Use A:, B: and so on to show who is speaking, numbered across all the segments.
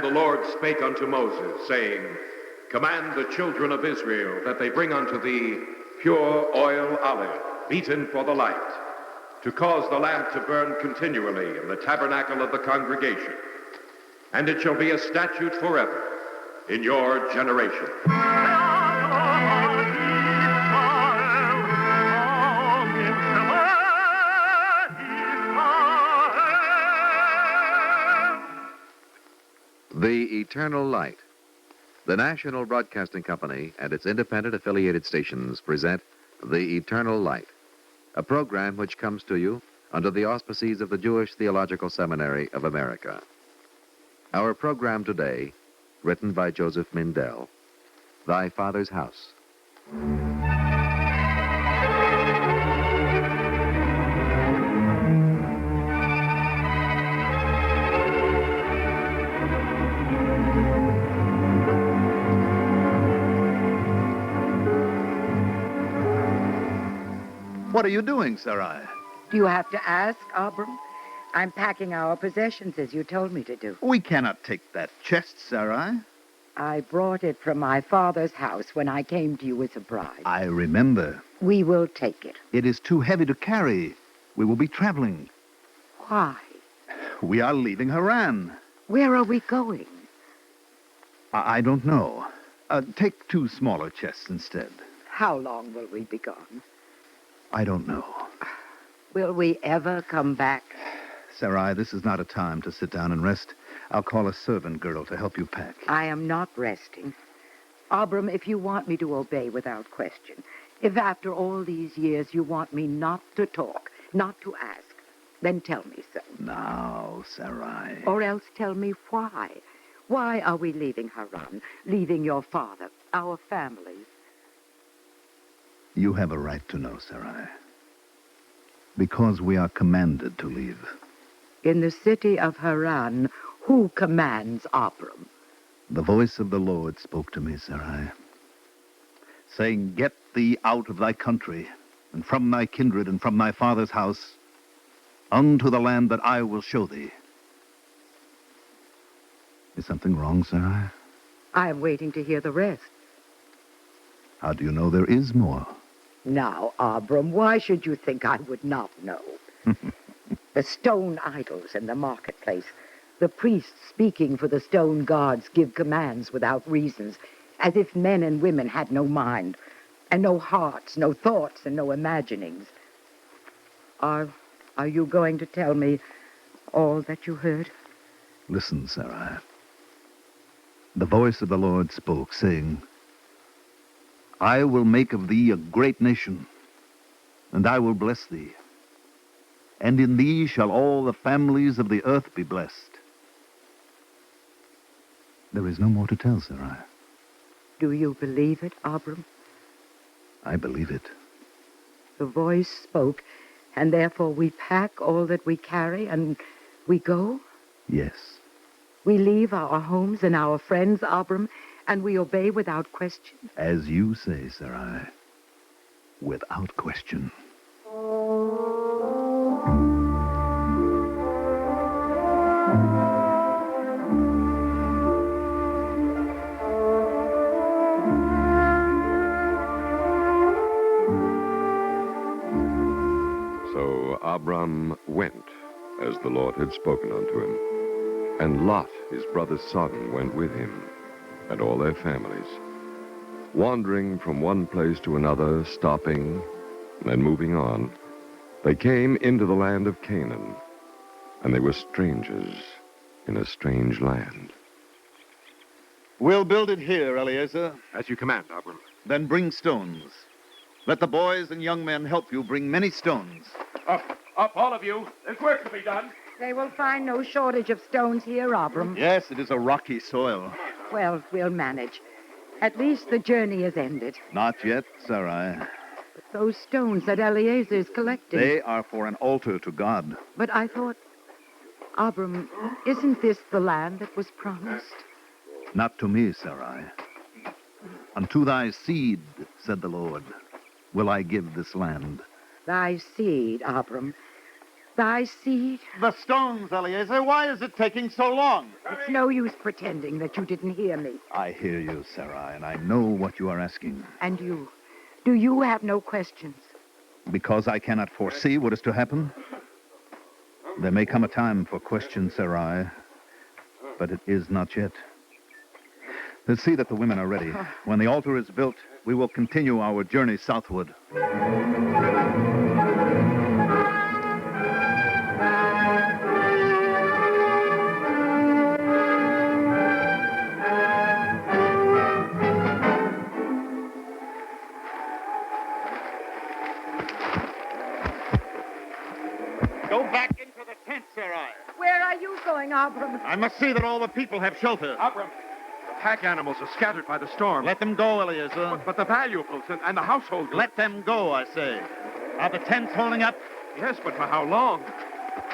A: the Lord spake unto Moses, saying, Command the children of Israel that they bring unto thee pure oil olive, beaten for the light, to cause the lamp to burn continually in the tabernacle of the congregation. And it shall be a statute forever in your generation.
B: The Eternal Light. The National Broadcasting Company and its independent affiliated stations present The Eternal Light, a program which comes to you under the auspices of the Jewish Theological Seminary of America. Our program today, written by Joseph Mindell, Thy Father's House.
C: What are you doing, Sarai?
D: Do you have to ask, Abram? I'm packing our possessions as you told me to do.
C: We cannot take that chest, Sarai.
D: I brought it from my father's house when I came to you as a bride.
C: I remember.
D: We will take it.
C: It is too heavy to carry. We will be traveling.
D: Why?
C: We are leaving Haran.
D: Where are we going?
C: I don't know. Take 2 smaller chests instead.
D: How long will we be gone?
C: I don't know.
D: Will we ever come back?
C: Sarai, this is not a time to sit down and rest. I'll call a servant girl to help you pack.
D: I am not resting. Abram, if you want me to obey without question, if after all these years you want me not to talk, not to ask, then tell me so.
C: Now, Sarai.
D: Or else tell me why. Why are we leaving Haran, leaving your father, our families?
C: You have a right to know, Sarai. Because we are commanded to leave.
D: In the city of Haran, who commands Abram?
C: The voice of the Lord spoke to me, Sarai, saying, Get thee out of thy country, and from thy kindred, and from thy father's house, unto the land that I will show thee. Is something wrong, Sarai?
D: I am waiting to hear the rest.
C: How do you know there is more?
D: Now, Abram, why should you think I would not know? The stone idols in the marketplace, the priests speaking for the stone gods give commands without reasons, as if men and women had no mind, and no hearts, no thoughts, and no imaginings. Are you going to tell me all that you heard?
C: Listen, Sarai. The voice of the Lord spoke, saying, I will make of thee a great nation, and I will bless thee. And in thee shall all the families of the earth be blessed. There is no more to tell, Sarai.
D: Do you believe it, Abram?
C: I believe it.
D: The voice spoke, and therefore we pack all that we carry, and we go?
C: Yes.
D: We leave our homes and our friends, Abram, and we obey without question?
C: As you say, Sarai. Without question.
A: So Abram went, as the Lord had spoken unto him. And Lot, his brother's son, went with him, and all their families, wandering from one place to another, stopping, then moving on. They came into the land of Canaan, and they were strangers in a strange land.
C: We'll build it here, Eliezer.
A: As you command, Abram.
C: Then bring stones. Let the boys and young men help you bring many stones.
A: Up, all of you. There's work to be done.
D: They will find no shortage of stones here, Abram.
C: Yes, it is a rocky soil.
D: Well, we'll manage. At least the journey is ended.
C: Not yet, Sarai.
D: But those stones that Eliezer is collecting...
C: They are for an altar to God.
D: But I thought... Abram, isn't this the land that was promised?
C: Not to me, Sarai. Unto thy seed, said the Lord, will I give this land.
D: Thy seed, Abram. thy seed?
E: The stones, Eliezer. Why is it taking so long?
D: It's no use pretending that you didn't hear me.
C: I hear you, Sarai, and I know what you are asking.
D: And you? Do you have no questions?
C: Because I cannot foresee what is to happen? There may come a time for questions, Sarai, but it is not yet. Let's see that the women are ready. When the altar is built, we will continue our journey southward.
E: Go back into the tent, Sarai.
D: Where are you going, Abram?
E: I must see that all the people have shelter.
A: Abram, the pack animals are scattered by the storm.
E: Let them go, Eliezer.
A: But the valuables and the household.
E: Let them go, I say. Are the tents holding up?
A: Yes, but for how long?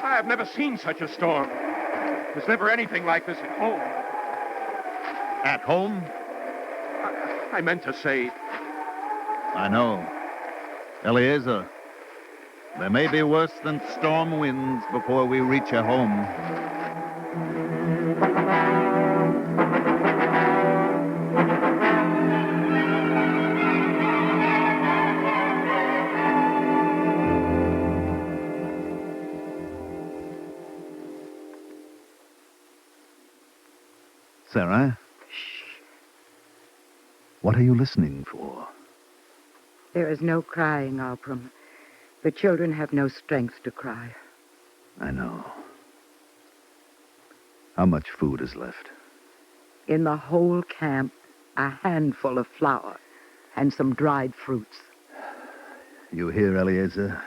A: I have never seen such a storm. There's never anything like this at home.
E: At home?
A: I meant to say,
C: I know. Eliezer, there may be worse than storm winds before we reach a home. Sarah?
D: Shh.
C: What are you listening for?
D: There is no crying, Abram. The children have no strength to cry.
C: I know. How much food is left?
D: In the whole camp, a handful of flour and some dried fruits.
C: You hear, Eliezer?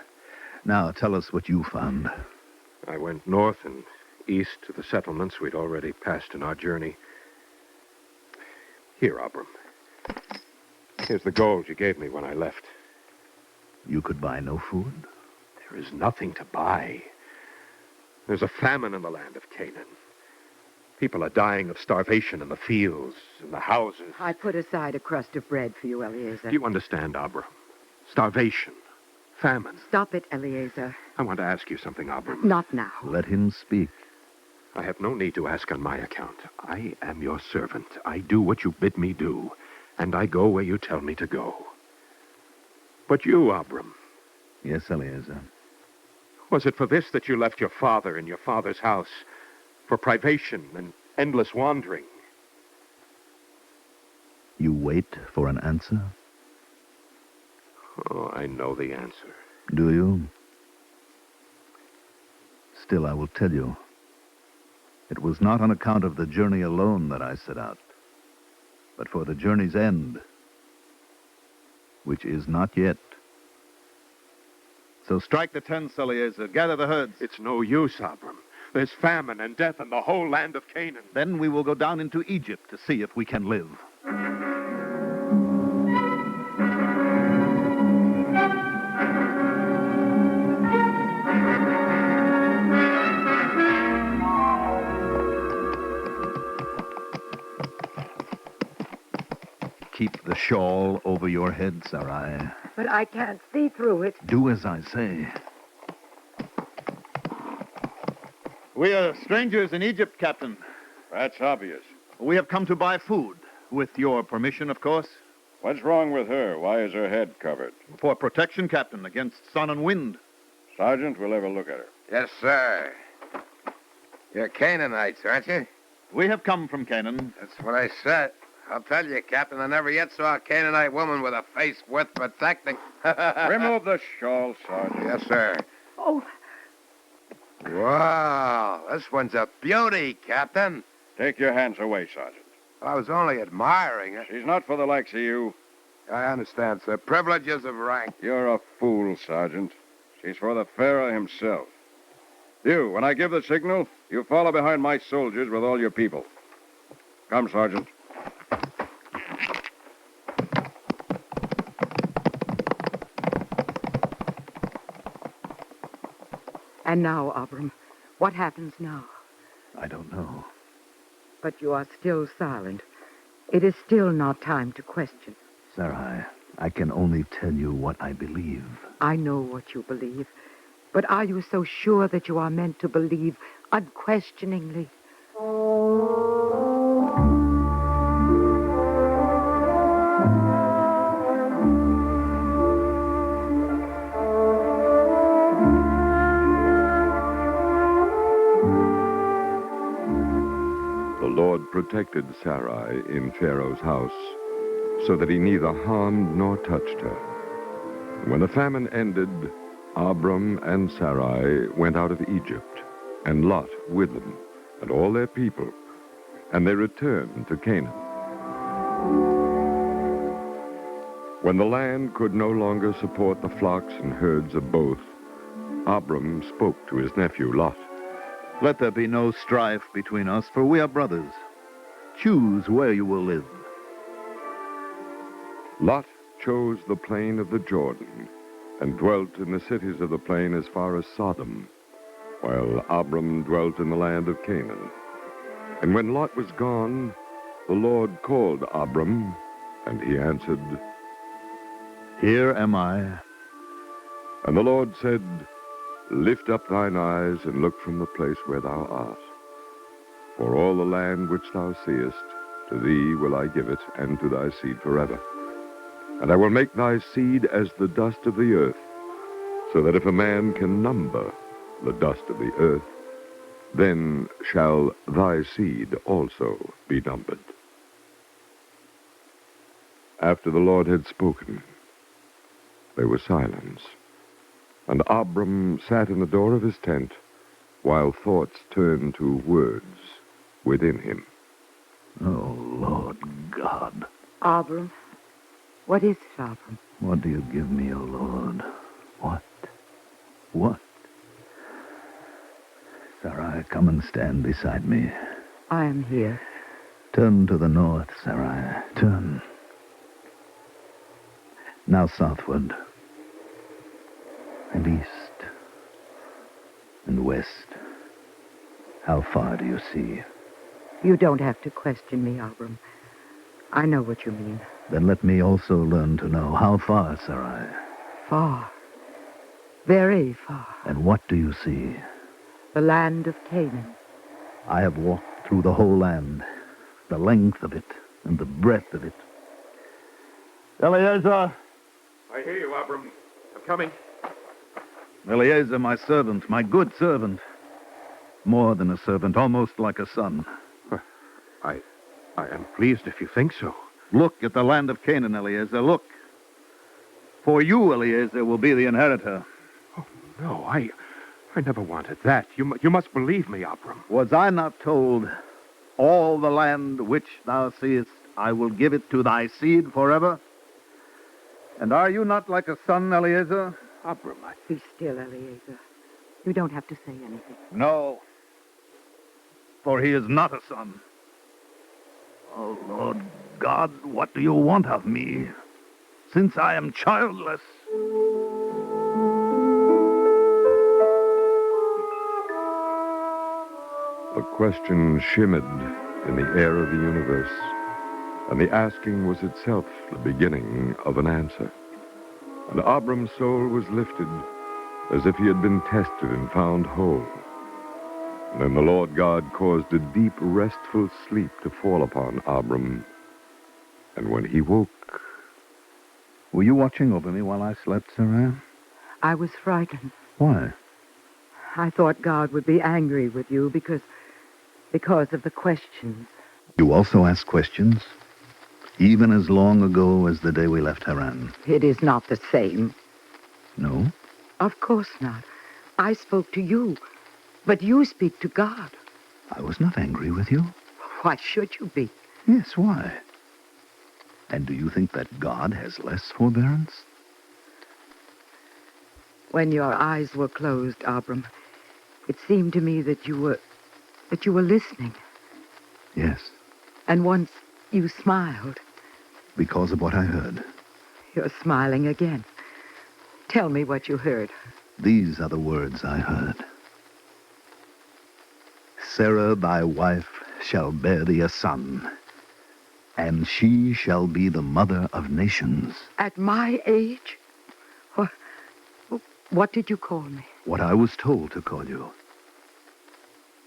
C: Now tell us what you found.
A: I went north and east to the settlements we'd already passed in our journey. Here, Abram. Here's the gold you gave me when I left.
C: You could buy no food?
A: There is nothing to buy. There's a famine in the land of Canaan. People are dying of starvation in the fields, in the houses.
D: I put aside a crust of bread for you, Eliezer.
A: Do you understand, Abram? Starvation, famine.
D: Stop it, Eliezer.
A: I want to ask you something, Abram.
D: Not now.
C: Let him speak.
A: I have no need to ask on my account. I am your servant. I do what you bid me do, and I go where you tell me to go. But you, Abram,
C: Yes, Eliezer.
A: was it for this that you left your father and your father's house? For privation and endless wandering?
C: You wait for an answer?
A: Oh, I know the answer.
C: Do you? Still, I will tell you. It was not on account of the journey alone that I set out, but for the journey's end, which is not yet. So strike the tents, Eliezer. Gather the herds.
A: It's no use, Abram. There's famine and death in the whole land of Canaan.
C: Then we will go down into Egypt to see if we can live. Keep the shawl over your head, Sarai.
D: But I can't see through it.
C: Do as I say.
E: We are strangers in Egypt, Captain.
F: That's obvious.
E: We have come to buy food. With your permission, of course.
F: What's wrong with her? Why is her head covered?
E: For protection, Captain, against sun and wind.
F: Sergeant, we'll have a look at her.
G: Yes, sir. You're Canaanites, aren't you?
E: We have come from Canaan.
G: That's what I said. I'll tell you, Captain, I never yet saw a Canaanite woman with a face worth protecting.
F: Remove the shawl, Sergeant.
G: Yes, sir.
D: Oh,
G: Wow, this one's a beauty, Captain.
F: Take your hands away, Sergeant.
G: I was only admiring her.
F: She's not for the likes of you.
G: I understand, sir. Privileges of rank.
F: You're a fool, Sergeant. She's for the Pharaoh himself. You, when I give the signal, you follow behind my soldiers with all your people. Come, Sergeant.
D: and now, Abram, what happens now?
C: I don't know.
D: But you are still silent. It is still not time to question.
C: Sarai, I can only tell you what I believe.
D: I know what you believe, But are you so sure that you are meant to believe unquestioningly?
A: The Lord protected Sarai in Pharaoh's house, so that he neither harmed nor touched her. When the famine ended, Abram and Sarai went out of Egypt, and Lot with them, and all their people, and they returned to Canaan. When the land could no longer support the flocks and herds of both, Abram spoke to his nephew Lot.
C: Let there be no strife between us, for we are brothers. Choose where you will live.
A: Lot chose the plain of the Jordan, and dwelt in the cities of the plain as far as Sodom, while Abram dwelt in the land of Canaan. And when Lot was gone, the Lord called Abram, and he answered,
C: Here am I.
A: And the Lord said, Lift up thine eyes and look from the place where thou art. For all the land which thou seest, to thee will I give it, and to thy seed forever. And I will make thy seed as the dust of the earth, so that if a man can number the dust of the earth, then shall thy seed also be numbered. After the Lord had spoken, there was silence. And Abram sat in the door of his tent, while thoughts turned to words within him.
C: Oh, Lord God.
D: Abram, what is it, Abram?
C: What do you give me, O Lord? What? What? Sarai, come and stand beside me.
D: I am here.
C: Turn to the north, Sarai. Turn. Now southward. And east. And west. How far do you see?
D: You don't have to question me, Abram. I know what you mean.
C: Then let me also learn to know. How far, Sarai?
D: Far. Very far.
C: And what do you see?
D: The land of Canaan.
C: I have walked through the whole land, the length of it and the breadth of it. Eliezer!
F: I hear you, Abram. I'm coming.
C: Eliezer, my servant, my good servant. More than a servant, almost like a son.
F: I am pleased if you think so.
C: Look at the land of Canaan, Eliezer, look. For you, Eliezer, will be the inheritor.
F: Oh, no, I never wanted that. You must believe me, Abram.
C: Was I not told, all the land which thou seest, I will give it to thy seed forever? And are you not like a son, Eliezer?
F: Abram,
D: Be still, Eliezer. You don't have to say anything.
C: No, for he is not a son. Oh, Lord God, what do you want of me, since I am childless?
A: The question shimmered in the air of the universe, and the asking was itself the beginning of an answer. And Abram's soul was lifted as if he had been tested and found whole. And then the Lord God caused a deep, restful sleep to fall upon Abram. And when he woke...
C: Were you watching over me while I slept, Sarai?
D: I was frightened.
C: Why?
D: I thought God would be angry with you because of the questions.
C: You also ask questions? Even as long ago as the day we left Haran?
D: It is not the same.
C: No?
D: Of course not. I spoke to you, but you speak to God.
C: I was not angry with you.
D: Why should you be?
C: Yes, why? And do you think that God has less forbearance?
D: When your eyes were closed, Abram, it seemed to me that you were listening.
C: Yes.
D: And once you smiled.
C: Because of what I heard.
D: You're smiling again. Tell me what you heard.
C: These are the words I heard. Sarah, thy wife, shall bear thee a son, and she shall be the mother of nations.
D: At my age? What did you call me?
C: what I was told to call you.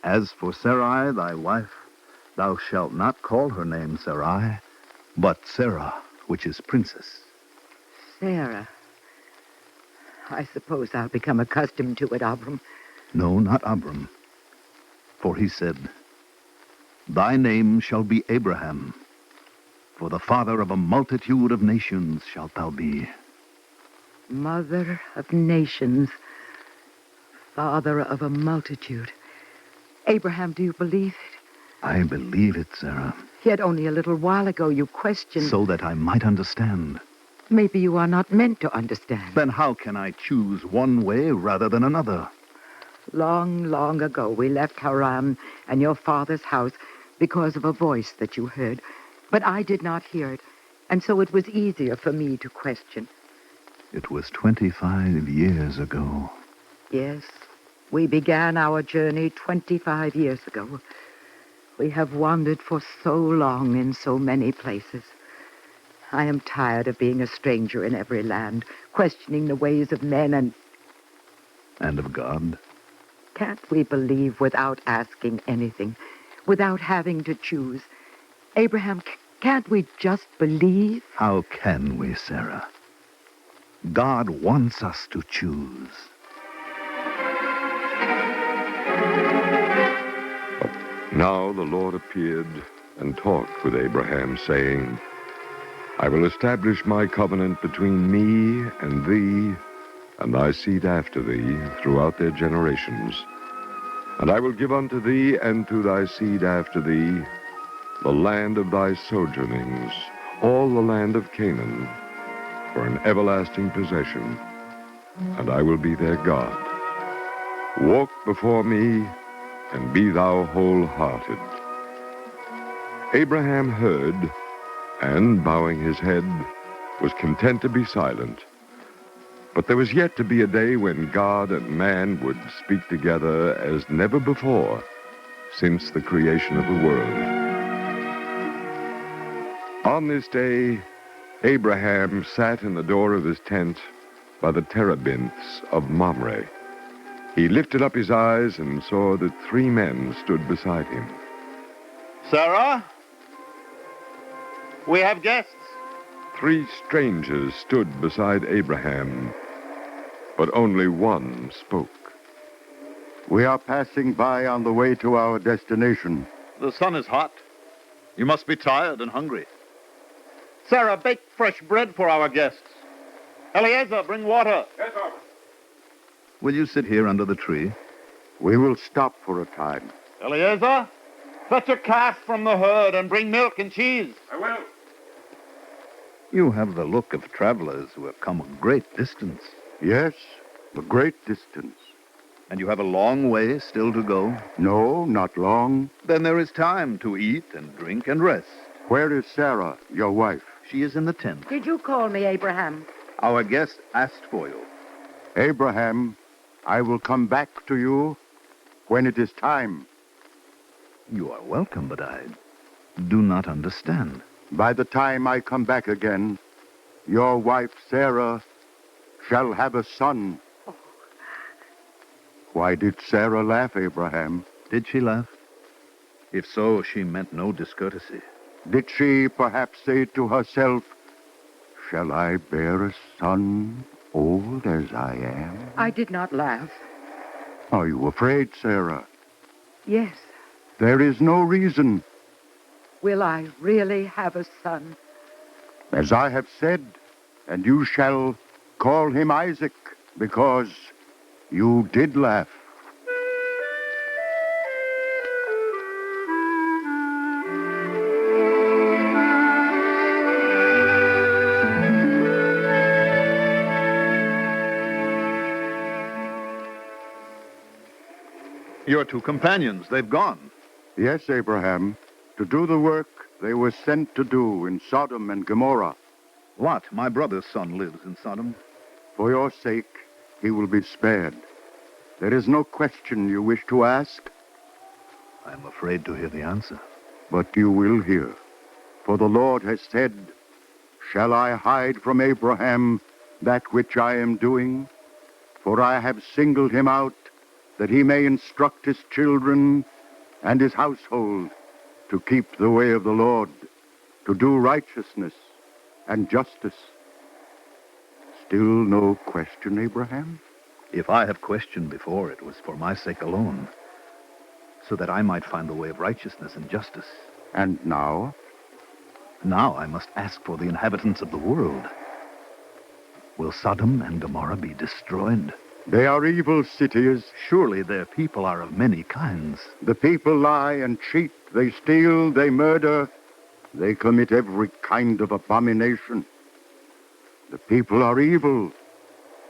C: As for Sarai, thy wife, thou shalt not call her name Sarai, but Sarah, which is princess.
D: Sarah. I suppose I'll become accustomed to it, Abram.
C: No, not Abram. For he said, thy name shall be Abraham, for the father of a multitude of nations shalt thou be.
D: Mother of nations, father of a multitude. Abraham, do you believe it?
C: I believe it, Sarah.
D: Yet only a little while ago you questioned...
C: So that I might understand.
D: Maybe you are not meant to understand.
C: Then how can I choose one way rather than another?
D: Long, long ago, we left Haran and your father's house because of a voice that you heard. But I did not hear it, and so it was easier for me to question.
C: It was 25 years ago.
D: Yes, we began our journey 25 years ago. We have wandered for so long in so many places. I am tired of being a stranger in every land, questioning the ways of men and...
C: And of God?
D: Can't we believe without asking anything, without having to choose? Abraham, can't we just believe?
C: How can we, Sarah? God wants us to choose.
A: Now the Lord appeared and talked with Abraham, saying, I will establish my covenant between me and thee and thy seed after thee throughout their generations. And I will give unto thee and to thy seed after thee the land of thy sojournings, all the land of Canaan, for an everlasting possession, and I will be their God. Walk before me, and be thou wholehearted. Abraham heard, and, bowing his head, was content to be silent. But there was yet to be a day when God and man would speak together as never before since the creation of the world. On this day, Abraham sat in the door of his tent by the terebinths of Mamre. He lifted up his eyes and saw that 3 men stood beside him.
E: Sarah? We have guests.
A: 3 strangers stood beside Abraham, but only one spoke.
H: We are passing by on the way to our destination.
E: The sun is hot. You must be tired and hungry. Sarah, bake fresh bread for our guests. Eliezer, bring water. Yes, sir.
C: Will you sit here under the tree?
H: We will stop for a time.
E: Eliezer, fetch a calf from the herd and bring milk and cheese.
F: I will.
C: You have the look of travelers who have come a great distance.
H: Yes, a great distance.
C: And you have a long way still to go.
H: No, not long.
C: Then there is time to eat and drink and rest.
H: Where is Sarah, your wife?
C: She is in the tent.
D: Did you call me, Abraham?
C: Our guest asked for you.
H: Abraham, I will come back to you when it is time.
C: You are welcome, but I do not understand.
H: By the time I come back again, your wife, Sarah, shall have a son.
D: Oh.
H: Why did Sarah laugh, Abraham?
C: Did she laugh? If so, she meant no discourtesy.
H: Did she perhaps say to herself, shall I bear a son, old as I am?
D: I did not laugh.
H: Are you afraid, Sarah?
D: Yes.
H: There is no reason.
D: Will I really have a son?
H: As I have said, and you shall call him Isaac, because you did laugh.
E: Your 2 companions, they've gone.
H: Yes, Abraham, to do the work they were sent to do in Sodom and Gomorrah.
C: Lot, my brother's son, lives in Sodom.
H: For your sake, he will be spared. There is no question you wish to ask,
C: I am afraid to hear the answer.
H: but you will hear. For the Lord has said, shall I hide from Abraham that which I am doing? For I have singled him out that he may instruct his children and his household to keep the way of the Lord, to do righteousness and justice. Still no question, Abraham?
C: If I have questioned before, it was for my sake alone, so that I might find the way of righteousness and justice.
H: And now?
C: Now I must ask for the inhabitants of the world. Will Sodom and Gomorrah be destroyed?
H: They are evil cities.
C: Surely their people are of many kinds.
H: The people lie and cheat. They steal, they murder. They commit every kind of abomination. The people are evil.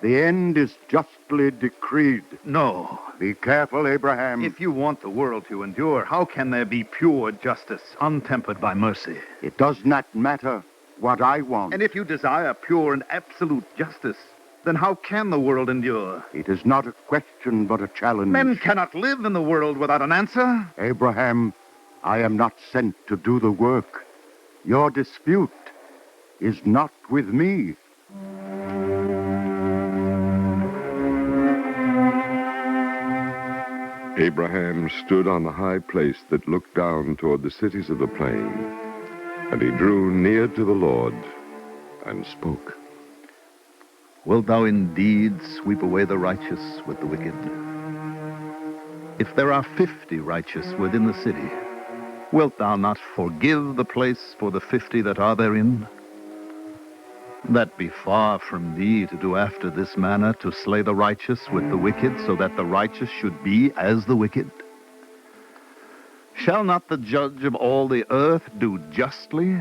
H: The end is justly decreed.
C: No.
H: Be careful, Abraham.
C: If you want the world to endure, how can there be pure justice, untempered by mercy?
H: It does not matter what I want.
C: And if you desire pure and absolute justice, then how can the world endure?
H: It is not a question, but a challenge.
C: Men cannot live in the world without an answer.
H: Abraham, I am not sent to do the work. Your dispute is not with me.
A: Abraham stood on the high place that looked down toward the cities of the plain, and he drew near to the Lord and spoke.
C: Wilt thou indeed sweep away the righteous with the wicked? If there are 50 righteous within the city, wilt thou not forgive the place for the 50 that are therein? That be far from thee to do after this manner, to slay the righteous with the wicked, so that the righteous should be as the wicked. Shall not the judge of all the earth do justly?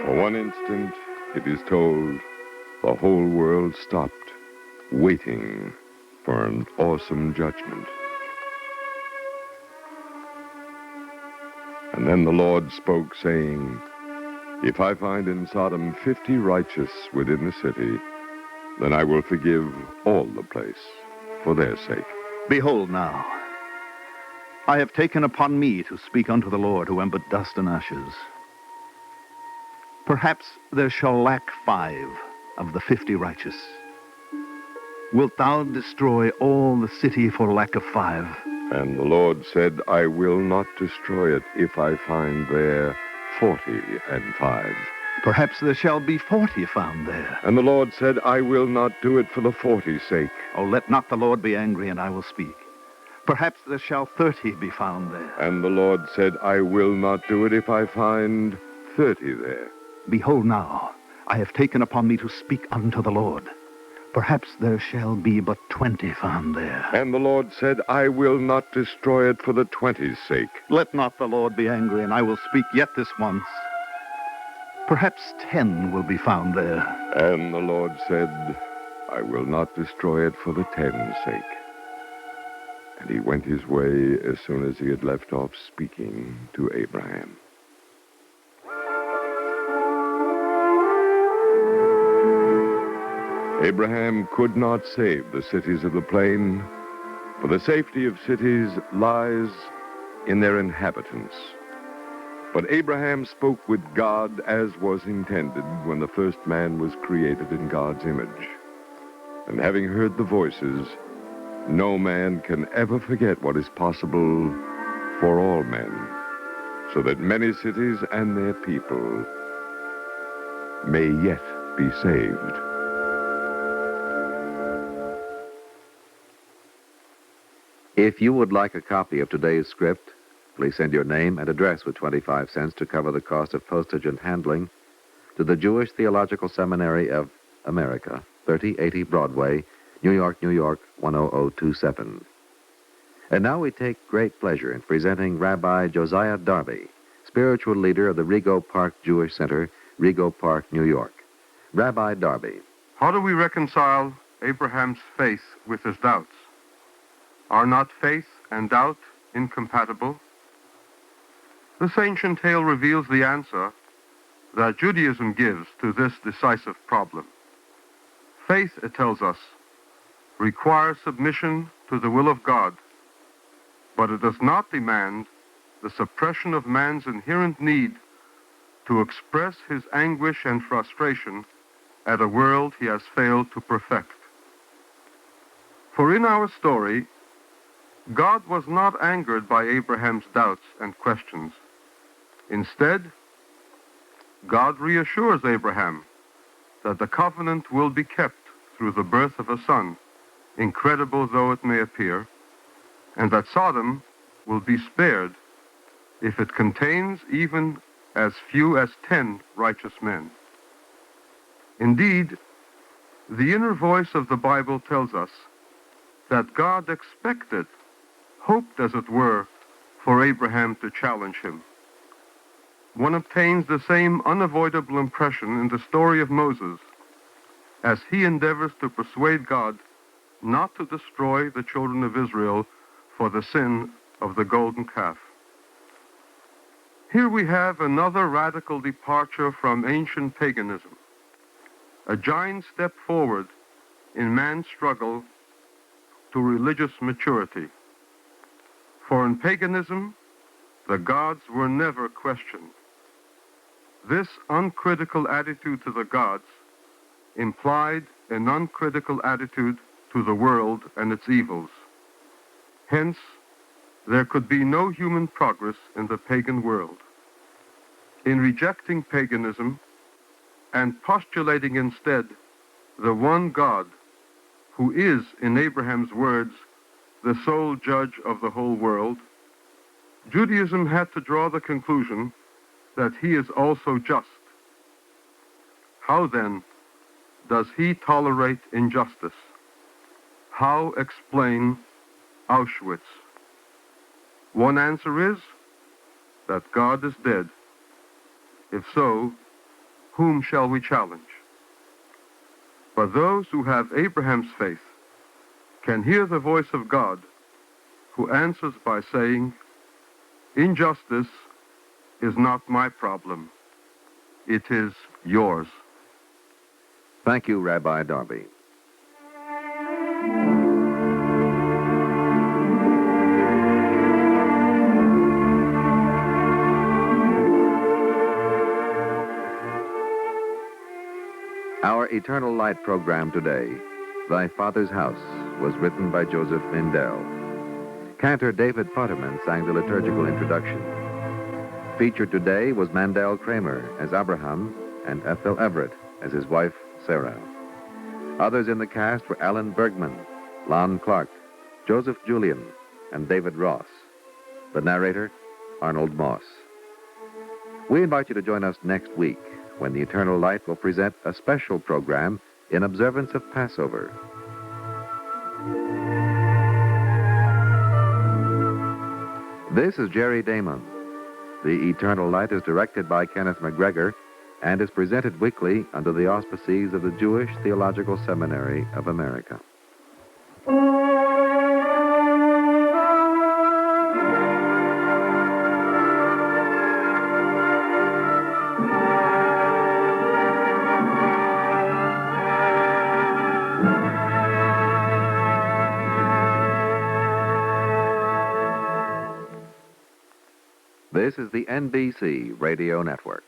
A: For one instant, it is told, the whole world stopped, waiting for an awesome judgment. And then the Lord spoke, saying, If I find in Sodom 50 righteous within the city, then I will forgive all the place for their sake.
C: Behold now, I have taken upon me to speak unto the Lord, who am but dust and ashes. Perhaps there shall lack 5 of the 50 righteous. Wilt thou destroy all the city for lack of 5?
A: And the Lord said, I will not destroy it if I find there 45.
C: Perhaps there shall be 40 found there.
A: And the Lord said, I will not do it for the 40's sake.
C: Oh, let not the Lord be angry, and I will speak. Perhaps there shall 30 be found there.
A: And the Lord said, I will not do it if I find 30 there.
C: Behold now, I have taken upon me to speak unto the Lord. Perhaps there shall be but 20 found there.
A: And the Lord said, I will not destroy it for the 20's sake.
C: Let not the Lord be angry, and I will speak yet this once. Perhaps 10 will be found there.
A: And the Lord said, I will not destroy it for the 10's sake. And he went his way as soon as he had left off speaking to Abraham. Abraham could not save the cities of the plain, for the safety of cities lies in their inhabitants. But Abraham spoke with God as was intended when the first man was created in God's image. And having heard the voices, no man can ever forget what is possible for all men, so that many cities and their people may yet be saved.
B: If you would like a copy of today's script, please send your name and address with 25 cents to cover the cost of postage and handling to the Jewish Theological Seminary of America, 3080 Broadway, New York, New York, 10027. And now we take great pleasure in presenting Rabbi Josiah Darby, spiritual leader of the Rego Park Jewish Center, Rego Park, New York. Rabbi Darby.
I: How do we reconcile Abraham's faith with his doubts? Are not faith and doubt incompatible? This ancient tale reveals the answer that Judaism gives to this decisive problem. Faith, it tells us, requires submission to the will of God, but it does not demand the suppression of man's inherent need to express his anguish and frustration at a world he has failed to perfect. For in our story, God was not angered by Abraham's doubts and questions. Instead, God reassures Abraham that the covenant will be kept through the birth of a son, incredible though it may appear, and that Sodom will be spared if it contains even as few as 10 righteous men. Indeed, the inner voice of the Bible tells us that God expected, hoped as it were, for Abraham to challenge him. One obtains the same unavoidable impression in the story of Moses as he endeavors to persuade God not to destroy the children of Israel for the sin of the golden calf. Here we have another radical departure from ancient paganism, a giant step forward in man's struggle to religious maturity. For in paganism, the gods were never questioned. This uncritical attitude to the gods implied an uncritical attitude to the world and its evils. Hence, there could be no human progress in the pagan world. In rejecting paganism and postulating instead the one God who is, in Abraham's words, the sole judge of the whole world, Judaism had to draw the conclusion that he is also just. How then does he tolerate injustice? How explain Auschwitz? One answer is that God is dead. If so, whom shall we challenge? But those who have Abraham's faith can hear the voice of God, who answers by saying, "Injustice is not my problem. It is yours."
B: Thank you, Rabbi Darby. Our Eternal Light program today, Thy Father's House, was written by Joseph Mindell. Cantor David Futterman sang the liturgical introduction. Featured today was Mandel Kramer as Abraham and Ethel Everett as his wife, Sarah. Others in the cast were Alan Bergman, Lon Clark, Joseph Julian, and David Ross. The narrator, Arnold Moss. We invite you to join us next week when the Eternal Light will present a special program in observance of Passover. This is Jerry Damon. The Eternal Light is directed by Kenneth McGregor and is presented weekly under the auspices of the Jewish Theological Seminary of America. This is the NBC Radio Network.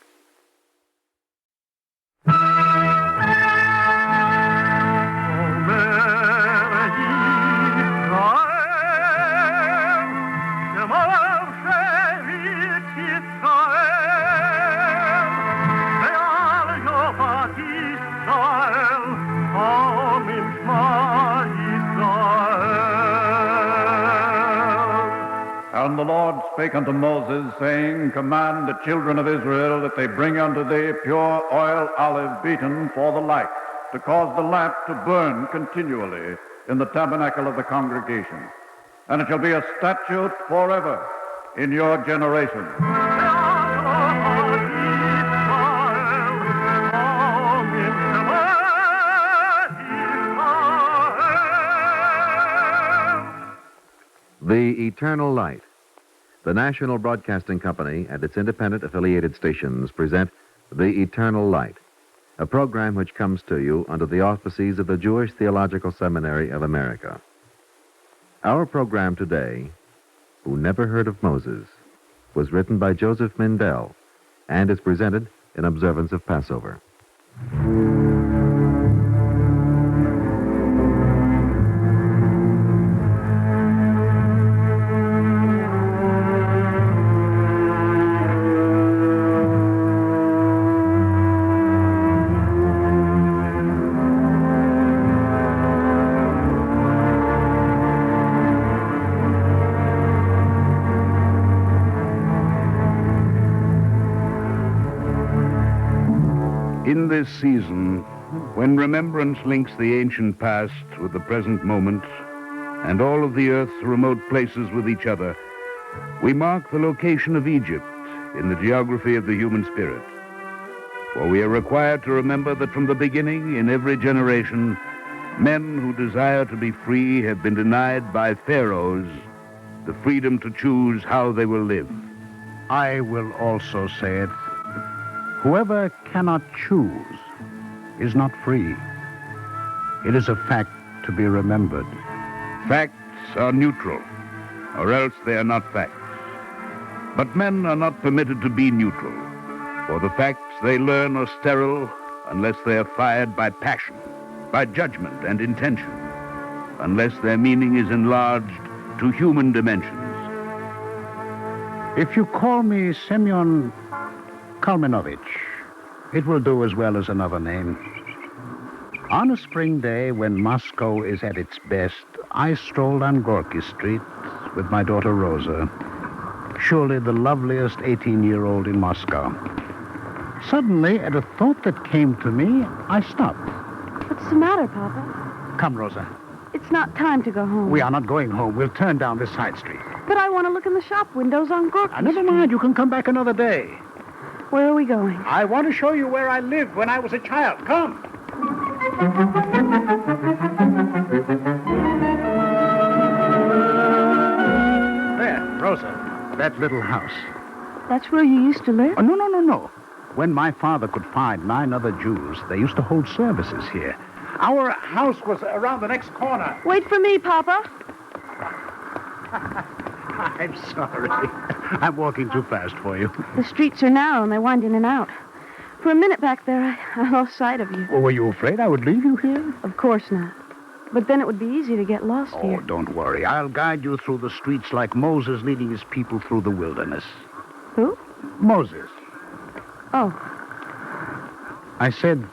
J: And the Lord spake unto Moses, saying, Command the children of Israel that they bring unto thee pure oil olive beaten for the light, to cause the lamp to burn continually in the tabernacle of the congregation. And it shall be a statute forever in your generation.
B: The Eternal Light. The National Broadcasting Company and its independent affiliated stations present The Eternal Light, a program which comes to you under the auspices of the Jewish Theological Seminary of America. Our program today, Who Never Heard of Moses, was written by Joseph Mindell and is presented in observance of Passover.
K: in this season, when remembrance links the ancient past with the present moment, and all of the earth's remote places with each other, we mark the location of Egypt in the geography of the human spirit. For we are required to remember that from the beginning, in every generation, men who desire to be free have been denied by pharaohs the freedom to choose how they will live.
J: I will also say it. Whoever cannot choose is not free. It is a fact to be remembered.
K: Facts are neutral, or else they are not facts. But men are not permitted to be neutral, for the facts they learn are sterile unless they are fired by passion, by judgment and intention, unless their meaning is enlarged to human dimensions.
J: If you call me Semyon Kalmanovich, it will do as well as another name. On a spring day when Moscow is at its best, I strolled on Gorky Street with my daughter Rosa, surely the loveliest 18-year-old in Moscow. Suddenly, at a thought that came to me, I stopped.
L: What's the matter, Papa?
J: Come, Rosa.
L: It's not time to go home.
J: We are not going home. We'll turn down this side street.
L: But I want to look in the shop windows on Gorky Street.
J: Never mind. You can come back another day.
L: Where are we going?
J: I want to show you where I lived when I was a child. Come. There, Rosa. That little house.
L: That's where you used to live?
J: Oh, no. When my father could find 9 other Jews, they used to hold services here. Our house was around the next corner.
L: Wait for me, Papa.
J: I'm sorry. I'm walking too fast for you.
L: The streets are narrow and they wind in and out. For a minute back there, I lost sight of you.
J: Well, were you afraid I would leave you here?
L: Of course not. But then it would be easy to get lost here.
J: Oh, don't worry. I'll guide you through the streets like Moses leading his people through the wilderness.
L: Who?
J: Moses.
L: Oh.
J: I said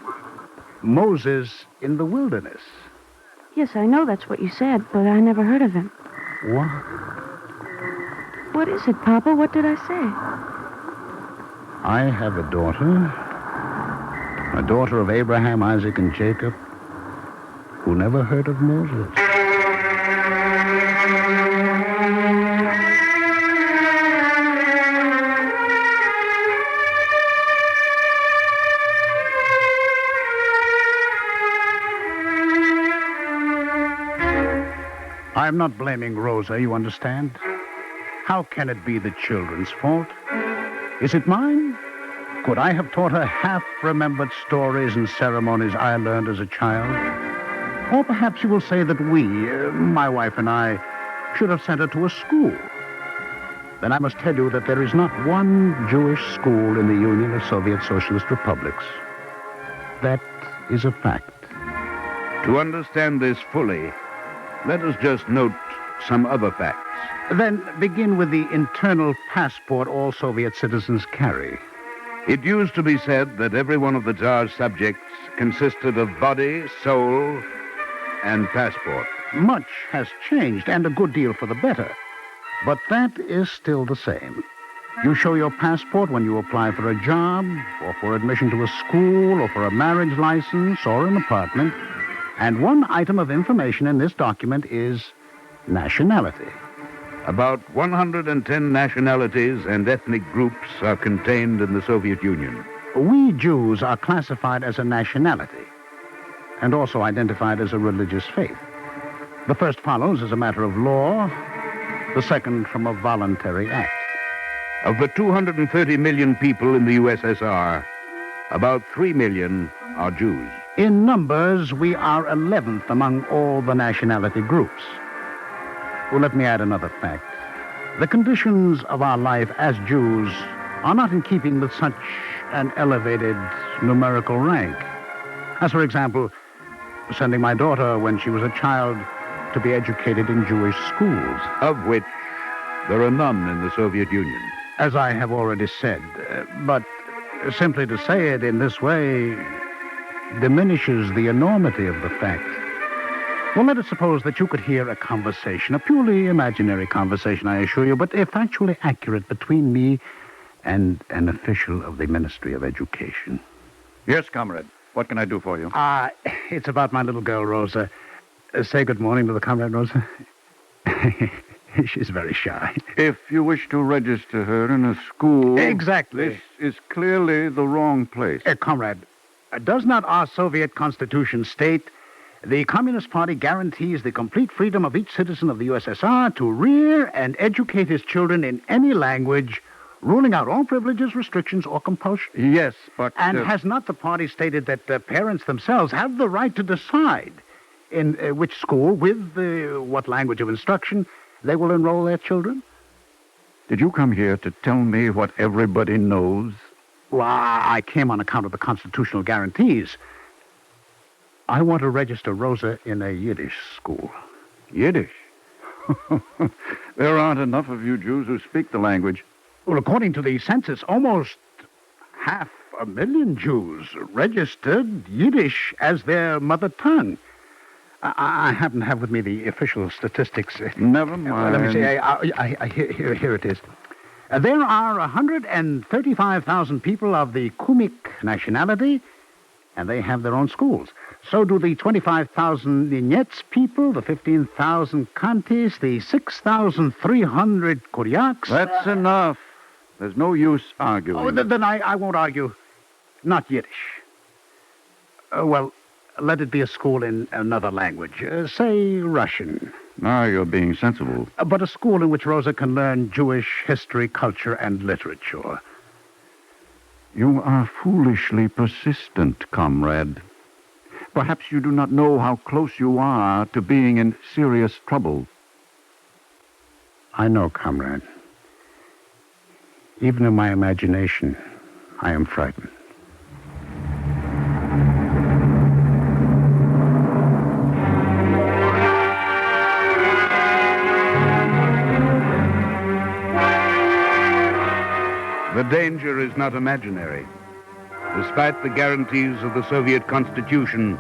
J: Moses in the wilderness.
L: Yes, I know that's what you said, but I never heard of him.
J: What?
L: What is it, Papa? What did I say?
J: I have a daughter of Abraham, Isaac, and Jacob, who never heard of Moses. I'm not blaming Rosa, you understand? How can it be the children's fault? Is it mine? Could I have taught her half-remembered stories and ceremonies I learned as a child? Or perhaps you will say that we, my wife and I, should have sent her to a school. Then I must tell you that there is not one Jewish school in the Union of Soviet Socialist Republics. That is a fact.
K: To understand this fully, let us just note some other facts.
J: Then begin with the internal passport all Soviet citizens carry.
K: It used to be said that every one of the Tsar's subjects consisted of body, soul, and passport.
J: Much has changed, and a good deal for the better. But that is still the same. You show your passport when you apply for a job, or for admission to a school, or for a marriage license, or an apartment. And one item of information in this document is nationality.
K: About 110 nationalities and ethnic groups are contained in the Soviet Union.
J: We Jews are classified as a nationality and also identified as a religious faith. The first follows as a matter of law, the second from a voluntary act.
K: Of the 230 million people in the USSR, about 3 million are Jews.
J: In numbers, we are 11th among all the nationality groups. Well, let me add another fact. The conditions of our life as Jews are not in keeping with such an elevated numerical rank. As, for example, sending my daughter when she was a child to be educated in Jewish schools.
K: Of which there are none in the Soviet Union.
J: As I have already said, but simply to say it in this way diminishes the enormity of the fact. Well, let us suppose that you could hear a conversation, a purely imaginary conversation, I assure you, but factually accurate between me and an official of the Ministry of Education.
F: Yes, comrade.
J: What can I do for you?
M: It's about my little girl, Rosa. Say good morning to the comrade, Rosa. She's very shy.
J: If you wish to register her in a school...
M: Exactly.
J: This is clearly the wrong place.
M: Comrade, does not our Soviet Constitution state the Communist Party guarantees the complete freedom of each citizen of the USSR to rear and educate his children in any language, ruling out all privileges, restrictions, or compulsion?
J: Yes, but...
M: And has not the party stated that parents themselves have the right to decide in which school, with what language of instruction, they will enroll their children?
J: Did you come here to tell me what everybody knows?
M: Well, I came on account of the constitutional guarantees. I want to register Rosa in a Yiddish school.
J: Yiddish? There aren't enough of you Jews who speak the language.
M: Well, according to the census, almost 500,000 Jews registered Yiddish as their mother tongue. I happen to have with me the official statistics.
J: Never mind.
M: Let me see. Here it is. There are 135,000 people of the Kumyk nationality, and they have their own schools. So do the 25,000 Ninets people, the 15,000 Kantis, the 6,300 Kuryaks.
J: That's enough. There's no use arguing.
M: Oh, then I won't argue. Not Yiddish. Well, let it be a school in another language. Say Russian.
J: Now you're being sensible.
M: But a school in which Rosa can learn Jewish history, culture, and literature.
J: You are foolishly persistent, comrade. Perhaps you do not know how close you are to being in serious trouble.
M: I know, comrade. Even in my imagination, I am frightened.
K: The danger is not imaginary. Despite the guarantees of the Soviet Constitution,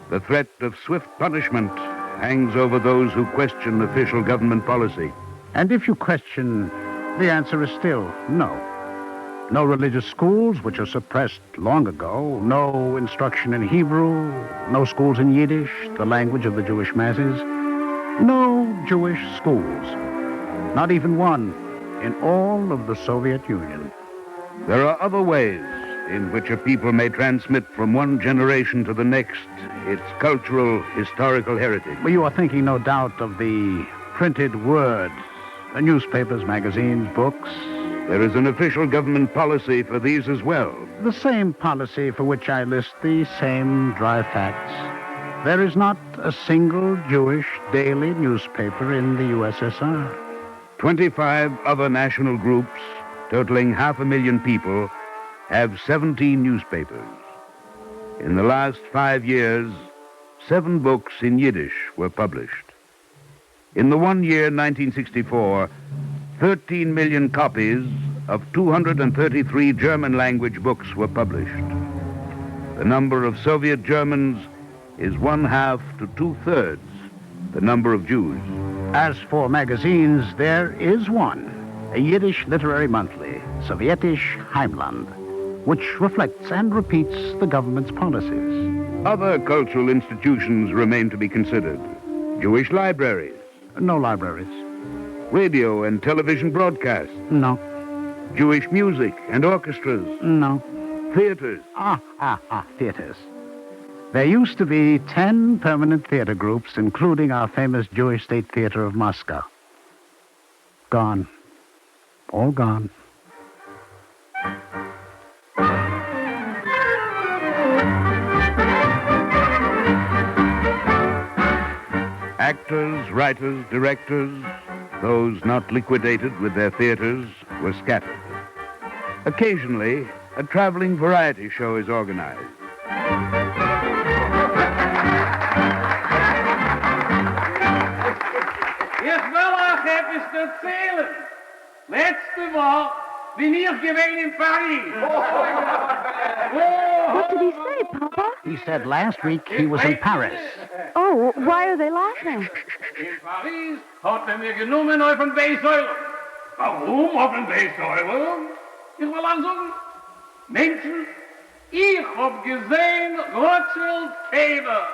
K: the threat of swift punishment hangs over those who question official government policy.
M: And if you question, the answer is still no. No religious schools, which are suppressed long ago. No instruction in Hebrew. No schools in Yiddish, the language of the Jewish masses. No Jewish schools. Not even one in all of the Soviet Union.
K: There are other ways in which a people may transmit from one generation to the next its cultural, historical heritage.
M: Well, you are thinking, no doubt, of the printed words, the newspapers, magazines, books.
K: There is an official government policy for these as well.
M: The same policy for which I list the same dry facts. There is not a single Jewish daily newspaper in the USSR.
K: 25 other national groups, totaling 500,000 people, have 17 newspapers. In the last 5 years, 7 books in Yiddish were published. In the 1 year, 1964, 13 million copies of 233 German-language books were published. The number of Soviet Germans is 1/2 to 2/3 the number of Jews.
M: As for magazines, there is one, a Yiddish literary monthly, Sowjetisch Heimland, which reflects and repeats the government's policies.
K: Other cultural institutions remain to be considered. Jewish libraries.
M: No libraries.
K: Radio and television broadcasts.
M: No.
K: Jewish music and orchestras.
M: No.
K: Theaters.
M: Theaters. There used to be 10 permanent theater groups, including our famous Jewish State Theater of Moscow. Gone. All gone.
K: Actors, writers, directors, those not liquidated with their theaters, were scattered. Occasionally, a traveling variety show is organized.
N: Ich will euch etwas erzählen. Letzte Woche bin ich gewesen in Paris.
L: What did he say, Papa?
M: He said last week he was in Paris.
L: Oh, why are they laughing?
N: In Paris hat mir genommen auf den Beisäulen. Warum auf den Beisäulen? Ich will sagen, Menschen Ich hab gesehen Rothschild Käfer.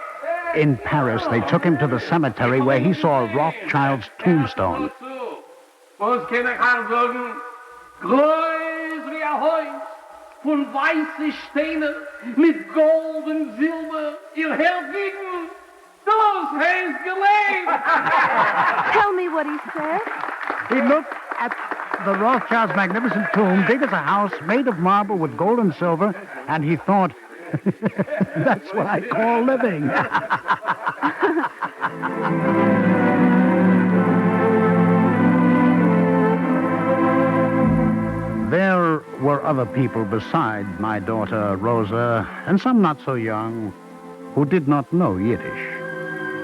M: In Paris, they took him to the cemetery where he saw Rothschild's tombstone.
N: Was kann ich sagen? Groß wie ein Haus, von weißen Steinen, mit Gold und Silber. Ihr Herr Wiegen, das heißt gelebt.
L: Tell me what he said.
M: He looked at the Rothschild's magnificent tomb, big as a house, made of marble with gold and silver, and he thought, that's what I call living. There were other people beside my daughter, Rosa, and some not so young, who did not know Yiddish.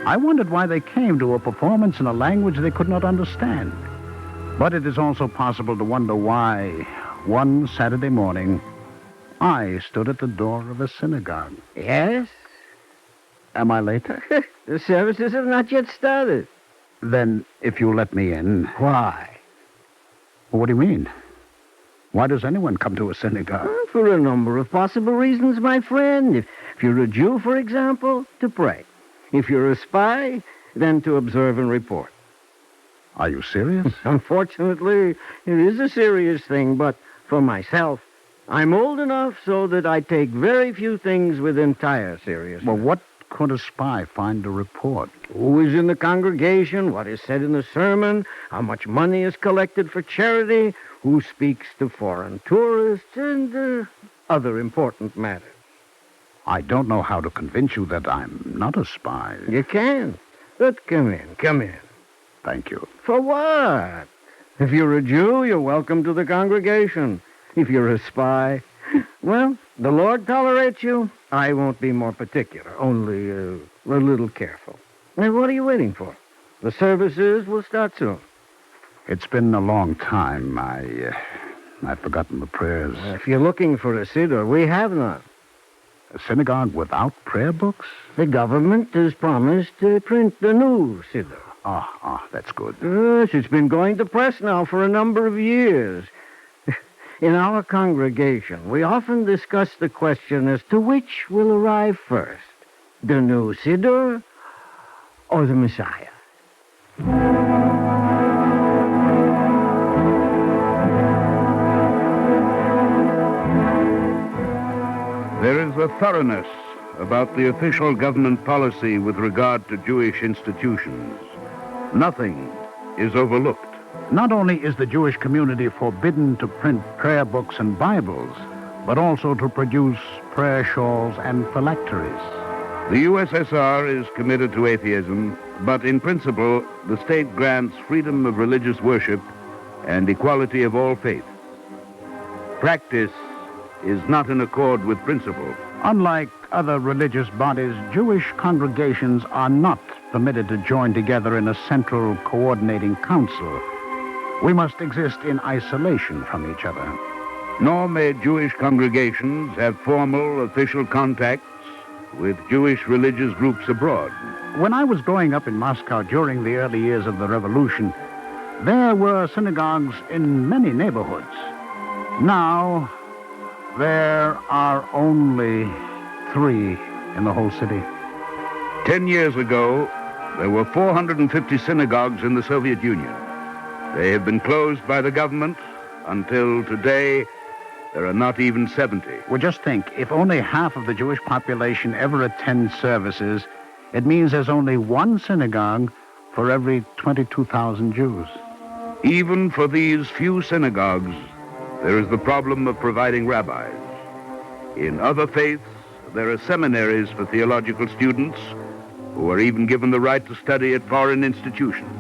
M: I wondered why they came to a performance in a language they could not understand. But it is also possible to wonder why, one Saturday morning, I stood at the door of a synagogue.
O: Yes?
M: Am I late?
O: The services have not yet started.
M: Then, if you let me in...
O: Why?
M: What do you mean? Why does anyone come to a synagogue?
O: For a number of possible reasons, my friend. If you're a Jew, for example, to pray. If you're a spy, then to observe and report.
M: Are you serious?
O: Unfortunately, it is a serious thing, but for myself, I'm old enough so that I take very few things with entire seriousness.
M: Well, what could a spy find to report?
O: Who is in the congregation, what is said in the sermon, how much money is collected for charity, who speaks to foreign tourists, and other important matters.
M: I don't know how to convince you that I'm not a spy.
O: You can. But come in.
M: Thank you.
O: For what? If you're a Jew, you're welcome to the congregation. If you're a spy, well, the Lord tolerates you. I won't be more particular, only a little careful. And what are you waiting for? The services will start soon.
M: It's been a long time. I've forgotten the prayers.
O: If you're looking for a siddur, we have none.
M: A synagogue without prayer books?
O: The government has promised to print the new siddur.
M: That's good.
O: Yes, it's been going to press now for a number of years. In our congregation, we often discuss the question as to which will arrive first, the new siddur or the Messiah.
K: There is a thoroughness about the official government policy with regard to Jewish institutions. Nothing is overlooked.
M: Not only is the Jewish community forbidden to print prayer books and Bibles, but also to produce prayer shawls and phylacteries.
K: The USSR is committed to atheism, but in principle, the state grants freedom of religious worship and equality of all faith. Practice is not in accord with principle.
M: Unlike other religious bodies, Jewish congregations are not permitted to join together in a central coordinating council. We must exist in isolation from each other.
K: Nor may Jewish congregations have formal official contacts with Jewish religious groups abroad.
M: When I was growing up in Moscow during the early years of the revolution, there were synagogues in many neighborhoods. Now, there are only 3 in the whole city.
K: 10 years ago, there were 450 synagogues in the Soviet Union. They have been closed by the government. Until today, there are not even 70.
M: Well, just think, if only half of the Jewish population ever attends services, it means there's only 1 synagogue for every 22,000 Jews.
K: Even for these few synagogues, there is the problem of providing rabbis. In other faiths, there are seminaries for theological students who are even given the right to study at foreign institutions.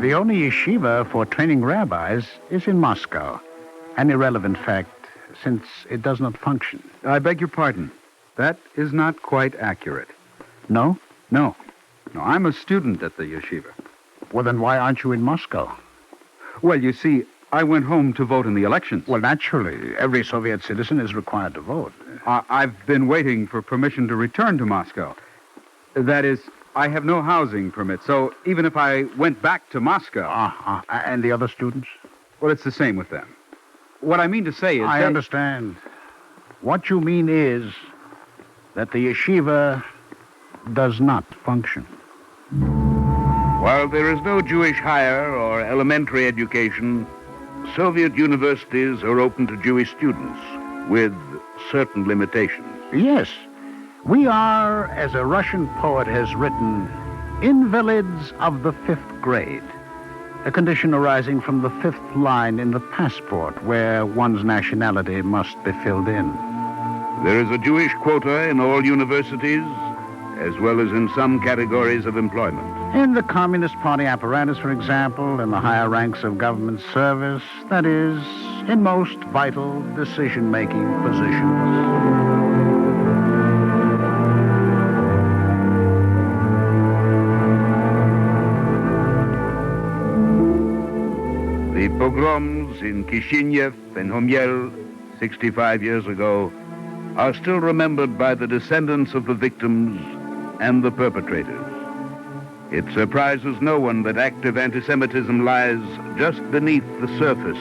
M: The only yeshiva for training rabbis is in Moscow. An irrelevant fact, since it does not function.
P: I beg your pardon. That is not quite accurate.
M: No?
P: No, I'm a student at the yeshiva.
M: Well, then why aren't you in Moscow?
P: Well, you see, I went home to vote in the elections.
M: Well, naturally. Every Soviet citizen is required to vote.
P: I've been waiting for permission to return to Moscow. That is, I have no housing permit, so even if I went back to Moscow...
M: And the other students?
P: Well, it's the same with them. What I mean to say is
M: I understand. What you mean is that the yeshiva does not function.
K: While there is no Jewish higher or elementary education, Soviet universities are open to Jewish students with certain limitations.
M: Yes, we are, as a Russian poet has written, invalids of the 5th grade, a condition arising from the 5th line in the passport where one's nationality must be filled in.
K: There is a Jewish quota in all universities, as well as in some categories of employment.
M: In the Communist Party apparatus, for example, in the higher ranks of government service, that is, in most vital decision-making positions.
K: The pogroms in Kishinev and Homyel 65 years ago are still remembered by the descendants of the victims and the perpetrators. It surprises no one that active anti-Semitism lies just beneath the surface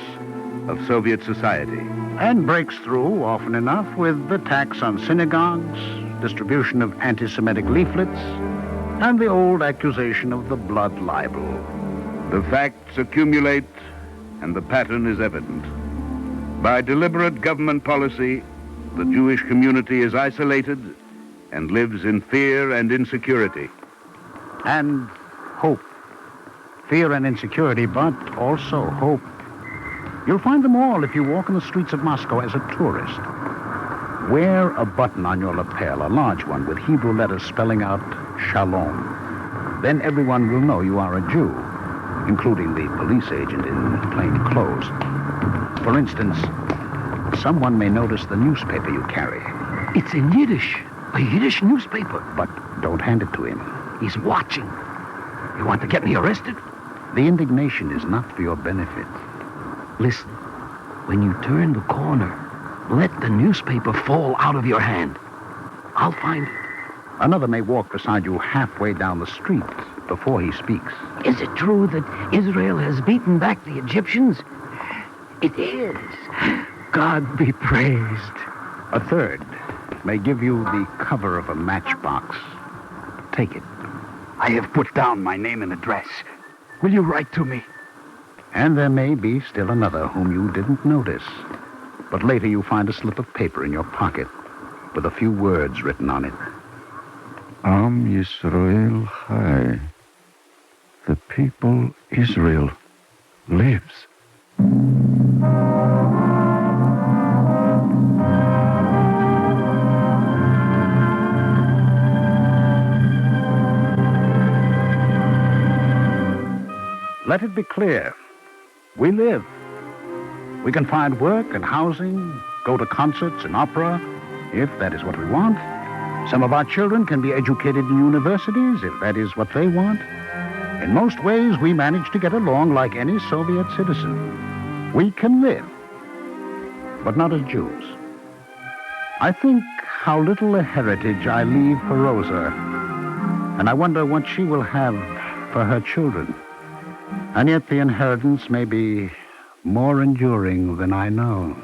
K: of Soviet society.
M: And breaks through, often enough, with attacks on synagogues, distribution of anti-Semitic leaflets, and the old accusation of the blood libel.
K: The facts accumulate, and the pattern is evident. By deliberate government policy, the Jewish community is isolated and lives in fear and insecurity.
M: And hope. Fear and insecurity, but also hope. You'll find them all if you walk in the streets of Moscow as a tourist. Wear a button on your lapel, a large one with Hebrew letters spelling out Shalom. Then everyone will know you are a Jew, including the police agent in plain clothes. For instance, someone may notice the newspaper you carry.
N: It's in Yiddish. A Yiddish newspaper.
M: But don't hand it to him.
N: He's watching. You want to get me arrested?
M: The indignation is not for your benefit.
N: Listen, when you turn the corner, let the newspaper fall out of your hand. I'll find it.
M: Another may walk beside you halfway down the street before he speaks.
N: Is it true that Israel has beaten back the Egyptians? It is. God be praised.
M: A third may give you the cover of a matchbox. Take it.
N: I have put down my name and address. Will you write to me?
M: And there may be still another whom you didn't notice. But later you find a slip of paper in your pocket with a few words written on it.
F: Am Yisrael Chai. The people Israel lives.
M: Let it be clear. We live. We can find work and housing, go to concerts and opera, if that is what we want. Some of our children can be educated in universities, if that is what they want. In most ways, we manage to get along like any Soviet citizen. We can live, but not as Jews. I think how little a heritage I leave for Rosa, and I wonder what she will have for her children. And yet the inheritance may be more enduring than I know.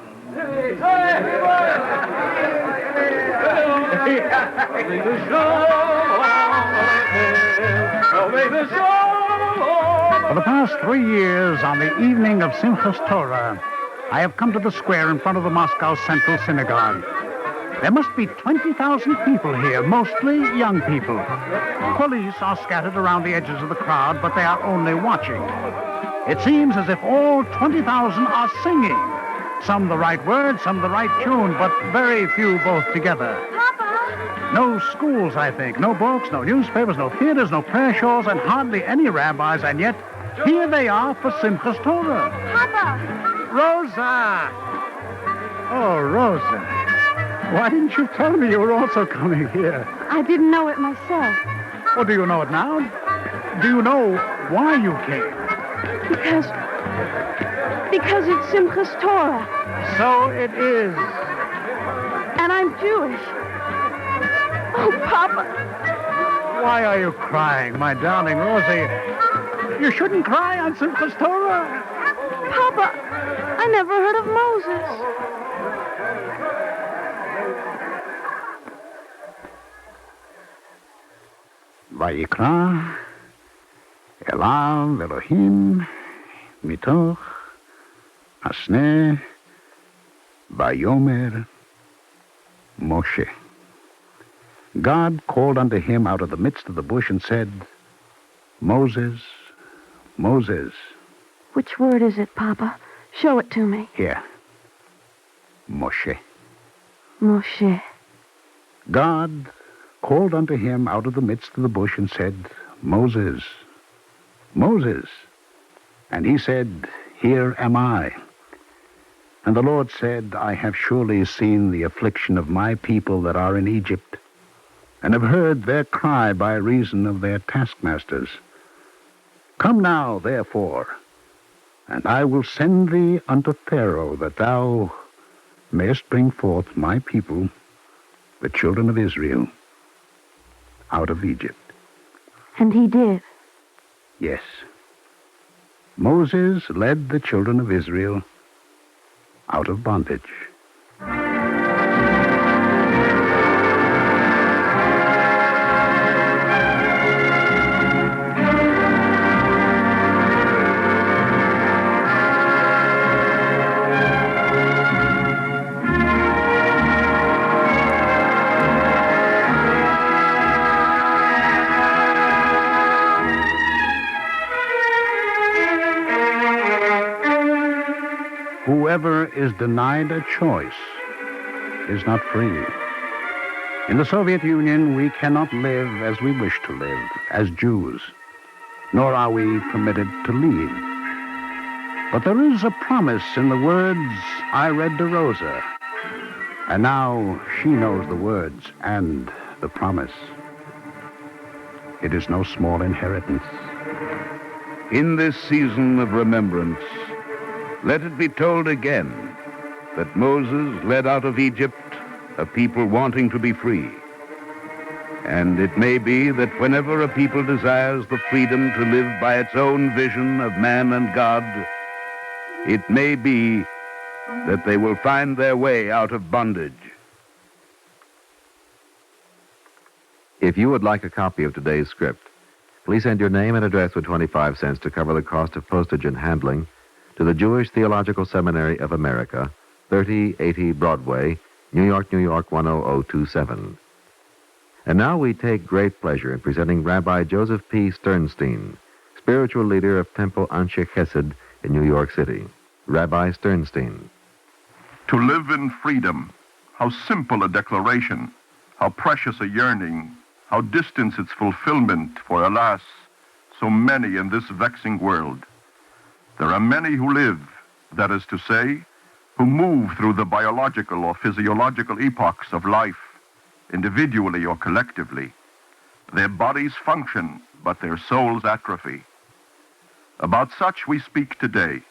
M: For the past 3 years, on the evening of Simchas Torah, I have come to the square in front of the Moscow Central Synagogue. There must be 20,000 people here, mostly young people. Police are scattered around the edges of the crowd, but they are only watching. It seems as if all 20,000 are singing. Some the right word, some the right tune, but very few both together.
L: Papa!
M: No schools, I think. No books, no newspapers, no theaters, no prayer shawls, and hardly any rabbis, and yet here they are for Simchas Torah.
L: Papa!
M: Rosa! Oh, Rosa. Why didn't you tell me you were also coming here?
L: I didn't know it myself.
M: Well, do you know it now? Do you know why you came?
L: Because it's Simchas Torah.
M: So it is.
L: And I'm Jewish. Oh, Papa.
M: Why are you crying, my darling Rosie? You shouldn't cry on Simchas Torah.
L: Papa, I never heard of Moses.
M: Vayikra, Elav Elohim, Mitoch, Asneh, Vayomer, Moshe. God called unto him out of the midst of the bush and said, Moses, Moses.
L: Which word is it, Papa? Show it to me.
M: Here. Moshe.
L: Moshe.
M: God called unto him out of the midst of the bush and said, Moses, Moses. And he said, Here am I. And the Lord said, I have surely seen the affliction of my people that are in Egypt, and have heard their cry by reason of their taskmasters. Come now, therefore, and I will send thee unto Pharaoh, that thou mayest bring forth my people, the children of Israel, out of Egypt.
L: And he did.
M: Yes. Moses led the children of Israel out of bondage. Whoever is denied a choice is not free. In the Soviet Union, we cannot live as we wish to live, as Jews, nor are we permitted to leave. But there is a promise in the words I read to Rosa, and now she knows the words and the promise. It is no small inheritance.
K: In this season of remembrance, let it be told again that Moses led out of Egypt a people wanting to be free. And it may be that whenever a people desires the freedom to live by its own vision of man and God, it may be that they will find their way out of bondage.
B: If you would like a copy of today's script, please send your name and address with 25 cents to cover the cost of postage and handling to the Jewish Theological Seminary of America, 3080 Broadway, New York, New York, 10027. And now we take great pleasure in presenting Rabbi Joseph P. Sternstein, spiritual leader of Temple Anshe Chesed in New York City. Rabbi Sternstein.
Q: To live in freedom, how simple a declaration, how precious a yearning, how distant its fulfillment for, alas, so many in this vexing world. There are many who live, that is to say, who move through the biological or physiological epochs of life, individually or collectively. Their bodies function, but their souls atrophy. About such we speak today.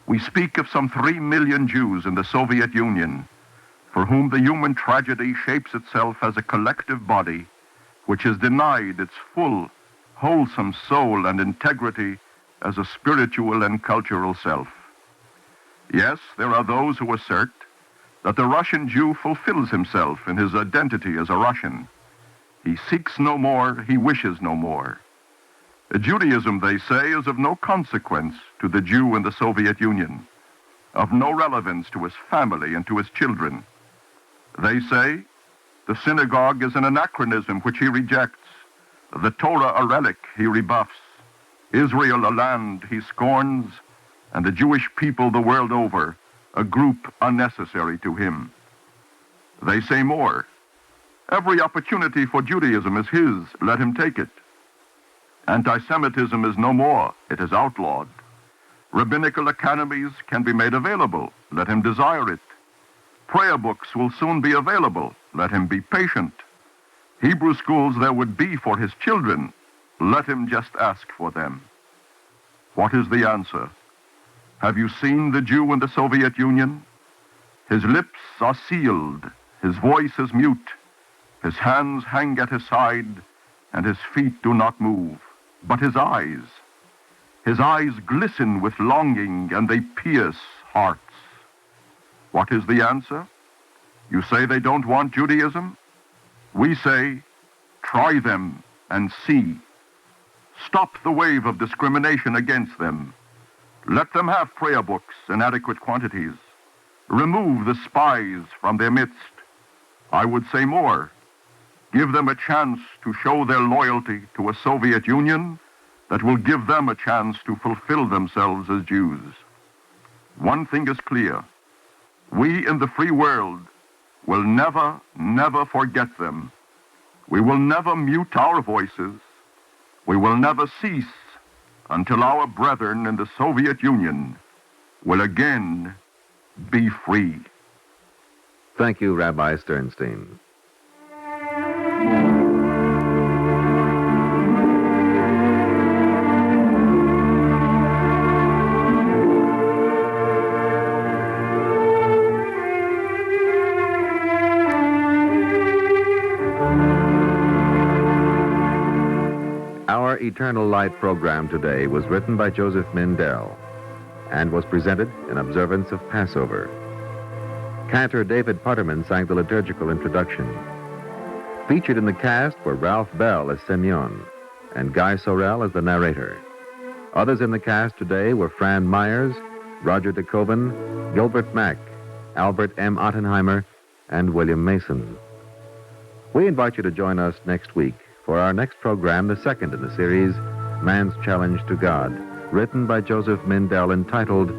Q: We speak of some 3 million Jews in the Soviet Union, for whom the human tragedy shapes itself as a collective body, which is denied its full, wholesome soul and integrity as a spiritual and cultural self. Yes, there are those who assert that the Russian Jew fulfills himself in his identity as a Russian. He seeks no more, he wishes no more. Judaism, they say, is of no consequence to the Jew in the Soviet Union, of no relevance to his family and to his children. They say the synagogue is an anachronism which he rejects, the Torah a relic he rebuffs, Israel a land he scorns, and the Jewish people the world over a group unnecessary to him. They say more. Every opportunity for Judaism is his, let him take it. Anti-Semitism is no more, it is outlawed. Rabbinical academies can be made available, let him desire it. Prayer books will soon be available, let him be patient. Hebrew schools there would be for his children, let him just ask for them. What is the answer? Have you seen the Jew in the Soviet Union? His lips are sealed, his voice is mute, his hands hang at his side, and his feet do not move. But his eyes glisten with longing, and they pierce hearts. What is the answer? You say they don't want Judaism? We say, try them, and see. Stop the wave of discrimination against them. Let them have prayer books in adequate quantities. Remove the spies from their midst. I would say more. Give them a chance to show their loyalty to a Soviet Union that will give them a chance to fulfill themselves as Jews. One thing is clear. We in the free world will never, never forget them. We will never mute our voices. We will never cease until our brethren in the Soviet Union will again be free.
B: Thank you, Rabbi Sternstein. Our Eternal Light program today was written by Joseph Mindell and was presented in observance of Passover. Cantor David Putterman sang the liturgical introduction. Featured in the cast were Ralph Bell as Semyon and Guy Sorel as the narrator. Others in the cast today were Fran Myers, Roger DeKoven, Gilbert Mack, Albert M. Ottenheimer, and William Mason. We invite you to join us next week for our next program, the second in the series, Man's Challenge to God, written by Joseph Mindell, entitled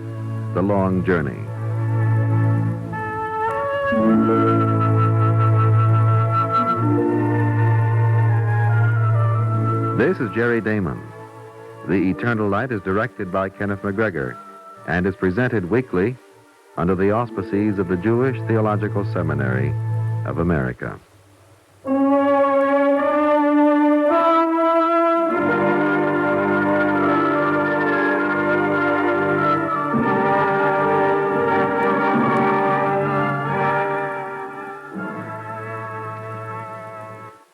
B: The Long Journey. This is Jerry Damon. The Eternal Light is directed by Kenneth McGregor and is presented weekly under the auspices of the Jewish Theological Seminary of America.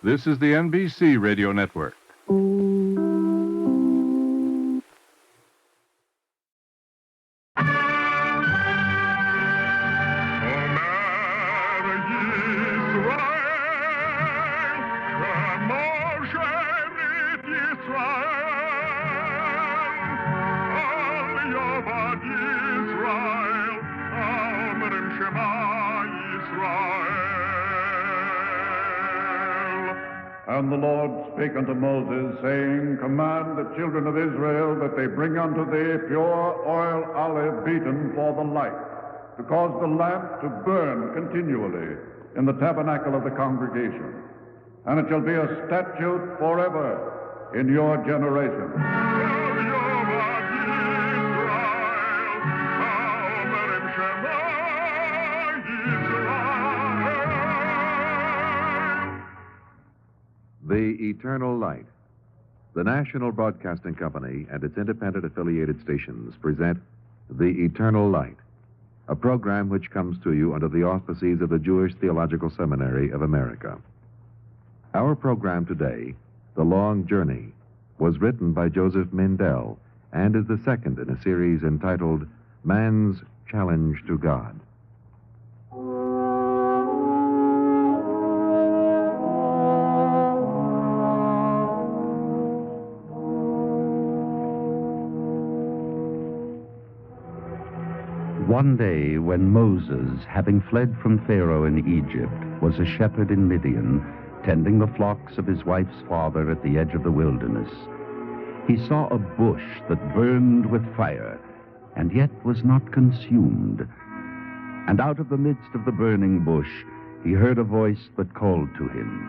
R: This is the NBC Radio Network.
J: And the Lord spake unto Moses, saying, Command the children of Israel that they bring unto thee pure oil olive beaten for the light, to cause the lamp to burn continually in the tabernacle of the congregation. And it shall be a statute forever in your generation.
B: The Eternal Light. The National Broadcasting Company and its independent affiliated stations present The Eternal Light, a program which comes to you under the auspices of the Jewish Theological Seminary of America. Our program today, The Long Journey, was written by Joseph Mindell and is the second in a series entitled Man's Challenge to God.
K: One day, when Moses, having fled from Pharaoh in Egypt, was a shepherd in Midian, tending the flocks of his wife's father at the edge of the wilderness, he saw a bush that burned with fire, and yet was not consumed. And out of the midst of the burning bush, he heard a voice that called to him,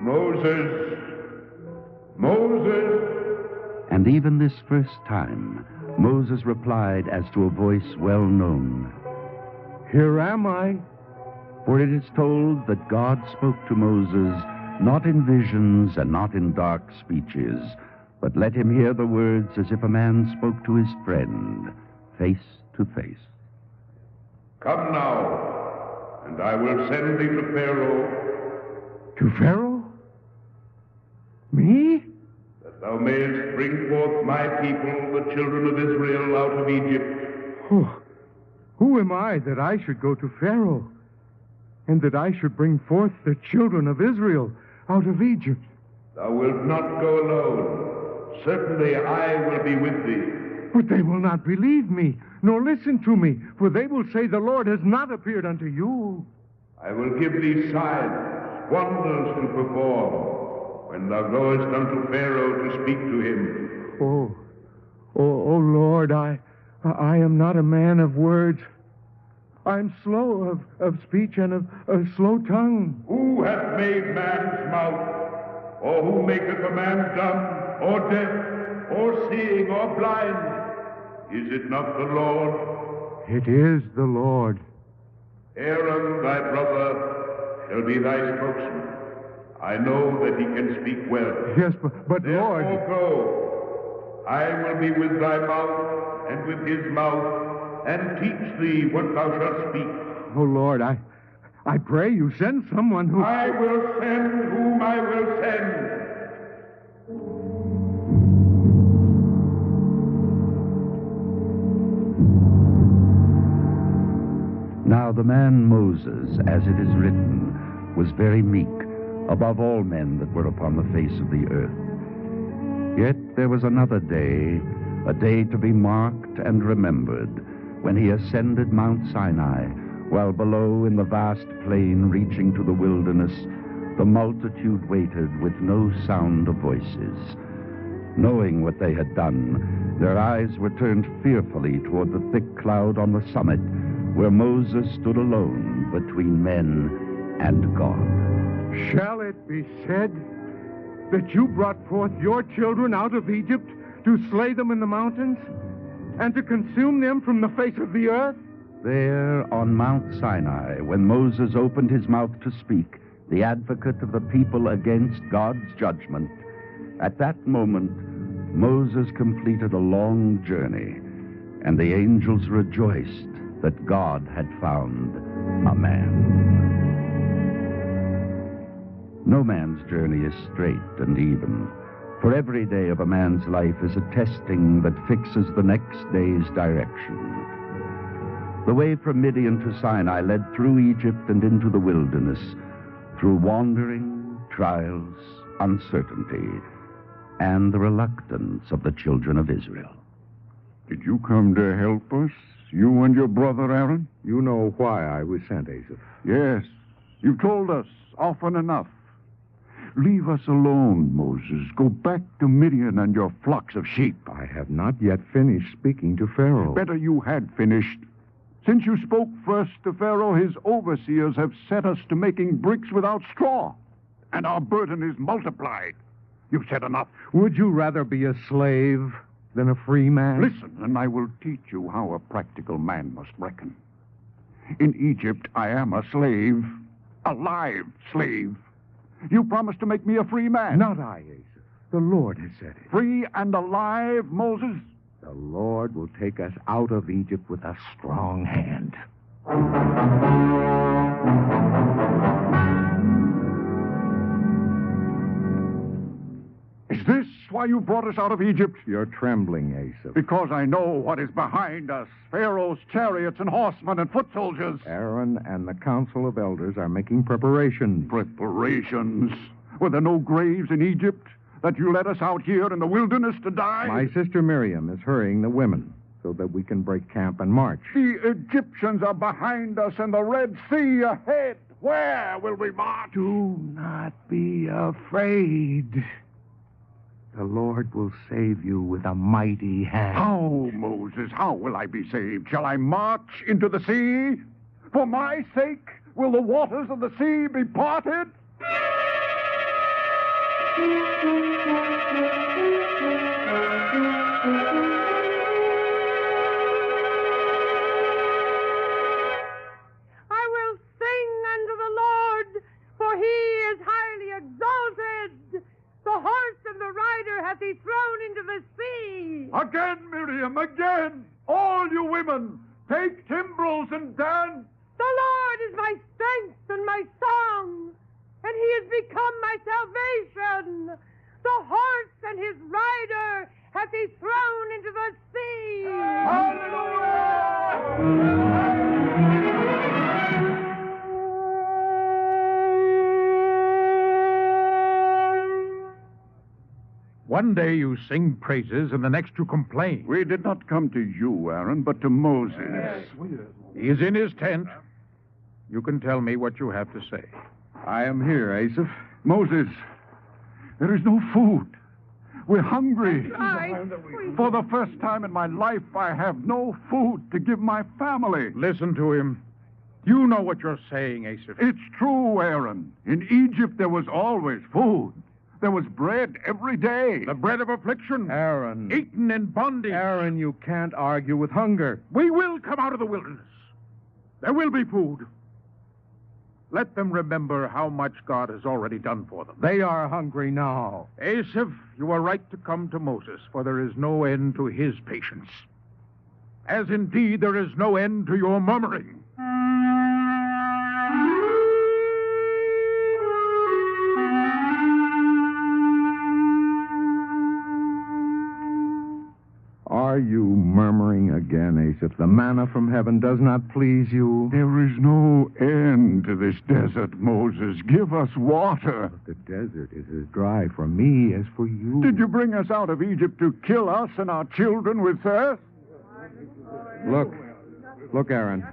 J: Moses! Moses!
K: And even this first time, Moses replied as to a voice well known, Here am I. For it is told that God spoke to Moses not in visions and not in dark speeches, but let him hear the words as if a man spoke to his friend, face to face.
J: Come now, and I will send thee to Pharaoh.
S: To Pharaoh? Me?
J: That thou mayest bring forth my people, the children of Israel, out of Egypt.
S: Oh, who am I that I should go to Pharaoh, and that I should bring forth the children of Israel out of Egypt.
K: Thou wilt not go alone. Certainly I will be with thee.
S: But they will not believe me, nor listen to me, for they will say the Lord has not appeared unto you.
K: I will give thee signs, wonders to perform, when thou goest unto Pharaoh to speak to him.
S: Oh, Lord, I am not a man of words. I'm slow of speech and of slow tongue.
K: Who hath made man's mouth? Or who maketh a man dumb, or deaf, or seeing, or blind? Is it not the Lord?
S: It is the Lord.
K: Aaron, thy brother, shall be thy spokesman. I know that he can speak well.
S: Yes, but
K: Therefore
S: Lord...
K: go. I will be with thy mouth, and with his mouth, and teach thee what thou shalt speak.
S: Oh, Lord, I pray you send someone who...
K: I will send whom I will send.
C: Now the man Moses, as it is written, was very meek, above all men that were upon the face of the earth. Yet there was another day, a day to be marked and remembered, when he ascended Mount Sinai, while below in the vast plain reaching to the wilderness, the multitude waited with no sound of voices. Knowing what they had done, their eyes were turned fearfully toward the thick cloud on the summit, where Moses stood alone between men and God.
S: Shall it be said that you brought forth your children out of Egypt to slay them in the mountains and to consume them from the face of the earth?
C: There on Mount Sinai, when Moses opened his mouth to speak, the advocate of the people against God's judgment, at that moment Moses completed a long journey, and the angels rejoiced that God had found a man. No man's journey is straight and even, for every day of a man's life is a testing that fixes the next day's direction. The way from Midian to Sinai led through Egypt and into the wilderness, through wandering, trials, uncertainty, and the reluctance of the children of Israel.
H: Did you come to help us, you and your brother Aaron?
S: You know why I was sent, Asaph.
H: Yes, you've told us often enough. Leave us alone, Moses. Go back to Midian and your flocks of sheep.
S: I have not yet finished speaking to Pharaoh.
H: Better you had finished. Since you spoke first to Pharaoh, his overseers have set us to making bricks without straw, and our burden is multiplied. You've said enough.
S: Would you rather be a slave than a free man?
H: Listen, and I will teach you how a practical man must reckon. In Egypt, I am a slave, a live slave. You promised to make me a free man.
S: Not I, Asaph. The Lord has said it.
H: Free and alive, Moses?
S: The Lord will take us out of Egypt with a strong hand.
H: Is this why you brought us out of Egypt?
S: You're trembling, Asaph.
H: Because I know what is behind us. Pharaoh's chariots and horsemen and foot soldiers.
S: Aaron and the council of elders are making preparations.
H: Preparations? Were there no graves in Egypt that you led us out here in the wilderness to die?
S: My sister Miriam is hurrying the women so that we can break camp and march.
H: The Egyptians are behind us and the Red Sea ahead. Where will we march?
S: Do not be afraid. The Lord will save you with a mighty hand.
H: How, Moses? How will I be saved? Shall I march into the sea? For my sake, will the waters of the sea be parted?
T: I will sing unto the Lord, for he is highly exalted. The horse and the rider hath he thrown into the sea.
H: Again, Miriam, again! All you women, take timbrels and dance.
T: The Lord is my strength and my song, and he has become my salvation. The horse and his rider hath he thrown into the sea. Hallelujah!
J: One day you sing praises, and the next you complain.
S: We did not come to you, Aaron, but to Moses.
J: He is in his tent. You can tell me what you have to say.
S: I am here, Asaph. Moses, there is no food. We're hungry. For the first time in my life, I have no food to give my family.
J: Listen to him. You know what you're saying, Asaph.
S: It's true, Aaron. In Egypt, there was always food. There was bread every day.
J: The bread of affliction.
M: Aaron.
J: Eaten in bondage.
M: Aaron, you can't argue with hunger.
J: We will come out of the wilderness. There will be food. Let them remember how much God has already done for them.
M: They are hungry now.
J: Asaph, you are right to come to Moses, for there is no end to his patience. As indeed there is no end to your murmuring.
S: Are you murmuring again, Asaph? The manna from heaven does not please you. There is no end to this desert, Moses. Give us water.
M: The desert is as dry for me as for you.
S: Did you bring us out of Egypt to kill us and our children with thirst?
M: Look, Aaron.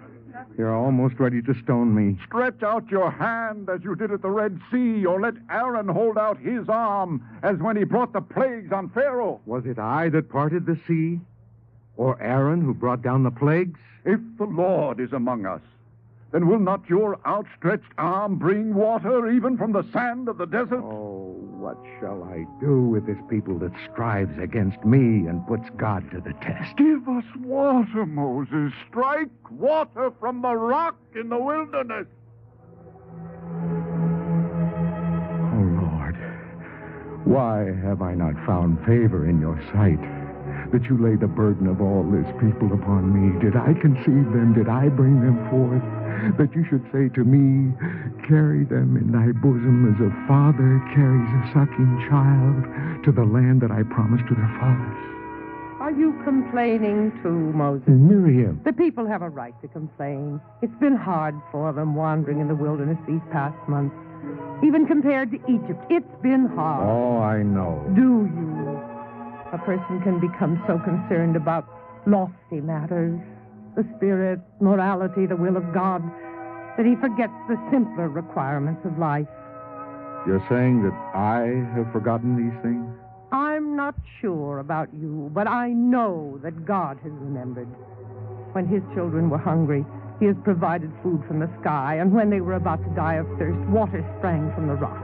M: You're almost ready to stone me.
S: Stretch out your hand as you did at the Red Sea, or let Aaron hold out his arm as when he brought the plagues on Pharaoh.
M: Was it I that parted the sea? Or Aaron who brought down the plagues?
S: If the Lord is among us, then will not your outstretched arm bring water even from the sand of the desert?
M: Oh, what shall I do with this people that strives against me and puts God to the test?
S: Give us water, Moses. Strike water from the rock in the wilderness.
M: Oh, Lord, why have I not found favor in your sight, that you lay the burden of all this people upon me? Did I conceive them? Did I bring them forth? That you should say to me, carry them in thy bosom as a father carries a sucking child to the land that I promised to their fathers.
T: Are you complaining too, Moses?
M: Miriam.
T: The people have a right to complain. It's been hard for them wandering in the wilderness these past months. Even compared to Egypt, it's been hard.
M: Oh, I know.
T: Do you? A person can become so concerned about lofty matters, the spirit, morality, the will of God, that he forgets the simpler requirements of life.
M: You're saying that I have forgotten these things?
T: I'm not sure about you, but I know that God has remembered. When his children were hungry, he has provided food from the sky, and when they were about to die of thirst, water sprang from the rock.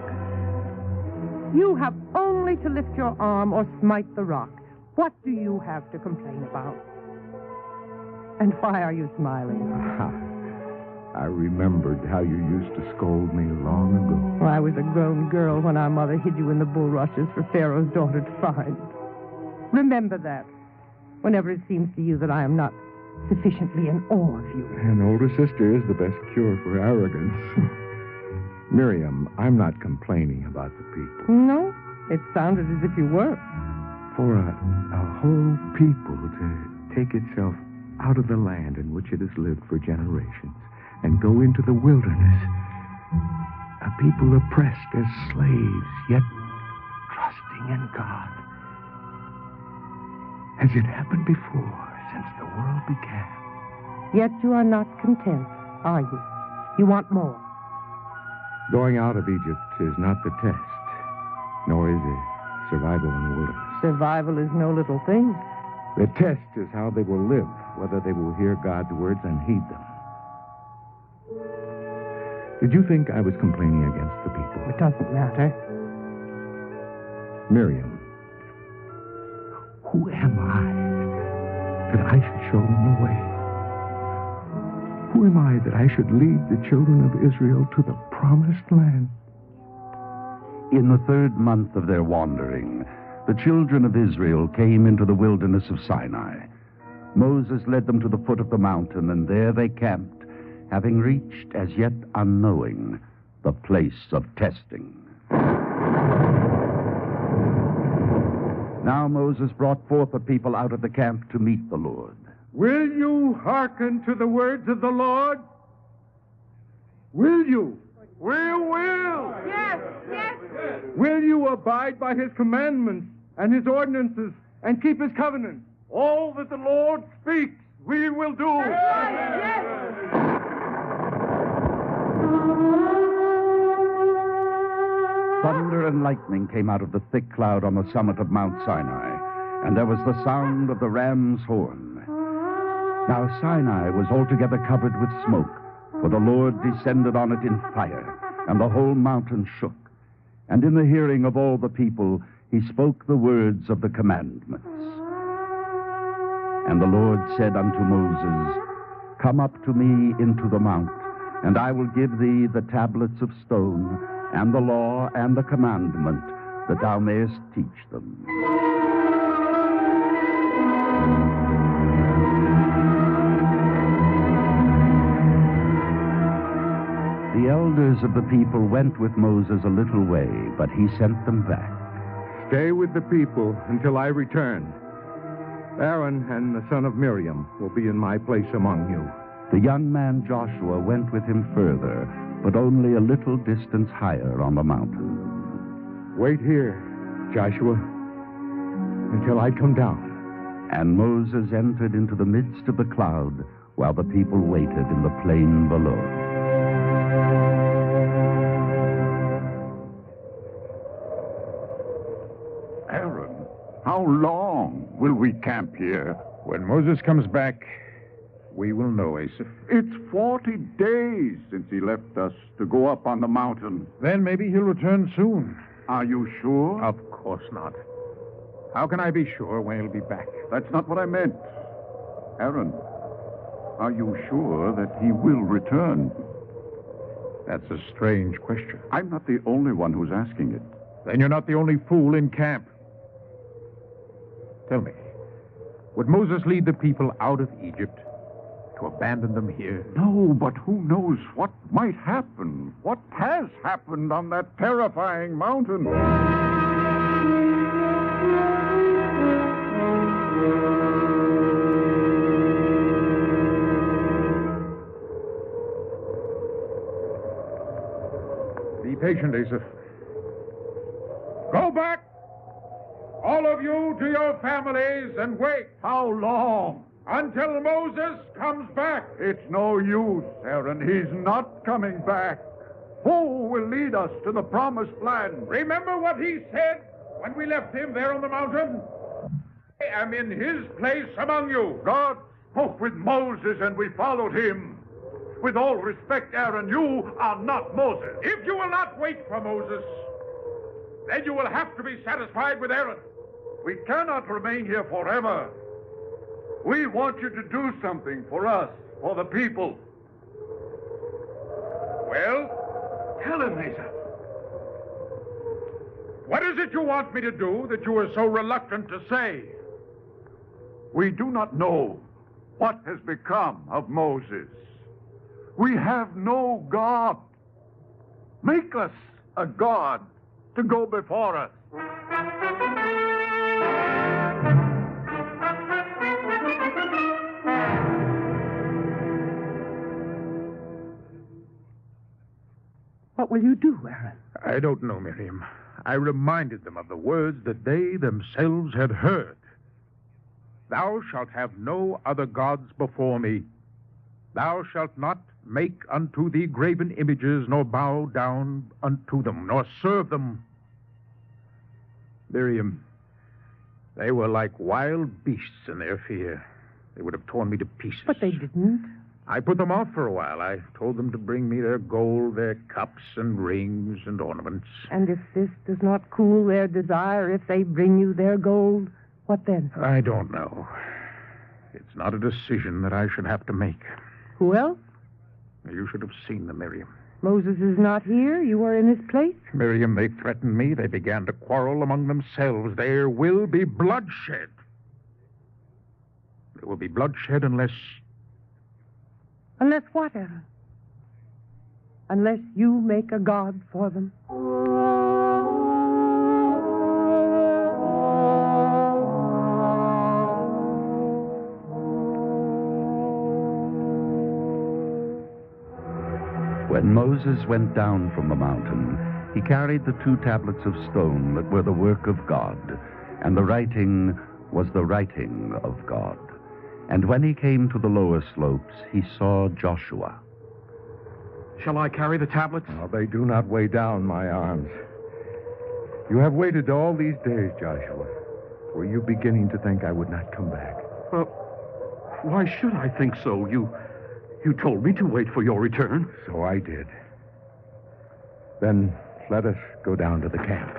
T: You have only to lift your arm or smite the rock. What do you have to complain about? And why are you smiling?
M: I remembered how you used to scold me long ago.
T: Well, I was a grown girl when our mother hid you in the bulrushes for Pharaoh's daughter to find. Remember that, whenever it seems to you that I am not sufficiently in awe of you.
M: An older sister is the best cure for arrogance. Miriam, I'm not complaining about the people.
T: No, it sounded as if you were.
M: For a whole people to take itself out of the land in which it has lived for generations and go into the wilderness, a people oppressed as slaves, yet trusting in God. Has it happened before since the world began?
T: Yet you are not content, are you? You want more.
M: Going out of Egypt is not the test, nor is it survival in the wilderness.
T: Survival is no little thing.
M: The test is how they will live, whether they will hear God's words and heed them. Did you think I was complaining against the people?
T: It doesn't matter.
M: Miriam, who am I that I should show them the way? Who am I that I should lead the children of Israel to the promised land?
K: In the 3rd month of their wandering, the children of Israel came into the wilderness of Sinai. Moses led them to the foot of the mountain, and there they camped, having reached, as yet unknowing, the place of testing. Now Moses brought forth the people out of the camp to meet the Lord.
S: Will you hearken to the words of the Lord? Will you? We will.
T: Yes.
S: Will you abide by his commandments and his ordinances and keep his covenant. All that the Lord speaks, we will do.
K: Thunder and lightning came out of the thick cloud on the summit of Mount Sinai, and there was the sound of the ram's horn. Now Sinai was altogether covered with smoke, for the Lord descended on it in fire, and the whole mountain shook. And in the hearing of all the people, he spoke the words of the commandments. And the Lord said unto Moses, Come up to me into the mount, and I will give thee the tablets of stone, and the law and the commandment, that thou mayest teach them. The elders of the people went with Moses a little way, but he sent them back.
S: Stay with the people until I return. Aaron and the son of Miriam will be in my place among you.
K: The young man Joshua went with him further, but only a little distance higher on the mountain.
S: Wait here, Joshua, until I come down.
K: And Moses entered into the midst of the cloud, while the people waited in the plain below.
S: Aaron, how long will we camp here? When Moses comes back, we will know, Asaph. It's 40 days since he left us to go up on the mountain. Then maybe he'll return soon. Are you sure? Of course not. How can I be sure when he'll be back? That's not what I meant. Aaron, are you sure that he will return? That's a strange question. I'm not the only one who's asking it. Then you're not the only fool in camp. Tell me, would Moses lead the people out of Egypt to abandon them here? No, but who knows what might happen? What has happened on that terrifying mountain? Be patient, Asaph. Go back, all of you, to your families and wait. How long? Until Moses comes back. It's no use, Aaron. He's not coming back. Who will lead us to the promised land? Remember what he said when we left him there on the mountain? I am in his place among you. God spoke with Moses and we followed him. With all respect, Aaron, you are not Moses. If you will not wait for Moses, then you will have to be satisfied with Aaron. We cannot remain here forever. We want you to do something for us, for the people. Well, tell him, Asa. What is it you want me to do that you are so reluctant to say? We do not know what has become of Moses. We have no God. Make us a God to go before us.
O: What will you do, Aaron?
S: I don't know, Miriam. I reminded them of the words that they themselves had heard. Thou shalt have no other gods before me. Thou shalt not make unto thee graven images, nor bow down unto them, nor serve them. Miriam, they were like wild beasts in their fear. They would have torn me to pieces.
O: But they didn't.
S: I put them off for a while. I told them to bring me their gold, their cups and rings and ornaments.
O: And if this does not cool their desire, if they bring you their gold, what then?
S: I don't know. It's not a decision that I should have to make.
O: Who else?
S: You should have seen them, Miriam.
O: Moses is not here. You are in his place.
S: Miriam, they threatened me. They began to quarrel among themselves. There will be bloodshed. There will be bloodshed unless...
O: Unless what, Aaron? Unless you make a god for them.
K: When Moses went down from the mountain, he carried the 2 tablets of stone that were the work of God, And the writing was the writing of God. And when he came to the lower slopes, he saw Joshua.
S: Shall I carry the tablets? Oh, they do not weigh down my arms. You have waited all these days, Joshua. Were you beginning to think I would not come back?
I: Well, why should I think so? You told me to wait for your return.
S: So I did. Then let us go down to the camp.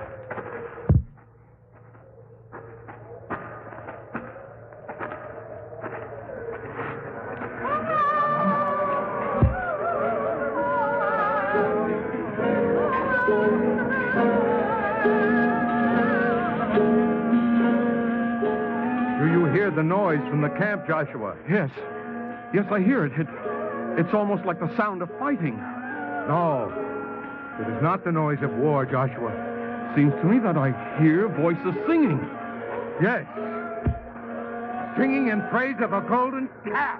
S: Do you hear the noise from the camp, Joshua?
I: Yes. Yes, I hear it. It's almost like the sound of fighting.
S: No. It is not the noise of war, Joshua.
I: Seems to me that I hear voices singing.
S: Yes. Singing in praise of a golden calf.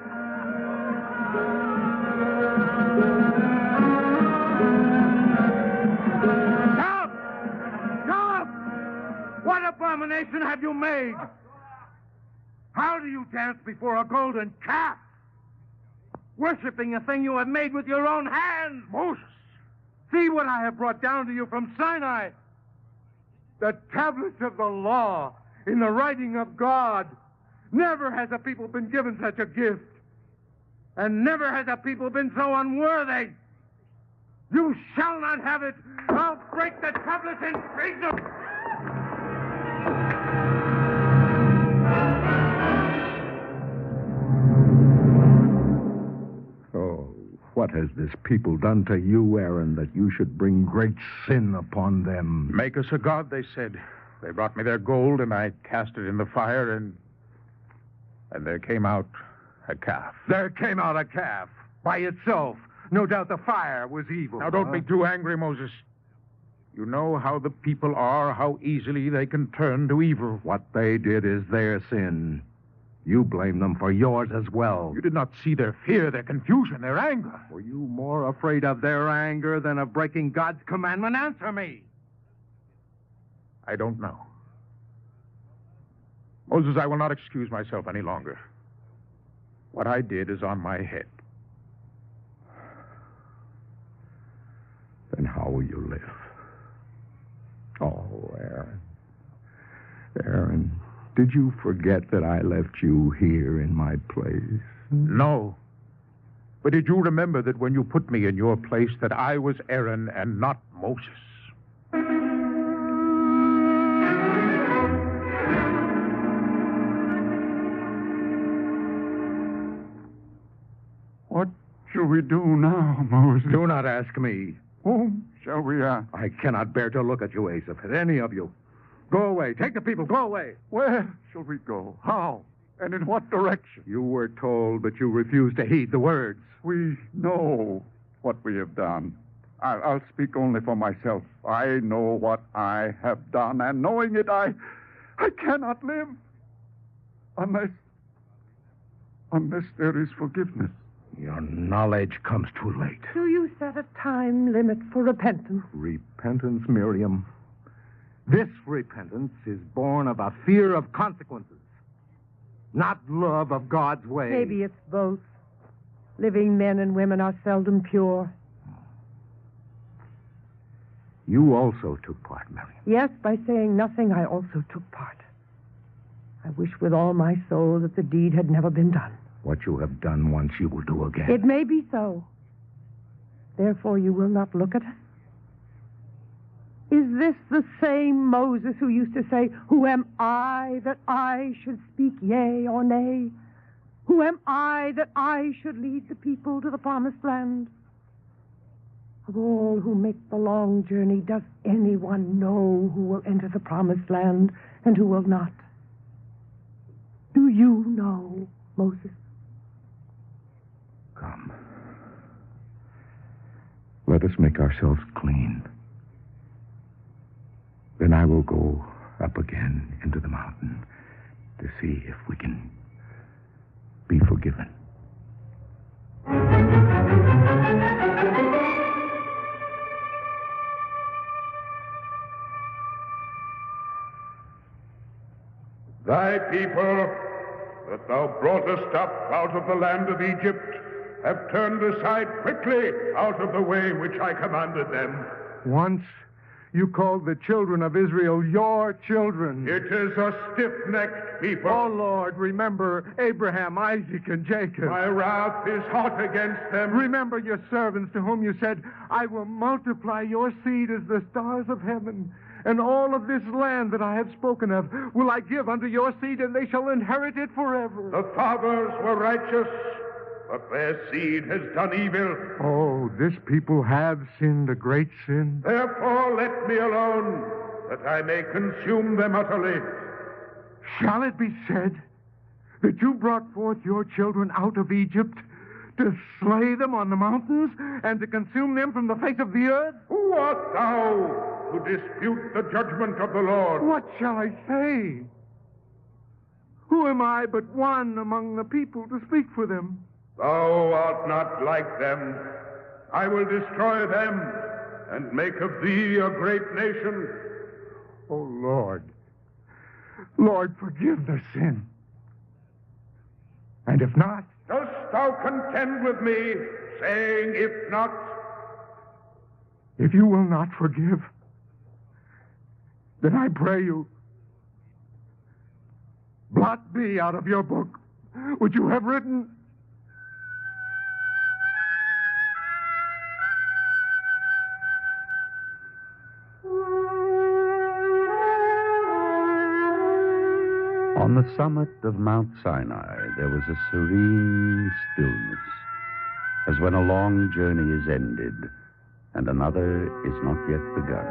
S: Stop! Stop! What abomination have you made? How do you dance before a golden calf? Worshipping a thing you have made with your own hands. Moses, see what I have brought down to you from Sinai. The tablets of the law in the writing of God. Never has a people been given such a gift. And never has a people been so unworthy. You shall not have it. I'll break the tablets in pieces.
H: What has this people done to you, Aaron, that you should bring great sin upon them?
S: Make us a god, they said. They brought me their gold, and I cast it in the fire, and there came out a calf. There came out a calf by itself. No doubt the fire was evil. Now, don't be too angry, Moses. You know how the people are, how easily they can turn to evil. What they did is their sin. You blame them for yours as well. You did not see their fear, their confusion, their anger. Were you more afraid of their anger than of breaking God's commandment? Answer me. I don't know. Moses, I will not excuse myself any longer. What I did is on my head. Then how will you live? Oh, Aaron. Aaron, did you forget that I left you here in my place? No. But did you remember that when you put me in your place that I was Aaron and not Moses?
H: What shall we do now, Moses?
S: Do not ask me.
H: Whom shall we ask?
S: I cannot bear to look at you, Asaph, at any of you. Go away. Take the people. Go away.
H: Where shall we go? How? And in what direction?
S: You were told, but you refused to heed the words.
H: We know what we have done. I'll speak only for myself. I know what I have done, and knowing it, I cannot live unless there is forgiveness.
S: Your knowledge comes too late.
T: Do you set a time limit for repentance?
S: Repentance, Miriam. This repentance is born of a fear of consequences, not love of God's way.
T: Maybe it's both. Living men and women are seldom pure.
S: You also took part, Miriam.
T: Yes, by saying nothing, I also took part. I wish with all my soul that the deed had never been done.
S: What you have done once, you will do again.
T: It may be so. Therefore, you will not look at us? Is this the same Moses who used to say, "Who am I that I should speak yea or nay? Who am I that I should lead the people to the promised land?" Of all who make the long journey, does anyone know who will enter the promised land and who will not? Do you know, Moses?
S: Come. Let us make ourselves clean. Then I will go up again into the mountain to see if we can be forgiven. Thy people that thou broughtest up out of the land of Egypt have turned aside quickly out of the way which I commanded them.
I: Once you called the children of Israel your children.
S: It is a stiff-necked people.
I: Oh, Lord, remember Abraham, Isaac, and Jacob.
S: My wrath is hot against them.
I: Remember your servants to whom you said, I will multiply your seed as the stars of heaven. And all of this land that I have spoken of will I give unto your seed, and they shall inherit it forever.
S: The fathers were righteous, but their seed has done evil.
I: Oh, this people have sinned a great sin.
S: Therefore let me alone, that I may consume them utterly.
I: Shall it be said that you brought forth your children out of Egypt to slay them on the mountains and to consume them from the face of the earth?
S: Who art thou to dispute the judgment of the Lord?
I: What shall I say? Who am I but one among the people to speak for them?
S: Thou art not like them. I will destroy them and make of thee a great nation.
I: Oh, Lord, forgive the sin. And if not,
S: dost thou contend with me, saying, if not?
I: If you will not forgive, then I pray you, blot me out of your book, which you have written.
K: On the summit of Mount Sinai, there was a serene stillness, as when a long journey is ended and another is not yet begun.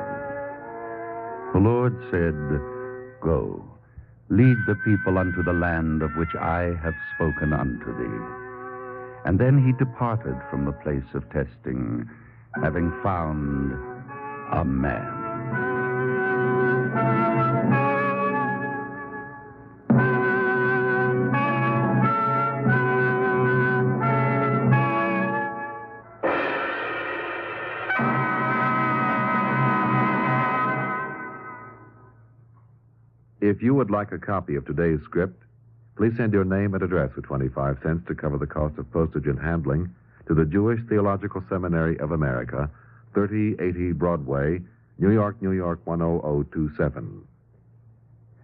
K: The Lord said, Go, lead the people unto the land of which I have spoken unto thee. And then he departed from the place of testing, having found a man.
B: If you would like a copy of today's script, please send your name and address with 25 cents to cover the cost of postage and handling to the Jewish Theological Seminary of America, 3080 Broadway, New York, New York 10027.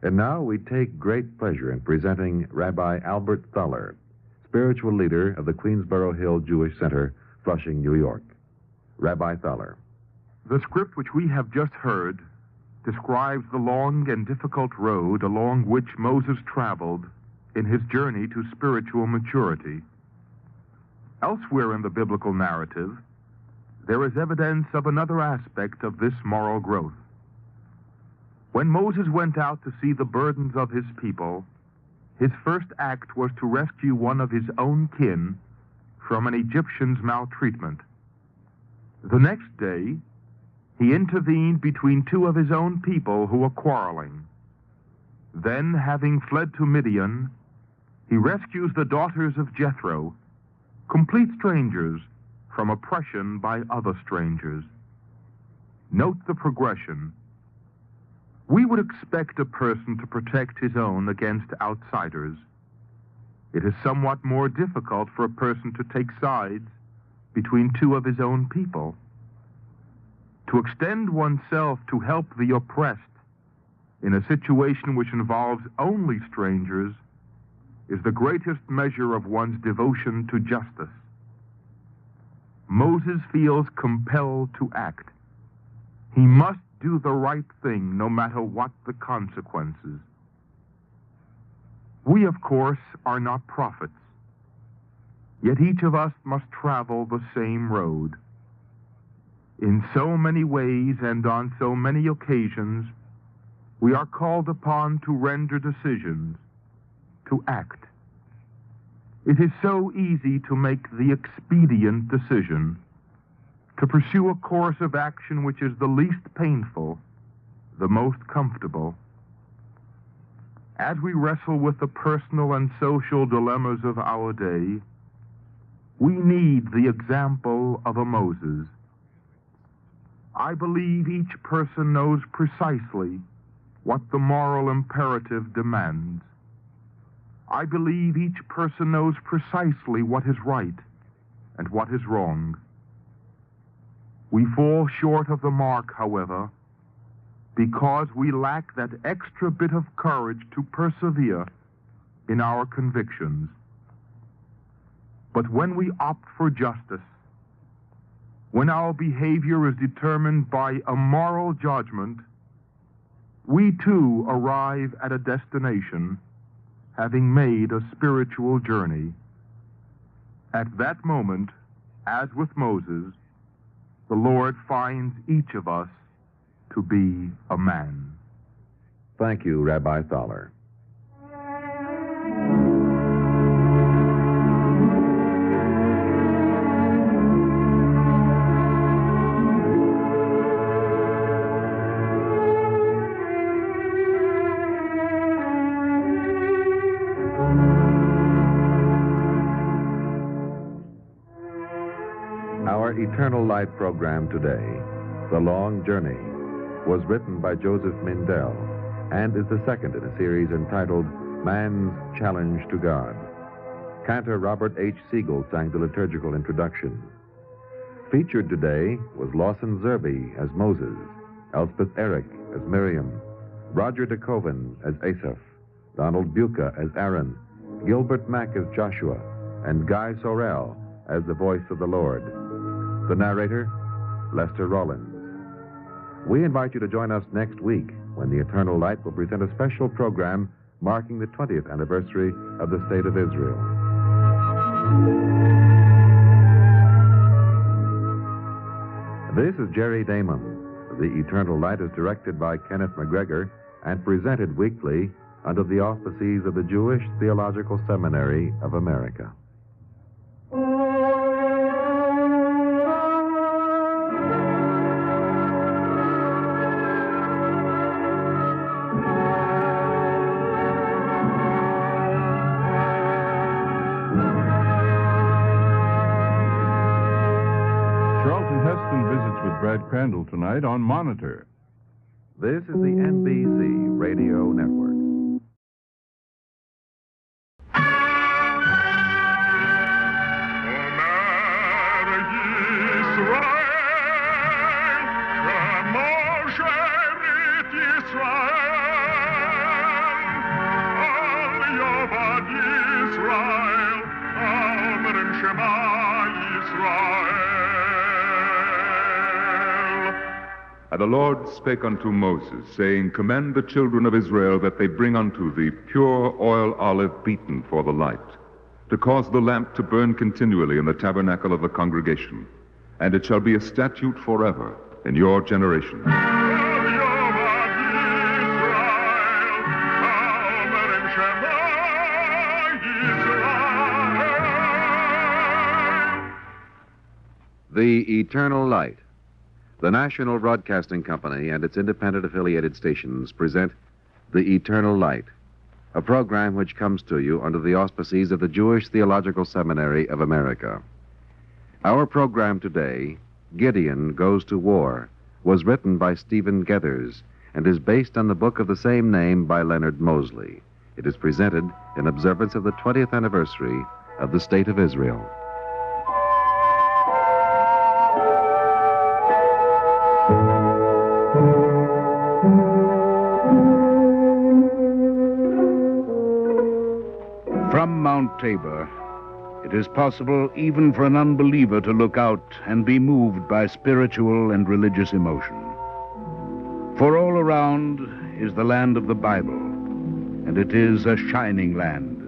B: And now we take great pleasure in presenting Rabbi Albert Thaler, spiritual leader of the Queensboro Hill Jewish Center, Flushing, New York. Rabbi Thaler.
U: The script which we have just heard describes the long and difficult road along which Moses traveled in his journey to spiritual maturity. Elsewhere in the biblical narrative, there is evidence of another aspect of this moral growth. When Moses went out to see the burdens of his people, his first act was to rescue one of his own kin from an Egyptian's maltreatment. The next day, he intervened between two of his own people who were quarreling. Then, having fled to Midian, he rescues the daughters of Jethro, complete strangers, from oppression by other strangers. Note the progression. We would expect a person to protect his own against outsiders. It is somewhat more difficult for a person to take sides between two of his own people. To extend oneself to help the oppressed in a situation which involves only strangers is the greatest measure of one's devotion to justice. Moses feels compelled to act. He must do the right thing no matter what the consequences. We, of course, are not prophets, yet each of us must travel the same road. In so many ways and on so many occasions, we are called upon to render decisions, to act. It is so easy to make the expedient decision, to pursue a course of action which is the least painful, the most comfortable. As we wrestle with the personal and social dilemmas of our day, we need the example of a Moses. I believe each person knows precisely what the moral imperative demands. I believe each person knows precisely what is right and what is wrong. We fall short of the mark, however, because we lack that extra bit of courage to persevere in our convictions. But when we opt for justice, when our behavior is determined by a moral judgment, we too arrive at a destination, having made a spiritual journey. At that moment, as with Moses, the Lord finds each of us to be a man.
B: Thank you, Rabbi Thaler. Our Eternal Light program today, The Long Journey, was written by Joseph Mindell and is the second in a series entitled Man's Challenge to God. Cantor Robert H. Siegel sang the liturgical introduction. Featured today was Lawson Zerby as Moses, Elspeth Eric as Miriam, Roger DeKoven as Asaph, Donald Buca as Aaron, Gilbert Mack as Joshua, and Guy Sorrell as the voice of the Lord. The narrator, Lester Rollins. We invite you to join us next week when the Eternal Light will present a special program marking the 20th anniversary of the State of Israel. This is Jerry Damon. The Eternal Light is directed by Kenneth McGregor and presented weekly under the auspices of the Jewish Theological Seminary of America.
R: Brad Crandall tonight on Monitor.
B: This is the NBC Radio Network.
R: And the Lord spake unto Moses, saying, Command the children of Israel that they bring unto thee pure oil olive beaten for the light, to cause the lamp to burn continually in the tabernacle of the congregation. And it shall be a statute forever in your generation.
B: The Eternal Light. The National Broadcasting Company and its independent affiliated stations present The Eternal Light, a program which comes to you under the auspices of the Jewish Theological Seminary of America. Our program today, Gideon Goes to War, was written by Stephen Gethers and is based on the book of the same name by Leonard Mosley. It is presented in observance of the 20th anniversary of the State of Israel.
K: From Mount Tabor, it is possible even for an unbeliever to look out and be moved by spiritual and religious emotion. For all around is the land of the Bible, and it is a shining land.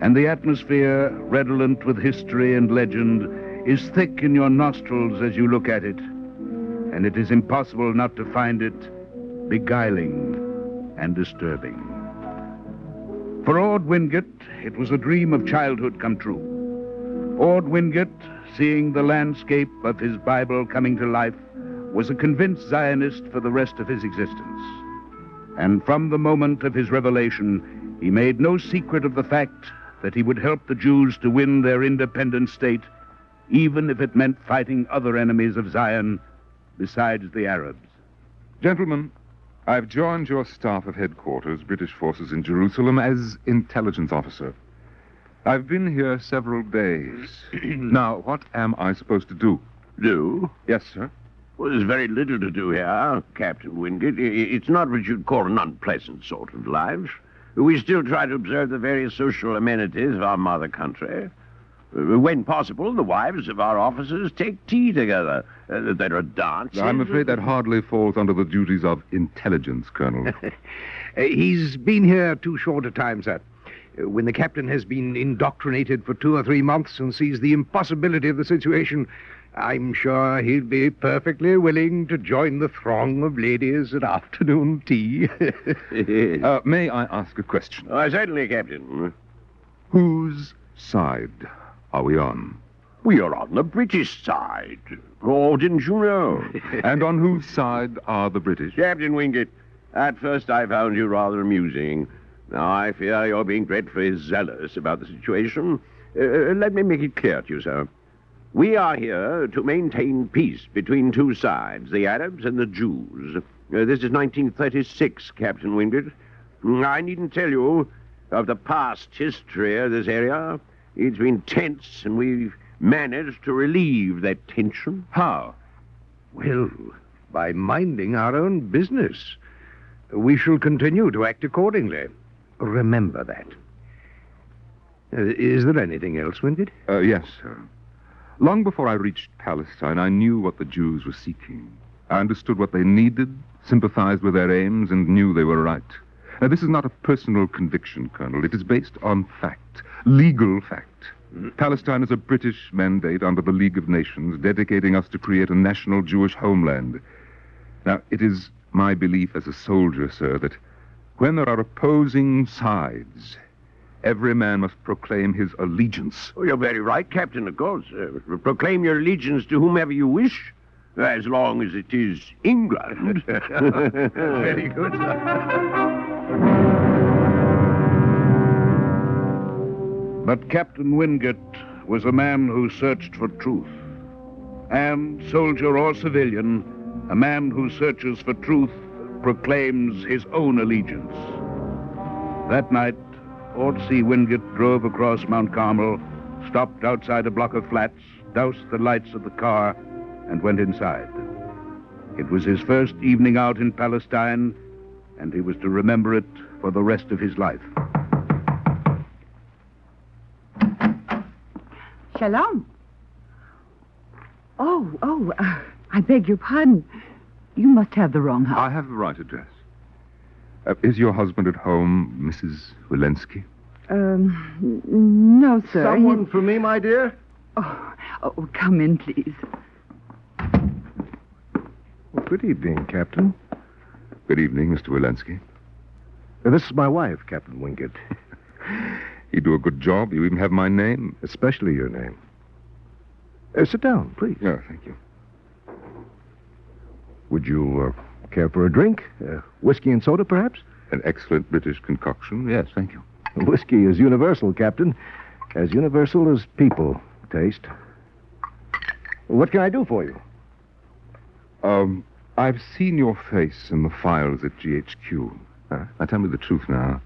K: And the atmosphere, redolent with history and legend, is thick in your nostrils as you look at it, and it is impossible not to find it beguiling and disturbing. For Ord Wingate, it was a dream of childhood come true. Ord Wingate, seeing the landscape of his Bible coming to life, was a convinced Zionist for the rest of his existence. And from the moment of his revelation, he made no secret of the fact that he would help the Jews to win their independent state, even if it meant fighting other enemies of Zion besides the Arabs.
R: Gentlemen, I've joined your staff of headquarters, British forces in Jerusalem, as intelligence officer. I've been here several days. Now, what am I supposed to do?
G: Do?
R: Yes, sir.
G: Well, there's very little to do here, Captain Wingate. It's not what you'd call an unpleasant sort of life. We still try to observe the various social amenities of our mother country. When possible, the wives of our officers take tea together. There are dances.
R: I'm afraid that hardly falls under the duties of intelligence, Colonel.
V: He's been here too short a time, sir. When the captain has been indoctrinated for 2 or 3 months and sees the impossibility of the situation, I'm sure he'll be perfectly willing to join the throng of ladies at afternoon tea.
R: May I ask a question?
G: Certainly, Captain.
R: Whose side are we on?
G: We are on the British side. Oh, didn't you know?
R: And on whose side are the British?
G: Captain Wingate, at first I found you rather amusing. Now I fear you're being dreadfully zealous about the situation. Let me make it clear to you, sir. We are here to maintain peace between two sides, the Arabs and the Jews. This is 1936, Captain Wingate. I needn't tell you of the past history of this area. It's been tense, and we've managed to relieve that tension.
R: How?
V: Well, by minding our own business. We shall continue to act accordingly. Remember that. Is there anything else, Wingate?
R: Yes, sir. Long before I reached Palestine, I knew what the Jews were seeking. I understood what they needed, sympathized with their aims, and knew they were right. Now, this is not a personal conviction, Colonel. It is based on fact, legal fact. Palestine is a British mandate under the League of Nations, dedicating us to create a national Jewish homeland. Now, it is my belief as a soldier, sir, that when there are opposing sides, every man must proclaim his allegiance.
G: Oh, you're very right, Captain, of course. Proclaim your allegiance to whomever you wish, as long as it is England.
V: Very good,
K: But Captain Wingate was a man who searched for truth. And, soldier or civilian, a man who searches for truth proclaims his own allegiance. That night, Ort C. Wingate drove across Mount Carmel, stopped outside a block of flats, doused the lights of the car, and went inside. It was his first evening out in Palestine, and he was to remember it for the rest of his life.
W: Shalom. I beg your pardon. You must have the wrong house.
R: I have the right address. Is your husband at home, Mrs. Walensky?
W: No, sir.
V: Someone for me, my dear?
W: Oh, come in, please.
V: Well, good evening, Captain.
R: Good evening, Mr. Walensky.
V: This is my wife, Captain Wingate.
R: You do a good job. You even have my name.
V: Especially your name. Sit down, please.
R: Oh, thank you.
V: Would you care for a drink? Whiskey and soda, perhaps?
R: An excellent British concoction. Yes, thank you.
V: Whiskey is universal, Captain. As universal as people taste. What can I do for you?
R: I've seen your face in the files at GHQ. Now, tell me the truth now.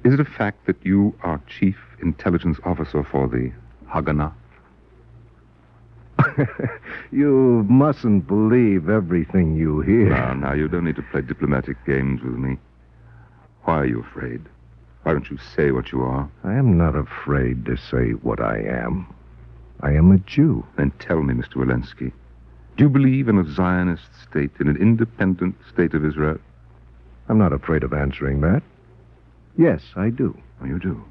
R: Is it a fact that you are Chief Intelligence Officer for the Haganah?
V: You mustn't believe everything you hear.
R: Now, you don't need to play diplomatic games with me. Why are you afraid? Why don't you say what you are?
V: I am not afraid to say what I am. I am a Jew.
R: Then tell me, Mr. Walensky, do you believe in a Zionist state, in an independent state of Israel?
V: I'm not afraid of answering that. Yes, I do.
R: Oh, you do?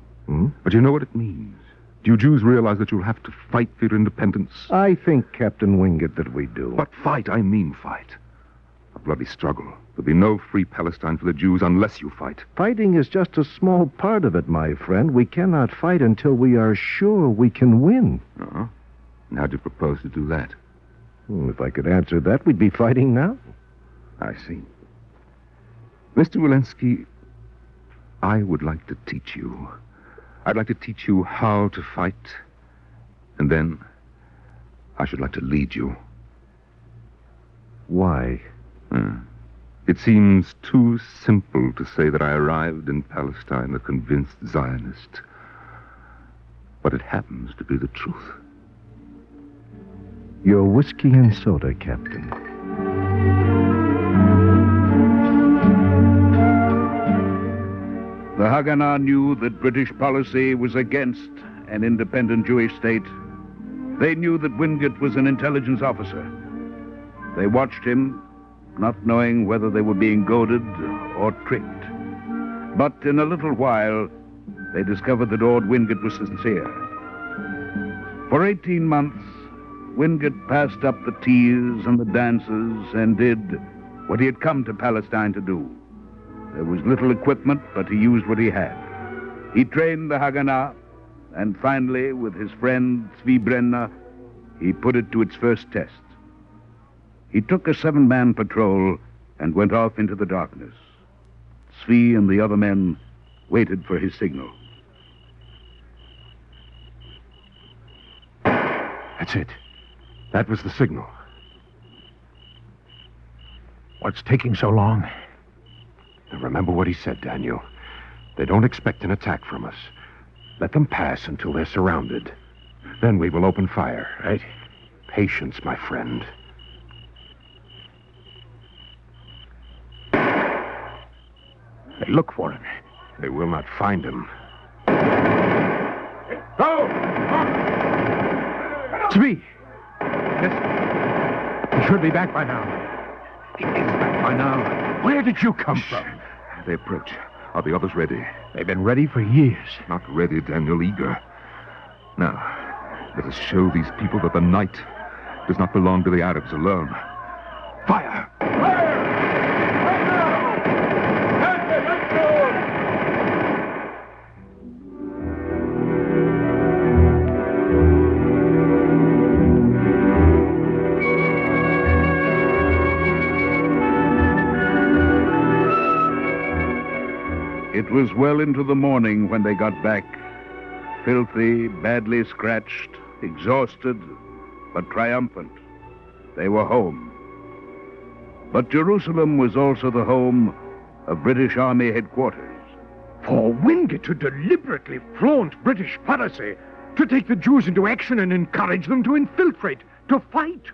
R: But you know what it means. Do you Jews realize that you'll have to fight for your independence?
V: I think, Captain Wingate, that we do.
R: But fight, I mean fight. A bloody struggle. There'll be no free Palestine for the Jews unless you fight.
V: Fighting is just a small part of it, my friend. We cannot fight until we are sure we can win.
R: Uh-huh. And how do you propose to do that?
V: If I could answer that, we'd be fighting now.
R: I see. Mr. Walensky, I would like to teach you. I'd like to teach you how to fight, and then I should like to lead you.
V: Why?
R: It seems too simple to say that I arrived in Palestine a convinced Zionist. But it happens to be the truth.
V: Your whiskey and soda, Captain.
K: The Haganah knew that British policy was against an independent Jewish state. They knew that Wingate was an intelligence officer. They watched him, not knowing whether they were being goaded or tricked. But in a little while, they discovered that Ord Wingate was sincere. For 18 months, Wingate passed up the teas and the dances and did what he had come to Palestine to do. There was little equipment, but he used what he had. He trained the Haganah, and finally, with his friend Zvi Brenner, he put it to its first test. He took a 7-man patrol and went off into the darkness. Zvi and the other men waited for his signal.
A: That's it. That was the signal. What's taking so long? Now remember what he said, Daniel. They don't expect an attack from us. Let them pass until they're surrounded. Then we will open fire, right? Patience, my friend. They look for him. They will not find him.
V: Go! Zvi! Yes? He should be back by now.
A: He is back by now. Where did you come from?
R: They approach. Are the others ready?
V: They've been ready for years.
R: Not ready, Daniel, eager. Now, let us show these people that the night does not belong to the Arabs alone. Fire!
K: It was well into the morning when they got back. Filthy, badly scratched, exhausted, but triumphant. They were home. But Jerusalem was also the home of British Army headquarters.
V: For Wingate to deliberately flaunt British policy, to take the Jews into action and encourage them to infiltrate, to fight,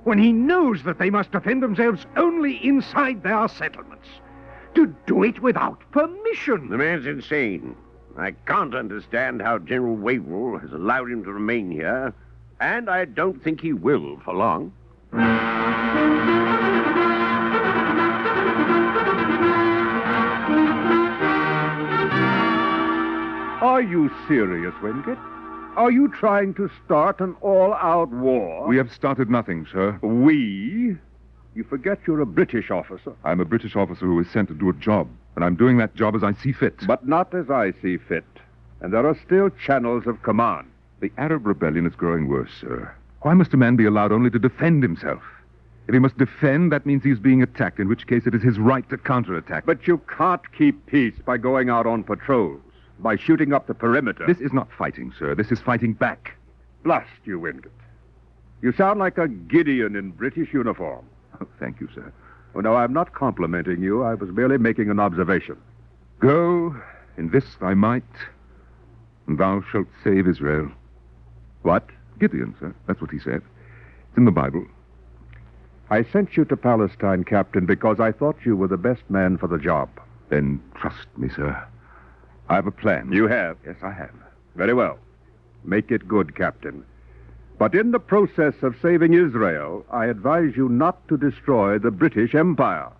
V: when he knows that they must defend themselves only inside their settlements. To do it without permission.
G: The man's insane. I can't understand how General Wavell has allowed him to remain here, and I don't think he will for long.
D: Are you serious, Wingate? Are you trying to start an all-out war?
R: We have started nothing, sir.
D: We? You forget you're a British officer.
R: I'm a British officer who is sent to do a job, and I'm doing that job as I see fit.
D: But not as I see fit. And there are still channels of command.
R: The Arab rebellion is growing worse, sir. Why must a man be allowed only to defend himself? If he must defend, that means he's being attacked, in which case it is his right to counterattack.
D: But you can't keep peace by going out on patrols, by shooting up the perimeter.
R: This is not fighting, sir. This is fighting back.
D: Blast you, Wingate. You sound like a Gideon in British uniform.
R: Oh, thank you, sir.
D: Oh, no, I'm not complimenting you. I was merely making an observation.
R: Go, in this thy might, and thou shalt save Israel.
D: What?
R: Gideon, sir. That's what he said. It's in the Bible.
D: I sent you to Palestine, Captain, because I thought you were the best man for the job.
R: Then trust me, sir. I have a plan.
D: You have?
R: Yes, I have.
D: Very well. Make it good, Captain. But in the process of saving Israel, I advise you not to destroy the British Empire.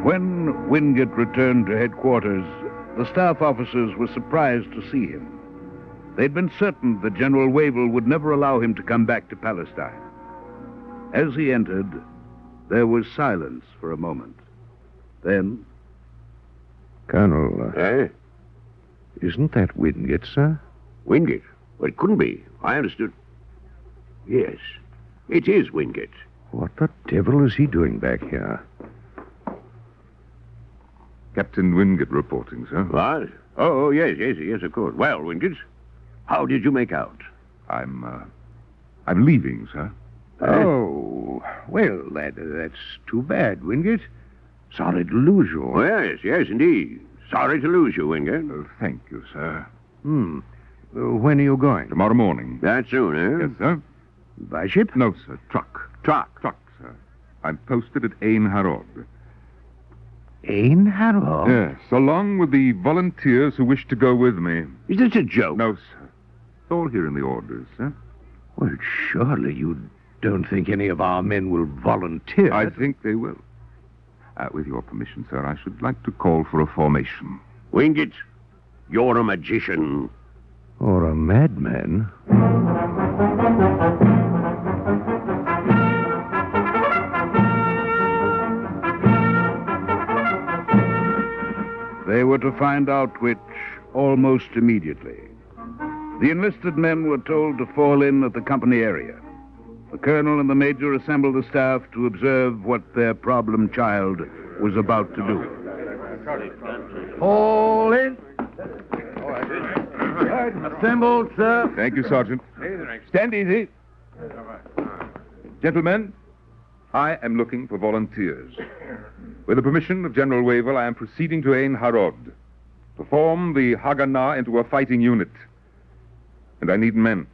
K: When Wingate returned to headquarters, the staff officers were surprised to see him. They'd been certain that General Wavell would never allow him to come back to Palestine. As he entered, there was silence for a moment. Then...
V: Colonel,
G: Eh?
V: Isn't that Wingate, sir?
G: Wingate? Well, it couldn't be. I understood. Yes, it is Wingate.
V: What the devil is he doing back here?
R: Captain Wingate reporting, sir.
G: What? Oh, yes, of course. Well, Wingate, how did you make out?
R: I'm leaving, sir.
V: Oh, well, that's too bad, Wingate. Sorry to lose you.
G: Oh, yes, indeed. Sorry to lose you, Wingate.
R: Thank you, sir.
V: When are you going?
R: Tomorrow morning.
G: That soon, eh?
R: Yes, sir.
V: By ship?
R: No, sir. Truck, sir. I'm posted at Ein Harod.
V: Ein Harod?
R: Yes, along with the volunteers who wish to go with me.
G: Is this a joke?
R: No, sir. It's all here in the orders, sir.
V: Well, surely you don't think any of our men will volunteer?
R: I think they will. With your permission, sir, I should like to call for a formation.
G: Wingate, you're a magician.
V: Or a madman.
K: They were to find out which almost immediately. The enlisted men were told to fall in at the company area. The colonel and the major assembled the staff to observe what their problem child was about to do.
O: Fall in. Assembled, sir.
R: Thank you, Sergeant. Stand easy. Gentlemen, I am looking for volunteers. With the permission of General Wavell, I am proceeding to Ein Harod to form the Haganah into a fighting unit. And I need men,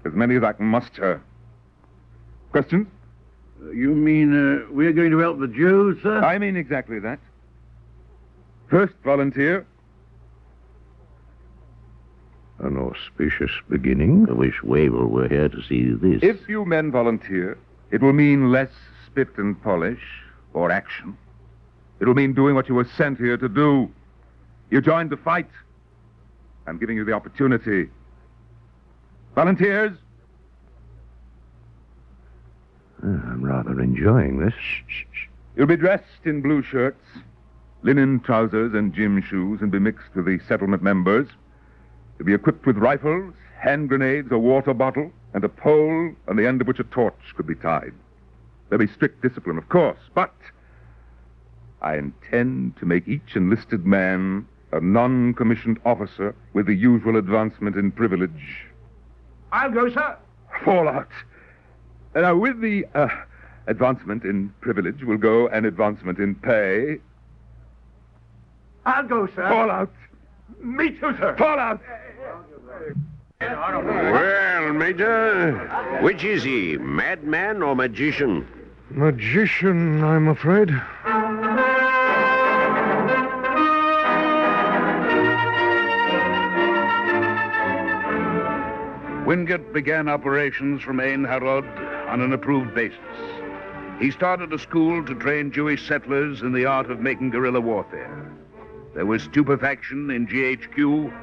R: as many as I can muster. Questions?
O: You mean we're going to help the Jews, sir?
R: I mean exactly that. First volunteer.
V: An auspicious beginning.
G: I wish Wavell were here to see this.
R: If you men volunteer, it will mean less spit and polish or action. It'll mean doing what you were sent here to do. You joined the fight. I'm giving you the opportunity. Volunteers?
V: I'm rather enjoying this.
R: You'll be dressed in blue shirts, linen trousers, and gym shoes, and be mixed with the settlement members. You'll be equipped with rifles, hand grenades, a water bottle, and a pole on the end of which a torch could be tied. There'll be strict discipline, of course, but I intend to make each enlisted man a non-commissioned officer with the usual advancement in privilege.
O: I'll go, sir.
R: Fallout. Now, with the advancement in privilege will go an advancement in pay.
O: I'll go, sir.
R: Fallout.
O: Me too, sir.
R: Fallout.
G: Well, Major, which is he, madman or magician?
A: Magician, I'm afraid.
K: Wingate began operations from Ein Harod on an approved basis. He started a school to train Jewish settlers in the art of making guerrilla warfare. There was stupefaction in GHQ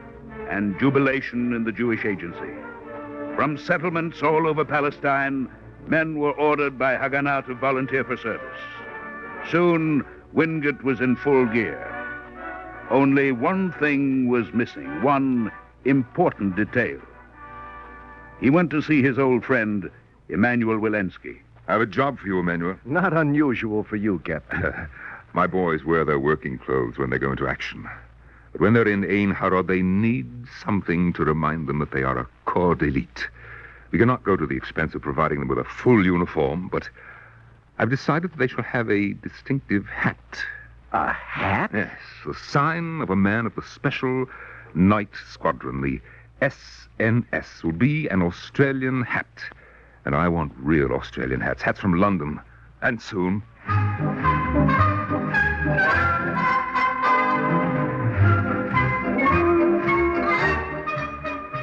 K: and jubilation in the Jewish Agency. From settlements all over Palestine, men were ordered by Haganah to volunteer for service. Soon, Wingate was in full gear. Only one thing was missing, one important detail. He went to see his old friend, Emanuel Wilensky.
R: I have a job for you, Emanuel.
A: Not unusual for you, Captain.
R: My boys wear their working clothes when they go into action. But when they're in Ein Harod, they need something to remind them that they are a corps d'elite. We cannot go to the expense of providing them with a full uniform, but I've decided that they shall have a distinctive hat.
V: A hat?
R: Yes, the sign of a man of the Special Night Squadron, the SNS, will be an Australian hat. And I want real Australian hats, hats from London, and soon.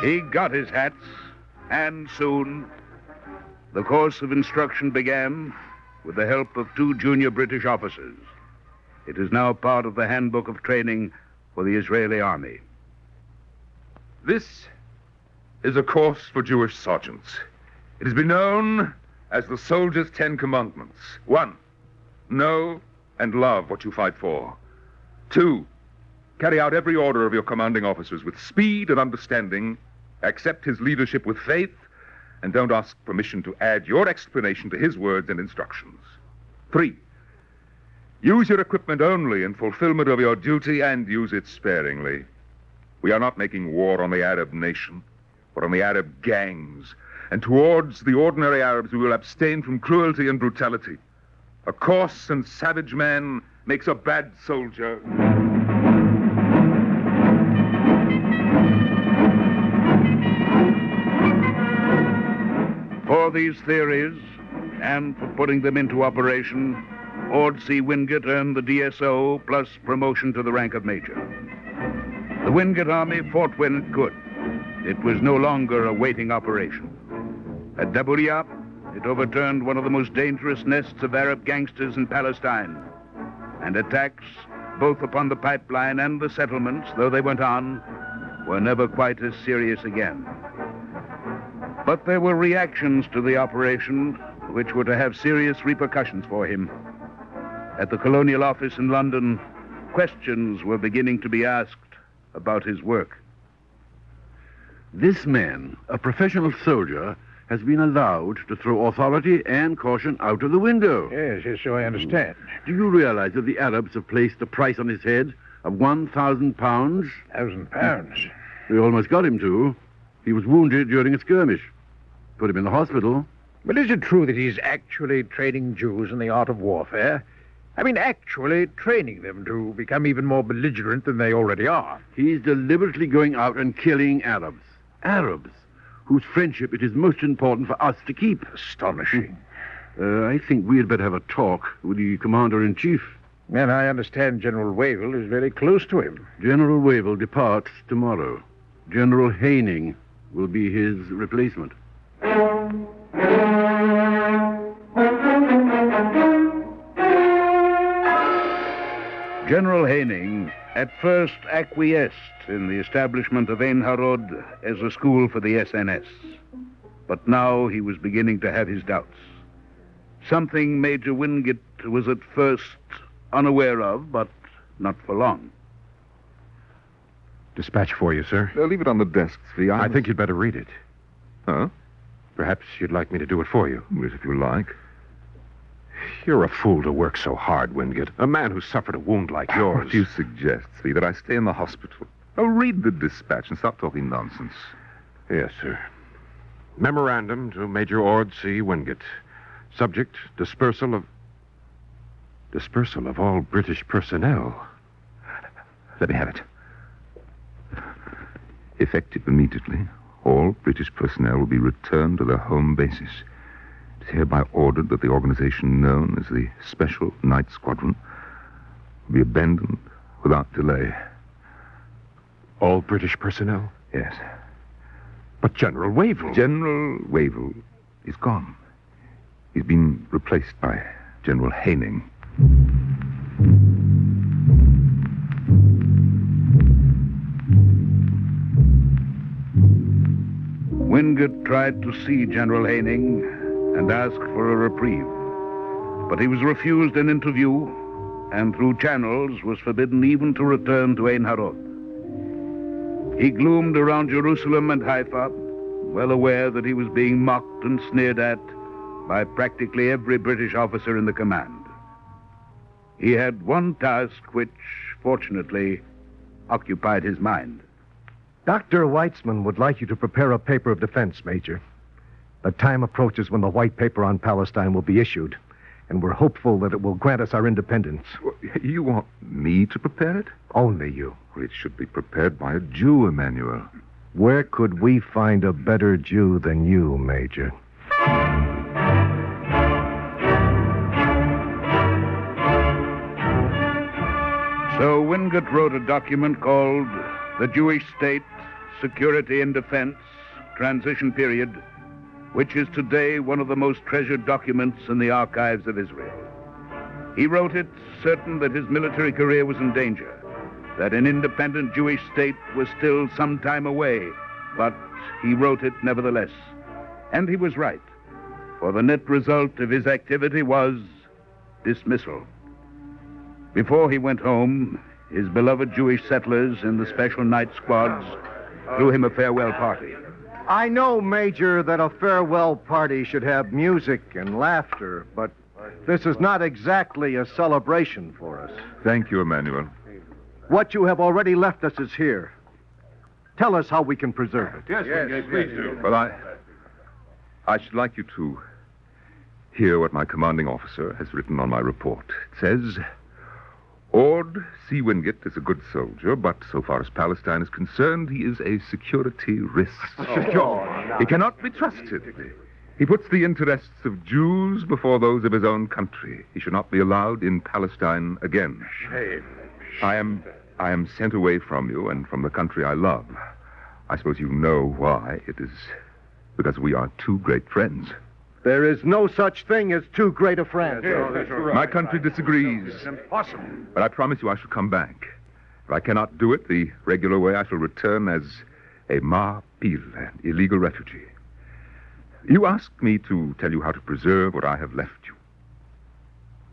K: He got his hats, and soon the course of instruction began with the help of 2 junior British officers. It is now part of the handbook of training for the Israeli army.
R: This is a course for Jewish sergeants. It has been known as the Soldier's 10 Commandments. 1, know and love what you fight for. 2, carry out every order of your commanding officers with speed and understanding, accept his leadership with faith, and don't ask permission to add your explanation to his words and instructions. 3, use your equipment only in fulfillment of your duty and use it sparingly. We are not making war on the Arab nation, but on the Arab gangs. And towards the ordinary Arabs, we will abstain from cruelty and brutality. A coarse and savage man makes a bad soldier.
K: For these theories, and for putting them into operation, Ord C. Wingate earned the DSO plus promotion to the rank of major. The Wingate Army fought when it could. It was no longer a waiting operation. At Daburiya, it overturned one of the most dangerous nests of Arab gangsters in Palestine. And attacks, both upon the pipeline and the settlements, though they went on, were never quite as serious again. But there were reactions to the operation which were to have serious repercussions for him. At the Colonial Office in London, questions were beginning to be asked about his work.
E: This man, a professional soldier, has been allowed to throw authority and caution out of the window.
V: Yes, so I understand.
E: Do you realize that the Arabs have placed a price on his head of 1,000 pounds?
V: 1,000 pounds?
E: They almost got him to. He was wounded during a skirmish. Put him in the hospital.
V: But is it true that he's actually training Jews in the art of warfare? I mean, actually training them to become even more belligerent than they already are.
E: He's deliberately going out and killing Arabs. Arabs, whose friendship it is most important for us to keep.
V: Astonishing.
E: I think we had better have a talk with the Commander-in-Chief.
V: And I understand General Wavell is very close to him.
E: General Wavell departs tomorrow. General Haining will be his replacement.
K: General Haining at first acquiesced in the establishment of Ein Harod as a school for the SNS. But now he was beginning to have his doubts. Something Major Wingate was at first unaware of, but not for long.
A: Dispatch for you, sir.
R: Leave it on the desk, Svi.
A: I think you'd better read it.
R: Huh?
A: Perhaps you'd like me to do it for you.
R: Yes, if you like.
A: You're a fool to work so hard, Wingate. A man who suffered a wound like yours.
R: What do you suggest, Svi, that I stay in the hospital? Oh, read the dispatch and stop talking nonsense.
A: Yes, sir. Memorandum to Major Ord C. Wingate. Subject, dispersal of all British personnel.
R: Let me have it. Effective immediately, all British personnel will be returned to their home bases. It is hereby ordered that the organization known as the Special Night Squadron will be abandoned without delay.
A: All British personnel?
R: Yes.
A: But General Wavell...
R: General Wavell is gone. He's been replaced by General Haining.
K: Wingate tried to see General Haining and ask for a reprieve. But he was refused an interview and through channels was forbidden even to return to Ein Harod. He gloomed around Jerusalem and Haifa, well aware that he was being mocked and sneered at by practically every British officer in the command. He had one task which, fortunately, occupied his mind.
N: Dr. Weitzman would like you to prepare a paper of defense, Major. The time approaches when the white paper on Palestine will be issued, and we're hopeful that it will grant us our independence.
R: You want me to prepare it?
N: Only you.
R: Well, it should be prepared by a Jew, Emmanuel.
N: Where could we find a better Jew than you, Major?
K: So Wingate wrote a document called The Jewish State, Security and Defense, Transition Period, which is today one of the most treasured documents in the archives of Israel. He wrote it certain that his military career was in danger, that an independent Jewish state was still some time away, but he wrote it nevertheless. And he was right, for the net result of his activity was dismissal. Before he went home, his beloved Jewish settlers in the special night squads threw him a farewell party.
N: I know, Major, that a farewell party should have music and laughter, but this is not exactly a celebration for us.
R: Thank you, Emmanuel.
N: What you have already left us is here. Tell us how we can preserve it.
R: Yes, please do. Well, I should like you to hear what my commanding officer has written on my report. It says, Ord C. Wingate is a good soldier, but so far as Palestine is concerned, he is a security risk. He cannot be trusted. He puts the interests of Jews before those of his own country. He should not be allowed in Palestine again.
E: Shame.
R: I am sent away from you and from the country I love. I suppose you know why. It is because we are two great friends.
N: There is no such thing as too great a friend.
R: My country disagrees.
N: It's impossible.
R: But I promise you I shall come back. If I cannot do it the regular way, I shall return as a ma'pil, an illegal refugee. You asked me to tell you how to preserve what I have left you.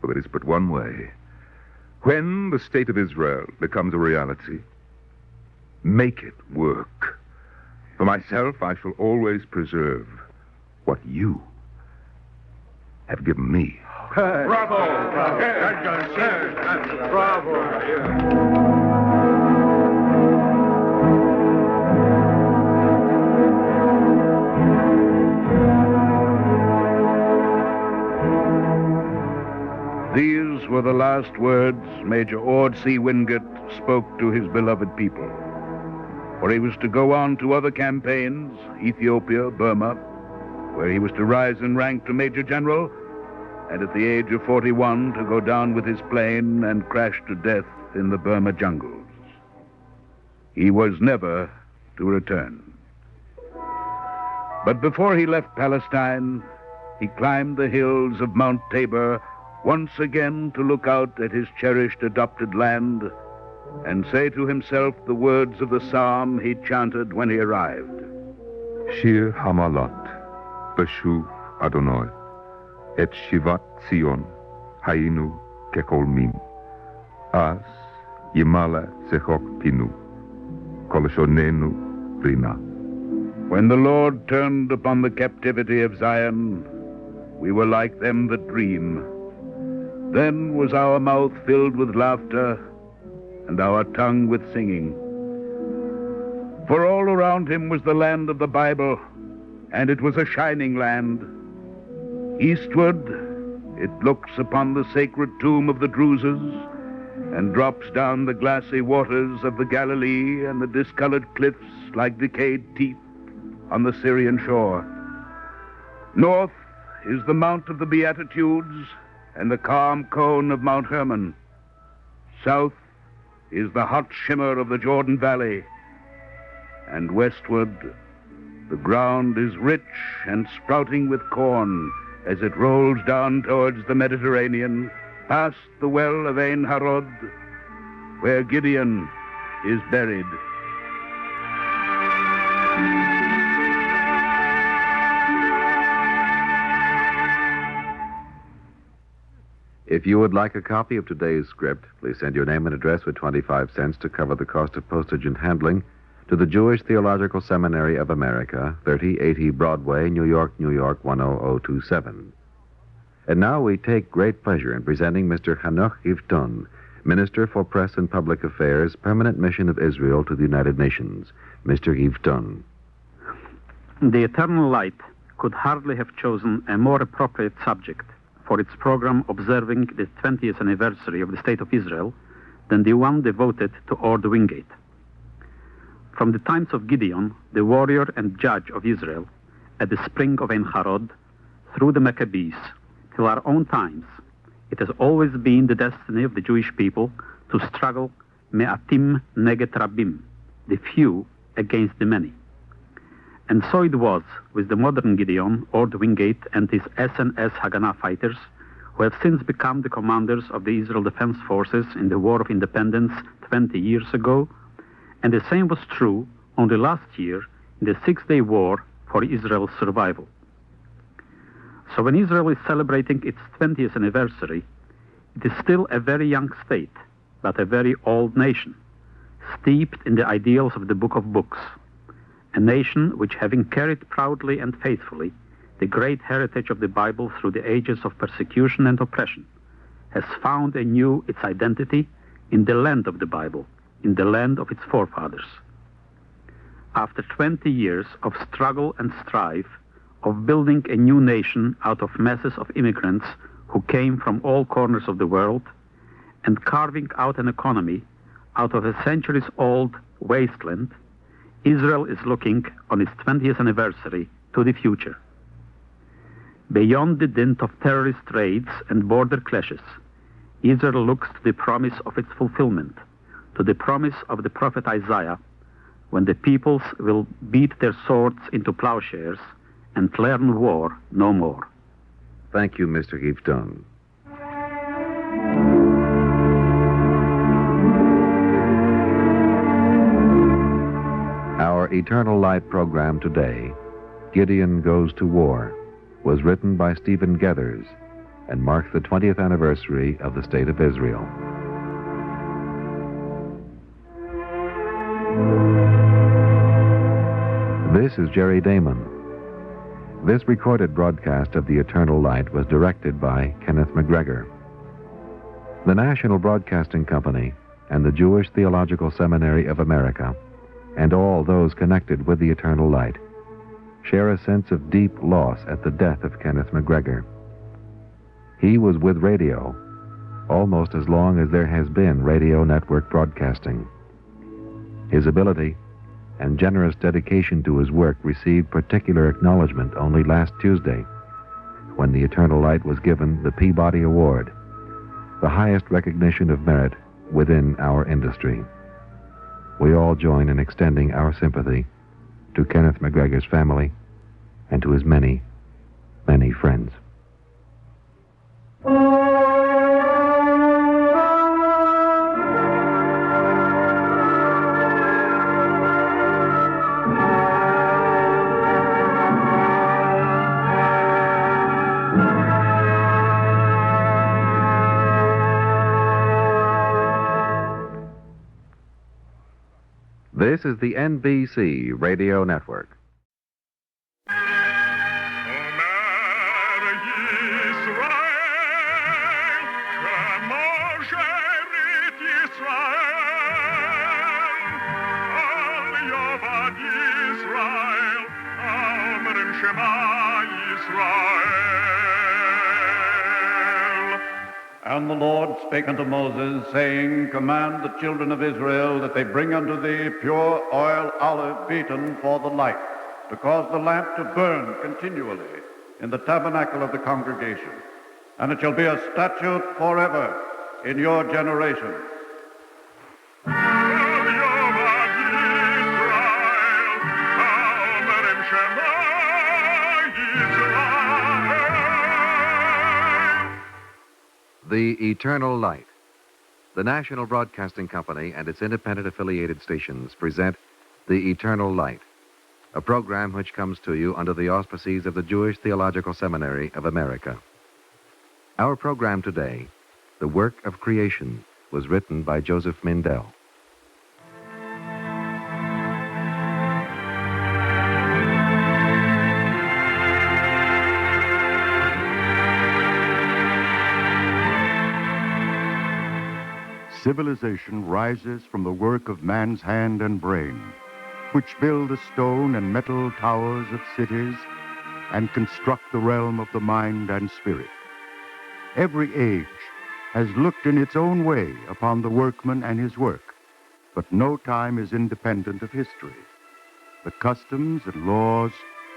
R: Well, there is but one way. When the state of Israel becomes a reality, make it work. For myself, I shall always preserve what you have given me.
E: Bravo! Bravo!
K: These were the last words Major Ord C. Wingate spoke to his beloved people. For he was to go on to other campaigns, Ethiopia, Burma, where he was to rise in rank to Major General, and at the age of 41 to go down with his plane and crash to death in the Burma jungles. He was never to return. But before he left Palestine, he climbed the hills of Mount Tabor once again to look out at his cherished adopted land and say to himself the words of the psalm he chanted when he arrived.
R: Shir Hamalot, Beshuv Adonai, et Shivat Zion, Hainu Kekolmim, As Yimala Sechok Pinu, Kolashonenu Rina.
K: When the Lord turned upon the captivity of Zion, we were like them that dream. Then was our mouth filled with laughter and our tongue with singing. For all around him was the land of the Bible, and it was a shining land. Eastward, it looks upon the sacred tomb of the Druses and drops down the glassy waters of the Galilee and the discolored cliffs like decayed teeth on the Syrian shore. North is the Mount of the Beatitudes and the calm cone of Mount Hermon. South is the hot shimmer of the Jordan Valley. And westward, the ground is rich and sprouting with corn as it rolls down towards the Mediterranean, past the well of Ein Harod, where Gideon is buried.
B: If you would like a copy of today's script, please send your name and address with 25 cents to cover the cost of postage and handling to the Jewish Theological Seminary of America, 3080 Broadway, New York, New York, 10027. And now we take great pleasure in presenting Mr. Hanoch Gideon, Minister for Press and Public Affairs, Permanent Mission of Israel to the United Nations. Mr. Gideon.
F: The Eternal Light could hardly have chosen a more appropriate subject for its program observing the 20th anniversary of the State of Israel than the one devoted to Ord Wingate. From the times of Gideon, the warrior and judge of Israel, at the spring of Ein Harod, through the Maccabees, till our own times, it has always been the destiny of the Jewish people to struggle me'atim neget rabim, the few against the many. And so it was with the modern Gideon, Ord Wingate, and his SNS Haganah fighters, who have since become the commanders of the Israel Defense Forces in the War of Independence 20 years ago, and the same was true only last year in the Six-Day War for Israel's survival. So when Israel is celebrating its 20th anniversary, it is still a very young state, but a very old nation, steeped in the ideals of the Book of Books, a nation which, having carried proudly and faithfully the great heritage of the Bible through the ages of persecution and oppression, has found anew its identity in the land of the Bible, in the land of its forefathers. after 20 years of struggle and strife, of building a new nation out of masses of immigrants who came from all corners of the world, and carving out an economy out of a centuries-old wasteland, Israel is looking on its 20th anniversary to the future. Beyond the dint of terrorist raids and border clashes, Israel looks to the promise of its fulfillment, to the promise of the prophet Isaiah, when the peoples will beat their swords into plowshares and learn war no more.
B: Thank you, Mr. Gideon. Our Eternal Light program today, Gideon Goes to War, was written by Stephen Gethers and marks the 20th anniversary of the State of Israel. This is Jerry Damon. This recorded broadcast of the Eternal Light was directed by Kenneth McGregor. The National Broadcasting Company and the Jewish Theological Seminary of America, and all those connected with the Eternal Light, share a sense of deep loss at the death of Kenneth McGregor. He was with radio almost as long as there has been radio network broadcasting. His ability and generous dedication to his work received particular acknowledgement only last Tuesday, when the Eternal Light was given the Peabody Award, the highest recognition of merit within our industry. We all join in extending our sympathy to Kenneth McGregor's family and to his many, many friends. This is the NBC Radio Network.
J: And the Lord spake unto Moses, saying, Command the children of Israel that they bring unto thee pure oil olive beaten for the light, to cause the lamp to burn continually in the tabernacle of the congregation. And it shall be a statute forever in your generation.
B: The Eternal Light. The National Broadcasting Company and its independent affiliated stations present The Eternal Light, a program which comes to you under the auspices of the Jewish Theological Seminary of America. Our program today, The Work of Creation, was written by Joseph Mindell.
H: Civilization rises from the work of man's hand and brain, which build the stone and metal towers of cities and construct the realm of the mind and spirit. Every age has looked in its own way upon the workman and his work, but no time is independent of history. The customs and laws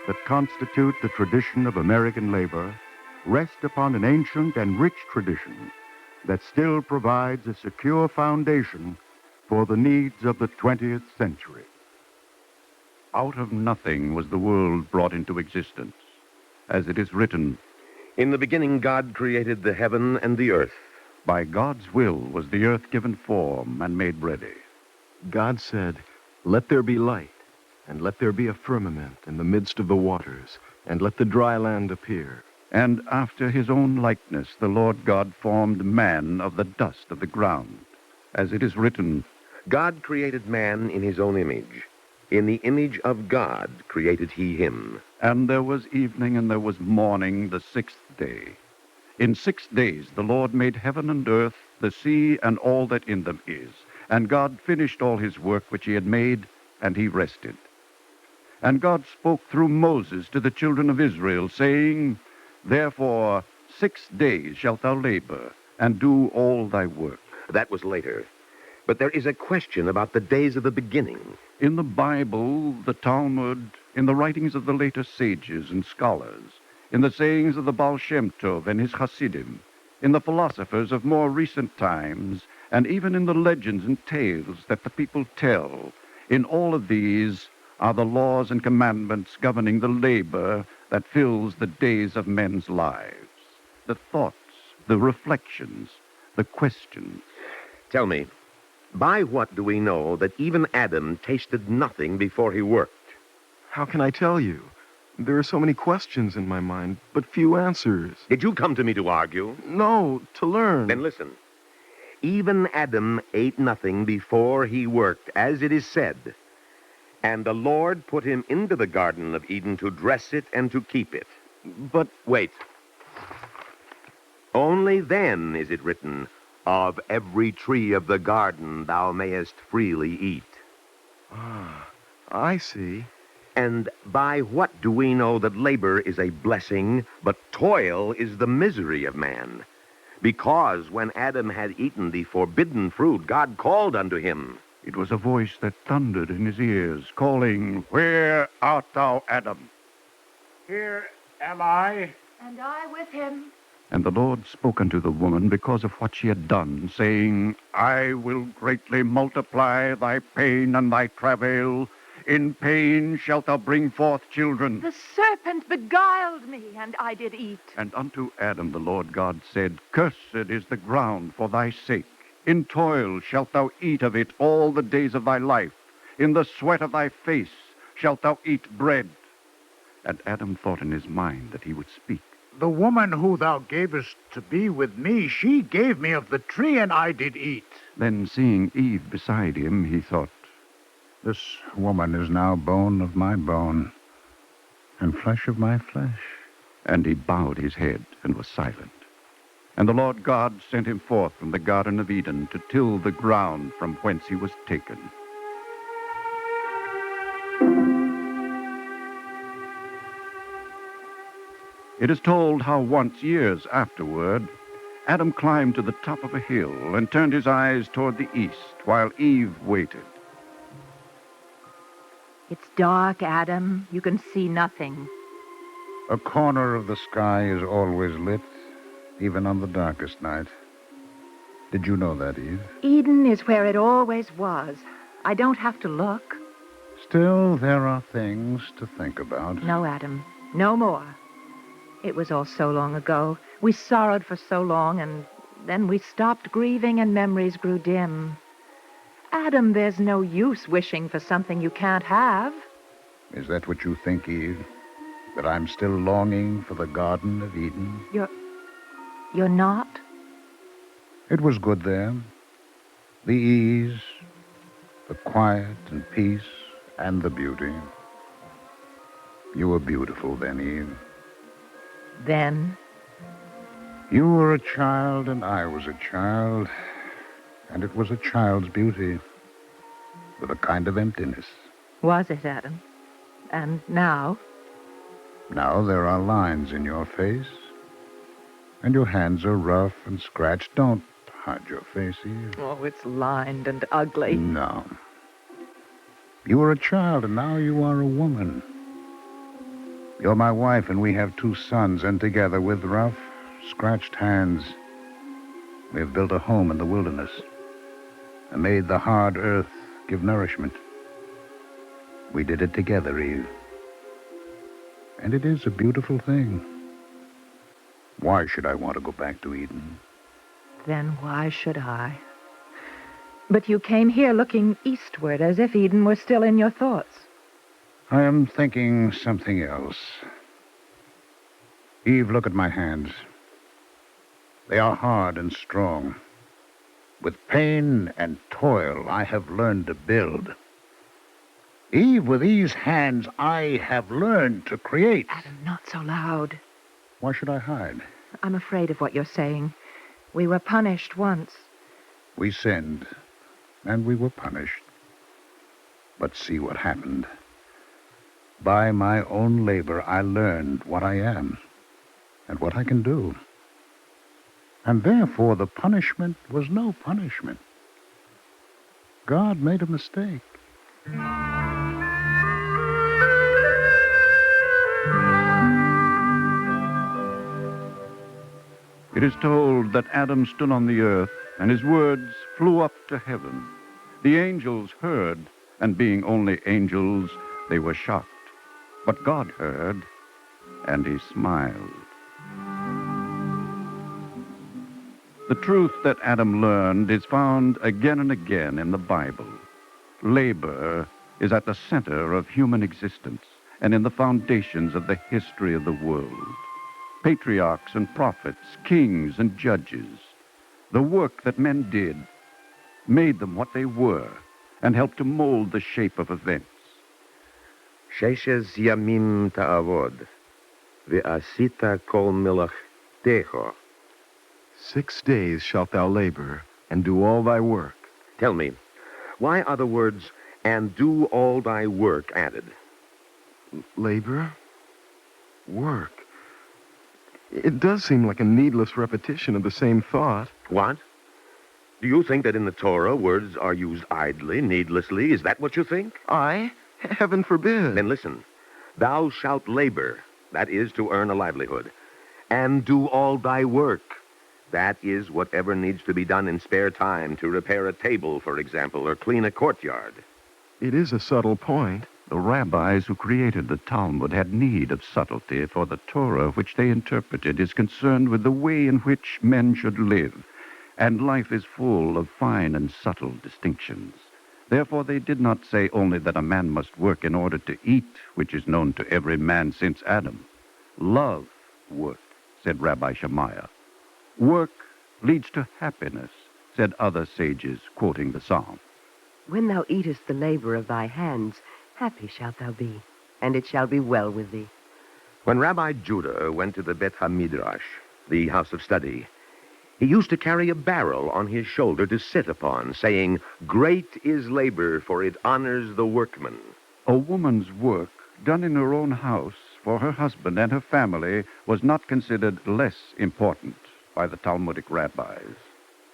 H: that constitute the tradition of American labor rest upon an ancient and rich tradition that still provides a secure foundation for the needs of the 20th century.
K: Out of nothing was the world brought into existence. As it is written,
G: In the beginning God created the heaven and the earth.
K: By God's will was the earth given form and made ready.
L: God said, Let there be light, and let there be a firmament in the midst of the waters, and let the dry land appear.
K: And after his own likeness the Lord God formed man of the dust of the ground. As it is written,
G: God created man in his own image. In the image of God created he him.
K: And there was evening and there was morning the 6th day. In 6 days the Lord made heaven and earth, the sea, and all that in them is. And God finished all his work which he had made, and he rested.
J: And God spoke through Moses to the children of Israel, saying, Therefore 6 days shalt thou labor, and do all thy work.
G: That was later. But there is a question about the days of the beginning.
J: In the Bible, the Talmud, in the writings of the later sages and scholars, in the sayings of the Baal Shem Tov and his Hasidim, in the philosophers of more recent times, and even in the legends and tales that the people tell, in all of these are the laws and commandments governing the labor that fills the days of men's lives, the thoughts, the reflections, the questions.
G: Tell me, by what do we know that even Adam tasted nothing before he worked?
L: How can I tell you? There are so many questions in my mind, but few answers.
G: Did you come to me to argue?
L: No, to learn.
G: Then listen. Even Adam ate nothing before he worked, as it is said. And the Lord put him into the Garden of Eden to dress it and to keep it.
L: But
G: wait. Only then is it written, Of every tree of the garden thou mayest freely eat.
L: Ah, I see.
G: And by what do we know that labor is a blessing, but toil is the misery of man? Because when Adam had eaten the forbidden fruit, God called unto him.
J: It was a voice that thundered in his ears, calling, Where art thou, Adam?
M: Here am I.
C: And I with him.
J: And the Lord spoke unto the woman because of what she had done, saying, I will greatly multiply thy pain and thy travail. In pain shalt thou bring forth children.
C: The serpent beguiled me, and I did eat.
J: And unto Adam the Lord God said, Cursed is the ground for thy sake. In toil shalt thou eat of it all the days of thy life. In the sweat of thy face shalt thou eat bread. And Adam thought in his mind that he would speak.
M: The woman who thou gavest to be with me, she gave me of the tree, and I did eat.
J: Then, seeing Eve beside him, he thought,
M: This woman is now bone of my bone, and flesh of my flesh.
J: And he bowed his head and was silent. And the Lord God sent him forth from the Garden of Eden to till the ground from whence he was taken. It is told how once, years afterward, Adam climbed to the top of a hill and turned his eyes toward the east while Eve waited.
C: It's dark, Adam. You can see nothing.
M: A corner of the sky is always lit, even on the darkest night. Did you know that, Eve?
C: Eden is where it always was. I don't have to look.
M: Still, there are things to think about.
C: No, Adam. No more. It was all so long ago. We sorrowed for so long, and then we stopped grieving and memories grew dim. Adam, there's no use wishing for something you can't have.
M: Is that what you think, Eve? That I'm still longing for the Garden of Eden?
C: You're not?
M: It was good there. The ease, the quiet and peace, and the beauty. You were beautiful then, Eve.
C: Then?
M: You were a child, and I was a child. And it was a child's beauty, with a kind of emptiness.
C: Was it, Adam? And now?
M: Now there are lines in your face, and your hands are rough and scratched. Don't hide your face, Eve.
C: Oh, it's lined and ugly.
M: No. You were a child, and now you are a woman. You're my wife, and we have 2 sons, and together with rough, scratched hands, we have built a home in the wilderness and made the hard earth give nourishment. We did it together, Eve. And it is a beautiful thing. Why should I want to go back to Eden?
C: Then why should I? But you came here looking eastward, as if Eden were still in your thoughts.
M: I am thinking something else. Eve, look at my hands. They are hard and strong. With pain and toil, I have learned to build. Eve, with these hands, I have learned to create.
C: Adam, not so loud.
M: Why should I hide?
C: I'm afraid of what you're saying. We were punished once.
M: We sinned, and we were punished. But see what happened. By my own labor, I learned what I am and what I can do. And therefore, the punishment was no punishment. God made a mistake.
J: It is told that Adam stood on the earth, and his words flew up to heaven. The angels heard, and being only angels, they were shocked. But God heard, and he smiled. The truth that Adam learned is found again and again in the Bible. Labor is at the center of human existence and in the foundations of the history of the world. Patriarchs and prophets, kings and judges, the work that men did made them what they were and helped to mold the shape of events.
A: Sheshes yamim ta'avod, ve'asita kol melachtecho.
L: 6 days shalt thou labor, and do all thy work.
A: Tell me, why are the words, and do all thy work, added?
L: Labor? Work? It does seem like a needless repetition of the same thought.
A: What? Do you think that in the Torah words are used idly, needlessly? Is that what you think?
L: Heaven forbid.
A: Then listen. Thou shalt labor, that is to earn a livelihood, and do all thy work. That is whatever needs to be done in spare time to repair a table, for example, or clean a courtyard.
L: It is a subtle point.
J: The rabbis who created the Talmud had need of subtlety, for the Torah, which they interpreted, is concerned with the way in which men should live, and life is full of fine and subtle distinctions. Therefore they did not say only that a man must work in order to eat, which is known to every man since Adam. Love work, said Rabbi Shammai. Work leads to happiness, said other sages, quoting the psalm.
P: When thou eatest the labor of thy hands, happy shalt thou be, and it shall be well with thee.
A: When Rabbi Judah went to the Bet HaMidrash, the house of study, he used to carry a barrel on his shoulder to sit upon, saying, "Great is labor, for it honors the workman."
J: A woman's work, done in her own house for her husband and her family, was not considered less important by the Talmudic rabbis.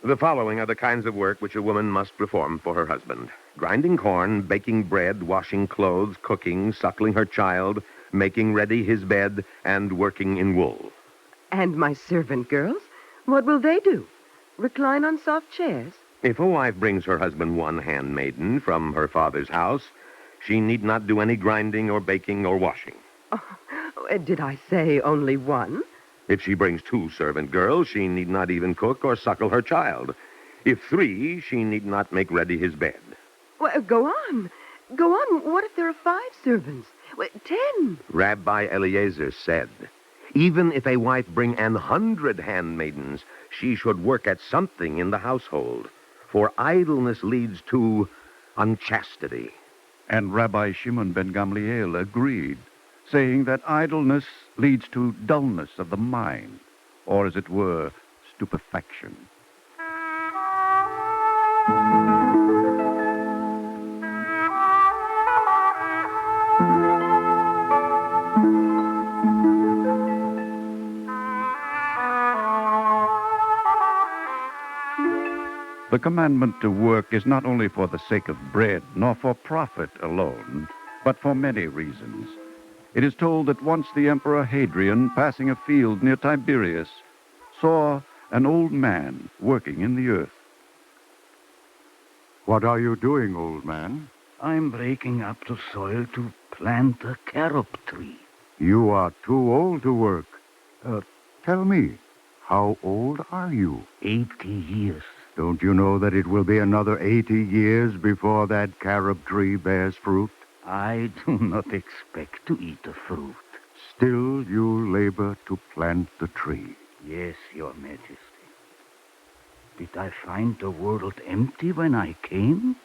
A: The following are the kinds of work which a woman must perform for her husband: grinding corn, baking bread, washing clothes, cooking, suckling her child, making ready his bed, and working in wool.
P: And my servant girls, what will they do? Recline on soft chairs?
A: If a wife brings her husband one handmaiden from her father's house, she need not do any grinding or baking or washing.
P: Oh, did I say only one?
A: If she brings 2 servant girls, she need not even cook or suckle her child. If 3, she need not make ready his bed.
P: Well, go on. Go on. What if there are 5 servants? 10.
A: Rabbi Eliezer said, even if a wife bring 100 handmaidens, she should work at something in the household, for idleness leads to unchastity.
J: And Rabbi Shimon ben Gamliel agreed, saying that idleness leads to dullness of the mind, or as it were, stupefaction. The commandment to work is not only for the sake of bread, nor for profit alone, but for many reasons. It is told that once the Emperor Hadrian, passing a field near Tiberias, saw an old man working in the earth.
H: What are you doing, old man?
M: I'm breaking up the soil to plant a carob tree.
H: You are too old to work. Tell me, how old are you?
M: 80 years.
H: Don't you know that it will be another 80 years before that carob tree bears fruit?
M: I do not expect to eat the fruit.
H: Still you labor to plant the tree.
M: Yes, Your Majesty. Did I find the world empty when I came?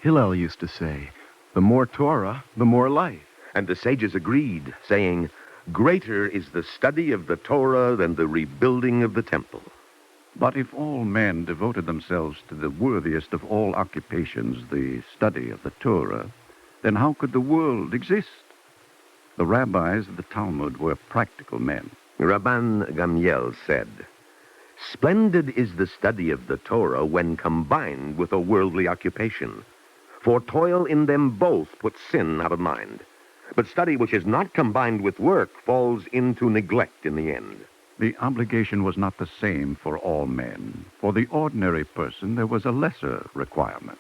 L: Hillel used to say, the more Torah, the more life.
A: And the sages agreed, saying,
G: Greater is the study of the Torah than the rebuilding of the temple.
D: But if all men devoted themselves to the worthiest of all occupations, the study of the Torah, then how could the world exist? The rabbis of the Talmud were practical men.
G: Rabban Gamliel said, "Splendid is the study of the Torah when combined with a worldly occupation. For toil in them both puts sin out of mind. But study which is not combined with work falls into neglect in the end."
D: The obligation was not the same for all men. For the ordinary person, there was a lesser requirement.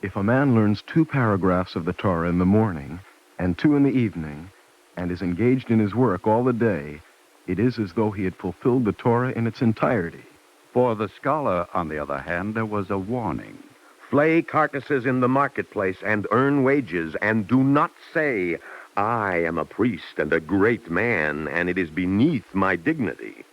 L: If a man learns 2 paragraphs of the Torah in the morning and 2 in the evening, and is engaged in his work all the day, it is as though he had fulfilled the Torah in its entirety.
D: For the scholar, on the other hand, there was a warning.
G: Flay carcasses in the marketplace and earn wages, and do not say, "I am a priest and a great man, and it is beneath my dignity."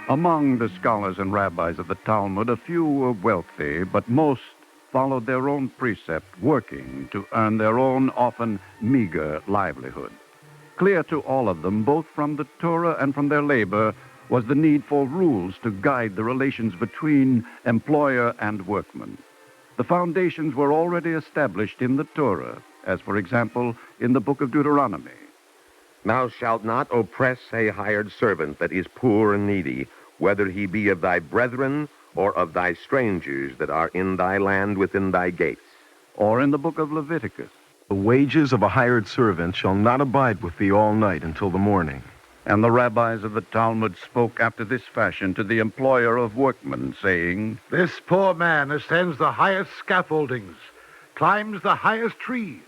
D: Among the scholars and rabbis of the Talmud, a few were wealthy, but most followed their own precept, working to earn their own, often meager, livelihood. Clear to all of them, both from the Torah and from their labor, was the need for rules to guide the relations between employer and workman. The foundations were already established in the Torah, as, for example, in the book of Deuteronomy.
G: "Thou shalt not oppress a hired servant that is poor and needy, whether he be of thy brethren or of thy strangers that are in thy land within thy gates."
D: Or in the book of Leviticus,
L: "The wages of a hired servant shall not abide with thee all night until the morning."
D: And the rabbis of the Talmud spoke after this fashion to the employer of workmen, saying,
Q: "This poor man ascends the highest scaffoldings, climbs the highest trees.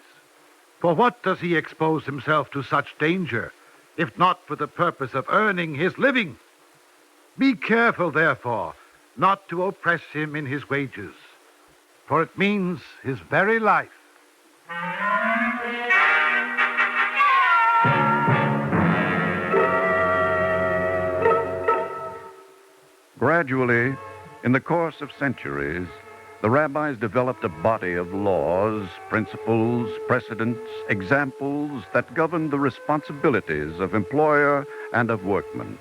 Q: For what does he expose himself to such danger, if not for the purpose of earning his living? Be careful, therefore, not to oppress him in his wages, for it means his very life."
D: Gradually, in the course of centuries, the rabbis developed a body of laws, principles, precedents, examples that governed the responsibilities of employer and of workman.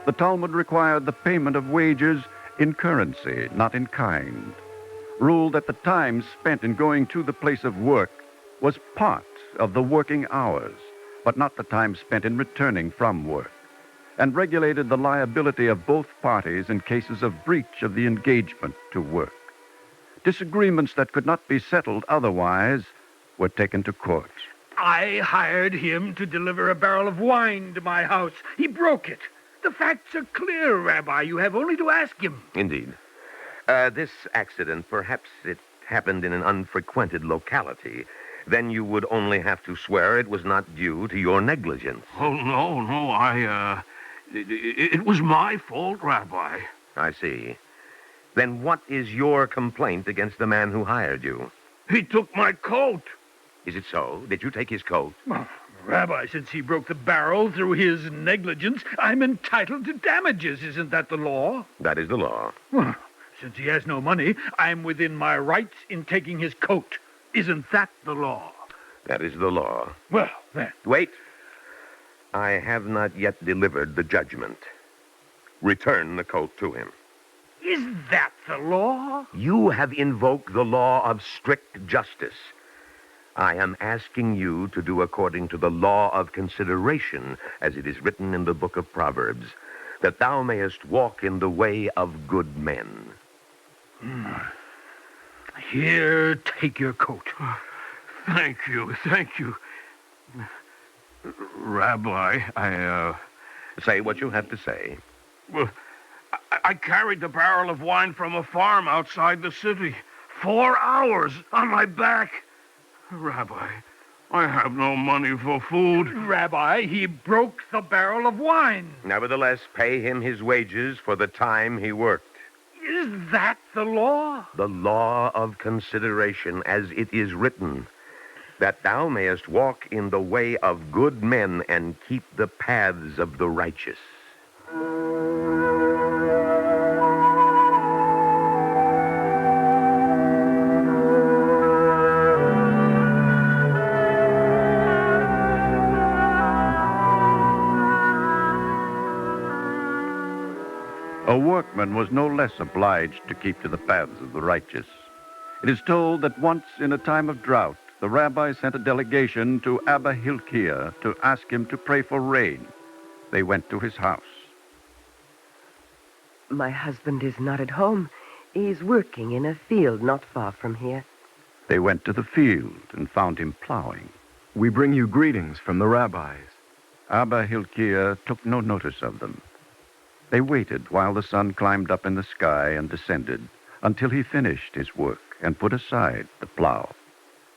D: The Talmud required the payment of wages in currency, not in kind. Ruled that the time spent in going to the place of work was part of the working hours, but not the time spent in returning from work. And regulated the liability of both parties in cases of breach of the engagement to work. Disagreements that could not be settled otherwise were taken to court.
S: "I hired him to deliver a barrel of wine to my house. He broke it. The facts are clear, Rabbi. You have only to ask him."
G: Indeed. This accident, perhaps it happened in an unfrequented locality. Then you would only have to swear it was not due to your negligence.
T: Oh, no, it was my fault, Rabbi.
G: I see. Then what is your complaint against the man who hired you?
S: He took my coat.
G: Is it so? Did you take his coat?
S: Well, Rabbi, since he broke the barrel through his negligence, I'm entitled to damages. Isn't that the law?
G: That is the law.
S: Well, since he has no money, I'm within my rights in taking his coat. Isn't that the law?
G: That is the law.
S: Well, then.
G: Wait. I have not yet delivered the judgment. Return the coat to him.
S: Is that the law?
G: You have invoked the law of strict justice. I am asking you to do according to the law of consideration, as it is written in the book of Proverbs, that thou mayest walk in the way of good men.
S: Here, take your coat.
T: Thank you. Rabbi,
G: Say what you have to say.
T: Well, I carried the barrel of wine from a farm outside the city. 4 hours on my back. Rabbi, I have no money for food.
S: Rabbi, he broke the barrel of wine.
G: Nevertheless, pay him his wages for the time he worked.
S: Is that the law?
G: The law of consideration, as it is written.
I: that thou mayest walk in the way of good men and keep the paths of the righteous.
D: A workman was no less obliged to keep to the paths of the righteous. It is told that once in a time of drought, the rabbi sent a delegation to Abba Hilkiah to ask him to pray for rain. They went to his house.
P: My husband is not at home. He's working in a field not far from here.
D: They went to the field and found him plowing.
L: We bring you greetings from the rabbis.
D: Abba Hilkiah took no notice of them. They waited while the sun climbed up in the sky and descended until he finished his work and put aside the plow.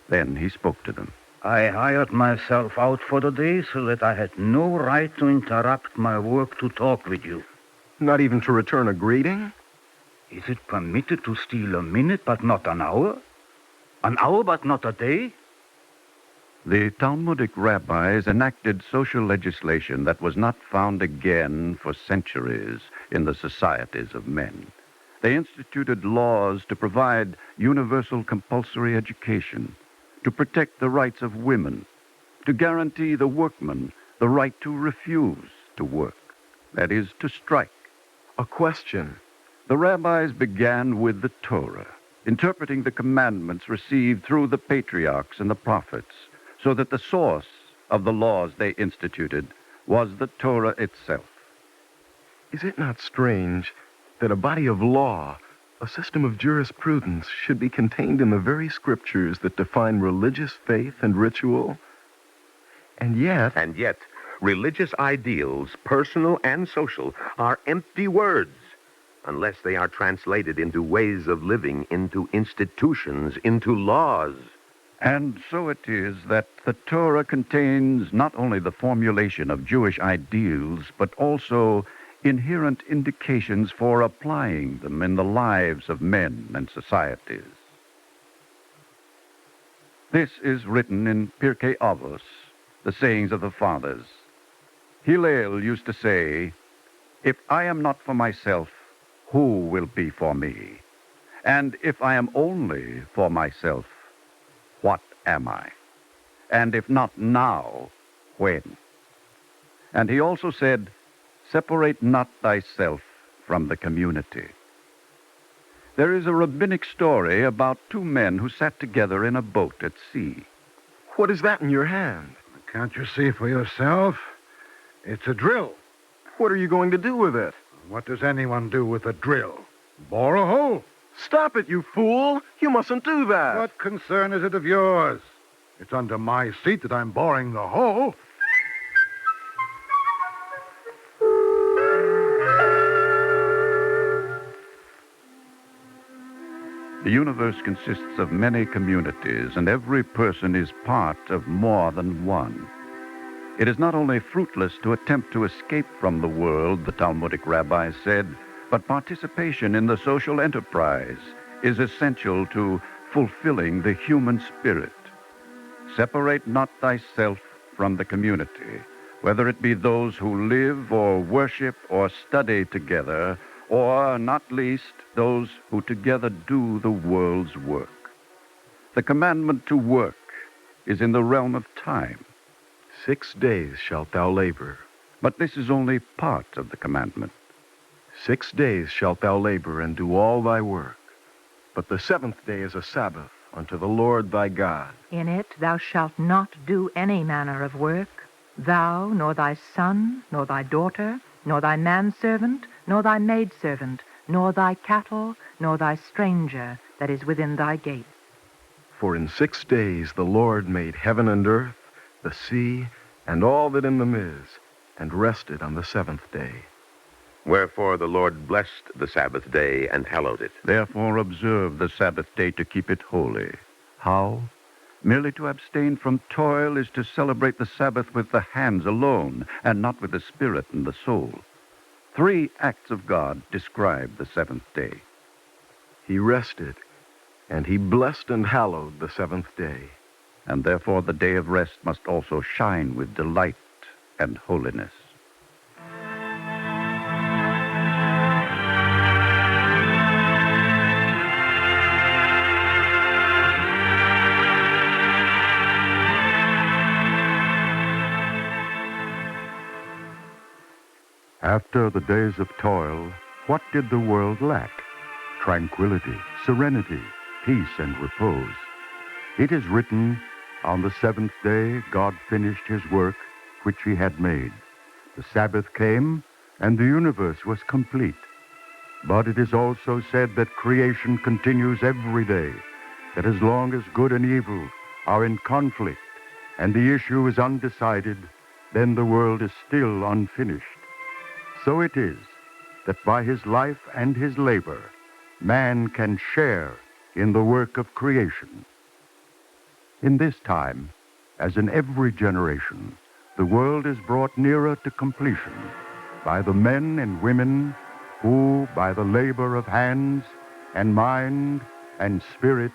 D: Then he spoke to them.
M: I hired myself out for the day so that I had no right to interrupt my work to talk with you.
L: Not even to return a greeting?
M: Is it permitted to steal a minute but not an hour? An hour but not a day?
D: The Talmudic rabbis enacted social legislation that was not found again for centuries in the societies of men. They instituted laws to provide universal compulsory education, to protect the rights of women, to guarantee the workman the right to refuse to work, that is, to strike.
L: A question.
D: The rabbis began with the Torah, interpreting the commandments received through the patriarchs and the prophets, so that the source of the laws they instituted was the Torah itself.
L: Is it not strange that a body of law, a system of jurisprudence, should be contained in the very scriptures that define religious faith and ritual? And yet,
I: religious ideals, personal and social, are empty words unless they are translated into ways of living, into institutions, into laws.
D: And so it is that the Torah contains not only the formulation of Jewish ideals, but also inherent indications for applying them in the lives of men and societies. This is written in Pirkei Avos, the sayings of the fathers. Hillel used to say, "If I am not for myself, who will be for me? And if I am only for myself, what am I? And if not now, when?" And he also said, "Separate not thyself from the community." There is a rabbinic story about two men who sat together in a boat at sea.
L: What is that in your hand?
Q: Can't you see for yourself? It's a drill.
L: What are you going to do with it?
Q: What does anyone do with a drill? Bore a hole.
L: Stop it, you fool! You mustn't do that.
Q: What concern is it of yours? It's under my seat that I'm boring the hole.
D: The universe consists of many communities, and every person is part of more than one. It is not only fruitless to attempt to escape from the world, the Talmudic rabbis said, but participation in the social enterprise is essential to fulfilling the human spirit. Separate not thyself from the community, whether it be those who live or worship or study together, or, not least, those who together do the world's work. The commandment to work is in the realm of time.
L: 6 days shalt thou labor.
D: But this is only part of the commandment.
L: 6 days shalt thou labor and do all thy work. But the 7th day is a Sabbath unto the Lord thy God.
C: In it thou shalt not do any manner of work, thou, nor thy son, nor thy daughter, nor thy manservant, nor thy maidservant, nor thy cattle, nor thy stranger that is within thy gate.
L: For in 6 days the Lord made heaven and earth, the sea, and all that in them is, and rested on the 7th day.
I: Wherefore the Lord blessed the Sabbath day and hallowed it.
D: Therefore observe the Sabbath day to keep it holy. How? Merely to abstain from toil is to celebrate the Sabbath with the hands alone, and not with the spirit and the soul. 3 acts of God describe the 7th day.
L: He rested, and he blessed and hallowed the 7th day.
D: and therefore the day of rest must also shine with delight and holiness.
K: After the days of toil, what did the world lack? Tranquility, serenity, peace, and repose. It is written, on the seventh day God finished his work which he had made. The Sabbath came, and the universe was complete. But it is also said that creation continues every day, that as long as good and evil are in conflict, and the issue is undecided, then the world is still unfinished. So it is that by his life and his labor, man can share in the work of creation. In this time, as in every generation, the world is brought nearer to completion by the men and women who, by the labor of hands and mind and spirit,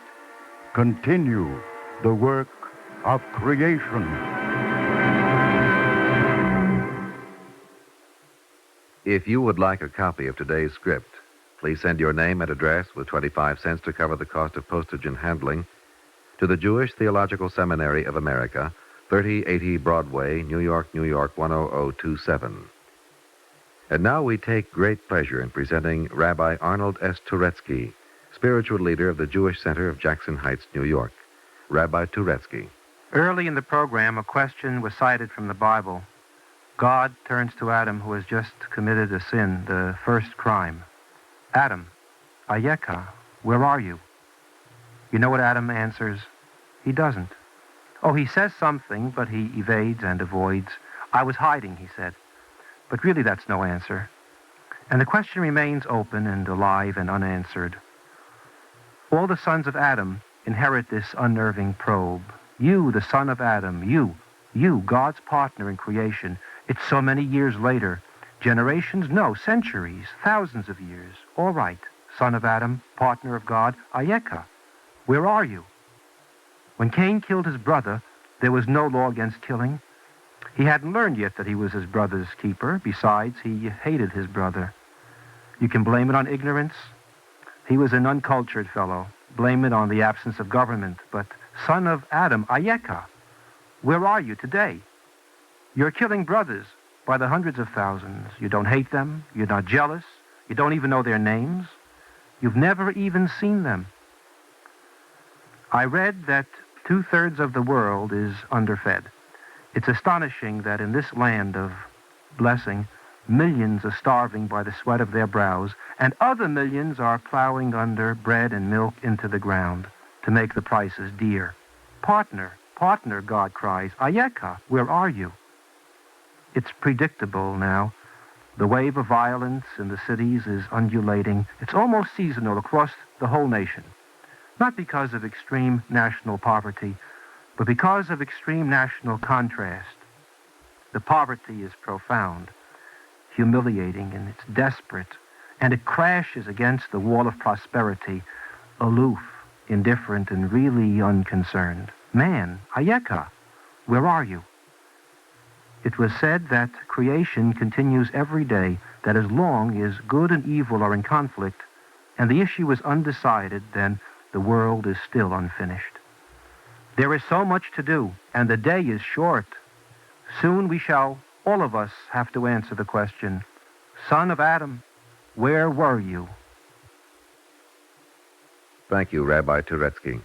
K: continue the work of creation.
B: If you would like a copy of today's script, please send your name and address with 25 cents to cover the cost of postage and handling to the Jewish Theological Seminary of America, 3080 Broadway, New York, New York, 10027. And now we take great pleasure in presenting Rabbi Arnold S. Turetsky, spiritual leader of the Jewish Center of Jackson Heights, New York. Rabbi Turetsky.
O: Early in the program, a question was cited from the Bible. God turns to Adam, who has just committed a sin, the first crime. Adam, Ayeka, where are you? You know what Adam answers? He doesn't. Oh, he says something, but he evades and avoids. I was hiding, he said. But really that's no answer. And the question remains open and alive and unanswered. All the sons of Adam inherit this unnerving probe. You, the son of Adam, you, God's partner in creation. It's so many years later. Generations? No, centuries, thousands of years. All right, son of Adam, partner of God, Ayeka, where are you? When Cain killed his brother, there was no law against killing. He hadn't learned yet that he was his brother's keeper. Besides, he hated his brother. You can blame it on ignorance. He was an uncultured fellow. Blame it on the absence of government. But son of Adam, Ayeka, where are you today? You're killing brothers by the hundreds of thousands. You don't hate them. You're not jealous. You don't even know their names. You've never even seen them. I read that 2/3 of the world is underfed. It's astonishing that in this land of blessing, millions are starving by the sweat of their brows, and other millions are plowing under bread and milk into the ground to make the prices dear. Partner, God cries, Ayeka, where are you? It's predictable now. The wave of violence in the cities is undulating. It's almost seasonal across the whole nation. Not because of extreme national poverty, but because of extreme national contrast. The poverty is profound, humiliating, and it's desperate, and it crashes against the wall of prosperity, aloof, indifferent, and really unconcerned. Man, Ayeka, where are you? It was said that creation continues every day, that as long as good and evil are in conflict, and the issue is undecided, then the world is still unfinished. There is so much to do, and the day is short. Soon we shall, all of us, have to answer the question, son of Adam, where were you?
B: Thank you, Rabbi Turetsky.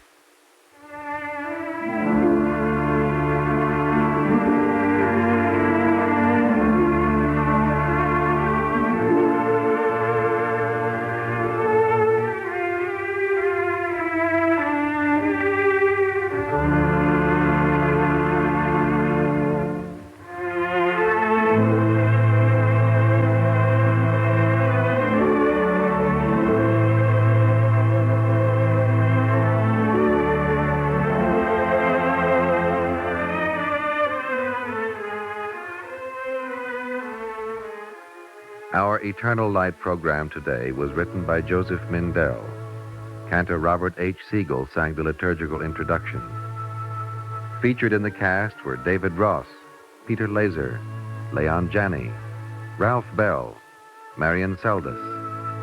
B: Our Eternal Light program today was written by Joseph Mindell. Cantor Robert H. Siegel sang the liturgical introduction. Featured in the cast were David Ross, Peter Laser, Leon Janney, Ralph Bell, Marion Seldes,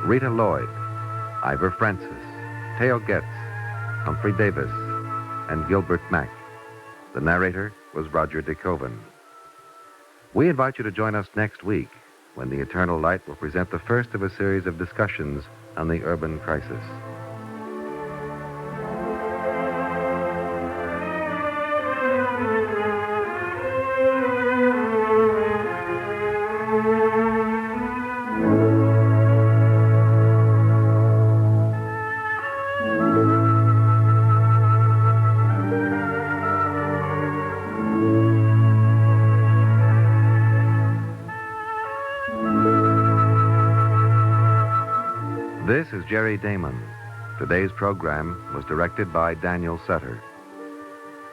B: Rita Lloyd, Ivor Francis, Theo Getz, Humphrey Davis, and Gilbert Mack. The narrator was Roger DeKoven. We invite you to join us next week when the Eternal Light will present the first of a series of discussions on the urban crisis. This is Jerry Damon. Today's program was directed by Daniel Sutter.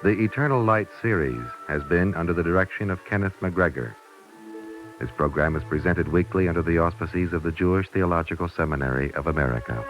B: The Eternal Light series has been under the direction of Kenneth McGregor. This program is presented weekly under the auspices of the Jewish Theological Seminary of America.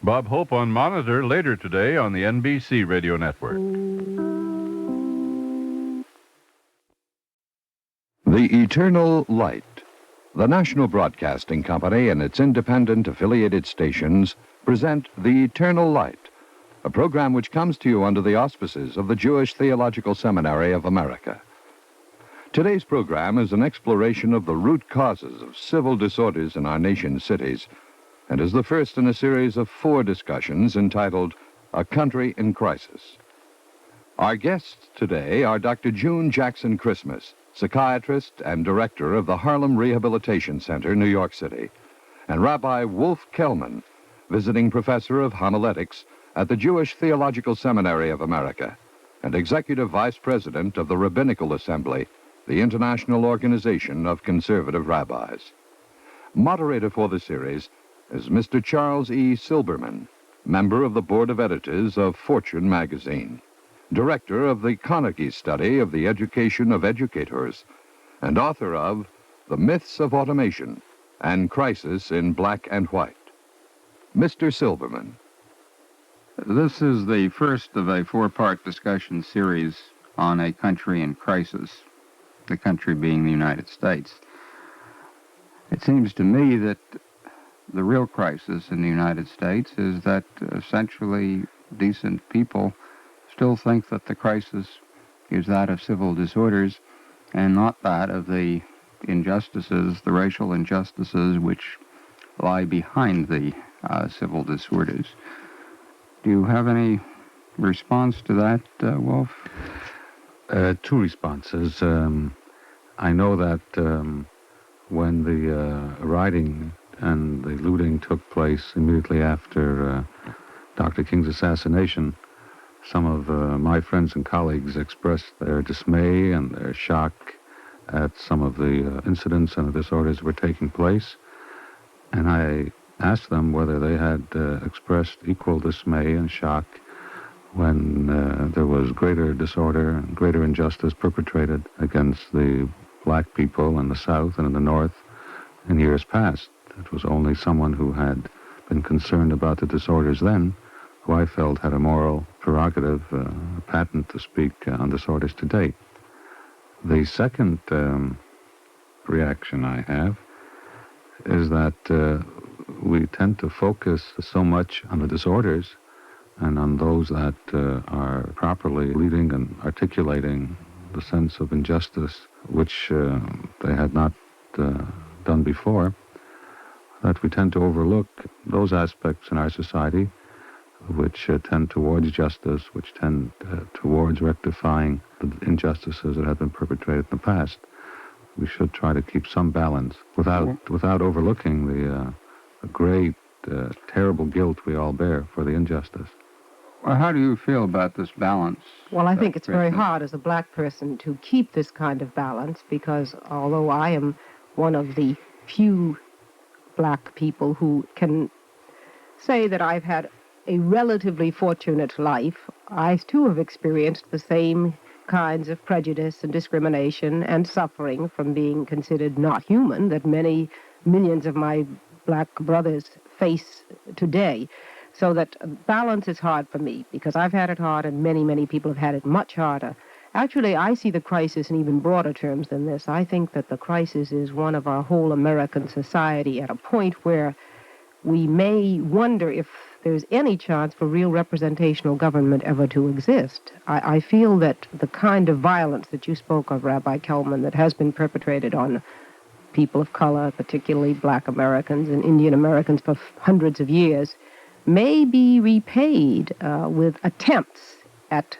D: Bob Hope on Monitor later today on the NBC Radio Network.
U: The Eternal Light. The National Broadcasting Company and its independent affiliated stations present The Eternal Light, a program which comes to you under the auspices of the Jewish Theological Seminary of America. Today's program is an exploration of the root causes of civil disorders in our nation's cities, and is the first in a series of 4 discussions entitled A Country in Crisis. Our guests today are Dr. June Jackson Christmas, psychiatrist and director of the Harlem Rehabilitation Center, New York City, and Rabbi Wolf Kellman, visiting professor of homiletics at the Jewish Theological Seminary of America and executive vice president of the Rabbinical Assembly, the international organization of conservative rabbis. Moderator for the series is Mr. Charles E. Silberman, member of the Board of Editors of Fortune magazine, director of the Carnegie Study of the Education of Educators, and author of The Myths of Automation and Crisis in Black and White. Mr. Silberman.
V: This is the first of a 4-part discussion series on a country in crisis, the country being the United States. It seems to me that the real crisis in the United States is that essentially decent people still think that the crisis is that of civil disorders and not that of the injustices, the racial injustices which lie behind the civil disorders. Do you have any response to that, Wolf?
W: 2 responses. I know that when the rioting and the looting took place immediately after Dr. King's assassination, some of my friends and colleagues expressed their dismay and their shock at some of the incidents and the disorders that were taking place. And I asked them whether they had expressed equal dismay and shock when there was greater disorder and greater injustice perpetrated against the black people in the South and in the North in years past. It was only someone who had been concerned about the disorders then, who I felt had a moral prerogative, patent to speak on disorders today. The second reaction I have is that we tend to focus so much on the disorders and on those that are properly leading and articulating the sense of injustice, which they had not done before, that we tend to overlook those aspects in our society which tend towards justice, which tend towards rectifying the injustices that have been perpetrated in the past. We should try to keep some balance without overlooking the great, terrible guilt we all bear for the injustice.
V: Well, how do you feel about this balance?
X: Well, I think it's very hard as a black person to keep this kind of balance because although I am one of the few black people who can say that I've had a relatively fortunate life, I too have experienced the same kinds of prejudice and discrimination and suffering from being considered not human that many millions of my black brothers face today. So that balance is hard for me because I've had it hard and many, many people have had it much harder. Actually, I see the crisis in even broader terms than this. I think that the crisis is one of our whole American society at a point where we may wonder if there's any chance for real representational government ever to exist. I feel that the kind of violence that you spoke of, Rabbi Kelman, that has been perpetrated on people of color, particularly black Americans and Indian Americans for hundreds of years, may be repaid with attempts at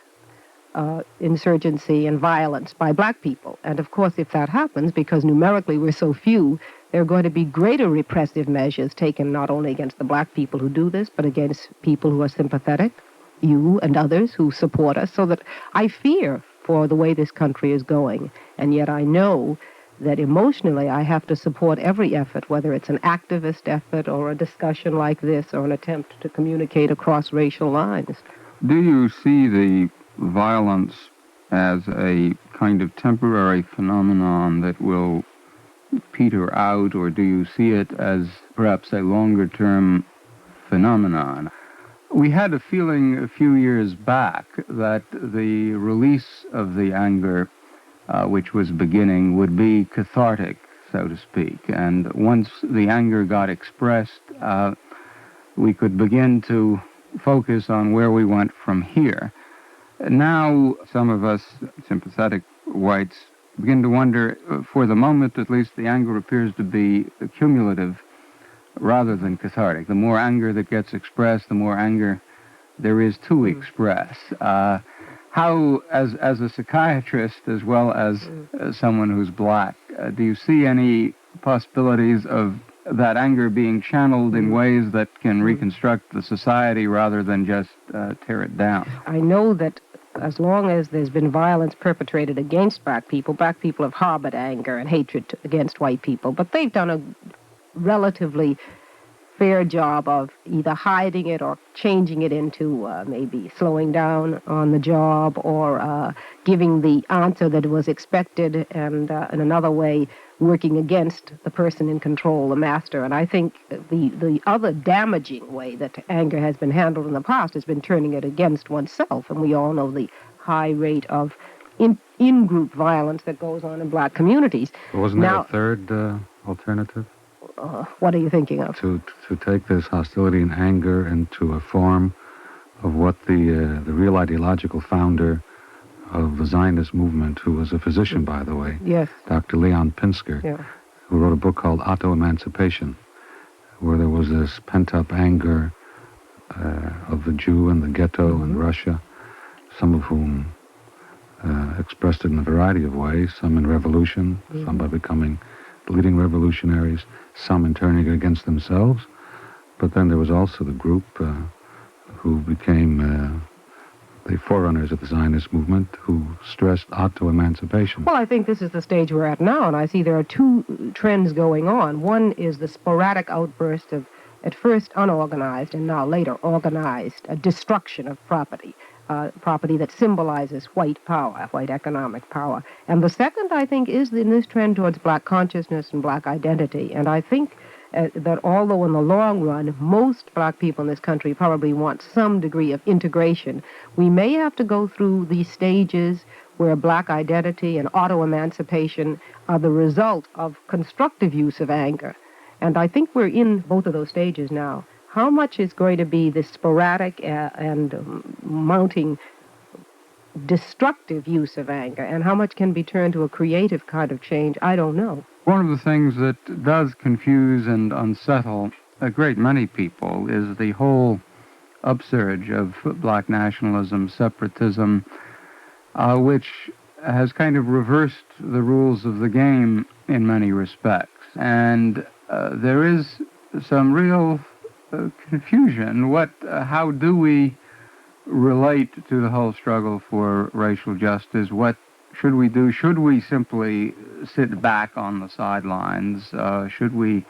X: insurgency and violence by black people. And of course, if that happens, because numerically we're so few, there are going to be greater repressive measures taken not only against the black people who do this, but against people who are sympathetic, you and others who support us, so that I fear for the way this country is going. And yet I know that emotionally I have to support every effort, whether it's an activist effort or a discussion like this or an attempt to communicate across racial lines.
V: Do you see the violence as a kind of temporary phenomenon that will peter out, or do you see it as perhaps a longer-term phenomenon? We had a feeling a few years back that the release of the anger, which was beginning, would be cathartic, so to speak. And once the anger got expressed, we could begin to focus on where we went from here. Now, some of us sympathetic whites begin to wonder, for the moment at least, the anger appears to be cumulative rather than cathartic. The more anger that gets expressed, the more anger there is to express. How, as a psychiatrist as well as someone who's black, do you see any possibilities of that anger being channeled in ways that can reconstruct the society rather than just tear it down?
X: I know that as long as there's been violence perpetrated against black people have harbored anger and hatred against white people, but they've done a relatively fair job of either hiding it or changing it into maybe slowing down on the job or giving the answer that was expected and in another way working against the person in control, the master. And I think the other damaging way that anger has been handled in the past has been turning it against oneself. And we all know the high rate of in-group violence that goes on in black communities.
W: Wasn't there a third alternative?
X: What are you thinking of?
W: To take this hostility and anger into a form of what the real ideological founder of the Zionist movement, who was a physician, by the way,
X: yes,
W: Dr. Leon Pinsker, who wrote a book called Auto-Emancipation, where there was this pent-up anger of the Jew in the ghetto in Russia, some of whom expressed it in a variety of ways, some in revolution, some by becoming leading revolutionaries, some in turning it against themselves. But then there was also the group who became the forerunners of the Zionist movement, who stressed auto-emancipation.
X: Well, I think this is the stage we're at now, and I see there are two trends going on. One is the sporadic outburst of, at first unorganized and now later organized, destruction of property. Property that symbolizes white power, white economic power. And the second, I think, is in this trend towards black consciousness and black identity. And I think that although in the long run, most black people in this country probably want some degree of integration, we may have to go through these stages where black identity and auto-emancipation are the result of constructive use of anger. And I think we're in both of those stages now. How much is going to be this sporadic and mounting destructive use of anger, and how much can be turned to a creative kind of change? I don't know.
V: One of the things that does confuse and unsettle a great many people is the whole upsurge of black nationalism, separatism, which has kind of reversed the rules of the game in many respects. And there is some real confusion. How do we relate to the whole struggle for racial justice? What should we do? Should we simply sit back on the sidelines? Should we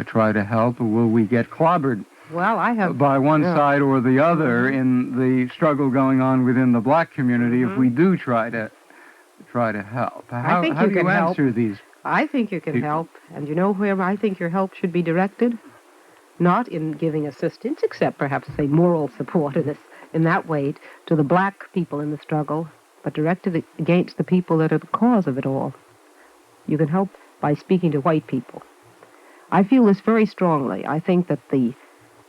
V: try to help, or will we get clobbered?
X: Well, I have...
V: by one
X: yeah.
V: side or the other in the struggle going on within the black community if we do try to help. How
X: I think
V: how
X: you
V: do you
X: can help.
V: answer these?
X: I think you can
V: people?
X: help. And you know where I think your help should be directed? Not in giving assistance, except perhaps, say, moral support in that way to the black people in the struggle, but directed against the people that are the cause of it all. You can help by speaking to white people. I feel this very strongly. I think that the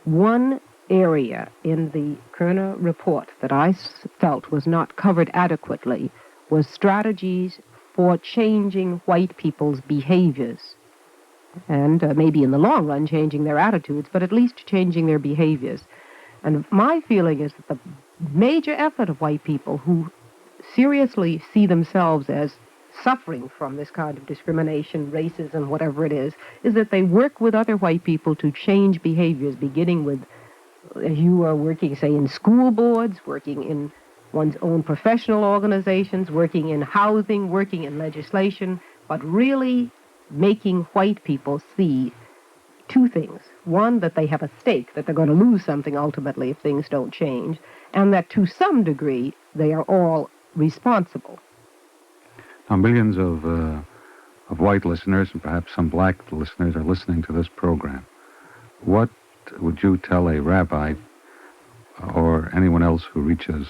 X: one area in the Kerner report that I felt was not covered adequately was strategies for changing white people's behaviors. And maybe in the long run changing their attitudes, but at least changing their behaviors. And my feeling is that the major effort of white people who seriously see themselves as suffering from this kind of discrimination, racism, whatever it is that they work with other white people to change behaviors, beginning with, you are working, say, in school boards, working in one's own professional organizations, working in housing, working in legislation, but really making white people see two things. One, that they have a stake, that they're going to lose something ultimately if things don't change, and that to some degree they are all responsible.
W: Now, millions of white listeners and perhaps some black listeners are listening to this program. What would you tell a rabbi or anyone else who reaches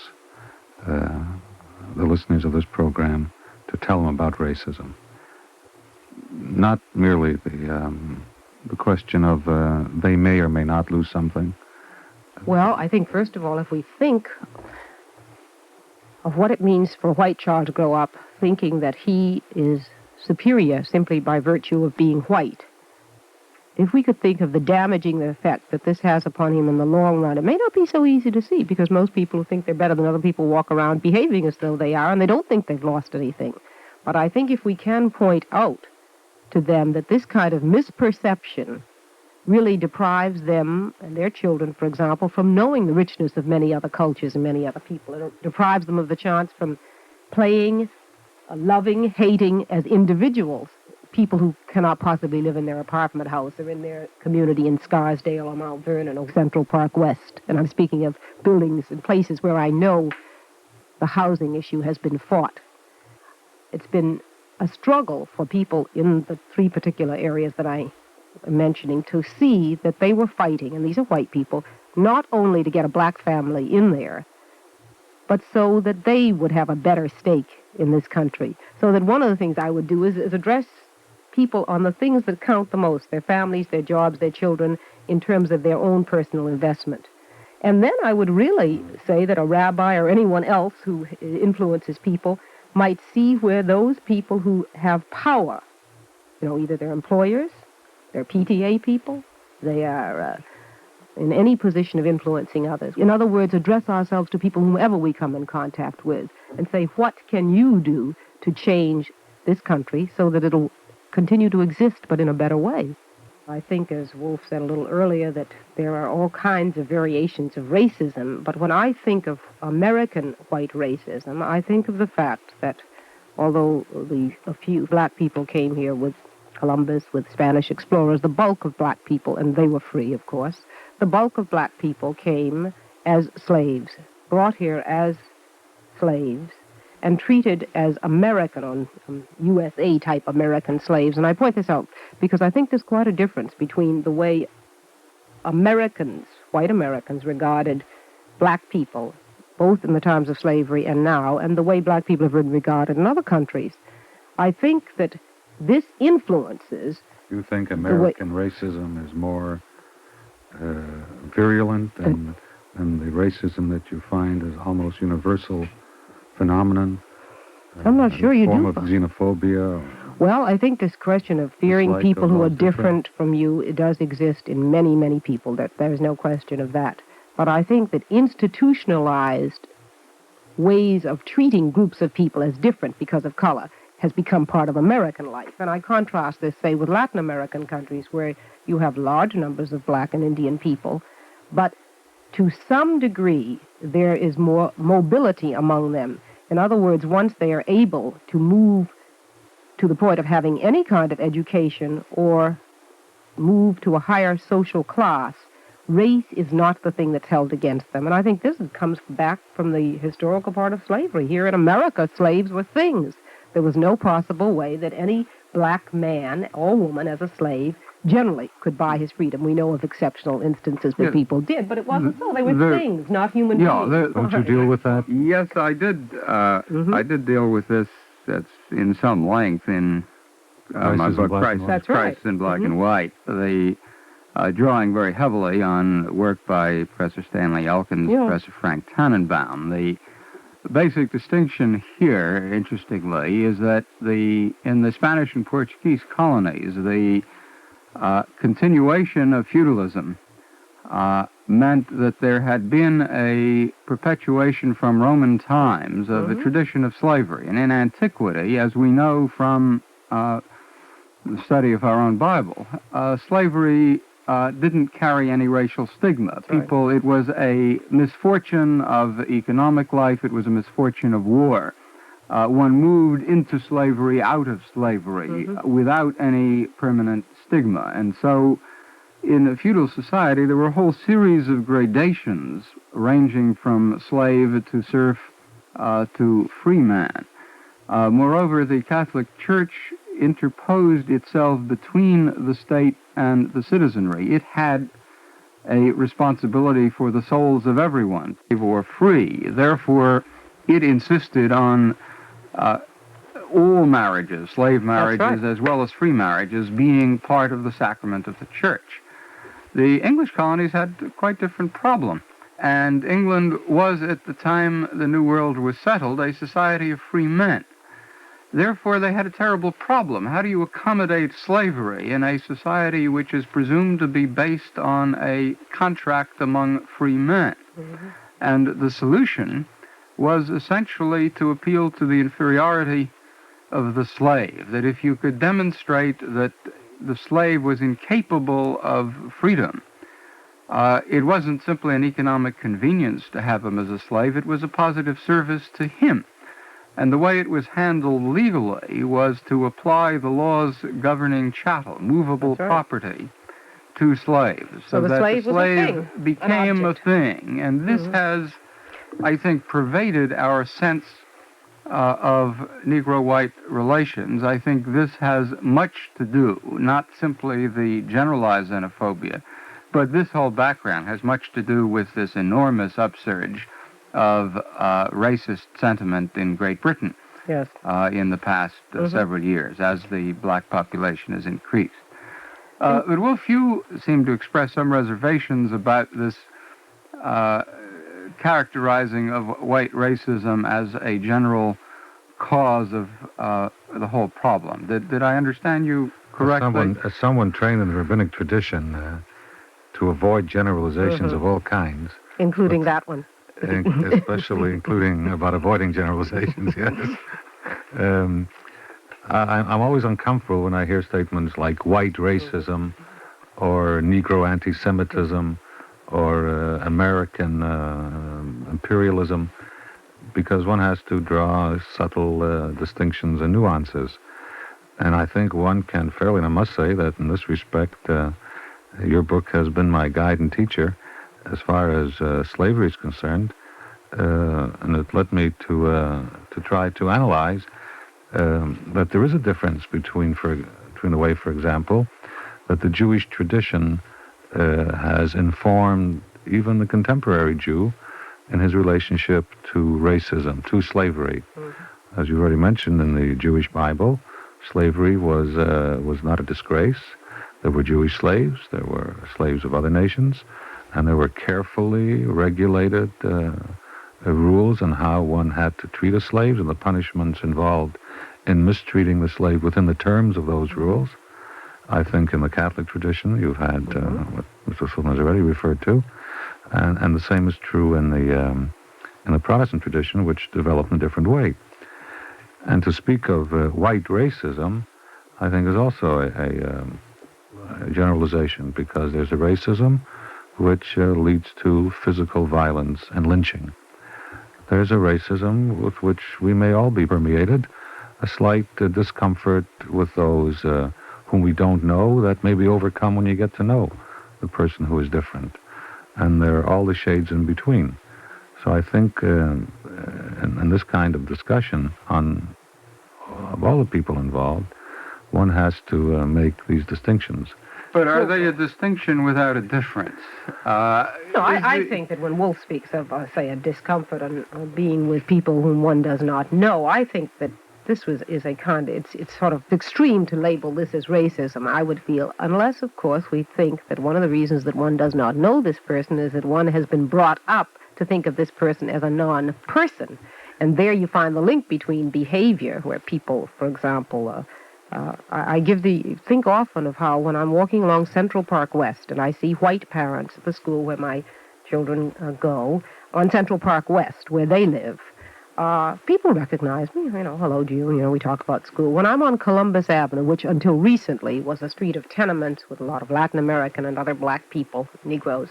W: the listeners of this program to tell them about racism? Not merely the question of they may or may not lose something.
X: Well, I think, first of all, if we think of what it means for a white child to grow up thinking that he is superior simply by virtue of being white, if we could think of the damaging effect that this has upon him in the long run, it may not be so easy to see, because most people who think they're better than other people walk around behaving as though they are, and they don't think they've lost anything. But I think if we can point out to them that this kind of misperception really deprives them and their children, for example, from knowing the richness of many other cultures and many other people. It deprives them of the chance from playing, loving, hating as individuals, people who cannot possibly live in their apartment house or in their community in Scarsdale or Mount Vernon or Central Park West. And I'm speaking of buildings and places where I know the housing issue has been fought. It's been a struggle for people in the three particular areas that I am mentioning to see that they were fighting, and these are white people, not only to get a black family in there, but so that they would have a better stake in this country. So that one of the things I would do is address people on the things that count the most, their families, their jobs, their children, in terms of their own personal investment. And then I would really say that a rabbi or anyone else who influences people might see where those people who have power, either they're employers, they're PTA people, they are in any position of influencing others. In other words, address ourselves to people whomever we come in contact with and say, what can you do to change this country so that it'll continue to exist but in a better way? I think, as Wolf said a little earlier, that there are all kinds of variations of racism, but when I think of American white racism, I think of the fact that although a few black people came here with Columbus, with Spanish explorers, the bulk of black people, and they were free, of course, the bulk of black people came as slaves, brought here as slaves, and treated as American, or USA-type American slaves. And I point this out because I think there's quite a difference between the way Americans, white Americans, regarded black people, both in the times of slavery and now, and the way black people have been regarded in other countries. I think that this influences...
W: You think American racism is more virulent than the racism that you find as almost universal phenomenon?
X: I'm not sure you do.
W: Form of xenophobia?
X: Well, I think this question of fearing people who are different from you, it does exist in many, many people. There's no question of that. But I think that institutionalized ways of treating groups of people as different because of color has become part of American life. And I contrast this, say, with Latin American countries where you have large numbers of black and Indian people, but to some degree there is more mobility among them. In other words, once they are able to move to the point of having any kind of education or move to a higher social class, Race is not the thing that's held against them. And I think this comes back from the historical part of slavery. Here in America, slaves were things. There was no possible way that any black man or woman as a slave generally could buy his freedom. We know of exceptional instances where people did, but it wasn't so. They were things, not human beings.
W: Don't you deal with that?
V: Yes, I did. I did deal with this. That's in some length in my book, Christ in Black and White. Drawing very heavily on work by Professor Stanley Elkins, Professor Frank Tannenbaum. The basic distinction here, interestingly, is that in the Spanish and Portuguese colonies, the continuation of feudalism meant that there had been a perpetuation from Roman times of a tradition of slavery. And in antiquity, as we know from the study of our own Bible, slavery didn't carry any racial stigma. People, it was a misfortune of economic life. It was a misfortune of war. One moved into slavery, out of slavery, without any permanent stigma. And so in a feudal society, there were a whole series of gradations ranging from slave to serf to free man. Moreover, the Catholic Church interposed itself between the state and the citizenry. It had a responsibility for the souls of everyone, slave or free. Therefore, it insisted on all marriages, slave marriages as well as free marriages, being part of the sacrament of the Church. The English colonies had a quite different problem. And England was, at the time the New World was settled, a society of free men. Therefore, they had a terrible problem. How do you accommodate slavery in a society which is presumed to be based on a contract among free men? And the solution was essentially to appeal to the inferiority of the slave, that if you could demonstrate that the slave was incapable of freedom, it wasn't simply an economic convenience to have him as a slave, it was a positive service to him. And the way it was handled legally was to apply the laws governing chattel, movable property, to slaves. So that the slave became a thing. And this has, I think, pervaded our sense of Negro-white relations. I think this has much to do, not simply the generalized xenophobia, but this whole background has much to do with this enormous upsurge of racist sentiment in Great Britain in the past several years as the black population has increased. But few seem to express some reservations about this characterizing of white racism as a general cause of the whole problem. Did I understand you correctly?
W: As someone trained in the rabbinic tradition to avoid generalizations of all kinds.
X: Including that one.
W: Especially including about avoiding generalizations, yes. I'm always uncomfortable when I hear statements like white racism or Negro anti-Semitism or American imperialism, because one has to draw subtle distinctions and nuances. And I think one can fairly, and I must say that in this respect, your book has been my guide and teacher as far as slavery is concerned, and it led me to try to analyze that there is a difference between the way, for example, that the Jewish tradition has informed even the contemporary Jew in his relationship to racism, to slavery. As you already mentioned, in the Jewish Bible, slavery was not a disgrace. There were Jewish slaves, there were slaves of other nations, and there were carefully regulated rules on how one had to treat a slave and the punishments involved in mistreating the slave within the terms of those rules. I think in the Catholic tradition you've had what Mr. Sullivan has already referred to, and the same is true in the Protestant tradition, which developed in a different way. And to speak of white racism, I think is also a generalization, because there's a racism which leads to physical violence and lynching. There's a racism with which we may all be permeated, a slight discomfort with those whom we don't know that may be overcome when you get to know the person who is different. and there are all the shades in between. So I think in this kind of discussion of all the people involved, one has to make these distinctions.
V: But are they a distinction without a difference?
X: No, I think that when Wolf speaks of, say, a discomfort on being with people whom one does not know, I think that this is a kind of, it's sort of extreme to label this as racism, I would feel, unless, of course, we think that one of the reasons that one does not know this person is that one has been brought up to think of this person as a non-person. And there you find the link between behavior, where people, for example, think often of how when I'm walking along Central Park West and I see white parents at the school where my children go, on Central Park West, where they live, people recognize me, hello, June, we talk about school. When I'm on Columbus Avenue, which until recently was a street of tenements with a lot of Latin American and other black people, Negroes,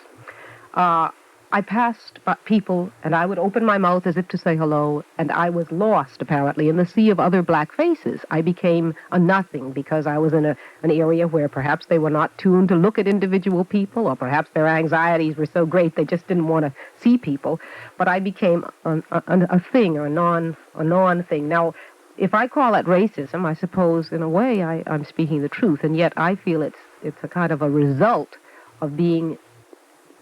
X: I passed people, and I would open my mouth as if to say hello, and I was lost, apparently, in the sea of other black faces. I became a nothing because I was in an area where perhaps they were not tuned to look at individual people, or perhaps their anxieties were so great they just didn't want to see people. But I became a thing, or a non-thing. Now, if I call it racism, I suppose, in a way, I'm speaking the truth, and yet I feel it's a kind of a result of being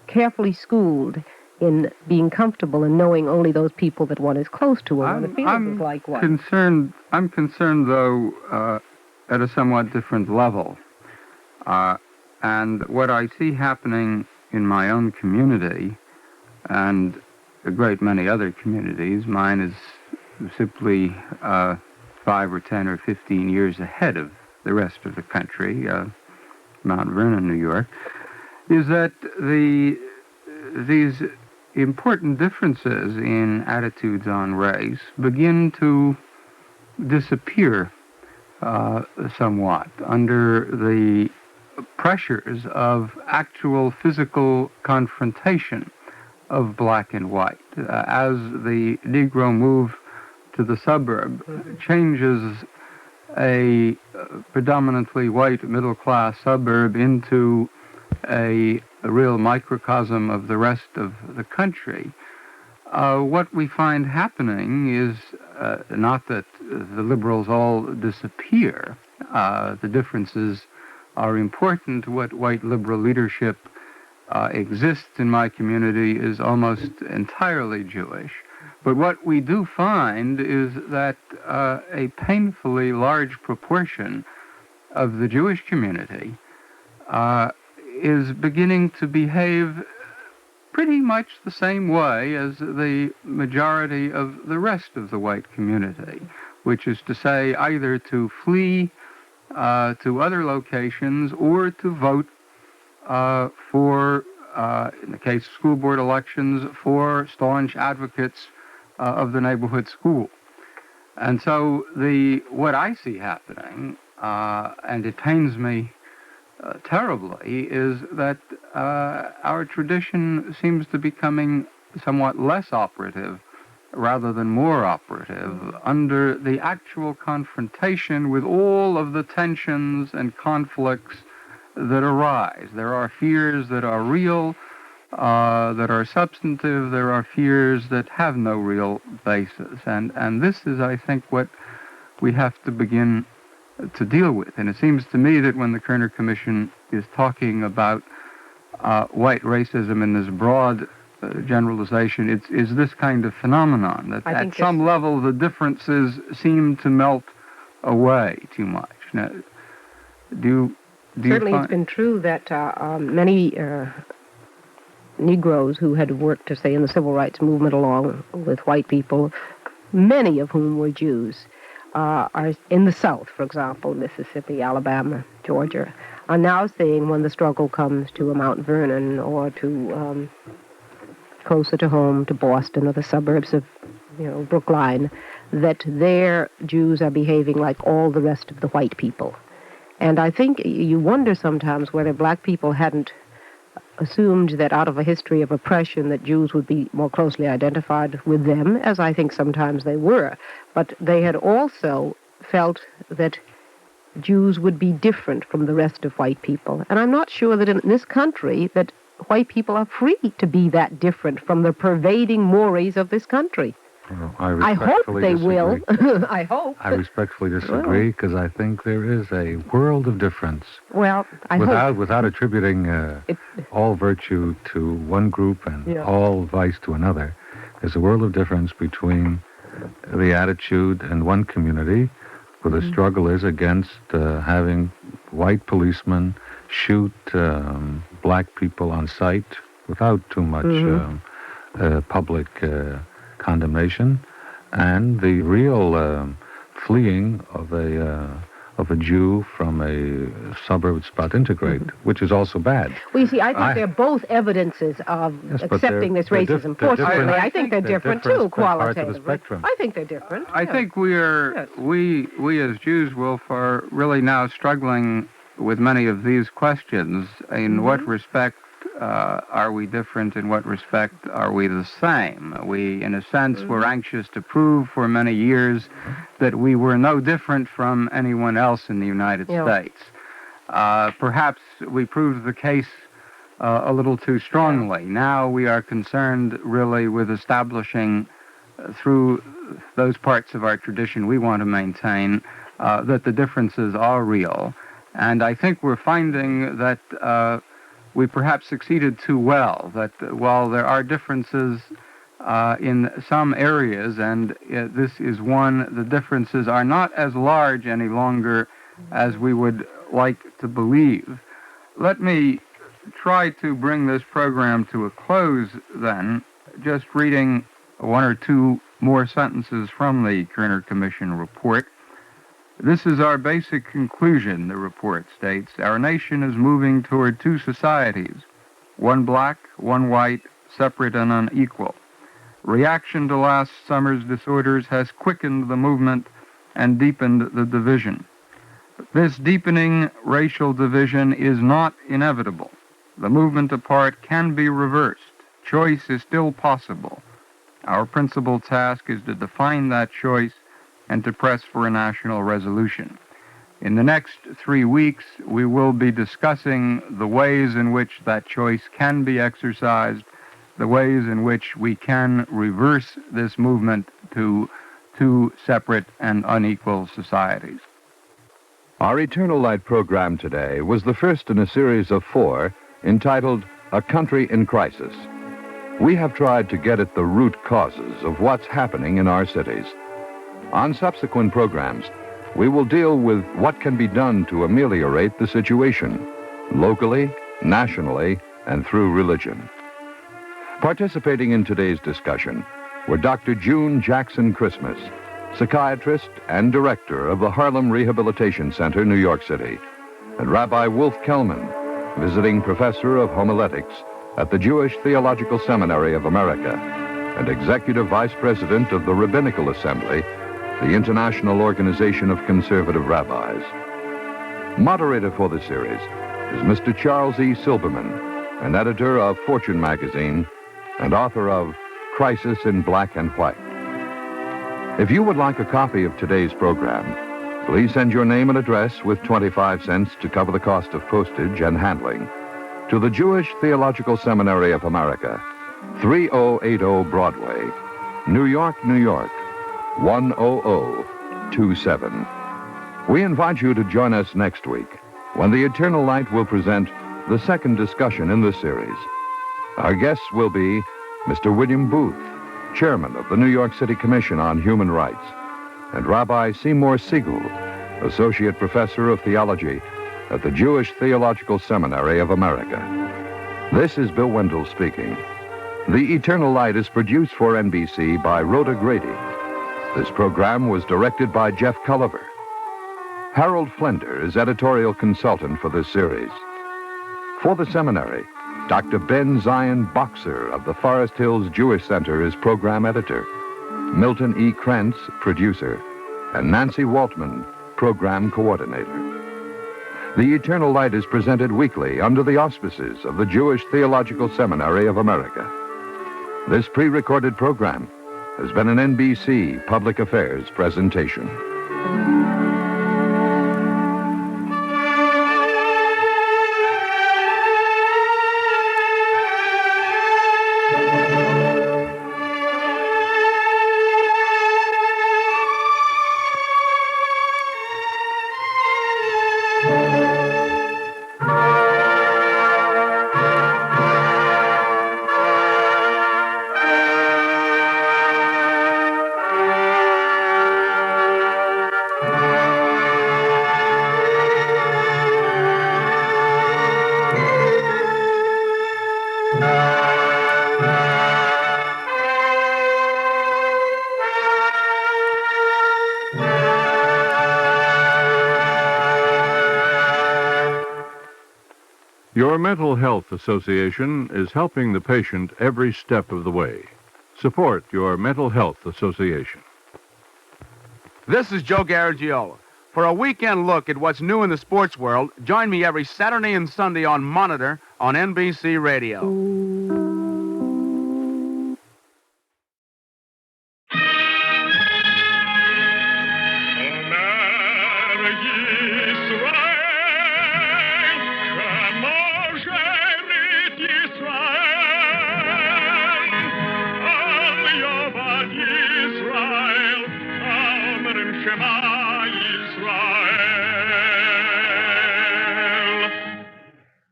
X: carefully schooled in being comfortable and knowing only those people that one is close to or one feels like one.
V: I'm concerned, though, at a somewhat different level. And what I see happening in my own community and a great many other communities, mine is simply 5 or 10 or 15 years ahead of the rest of the country, Mount Vernon, New York, is that these important differences in attitudes on race begin to disappear somewhat under the pressures of actual physical confrontation of black and white. As the Negro move to the suburb, changes a predominantly white middle-class suburb into a real microcosm of the rest of the country. What we find happening is not that the liberals all disappear. The differences are important. What white liberal leadership exists in my community is almost entirely Jewish. But what we do find is that a painfully large proportion of the Jewish community is beginning to behave pretty much the same way as the majority of the rest of the white community, which is to say either to flee to other locations or to vote for, in the case of school board elections, for staunch advocates of the neighborhood school. And so what I see happening, and it pains me terribly, is that our tradition seems to be becoming somewhat less operative rather than more operative under the actual confrontation with all of the tensions and conflicts that arise. There are fears that are real, that are substantive. There are fears that have no real basis. And this is, I think, what we have to begin to deal with. And it seems to me that when the Kerner Commission is talking about white racism in this broad generalization, it's this kind of phenomenon, that at some level the differences seem to melt away too much. Now, do you
X: Certainly it's been true that many Negroes who had worked, to say, in the civil rights movement along with white people, many of whom were Jews, are in the South, for example, Mississippi, Alabama, Georgia, are now saying when the struggle comes to a Mount Vernon or to closer to home, to Boston or the suburbs of, Brookline, that their Jews are behaving like all the rest of the white people. And I think you wonder sometimes whether black people hadn't assumed that out of a history of oppression that Jews would be more closely identified with them, as I think sometimes they were. But they had also felt that Jews would be different from the rest of white people. And I'm not sure that in this country that white people are free to be that different from the pervading mores of this country.
W: Well,
X: I hope they will. I hope.
W: I respectfully disagree because I think there is a world of difference.
X: Well, I hope.
W: Without attributing all virtue to one group and all vice to another, there's a world of difference between the attitude in one community where the struggle is against having white policemen shoot black people on sight without too much public condemnation, and the real fleeing of a Jew from a suburb that's about to integrate, which is also bad.
X: Well, you see, I think they're both evidences of accepting this racism. Fortunately, I think they're different too, qualitatively. I think they're different.
V: I think we as Jews, Wolf, are really now struggling with many of these questions. In what respect are we different? In what respect are we the same? We, in a sense, were anxious to prove for many years that we were no different from anyone else in the United States. Perhaps we proved the case a little too strongly. Now we are concerned really with establishing through those parts of our tradition we want to maintain that the differences are real. And I think we're finding that we perhaps succeeded too well, that while there are differences in some areas, and this is one, the differences are not as large any longer as we would like to believe. Let me try to bring this program to a close then, just reading one or two more sentences from the Kerner Commission report. This is our basic conclusion, the report states. Our nation is moving toward two societies, one black, one white, separate and unequal. Reaction to last summer's disorders has quickened the movement and deepened the division. This deepening racial division is not inevitable. The movement apart can be reversed. Choice is still possible. Our principal task is to define that choice and to press for a national resolution. In the next 3 weeks, we will be discussing the ways in which that choice can be exercised, the ways in which we can reverse this movement to two separate and unequal societies.
U: Our Eternal Light program today was the first in a series of 4 entitled A Country in Crisis. We have tried to get at the root causes of what's happening in our cities. On subsequent programs, we will deal with what can be done to ameliorate the situation, locally, nationally, and through religion. Participating in today's discussion were Dr. June Jackson Christmas, psychiatrist and director of the Harlem Rehabilitation Center, New York City, and Rabbi Wolf Kellman, visiting professor of homiletics at the Jewish Theological Seminary of America and executive vice president of the Rabbinical Assembly, the International Organization of Conservative Rabbis. Moderator for the series is Mr. Charles E. Silberman, an editor of Fortune magazine and author of Crisis in Black and White. If you would like a copy of today's program, please send your name and address with 25 cents to cover the cost of postage and handling to the Jewish Theological Seminary of America, 3080 Broadway, New York, New York, 10027. We invite you to join us next week when the Eternal Light will present the second discussion in this series. Our guests will be Mr. William Booth, chairman of the New York City Commission on Human Rights, and Rabbi Seymour Siegel, associate professor of theology at the Jewish Theological Seminary of America. This is Bill Wendell speaking. The Eternal Light is produced for NBC by Rhoda Grady. This program was directed by Jeff Culliver. Harold Flender is editorial consultant for this series. For the seminary, Dr. Ben Zion Boxer of the Forest Hills Jewish Center is program editor, Milton E. Krentz, producer, and Nancy Waltman, program coordinator. The Eternal Light is presented weekly under the auspices of the Jewish Theological Seminary of America. This pre-recorded program has been an NBC Public Affairs presentation.
E: Your Mental Health Association is helping the patient every step of the way. Support your Mental Health Association.
F: This is Joe Garagiola. For a weekend look at what's new in the sports world, join me every Saturday and Sunday on Monitor on NBC Radio.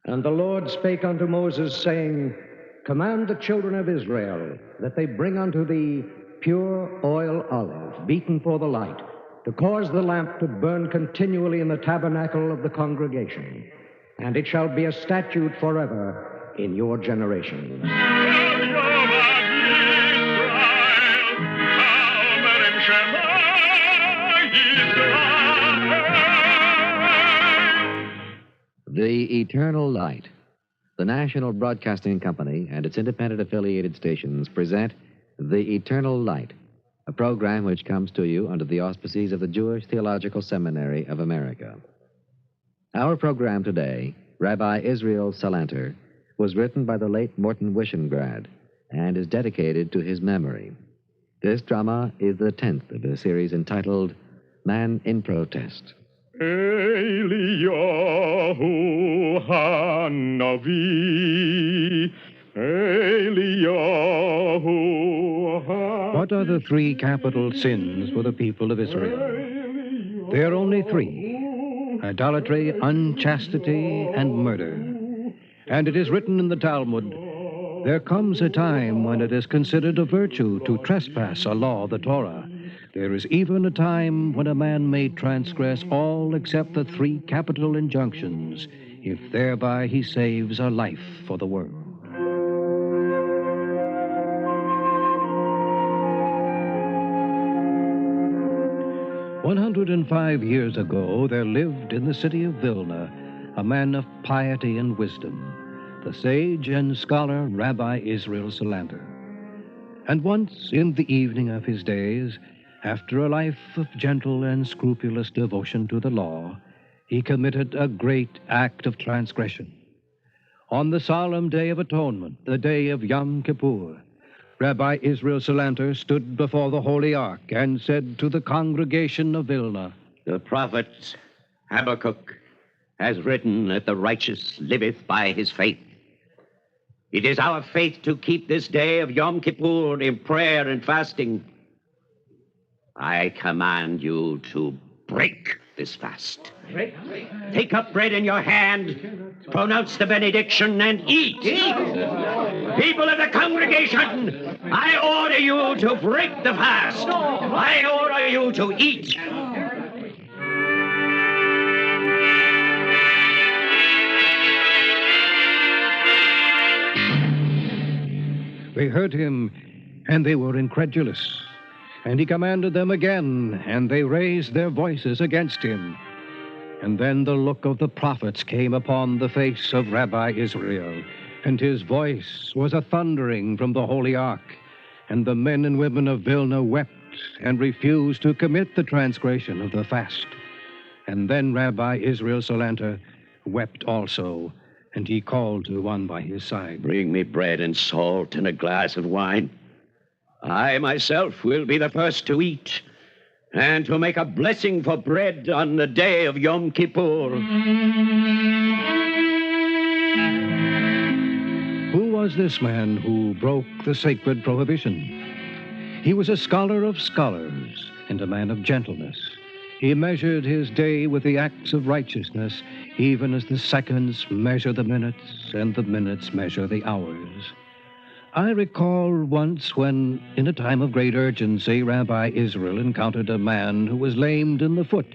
N: And the Lord spake unto Moses, saying, Command the children of Israel that they bring unto thee pure oil olive, beaten for the light, to cause the lamp to burn continually in the tabernacle of the congregation. And it shall be a statute forever in your generation.
B: The Eternal Light. The National Broadcasting Company and its independent affiliated stations present The Eternal Light, a program which comes to you under the auspices of the Jewish Theological Seminary of America. Our program today, Rabbi Israel Salanter, was written by the late Morton Wishengrad and is dedicated to his memory. This drama is the 10th of a series entitled Man in Protest.
R: Eliyahu Hanavi, Eliyahu.
N: What are the three capital sins for the people of Israel? There are only three: idolatry, unchastity, and murder. And it is written in the Talmud, there comes a time when it is considered a virtue to trespass a law, the Torah. There is even a time when a man may transgress all except the three capital injunctions, if thereby he saves a life for the world. "105 years ago, there lived in the city of Vilna a man of piety and wisdom, the sage and scholar Rabbi Israel Salanter. And once in the evening of his days, after a life of gentle and scrupulous devotion to the law, he committed a great act of transgression. On the solemn Day of Atonement, the day of Yom Kippur, Rabbi Israel Salanter stood before the Holy Ark and said to the congregation of Vilna,
Y: The prophet Habakkuk has written that the righteous liveth by his faith. It is our faith to keep this day of Yom Kippur in prayer and fasting. I command you to break this fast. Take up bread in your hand, pronounce the benediction, and eat. People of the congregation, I order you to break the fast. I order you to eat.
N: They heard him, and they were incredulous. And he commanded them again, and they raised their voices against him. And then the look of the prophets came upon the face of Rabbi Israel, and his voice was a thundering from the Holy Ark. And the men and women of Vilna wept and refused to commit the transgression of the fast. And then Rabbi Israel Salanter wept also, and he called to one by his side.
Y: Bring me bread and salt and a glass of wine. I myself will be the first to eat and to make a blessing for bread on the day of Yom Kippur.
N: Who was this man who broke the sacred prohibition? He was a scholar of scholars and a man of gentleness. He measured his day with the acts of righteousness, even as the seconds measure the minutes and the minutes measure the hours. I recall once when, in a time of great urgency, Rabbi Israel encountered a man who was lamed in the foot,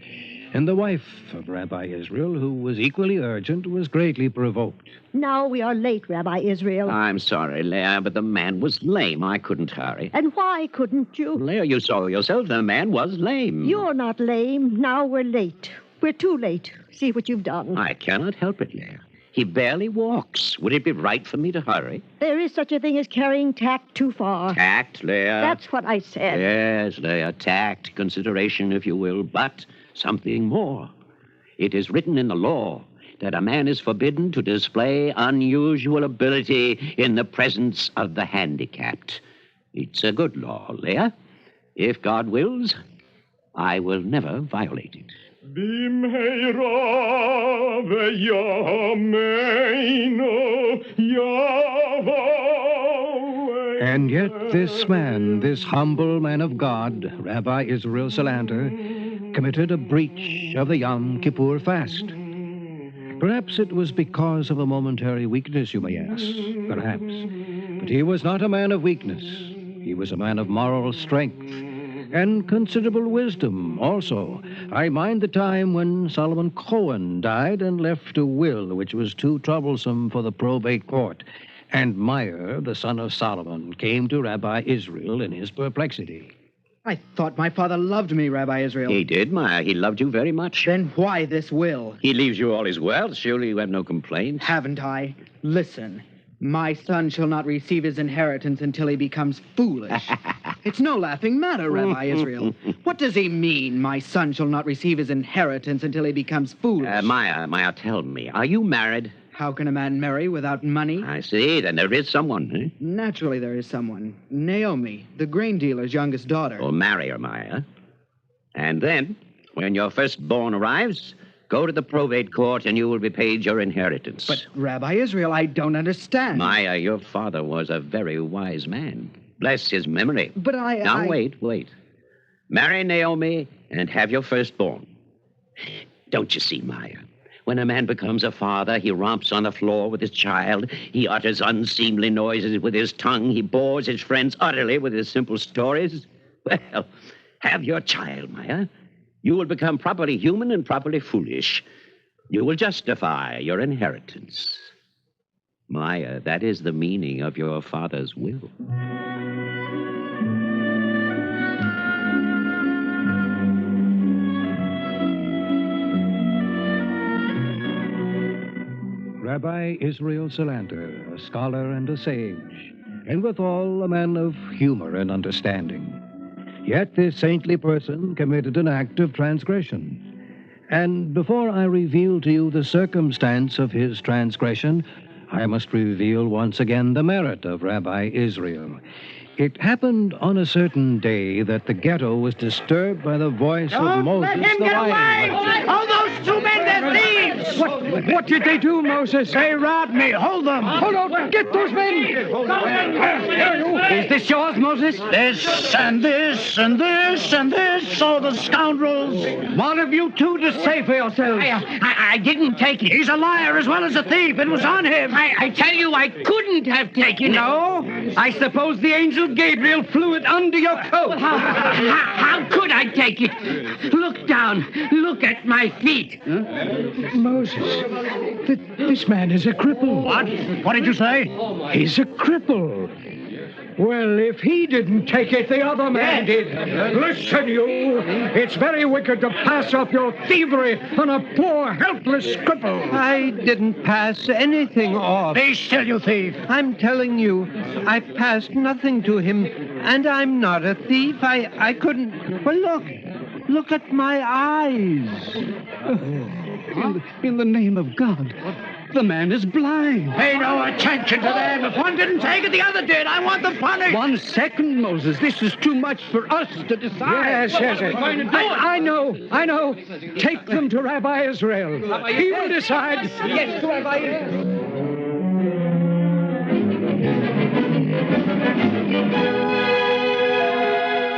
N: and the wife of Rabbi Israel, who was equally urgent, was greatly provoked.
Z: Now we are late, Rabbi Israel.
Y: I'm sorry, Leah, but the man was lame. I couldn't hurry.
Z: And why couldn't you?
Y: Leah, you saw yourself. The man was lame.
Z: You're not lame. Now we're late. We're too late. See what you've done.
Y: I cannot help it, Leah. He barely walks. Would it be right for me to hurry?
Z: There is such a thing as carrying tact too far.
Y: Tact, Leia.
Z: That's what I said.
Y: Yes, Leia, tact, consideration, if you will, but something more. It is written in the law that a man is forbidden to display unusual ability in the presence of the handicapped. It's a good law, Leia. If God wills, I will never violate it.
N: And yet this man, this humble man of God, Rabbi Israel Salanter, committed a breach of the Yom Kippur fast. Perhaps it was because of a momentary weakness, you may ask. Perhaps. But he was not a man of weakness. He was a man of moral strength and considerable wisdom also. I mind the time when Solomon Cohen died and left a will which was too troublesome for the probate court. And Meyer, the son of Solomon, came to Rabbi Israel in his perplexity.
A: I thought my father loved me, Rabbi Israel.
Y: He did, Meyer. He loved you very much.
A: Then why this will?
Y: He leaves you all his wealth. Surely you have no complaints.
A: Haven't I? Listen. My son shall not receive his inheritance until he becomes foolish. It's no laughing matter, Rabbi Israel. What does he mean, my son shall not receive his inheritance until he becomes foolish?
Y: Meyer, tell me, are you married?
A: How can a man marry without money?
Y: I see. Then there is someone, eh?
A: Naturally there is someone. Naomi, the grain dealer's youngest daughter.
Y: Well, marry her, Meyer. And then, when your firstborn arrives, go to the probate court and you will be paid your inheritance.
A: But, Rabbi Israel, I don't understand.
Y: Meyer, your father was a very wise man. Bless his memory.
A: But
Y: Now, wait. Marry Naomi and have your firstborn. Don't you see, Meyer? When a man becomes a father, he romps on the floor with his child. He utters unseemly noises with his tongue. He bores his friends utterly with his simple stories. Well, have your child, Meyer. You will become properly human and properly foolish. You will justify your inheritance. Meyer, that is the meaning of your father's will.
N: Rabbi Israel Salanter, a scholar and a sage, and withal a man of humor and understanding. Yet this saintly person committed an act of transgression. And before I reveal to you the circumstance of his transgression, I must reveal once again the merit of Rabbi Israel. It happened on a certain day that the ghetto was disturbed by the voice of Moses the wise.
A: Oh, those two men, they're thieves!
N: What did they do, Moses?
A: They robbed me. Hold them.
N: Hold on. Get those men.
A: Is this yours, Moses? This and this and this and this. All the scoundrels.
N: What have you two to say for yourselves?
A: I didn't take it. He's a liar as well as a thief. It was on him. I tell you, I couldn't have taken it.
N: No? I suppose the angel Gabriel flew it under your coat.
A: How could I take it? Look down. Look at my feet.
N: Moses, this man is a cripple.
A: What? What did you say?
N: He's a cripple. Well, if he didn't take it, the other man did. Listen, you. It's very wicked to pass off your thievery on a poor, helpless cripple.
H: I didn't pass anything off.
A: Be still, you thief.
H: I'm telling you, I passed nothing to him, and I'm not a thief. I couldn't. Well, look at my eyes.
A: In the name of God, the man is blind. Pay no attention to them. If one didn't take it, the other did. I want them punished.
H: 1 second, Moses. This is too much for us to decide.
N: Yes. I know. Take them to Rabbi Israel. He will decide.
H: Yes, to Rabbi Israel.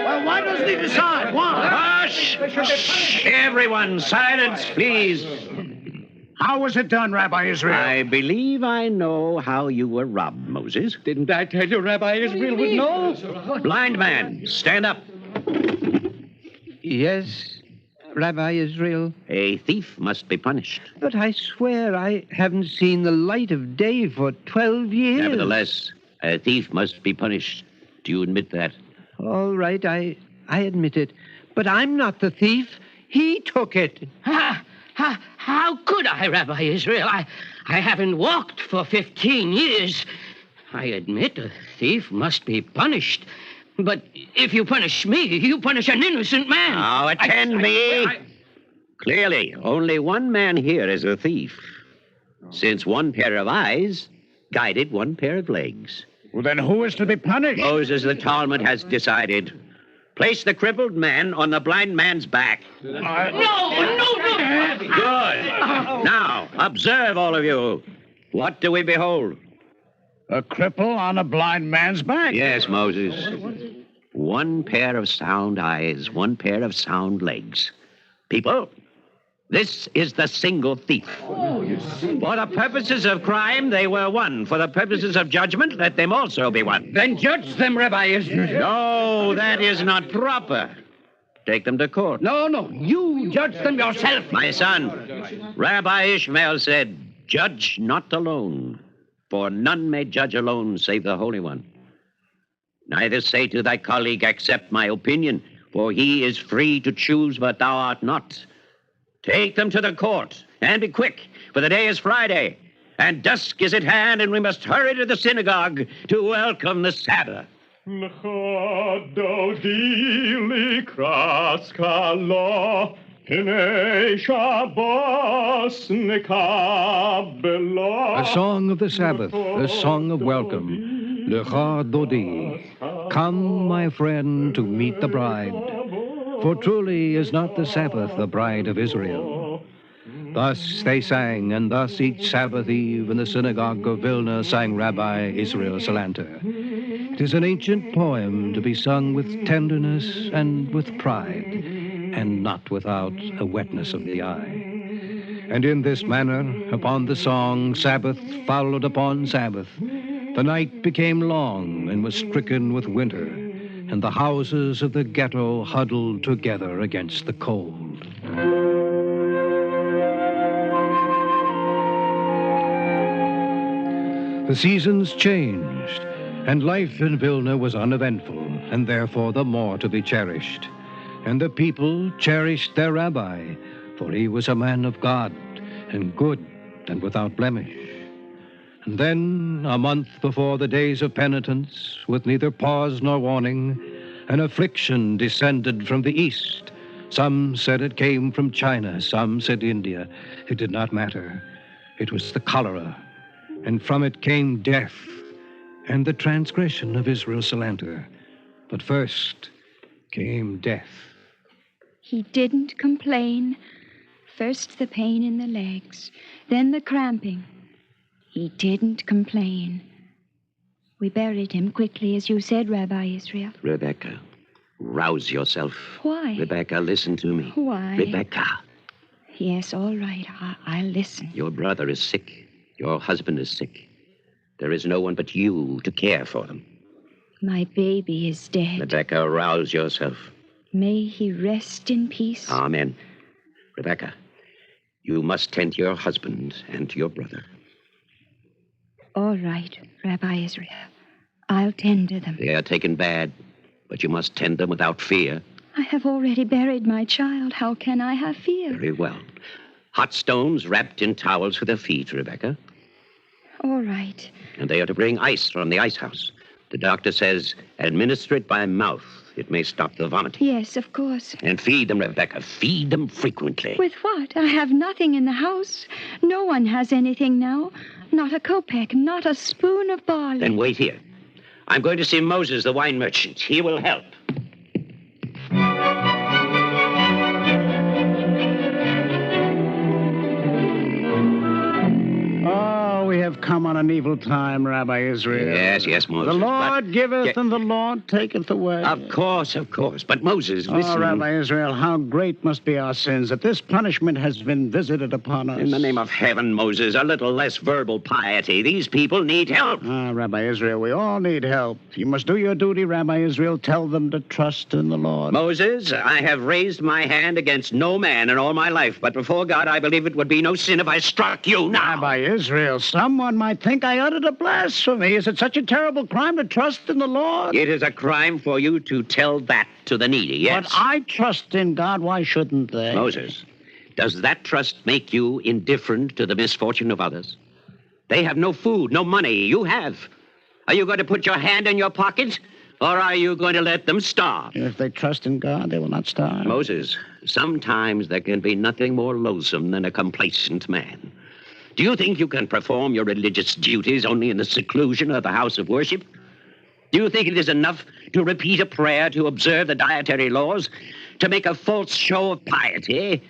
A: Well, why doesn't he decide? Why?
Y: Hush! Shh! Everyone, silence, please.
A: How was it done, Rabbi Israel?
Y: I believe I know how you were robbed, Moses.
N: Didn't I tell you Rabbi Israel would know?
Y: Blind man, stand up.
H: Yes, Rabbi Israel.
Y: A thief must be punished.
H: But I swear I haven't seen the light of day for 12 years.
Y: Nevertheless, a thief must be punished. Do you admit that?
H: All right, I admit it. But I'm not the thief. He took it.
A: Ha!
G: How could I, Rabbi Israel? I haven't walked for 15 years. I admit a thief must be punished. But if you punish me, you punish an innocent man.
Y: Now, attend me. Clearly, only one man here is a thief, since one pair of eyes guided one pair of legs.
M: Well, then who is to be punished?
Y: Moses, the Talmud has decided. Place the crippled man on the blind man's back.
G: No.
Y: Good. Now, observe, all of you. What do we behold?
M: A cripple on a blind man's back.
Y: Yes, Moses. One pair of sound eyes, one pair of sound legs. People, this is the single thief. For the purposes of crime, they were one. For the purposes of judgment, let them also be one.
G: Then judge them, Rabbi Israel.
Y: No, that is not proper. Take them to court.
G: No, you judge them yourself.
Y: My son, Rabbi Ishmael said, judge not alone, for none may judge alone save the Holy One. Neither say to thy colleague, accept my opinion, for he is free to choose, but thou art not. Take them to the court, and be quick, for the day is Friday, and dusk is at hand, and we must hurry to the synagogue to welcome the Sabbath.
N: A song of the Sabbath, a song of welcome. Lecha Dodi. Come, my friend, to meet the bride. For truly is not the Sabbath the bride of Israel. Thus they sang, and thus each Sabbath eve in the synagogue of Vilna sang Rabbi Israel Salanter. It is an ancient poem to be sung with tenderness and with pride, and not without a wetness of the eye. And in this manner, upon the song, Sabbath followed upon Sabbath. The night became long and was stricken with winter, and the houses of the ghetto huddled together against the cold. The seasons changed, and life in Vilna was uneventful, and therefore the more to be cherished. And the people cherished their rabbi, for he was a man of God, and good, and without blemish. And then, a month before the days of penitence, with neither pause nor warning, an affliction descended from the east. Some said it came from China, some said India. It did not matter. It was the cholera, and from it came death, and the transgression of Israel Salanter. But first came death.
J: He didn't complain. First the pain in the legs, then the cramping. He didn't complain. We buried him quickly, as you said, Rabbi Israel.
Y: Rebecca, rouse yourself.
J: Why?
Y: Rebecca, listen to me.
J: Why?
Y: Rebecca.
J: Yes, all right. I'll listen.
Y: Your brother is sick. Your husband is sick. There is no one but you to care for them.
J: My baby is dead.
Y: Rebecca, rouse yourself.
J: May he rest in peace.
Y: Amen. Rebecca, you must tend to your husband and to your brother.
J: All right, Rabbi Israel. I'll tend to them.
Y: They are taken bad, but you must tend them without fear.
J: I have already buried my child. How can I have fear?
Y: Very well. Hot stones wrapped in towels for their feet, Rebecca.
J: All right.
Y: And they are to bring ice from the ice house. The doctor says administer it by mouth. It may stop the vomiting.
J: Yes, of course.
Y: And feed them, Rebecca. Feed them frequently.
J: With what? I have nothing in the house. No one has anything now. Not a kopeck, not a spoon of barley.
Y: Then wait here. I'm going to see Moses, the wine merchant. He will help.
M: We have come on an evil time, Rabbi Israel.
Y: Yes, Moses.
M: The Lord giveth and the Lord taketh away.
Y: Of course. But Moses, listen.
M: Oh, Rabbi Israel, how great must be our sins that this punishment has been visited upon us.
Y: In the name of heaven, Moses, a little less verbal piety. These people need help.
M: Rabbi Israel, we all need help. You must do your duty, Rabbi Israel. Tell them to trust in the Lord.
Y: Moses, I have raised my hand against no man in all my life, but before God, I believe it would be no sin if I struck you now.
M: Rabbi Israel, someone might think I uttered a blasphemy. Is it such a terrible crime to trust in the Lord?
Y: It is a crime for you to tell that to the needy, yes.
M: But I trust in God. Why shouldn't they?
Y: Moses, Does that trust make you indifferent to the misfortune of others? They have no food, no money. You have. Are you going to put your hand in your pocket, or are you going to let them starve?
C: If they trust in God, they will not starve.
Y: Moses, sometimes there can be nothing more loathsome than a complacent man. Do you think you can perform your religious duties only in the seclusion of the house of worship? Do you think it is enough to repeat a prayer, to observe the dietary laws, to make a false show of piety?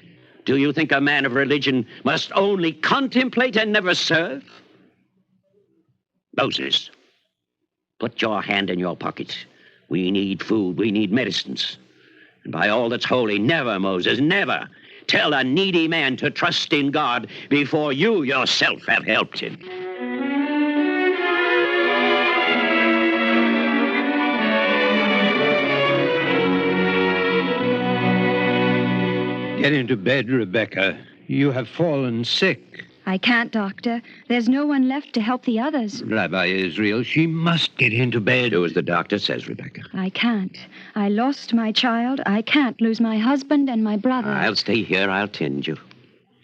Y: Do you think a man of religion must only contemplate and never serve? Moses, put your hand in your pocket. We need food. We need medicines. And by all that's holy, never, Moses, never tell a needy man to trust in God before you yourself have helped him.
H: Get into bed, Rebecca. You have fallen sick.
J: I can't, Doctor. There's no one left to help the others.
H: Rabbi Israel, she must get into bed.
Y: Do as the doctor says, Rebecca.
J: I can't. I lost my child. I can't lose my husband and my brother.
Y: I'll stay here. I'll tend you.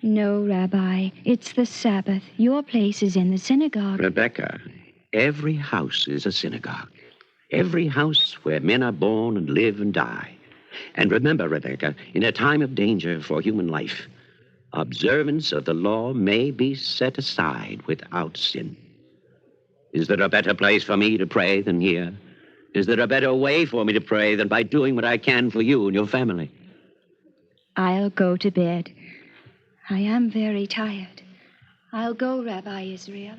J: No, Rabbi. It's the Sabbath. Your place is in the synagogue.
Y: Rebecca, every house is a synagogue. Every house where men are born and live and die. And remember, Rebecca, in a time of danger for human life, observance of the law may be set aside without sin. Is there a better place for me to pray than here? Is there a better way for me to pray than by doing what I can for you and your family?
J: I'll go to bed. I am very tired. I'll go, Rabbi Israel.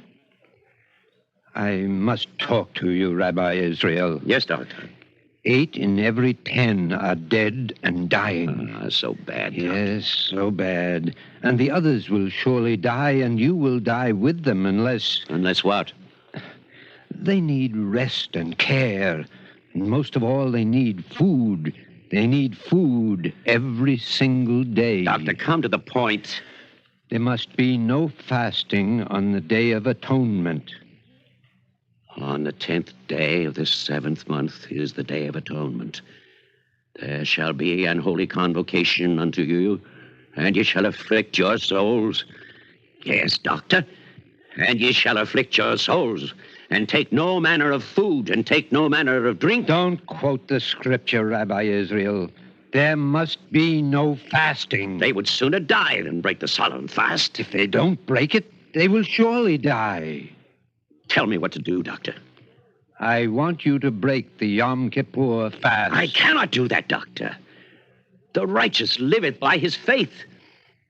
H: I must talk to you, Rabbi Israel.
Y: Yes, Doctor.
H: 8 in every 10 are dead and dying.
Y: So bad, Doctor.
H: Yes, so bad. And the others will surely die, and you will die with them unless...
Y: Unless what?
H: They need rest and care. And most of all, they need food. They need food every single day.
Y: Doctor, come to the point.
H: There must be no fasting on the Day of Atonement.
Y: On the 10th day of this 7th month is the Day of Atonement. There shall be an holy convocation unto you, and ye shall afflict your souls. Yes, Doctor, and ye shall afflict your souls, and take no manner of food, and take no manner of drink.
H: Don't quote the scripture, Rabbi Israel. There must be no fasting.
Y: They would sooner die than break the solemn fast.
H: If they don't break it, they will surely die.
Y: Tell me what to do, Doctor.
H: I want you to break the Yom Kippur fast.
Y: I cannot do that, Doctor. The righteous liveth by his faith.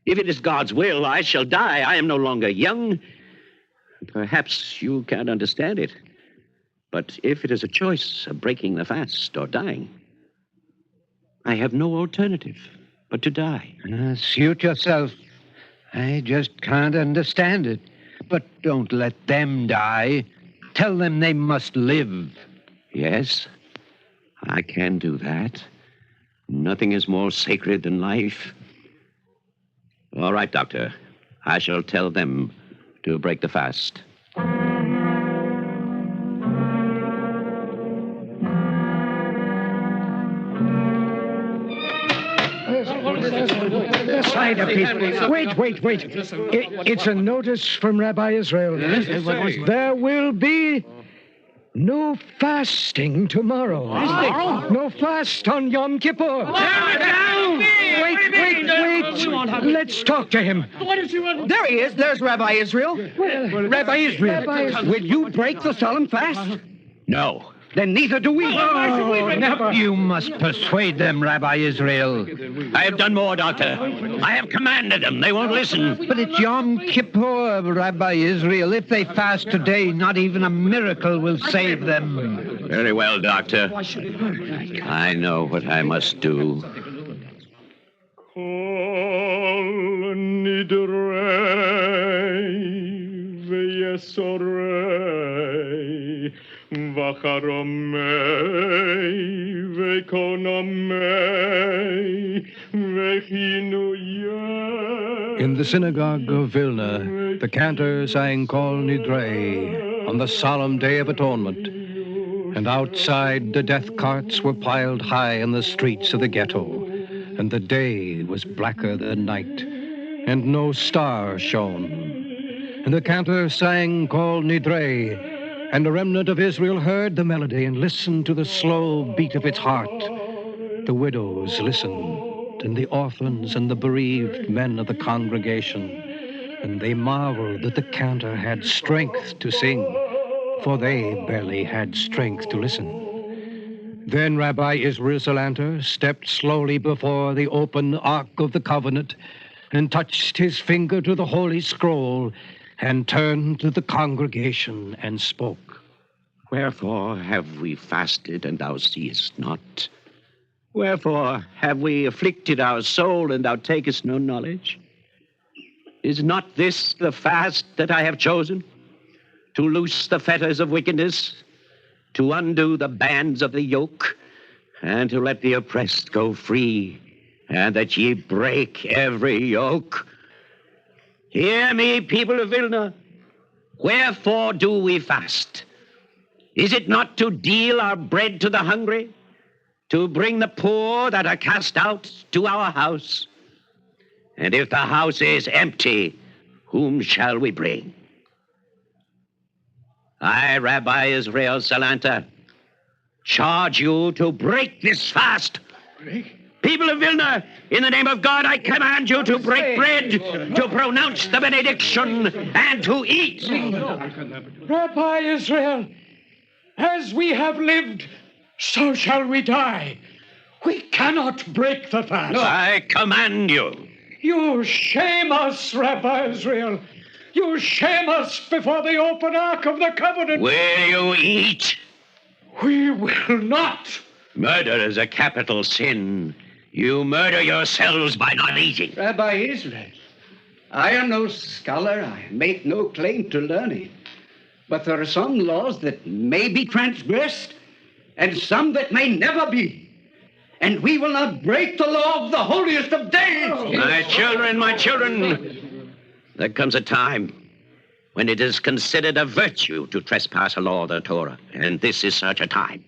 Y: If it is God's will, I shall die. I am no longer young. Perhaps you can't understand it. But if it is a choice of breaking the fast or dying, I have no alternative but to die.
H: Suit yourself. I just can't understand it. But don't let them die. Tell them they must live.
Y: Yes, I can do that. Nothing is more sacred than life. All right, Doctor. I shall tell them to break the fast.
P: Side up, please. Wait. It's a notice from Rabbi Israel. There will be no fasting tomorrow. No fast on Yom Kippur. Wait. Let's talk to him.
A: There he is. There's Rabbi Israel.
P: Rabbi Israel, will you break the solemn fast?
Y: No.
P: Then neither do we.
H: Never. You must persuade them, Rabbi Israel.
Y: I have done more, Doctor. I have commanded them. They won't listen.
H: But it's Yom Kippur, Rabbi Israel. If they fast today, not even a miracle will save them.
Y: Very well, Doctor. I know what I must do.
Q: In
N: the synagogue of Vilna, the cantor sang Kol Nidre on the solemn Day of Atonement. And outside, the death carts were piled high in the streets of the ghetto. And the day was blacker than night, and no star shone. And the cantor sang Kol Nidre, and the remnant of Israel heard the melody and listened to the slow beat of its heart. The widows listened, and the orphans and the bereaved men of the congregation, and they marveled that the cantor had strength to sing, for they barely had strength to listen. Then Rabbi Israel Salanter stepped slowly before the open Ark of the Covenant and touched his finger to the Holy Scroll and turned to the congregation and spoke.
Y: Wherefore have we fasted, and thou seest not? Wherefore have we afflicted our soul, and thou takest no knowledge? Is not this the fast that I have chosen? To loose the fetters of wickedness, to undo the bands of the yoke, and to let the oppressed go free, and that ye break every yoke. Hear me, people of Vilna. Wherefore do we fast? Is it not to deal our bread to the hungry, to bring the poor that are cast out to our house? And if the house is empty, whom shall we bring? I, Rabbi Israel Salanter, charge you to break this fast. People of Vilna, in the name of God, I command you to break bread, to pronounce the benediction, and to eat.
P: Rabbi Israel, as we have lived, so shall we die. We cannot break the fast.
Y: I command you.
P: You shame us, Rabbi Israel. You shame us before the open Ark of the Covenant.
Y: Will you eat?
P: We will not.
Y: Murder is a capital sin. You murder yourselves by not eating.
C: Rabbi Israel, I am no scholar. I make no claim to learning. But there are some laws that may be transgressed and some that may never be. And we will not break the law of the holiest of days.
Y: My children, there comes a time when it is considered a virtue to trespass a law of the Torah, and this is such a time.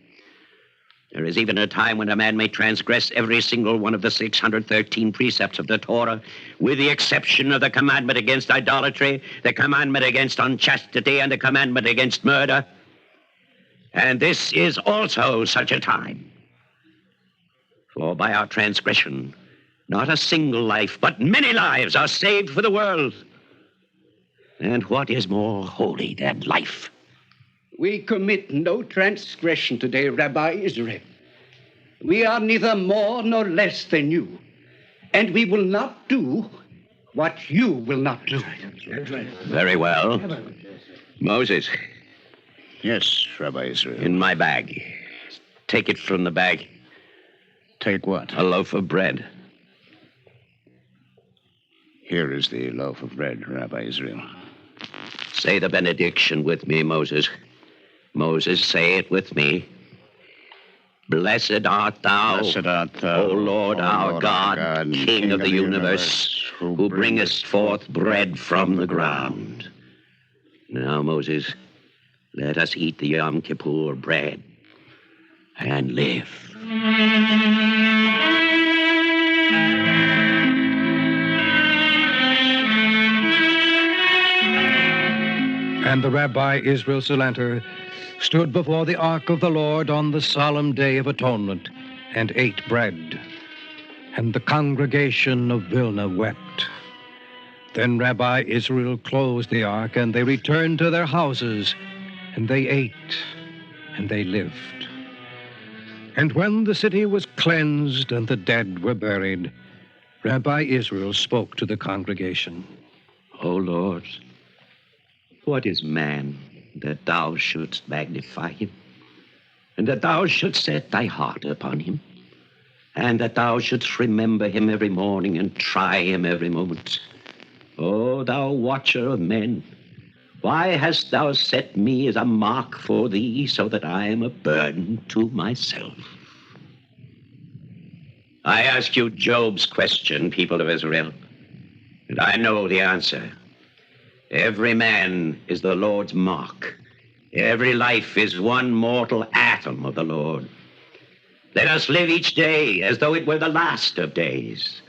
Y: There is even a time when a man may transgress every single one of the 613 precepts of the Torah, with the exception of the commandment against idolatry, the commandment against unchastity, and the commandment against murder. And this is also such a time. For by our transgression, not a single life, but many lives are saved for the world. And what is more holy than life?
C: We commit no transgression today, Rabbi Israel. We are neither more nor less than you. And we will not do what you will not do.
Y: Very well. Moses.
M: Yes, Rabbi Israel.
Y: In my bag. Take it from the bag.
M: Take what?
Y: A loaf of bread.
M: Here is the loaf of bread, Rabbi Israel.
Y: Say the benediction with me, Moses. Moses, say it with me. Blessed art thou, O Lord our God, King of the universe, who bringest forth bread from the ground. Now, Moses, let us eat the Yom Kippur bread and live.
N: And the Rabbi Israel Salanter stood before the Ark of the Lord on the solemn Day of Atonement and ate bread. And the congregation of Vilna wept. Then Rabbi Israel closed the Ark, and they returned to their houses, and they ate, and they lived. And when the city was cleansed and the dead were buried, Rabbi Israel spoke to the congregation.
Y: O Lord, what is man that thou shouldst magnify him, and that thou shouldst set thy heart upon him, and that thou shouldst remember him every morning and try him every moment? O thou watcher of men, why hast thou set me as a mark for thee, so that I am a burden to myself? I ask you Job's question, people of Israel, and I know the answer. Every man is the Lord's mark. Every life is one mortal atom of the Lord. Let us live each day as though it were the last of days.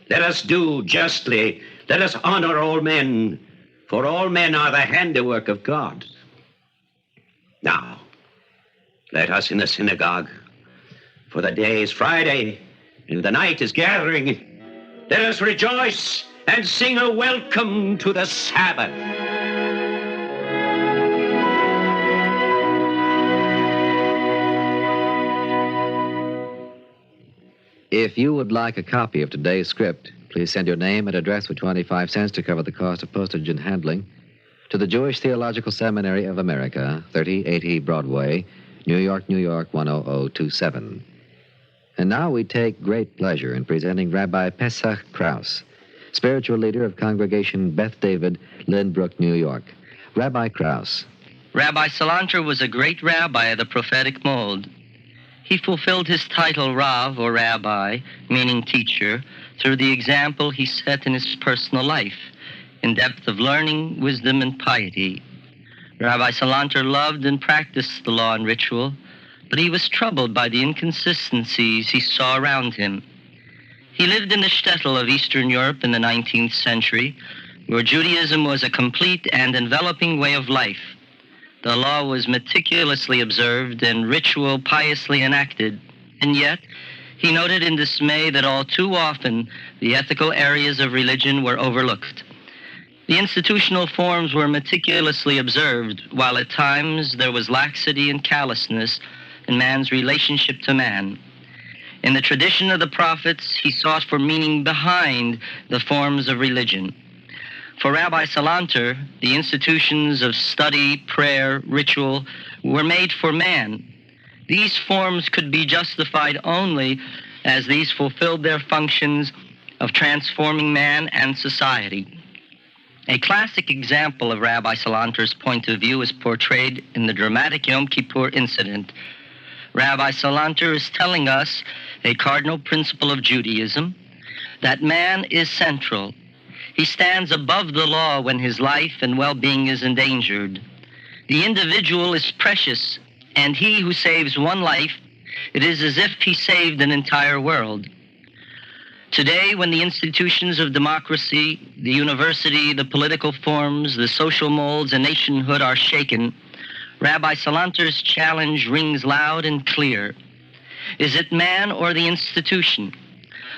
Y: Let us do justly. Let us honor all men, for all men are the handiwork of God. Now, let us in the synagogue, for the day is Friday, and the night is gathering. Let us rejoice and sing a welcome to the Sabbath.
B: If you would like a copy of today's script, please send your name and address with 25 cents to cover the cost of postage and handling to the Jewish Theological Seminary of America, 3080 Broadway, New York, New York, 10027. And now we take great pleasure in presenting Rabbi Pesach Krause, spiritual leader of Congregation Beth David, Lynbrook, New York. Rabbi Krause.
I: Rabbi Salanter was a great rabbi of the prophetic mold. He fulfilled his title Rav, or rabbi, meaning teacher, through the example he set in his personal life, in depth of learning, wisdom, and piety. Rabbi Salanter loved and practiced the law and ritual, but he was troubled by the inconsistencies he saw around him. He lived in the shtetl of Eastern Europe in the 19th century, where Judaism was a complete and enveloping way of life. The law was meticulously observed and ritual piously enacted, and yet he noted in dismay that all too often the ethical areas of religion were overlooked. The institutional forms were meticulously observed, while at times there was laxity and callousness in man's relationship to man. In the tradition of the prophets, he sought for meaning behind the forms of religion. For Rabbi Salanter, the institutions of study, prayer, ritual were made for man. These forms could be justified only as these fulfilled their functions of transforming man and society. A classic example of Rabbi Salanter's point of view is portrayed in the dramatic Yom Kippur incident. Rabbi Salanter is telling us a cardinal principle of Judaism, that man is central. He stands above the law when his life and well-being is endangered. The individual is precious, and he who saves one life, it is as if he saved an entire world. Today, when the institutions of democracy, the university, the political forms, the social molds, and nationhood are shaken, Rabbi Salanter's challenge rings loud and clear. Is it man or the institution?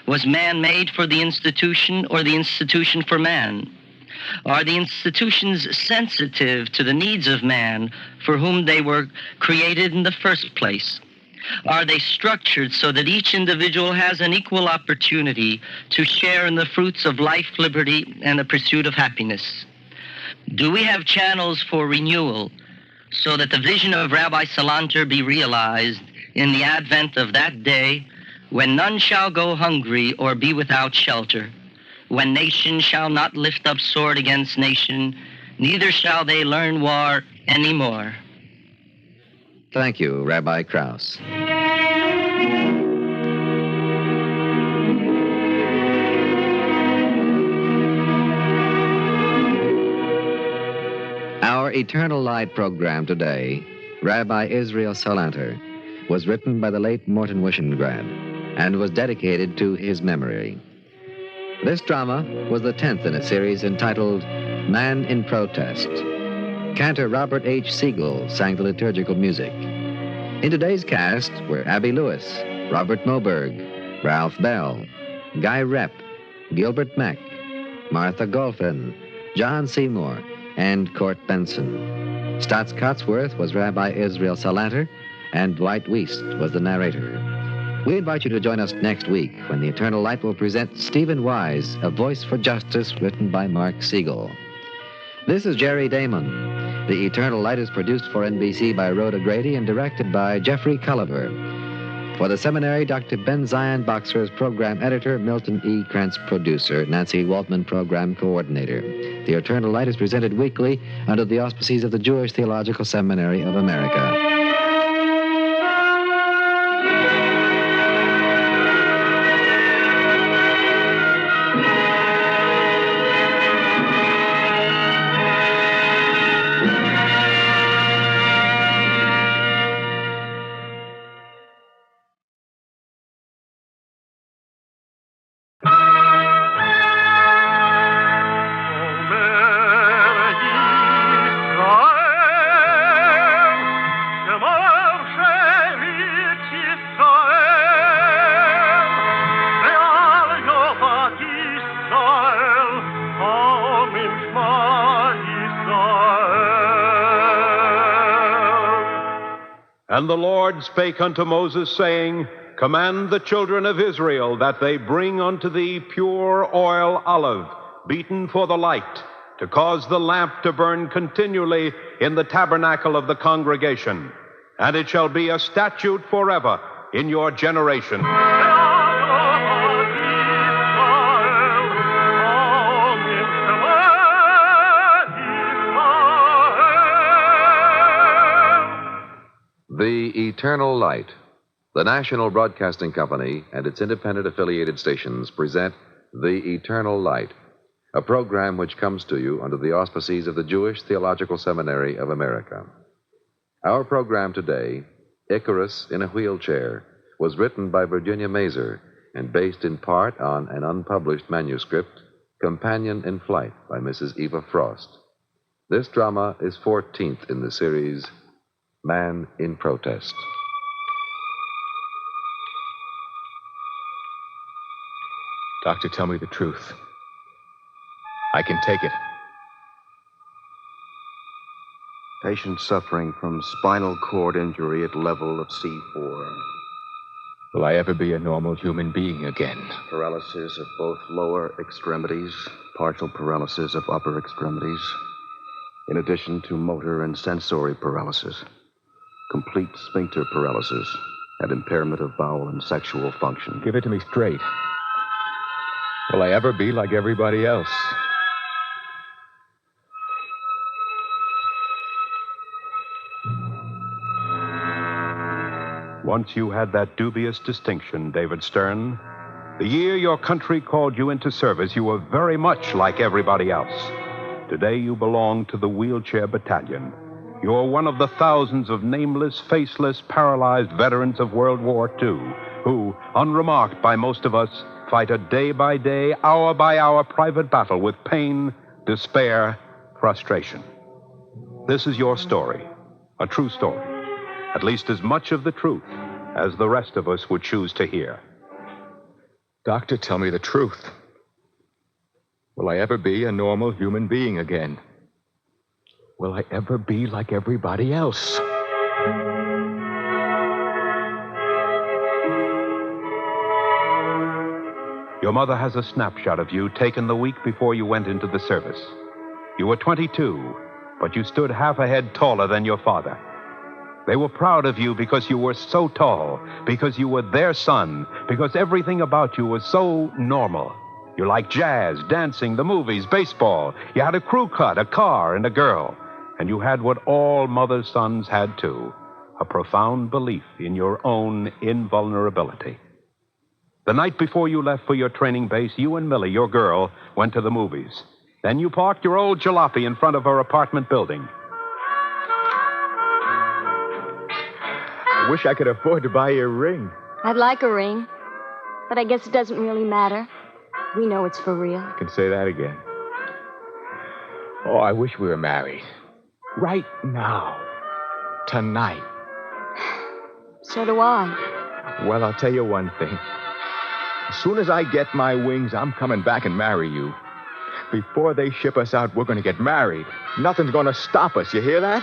I: Was man made for the institution or the institution for man? Are the institutions sensitive to the needs of man for whom they were created in the first place? Are they structured so that each individual has an equal opportunity to share in the fruits of life, liberty, and the pursuit of happiness? Do we have channels for renewal so that the vision of Rabbi Salanter be realized in the advent of that day when none shall go hungry or be without shelter, when nation shall not lift up sword against nation, neither shall they learn war anymore?
B: Thank you, Rabbi Krause. Our Eternal Light program today, Rabbi Israel Salanter, was written by the late Morton Wishengrad and was dedicated to his memory. This drama was the 10th in a series entitled Man in Protest. Cantor Robert H. Siegel sang the liturgical music. In today's cast were Abby Lewis, Robert Moberg, Ralph Bell, Guy Repp, Gilbert Mack, Martha Golphin, John Seymour, and Court Benson. Stotts Cotsworth was Rabbi Israel Salanter, and Dwight Wiest was the narrator. We invite you to join us next week when the Eternal Light will present Stephen Wise, A Voice for Justice, written by Mark Siegel. This is Jerry Damon. The Eternal Light is produced for NBC by Rhoda Grady and directed by Jeffrey Culliver. For the seminary, Dr. Ben Zion Boxer is program editor, Milton E. Krantz producer, Nancy Waltman program coordinator. The Eternal Light is presented weekly under the auspices of the Jewish Theological Seminary of America.
K: And the Lord spake unto Moses, saying, Command the children of Israel that they bring unto thee pure oil olive, beaten for the light, to cause the lamp to burn continually in the tabernacle of the congregation. And it shall be a statute forever in your generation.
B: The Eternal Light. The National Broadcasting Company and its independent affiliated stations present The Eternal Light, a program which comes to you under the auspices of the Jewish Theological Seminary of America. Our program today, Icarus in a Wheelchair, was written by Virginia Mazer and based in part on an unpublished manuscript, Companion in Flight by Mrs. Eva Frost. This drama is 14th in the series, Man in Protest.
L: Doctor, tell me the truth. I can take it.
Q: Patient suffering from spinal cord injury at level of C4.
L: Will I ever be a normal human being again?
Q: Paralysis of both lower extremities, partial paralysis of upper extremities, in addition to motor and sensory paralysis, complete sphincter paralysis, and impairment of bowel and sexual function.
L: Give it to me straight. Will I ever be like everybody else?
K: Once you had that dubious distinction, David Stern. The year your country called you into service, you were very much like everybody else. Today you belong to the Wheelchair Battalion. You're one of the thousands of nameless, faceless, paralyzed veterans of World War II who, unremarked by most of us, fight a day-by-day, hour-by-hour private battle with pain, despair, frustration. This is your story, a true story, at least as much of the truth as the rest of us would choose to hear.
L: Doctor, tell me the truth. Will I ever be a normal human being again? Will I ever be like everybody else?
K: Your mother has a snapshot of you taken the week before you went into the service. You were 22, but you stood half a head taller than your father. They were proud of you because you were so tall, because you were their son, because everything about you was so normal. You liked jazz, dancing, the movies, baseball. You had a crew cut, a car, and a girl. And you had what all mothers' sons had too, a profound belief in your own invulnerability. The night before you left for your training base, you and Millie, your girl, went to the movies. Then you parked your old jalopy in front of her apartment building.
L: I wish I could afford to buy you a ring.
Z: I'd like a ring, but I guess it doesn't really matter. We know it's for real.
L: I can say that again. Oh, I wish we were married. Right now. Tonight.
Z: So do I.
L: Well, I'll tell you one thing. As soon as I get my wings, I'm coming back and marry you. Before they ship us out, we're going to get married. Nothing's going to stop us, you hear that?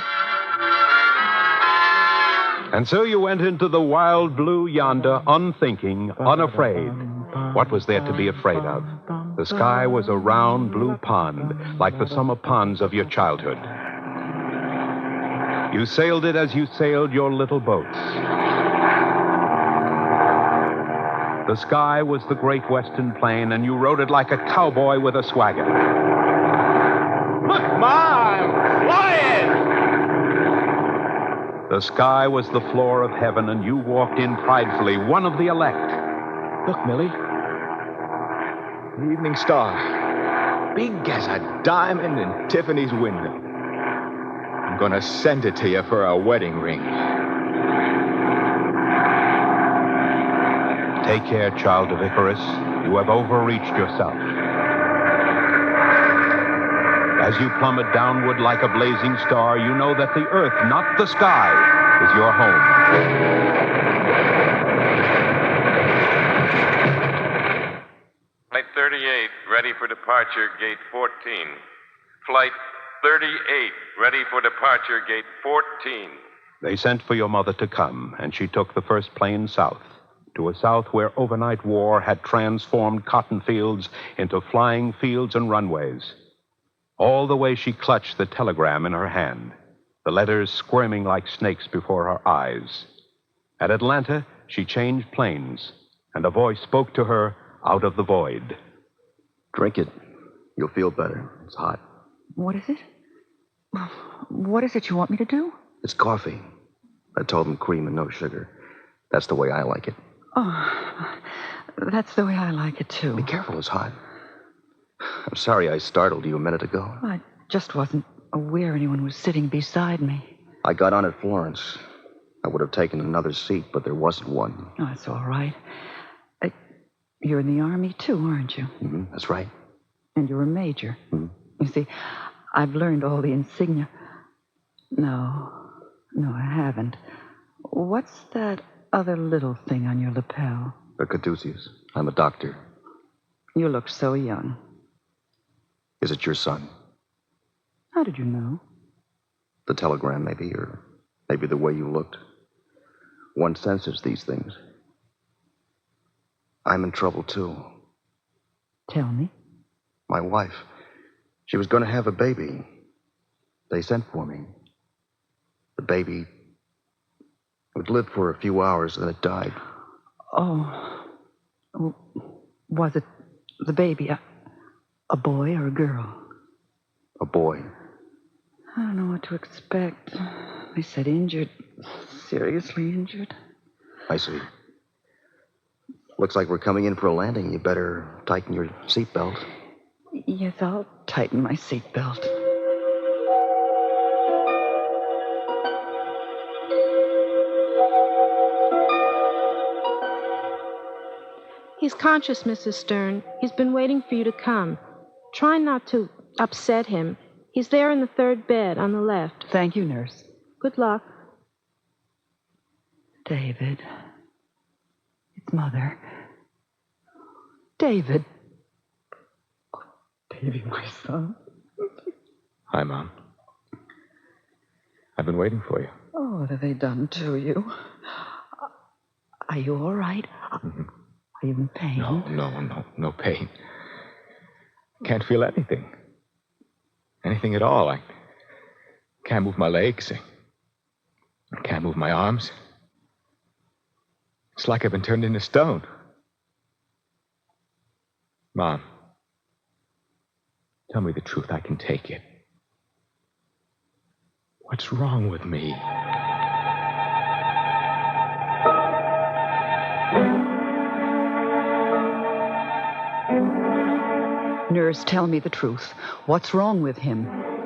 K: And so you went into the wild blue yonder, unthinking, unafraid. What was there to be afraid of? The sky was a round blue pond, like the summer ponds of your childhood. You sailed it as you sailed your little boats. The sky was the great western plain, and you rode it like a cowboy with a swagger.
L: Look, Mom! Flying!
K: The sky was the floor of heaven, and you walked in pridefully, one of the elect.
L: Look, Millie. The evening star. Big as a diamond in Tiffany's window. I'm gonna send it to you for a wedding ring.
K: Take care, child of Icarus. You have overreached yourself. As you plummet downward like a blazing star, you know that the earth, not the sky, is your home.
R: Flight 38, ready for departure, gate 14. Flight 38, ready for departure, gate 14.
K: They sent for your mother to come, and she took the first plane south, to a south where overnight war had transformed cotton fields into flying fields and runways. All the way she clutched the telegram in her hand, the letters squirming like snakes before her eyes. At Atlanta, she changed planes, and a voice spoke to her out of the void.
Q: Drink it. You'll feel better. It's hot.
D: What is it? What is it you want me to do?
Q: It's coffee. I told them cream and no sugar. That's the way I like it.
D: Oh, that's the way I like it, too.
Q: Be careful, it's hot. I'm sorry I startled you a minute ago.
D: I just wasn't aware anyone was sitting beside me.
Q: I got on at Florence. I would have taken another seat, but there wasn't one.
D: Oh, that's all right. You're in the Army, too, aren't you?
Q: Mm-hmm, that's right.
D: And you're a major.
Q: Mm-hmm.
D: You see, I've learned all the insignia. No, I haven't. What's that other little thing on your lapel?
Q: The caduceus. I'm a doctor.
D: You look so young.
Q: Is it your son?
D: How did you know?
Q: The telegram, maybe, or maybe the way you looked. One senses these things. I'm in trouble, too.
D: Tell me.
Q: My wife. She was going to have a baby. They sent for me. The baby would live for a few hours, then it died.
D: Oh. Was it the baby a boy or a girl?
Q: A boy.
D: I don't know what to expect. They said injured. Seriously injured.
Q: I see. Looks like we're coming in for a landing. You better tighten your seatbelt.
D: Yes, I'll tighten my seatbelt.
O: He's conscious, Mrs. Stern. He's been waiting for you to come. Try not to upset him. He's there in the third bed on the left.
D: Thank you, nurse.
O: Good luck.
D: David. It's Mother. David. Davy, my son.
L: Hi, Mom. I've been waiting for you.
D: Oh, what have they done to you? Are you all right?
L: Mm-hmm.
D: Are you in pain?
L: No pain. Can't feel anything. Anything at all. I can't move my legs. I can't move my arms. It's like I've been turned into stone. Mom, tell me the truth. I can take it. What's wrong with me?
D: Nurse, tell me the truth. What's wrong with him?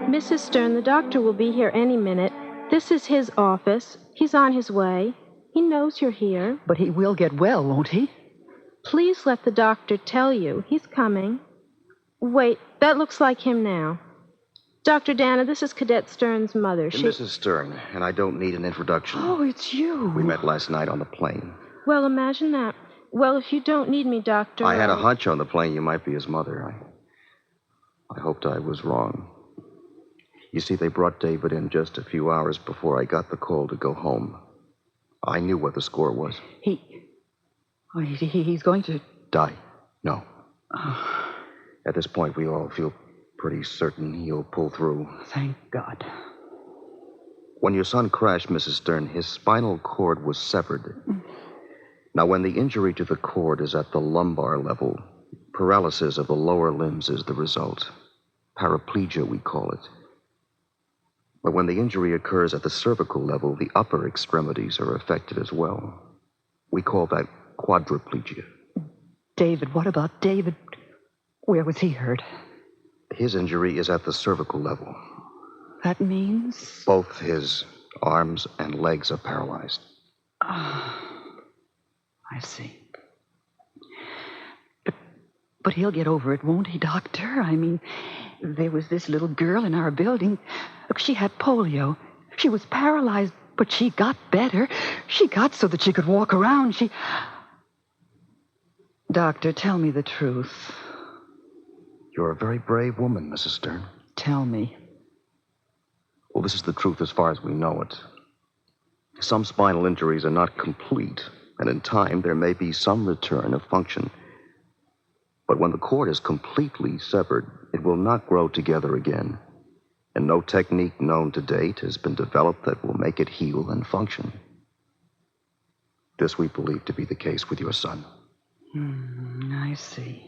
O: Mrs. Stern, the doctor will be here any minute. This is his office. He's on his way. He knows you're here.
D: But he will get well, won't he?
O: Please let the doctor tell you. He's coming. Wait, that looks like him now. Dr. Dana, this is Cadet Stern's mother.
Q: Mrs. Stern, and I don't need an introduction.
D: Oh, it's you.
Q: We met last night on the plane.
O: Well, imagine that. Well, if you don't need me, Doctor...
Q: I had a hunch on the plane you might be his mother. I hoped I was wrong. You see, they brought David in just a few hours before I got the call to go home. I knew what the score was.
D: He's going to...
Q: Die? No. At this point, we all feel pretty certain he'll pull through.
D: Thank God.
Q: When your son crashed, Mrs. Stern, his spinal cord was severed. Now, when the injury to the cord is at the lumbar level, paralysis of the lower limbs is the result. Paraplegia, we call it. But when the injury occurs at the cervical level, the upper extremities are affected as well. We call that quadriplegia.
D: David, what about David? Where was he hurt?
Q: His injury is at the cervical level.
D: That means?
Q: Both his arms and legs are paralyzed.
D: I see. But he'll get over it, won't he, Doctor? I mean, there was this little girl in our building. Look, she had polio. She was paralyzed, but she got better. She got so that she could walk around. Doctor, tell me the truth.
Q: You're a very brave woman, Mrs. Stern.
D: Tell me.
Q: Well, this is the truth as far as we know it. Some spinal injuries are not complete, and in time there may be some return of function. But when the cord is completely severed, it will not grow together again, and no technique known to date has been developed that will make it heal and function. This we believe to be the case with your son.
D: I see.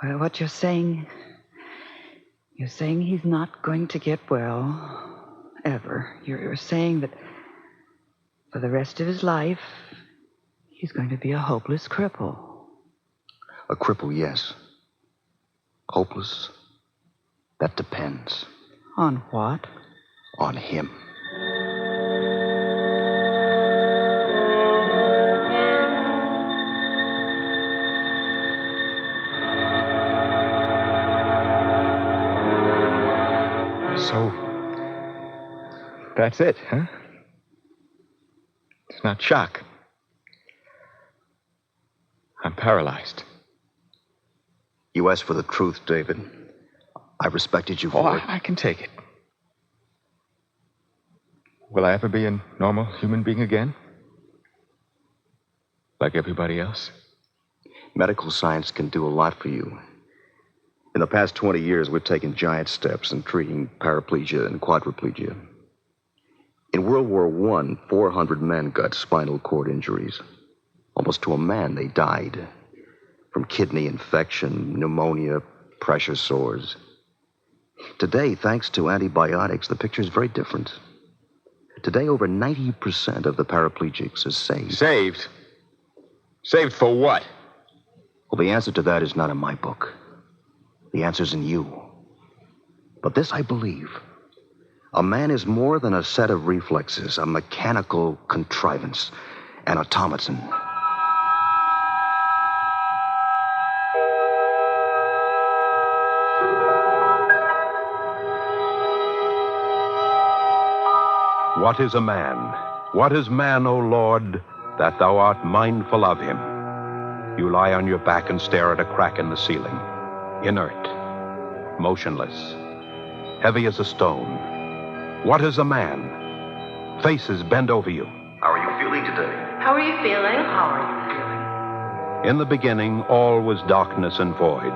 D: Well, what you're saying he's not going to get well, ever. You're saying that for the rest of his life, he's going to be a hopeless cripple.
Q: A cripple, yes. Hopeless? That depends.
D: On what?
Q: On him.
L: So, that's it, huh? It's not shock. I'm paralyzed.
Q: You asked for the truth, David. I respected you for it.
L: I can take it. Will I ever be a normal human being again? Like everybody else?
Q: Medical science can do a lot for you. In the past 20 years, we've taken giant steps in treating paraplegia and quadriplegia. In World War I, 400 men got spinal cord injuries. Almost to a man, they died. From kidney infection, pneumonia, pressure sores. Today, thanks to antibiotics, the picture is very different. Today, over 90% of the paraplegics are saved.
L: Saved? Saved for what?
Q: Well, the answer to that is not in my book. The answer's in you. But this I believe. A man is more than a set of reflexes, a mechanical contrivance, an automaton.
K: What is a man? What is man, O Lord, that thou art mindful of him? You lie on your back and stare at a crack in the ceiling, inert, motionless, heavy as a stone. What is a man? Faces bend over you.
Q: How are you feeling today?
S: How are you feeling? How are you feeling?
K: In the beginning, all was darkness and void.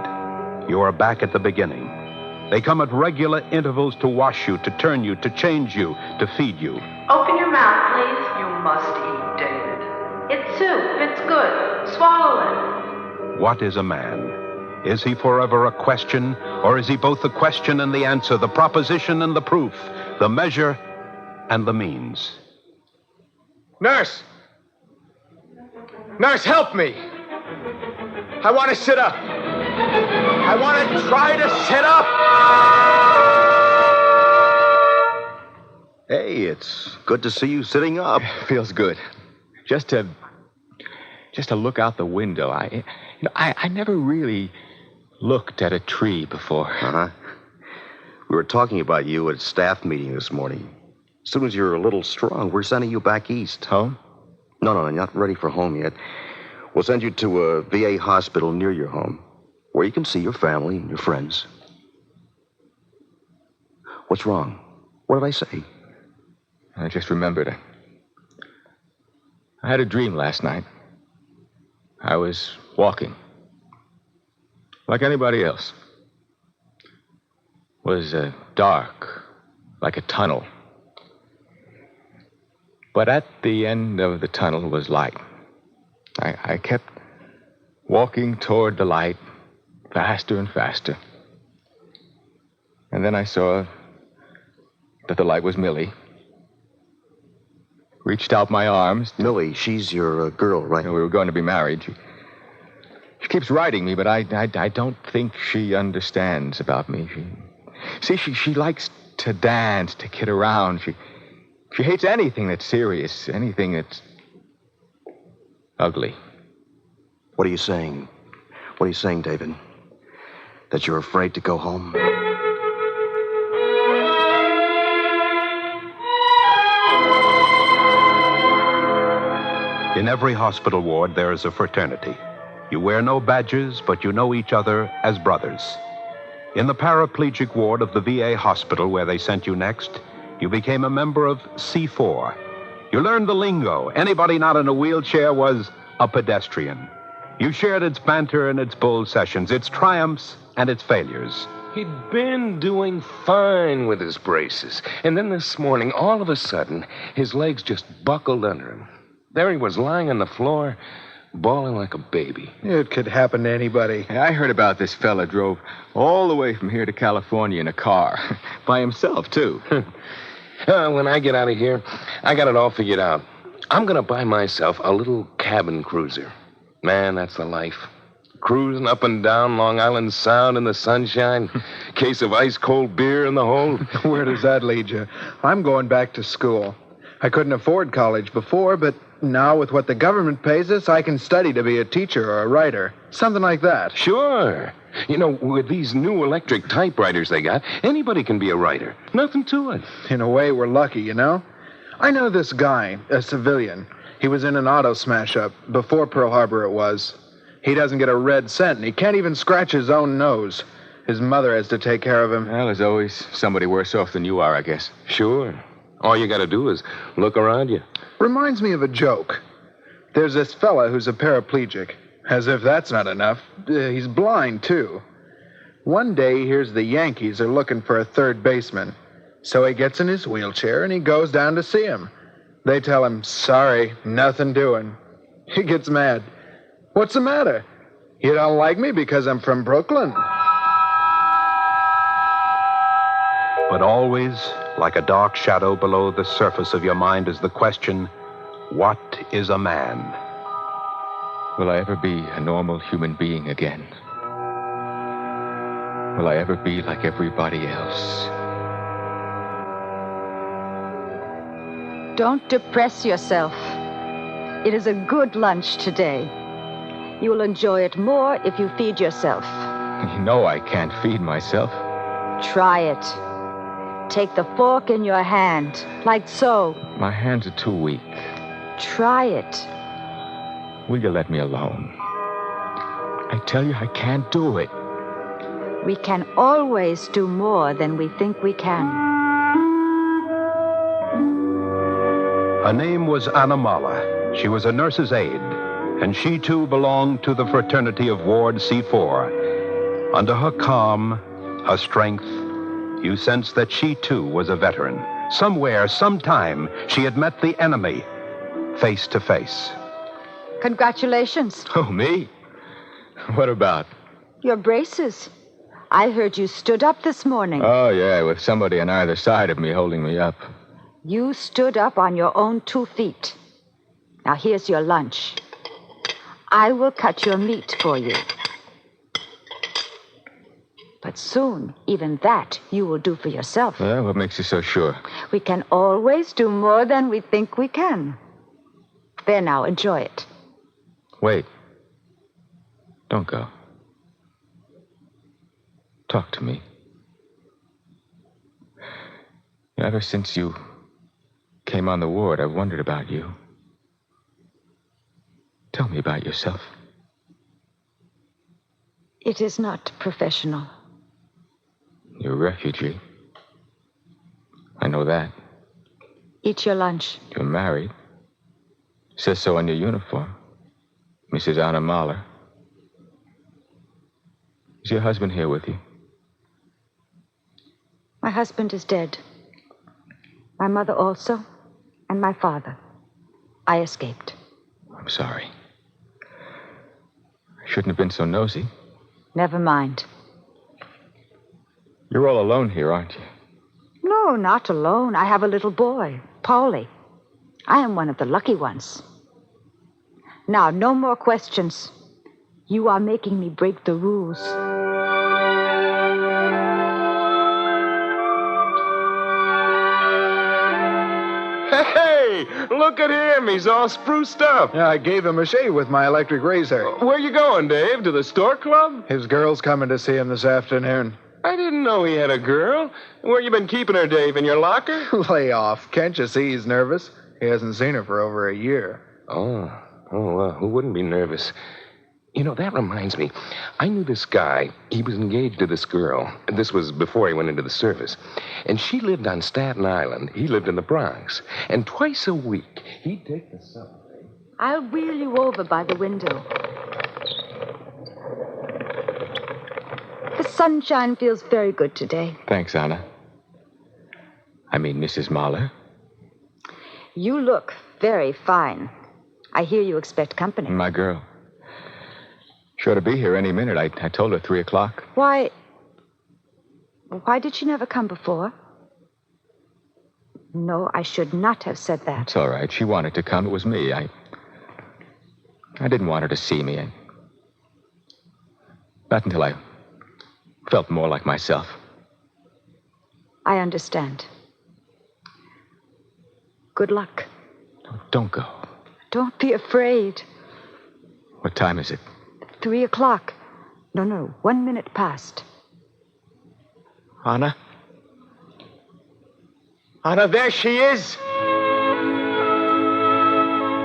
K: You are back at the beginning. They come at regular intervals to wash you, to turn you, to change you, to feed you.
S: Open your mouth, please. You must eat, David. It's soup. It's good. Swallow it.
K: What is a man? Is he forever a question, or is he both the question and the answer, the proposition and the proof, the measure and the means?
L: Nurse! Nurse, help me! I want to sit up. I want to try to sit up!
Q: Hey, it's good to see you sitting up.
L: Feels good. Just to look out the window. I never really looked at a tree before.
Q: Uh-huh. We were talking about you at staff meeting this morning. As soon as you're a little strong, we're sending you back east.
L: Home?
Q: No, not ready for home yet. We'll send you to a VA hospital near your home, where you can see your family and your friends. What's wrong? What did I say?
L: I just remembered. I had a dream last night. I was walking. Like anybody else. It was dark, like a tunnel. But at the end of the tunnel was light. I kept walking toward the light, faster and faster. And then I saw that the light was Millie. Reached out my arms.
Q: Millie, she's your girl, right?
L: We were going to be married. She keeps writing me, but I don't think she understands about me. She likes to dance, to kid around. She hates anything that's serious, anything that's ugly.
Q: What are you saying? What are you saying, David? That you're afraid to go home?
K: In every hospital ward, there is a fraternity. You wear no badges, but you know each other as brothers. In the paraplegic ward of the VA hospital where they sent you next, you became a member of C4. You learned the lingo. Anybody not in a wheelchair was a pedestrian. You shared its banter and its bull sessions, its triumphs and its failures.
E: He'd been doing fine with his braces. And then this morning, all of a sudden, his legs just buckled under him. There he was lying on the floor, bawling like a baby.
L: It could happen to anybody. I heard about this fella drove all the way from here to California in a car. By himself, too.
E: When I get out of here, I got it all figured out. I'm going to buy myself a little cabin cruiser. Man, that's the life. Cruising up and down Long Island Sound in the sunshine. Case of ice-cold beer in the hold.
L: Where does that lead you? I'm going back to school. I couldn't afford college before, but now with what the government pays us, I can study to be a teacher or a writer. Something like that.
E: Sure. You know, with these new electric typewriters they got, anybody can be a writer. Nothing to it.
L: In a way, we're lucky, you know? I know this guy, a civilian. He was in an auto smash-up. Before Pearl Harbor it was. He doesn't get a red cent, and he can't even scratch his own nose. His mother has to take care of him.
T: Well, there's always somebody worse off than you are, I guess.
E: Sure. All you got to do is look around you.
L: Reminds me of a joke. There's this fella who's a paraplegic. As if that's not enough. He's blind, too. One day he hears the Yankees are looking for a third baseman. So he gets in his wheelchair and he goes down to see him. They tell him, sorry, nothing doing. He gets mad. What's the matter? You don't like me because I'm from Brooklyn?
K: But always, like a dark shadow below the surface of your mind, is the question, what is a man?
T: Will I ever be a normal human being again? Will I ever be like everybody else?
D: Don't depress yourself. It is a good lunch today. You will enjoy it more if you feed yourself.
T: You know I can't feed myself.
D: Try it. Take the fork in your hand, like so.
T: My hands are too weak.
D: Try it.
T: Will you let me alone? I tell you, I can't do it.
D: We can always do more than we think we can.
K: Her name was Anamala. She was a nurse's aide, and she too belonged to the fraternity of Ward C4. Under her calm, her strength, you sensed that she too was a veteran. Somewhere, sometime, she had met the enemy, face to face.
D: Congratulations.
T: Oh, me? What about?
D: Your braces. I heard you stood up this morning.
T: Oh, yeah, with somebody on either side of me holding me up.
D: You stood up on your own 2 feet. Now, here's your lunch. I will cut your meat for you. But soon, even that you will do for yourself.
T: Well, what makes you so sure?
D: We can always do more than we think we can. There now, enjoy it.
T: Wait. Don't go. Talk to me. Ever since you came on the ward, I've wondered about you. Tell me about yourself.
D: It is not professional.
T: You're a refugee. I know that.
D: Eat your lunch.
T: You're married. Says so on your uniform. Mrs. Anna Mahler. Is your husband here with you?
D: My husband is dead. My mother also, and my father. I escaped.
T: I'm sorry. I shouldn't have been so nosy.
D: Never mind.
T: You're all alone here, aren't you?
D: No, not alone. I have a little boy, Paulie. I am one of the lucky ones. Now, no more questions. You are making me break the rules.
E: Hey, look at him. He's all spruced up.
L: Yeah, I gave him a shave with my electric razor.
E: Where you going, Dave? To the store club?
L: His girl's coming to see him this afternoon.
E: I didn't know he had a girl. Where you been keeping her, Dave? In your locker?
L: Lay off. Can't you see he's nervous? He hasn't seen her for over a year.
E: Oh, well, who wouldn't be nervous? You know, that reminds me. I knew this guy. He was engaged to this girl. This was before he went into the service. And she lived on Staten Island. He lived in the Bronx. And twice a week, he'd take the subway.
D: I'll wheel you over by the window. The sunshine feels very good today.
T: Thanks, Anna. I mean, Mrs. Mahler.
D: You look very fine. I hear you expect company.
T: My girl. Sure to be here any minute. I told her 3 o'clock.
D: Why did she never come before? No, I should not have said that.
T: It's all right. She wanted to come. It was me. I didn't want her to see me. Not until I felt more like myself.
D: I understand. Good luck.
T: Don't go.
D: Don't be afraid.
T: What time is it?
D: 3 o'clock. No, 1 minute past.
T: Anna? Anna, there she is!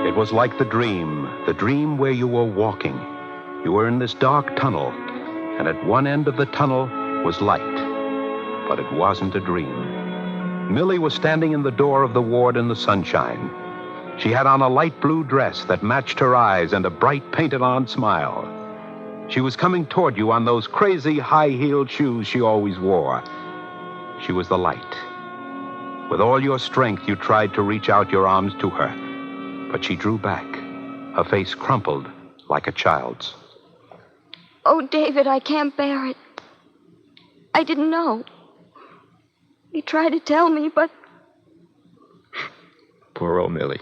K: It was like the dream where you were walking. You were in this dark tunnel, and at one end of the tunnel was light. But it wasn't a dream. Millie was standing in the door of the ward in the sunshine. She had on a light blue dress that matched her eyes and a bright painted-on smile. She was coming toward you on those crazy high-heeled shoes she always wore. She was the light. With all your strength, you tried to reach out your arms to her, but she drew back, her face crumpled like a child's.
J: Oh, David, I can't bear it. I didn't know. You tried to tell me, but...
T: Poor old Millie.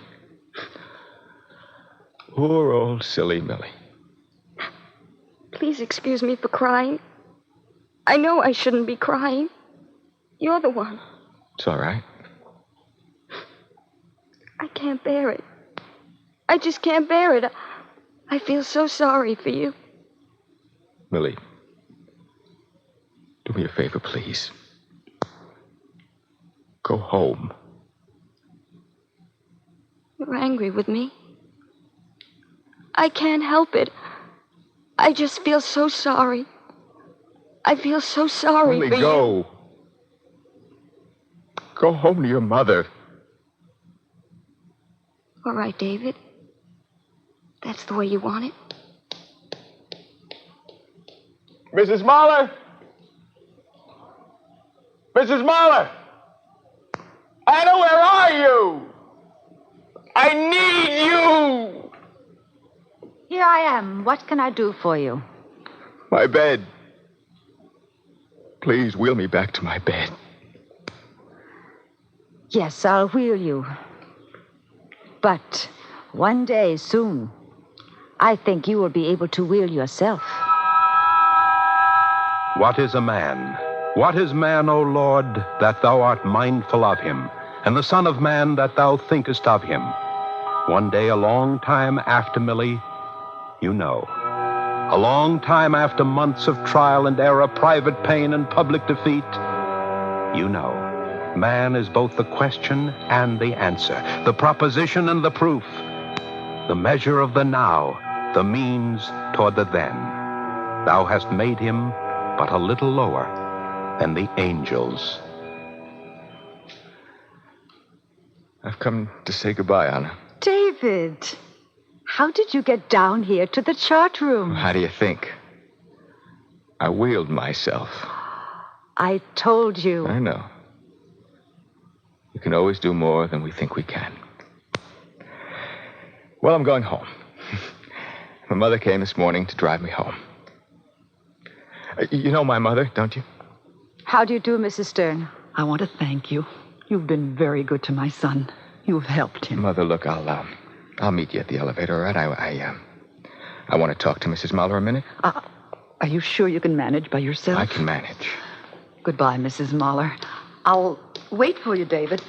T: Poor old silly Millie.
J: Please excuse me for crying. I know I shouldn't be crying. You're the one.
T: It's all right.
J: I can't bear it. I just can't bear it. I feel so sorry for you.
T: Millie, do me a favor, please. Go home.
J: You're angry with me. I can't help it. I just feel so sorry. I feel so sorry
T: Millie,
J: for you.
T: go. Go home to your mother.
J: All right, David. That's the way you want it.
T: Mrs. Mahler! Mrs. Mahler! Anna, where are you? I need you!
D: Here I am. What can I do for you?
T: My bed. Please wheel me back to my bed.
D: Yes, I'll wheel you. But one day soon, I think you will be able to wheel yourself.
K: What is a man? What is man, O Lord, that thou art mindful of him, and the Son of Man that thou thinkest of him? One day, a long time after Millie, you know. A long time after months of trial and error, private pain and public defeat, you know. Man is both the question and the answer, the proposition and the proof, the measure of the now, the means toward the then. Thou hast made him but a little lower than the angels.
T: I've come to say goodbye, Anna.
D: David, how did you get down here to the chart room?
T: How do you think? I wheeled myself.
D: I told you.
T: I know. We can always do more than we think we can. Well, I'm going home. My mother came this morning to drive me home. You know my mother, don't you?
D: How do you do, Mrs. Stern? I want to thank you. You've been very good to my son. You've helped him.
T: Mother, look, I'll meet you at the elevator, all right? I want to talk to Mrs. Mahler a minute.
D: Are you sure you can manage by yourself?
T: I can manage.
D: Goodbye, Mrs. Mahler. I'll wait for you, David.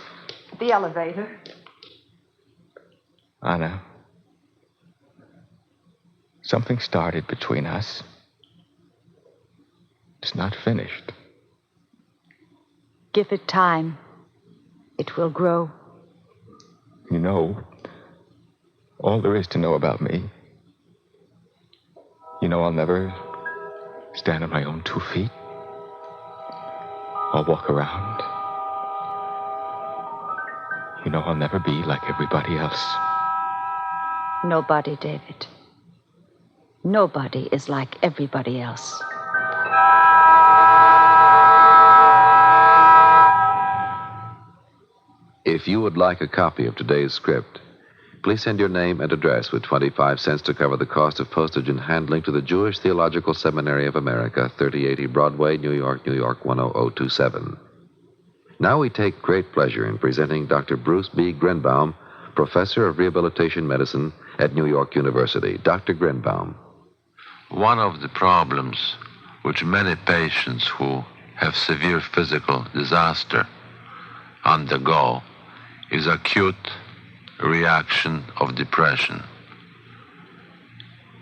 D: The elevator.
T: Anna, something started between us. It's not finished.
D: Give it time. It will grow.
T: You know, all there is to know about me
L: You know, I'll never stand on my own 2 feet or walk around. You know, I'll never be like everybody else.
D: Nobody, David. Nobody is like everybody else.
B: If you would like a copy of today's script, please send your name and address with 25 cents to cover the cost of postage and handling to the Jewish Theological Seminary of America, 3080 Broadway, New York, New York, 10027. Now we take great pleasure in presenting Dr. Bruce B. Grinbaum, Professor of Rehabilitation Medicine at New York University. Dr. Grinbaum.
F: One of the problems which many patients who have severe physical disaster undergo is acute reaction of depression.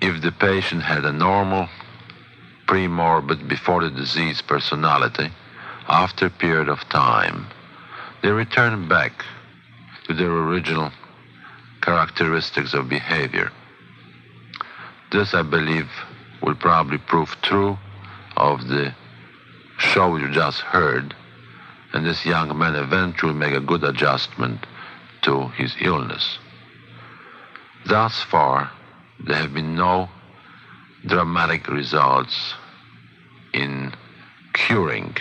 F: If the patient had a normal, pre-morbid, before the disease personality, after a period of time, they return back to their original characteristics of behavior. This, I believe, will probably prove true of the show you just heard, and this young man eventually make a good adjustment to his illness. Thus far, there have been no dramatic results in curing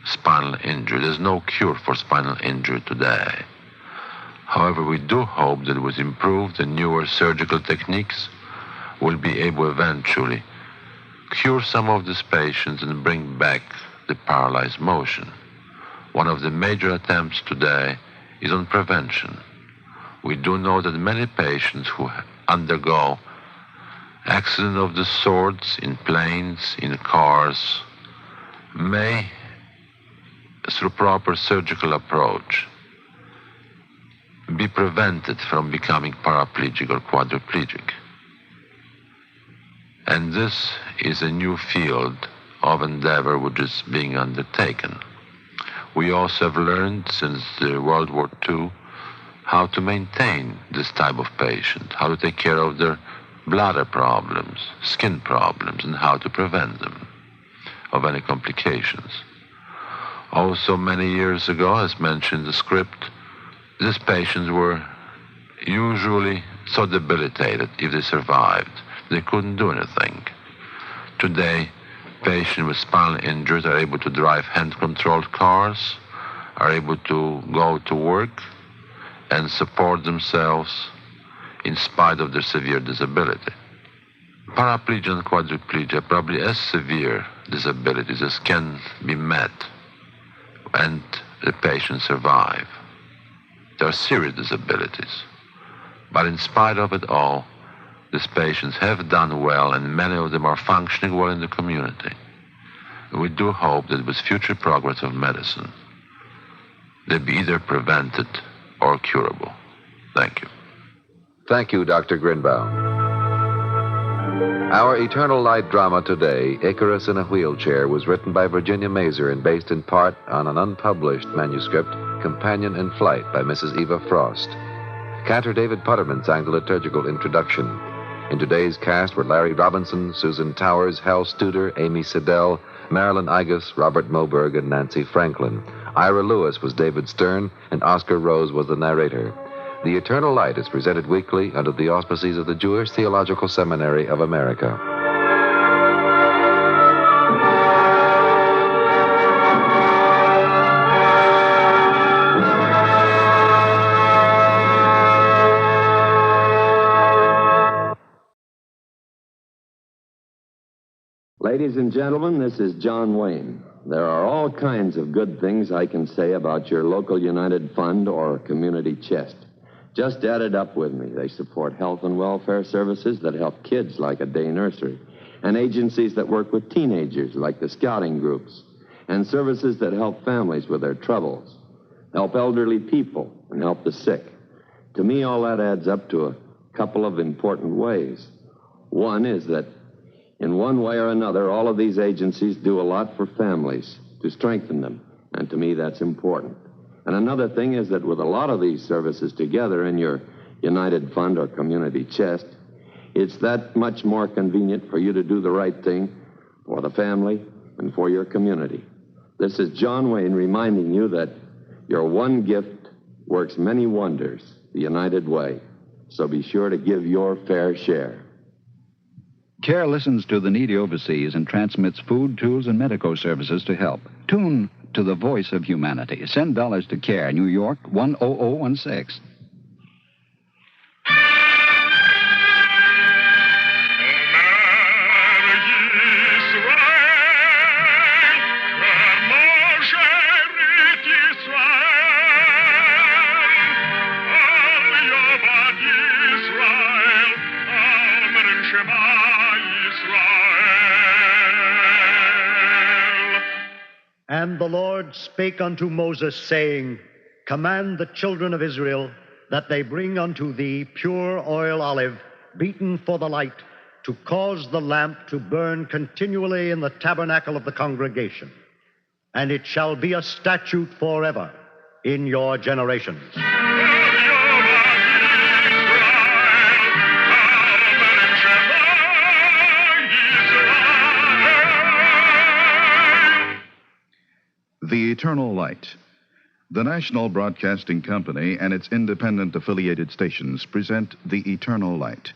F: spinal injury. There's no cure for spinal injury today. However, we do hope that with improved and newer surgical techniques, we'll be able eventually cure some of these patients and bring back the paralyzed motion. One of the major attempts today is on prevention. We do know that many patients who undergo accidents of the sorts in planes, in cars, may, through proper surgical approach, be prevented from becoming paraplegic or quadriplegic. And this is a new field of endeavor which is being undertaken. We also have learned since World War II how to maintain this type of patient, how to take care of their bladder problems, skin problems, and how to prevent them of any complications. Also, many years ago, as mentioned in the script, these patients were usually so debilitated if they survived. They couldn't do anything. Today, patients with spinal injuries are able to drive hand-controlled cars, are able to go to work, and support themselves in spite of their severe disability. Paraplegia and quadriplegia are probably as severe disabilities as can be met, and the patients survive. They are serious disabilities. But in spite of it all, these patients have done well, and many of them are functioning well in the community. We do hope that with future progress of medicine, they'll be either prevented or curable. Thank you.
B: Thank you, Dr. Grinbaum. Our Eternal Light drama today, Icarus in a Wheelchair, was written by Virginia Mazer and based in part on an unpublished manuscript, Companion in Flight, by Mrs. Eva Frost. Cantor David Putterman sang the liturgical introduction. In today's cast were Larry Robinson, Susan Towers, Hal Studer, Amy Siddell, Marilyn Igus, Robert Moberg, and Nancy Franklin. Ira Lewis was David Stern, and Oscar Rose was the narrator. The Eternal Light is presented weekly under the auspices of the Jewish Theological Seminary of America.
G: Ladies and gentlemen, this is John Wayne. There are all kinds of good things I can say about your local United Fund or community chest. Just add it up with me. They support health and welfare services that help kids like a day nursery, and agencies that work with teenagers like the scouting groups, and services that help families with their troubles, help elderly people, and help the sick. To me, all that adds up to a couple of important ways. One is that in one way or another, all of these agencies do a lot for families to strengthen them, and to me that's important. And another thing is that with a lot of these services together in your United Fund or community chest, It's that much more convenient for you to do the right thing for the family and for your community. This is John Wayne reminding you that your one gift works many wonders the United Way. So be sure to give your fair share.
A: CARE listens to the needy overseas and transmits food, tools, and medical services to help. Tune to the voice of humanity. Send dollars to CARE, New York 10016.
H: And the Lord spake unto Moses, saying, Command the children of Israel that they bring unto thee pure oil olive, beaten for the light, to cause the lamp to burn continually in the tabernacle of the congregation. And it shall be a statute forever in your generations.
U: The Eternal Light. The National Broadcasting Company and its independent affiliated stations present The Eternal Light,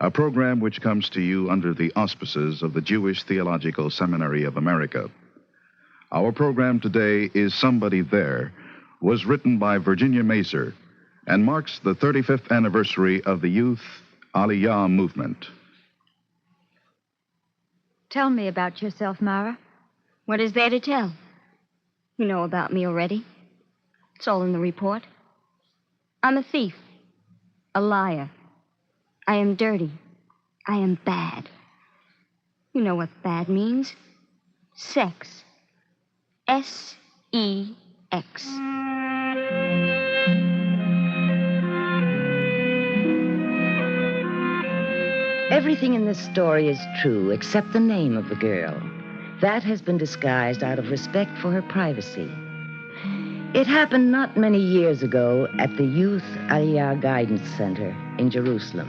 U: a program which comes to you under the auspices of the Jewish Theological Seminary of America. Our program today is Somebody There, was written by Virginia Mazer, and marks the 35th anniversary of the Youth Aliyah movement.
V: Tell me about yourself, Mara.
Z: What is there to tell? You know about me already. It's all in the report. I'm a thief, a liar. I am dirty. I am bad. You know what bad means. Sex. S-E-X.
W: Everything in this story is true except the name of the girl. That has been disguised out of respect for her privacy. It happened not many years ago at the Youth Aliyah Guidance Center in Jerusalem.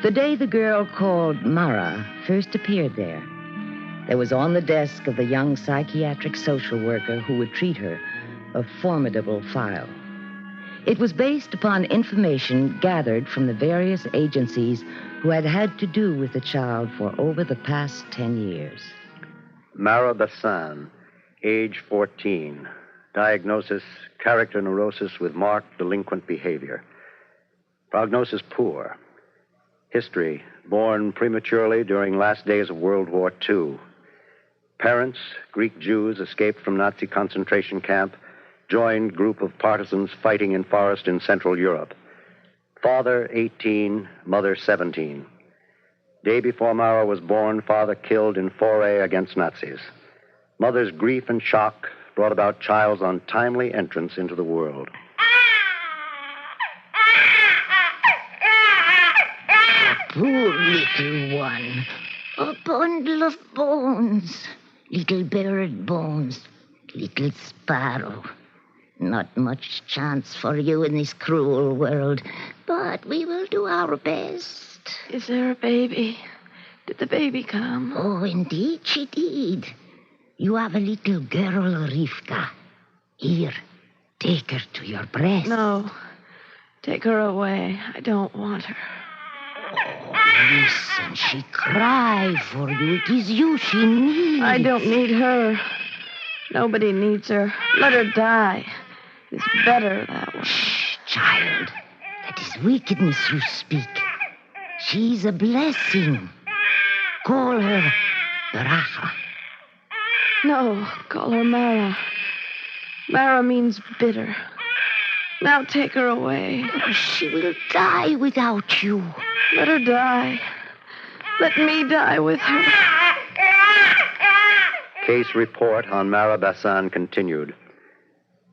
W: The day the girl called Mara first appeared there, there was on the desk of the young psychiatric social worker who would treat her a formidable file. It was based upon information gathered from the various agencies who had had to do with the child for over the past 10 years.
X: Mara Bassan, age 14. Diagnosis, character neurosis with marked delinquent behavior. Prognosis poor. History, born prematurely during last days of World War II. Parents, Greek Jews, escaped from Nazi concentration camp, joined group of partisans fighting in forest in Central Europe. Father, 18, mother, 17. Day before Mara was born, father killed in foray against Nazis. Mother's grief and shock brought about child's untimely entrance into the world.
W: Poor little one. A bundle of bones. Little bird bones. Little sparrow. Not much chance for you in this cruel world, but we will do our best.
O: Is there a baby? Did the baby come?
W: Oh, indeed she did. You have a little girl, Rivka. Here, take her to your breast.
O: No. Take her away. I don't want her.
W: Oh, listen, she cried for you. It is you she needs.
O: I don't need her. Nobody needs her. Let her die. It's better that way.
W: Shh, child. That is wickedness you speak. She's a blessing. Call her Baracha.
O: No, call her Mara. Mara means bitter. Now take her away.
W: She will die without you.
O: Let her die. Let me die with her.
X: Case report on Mara Bassan continued.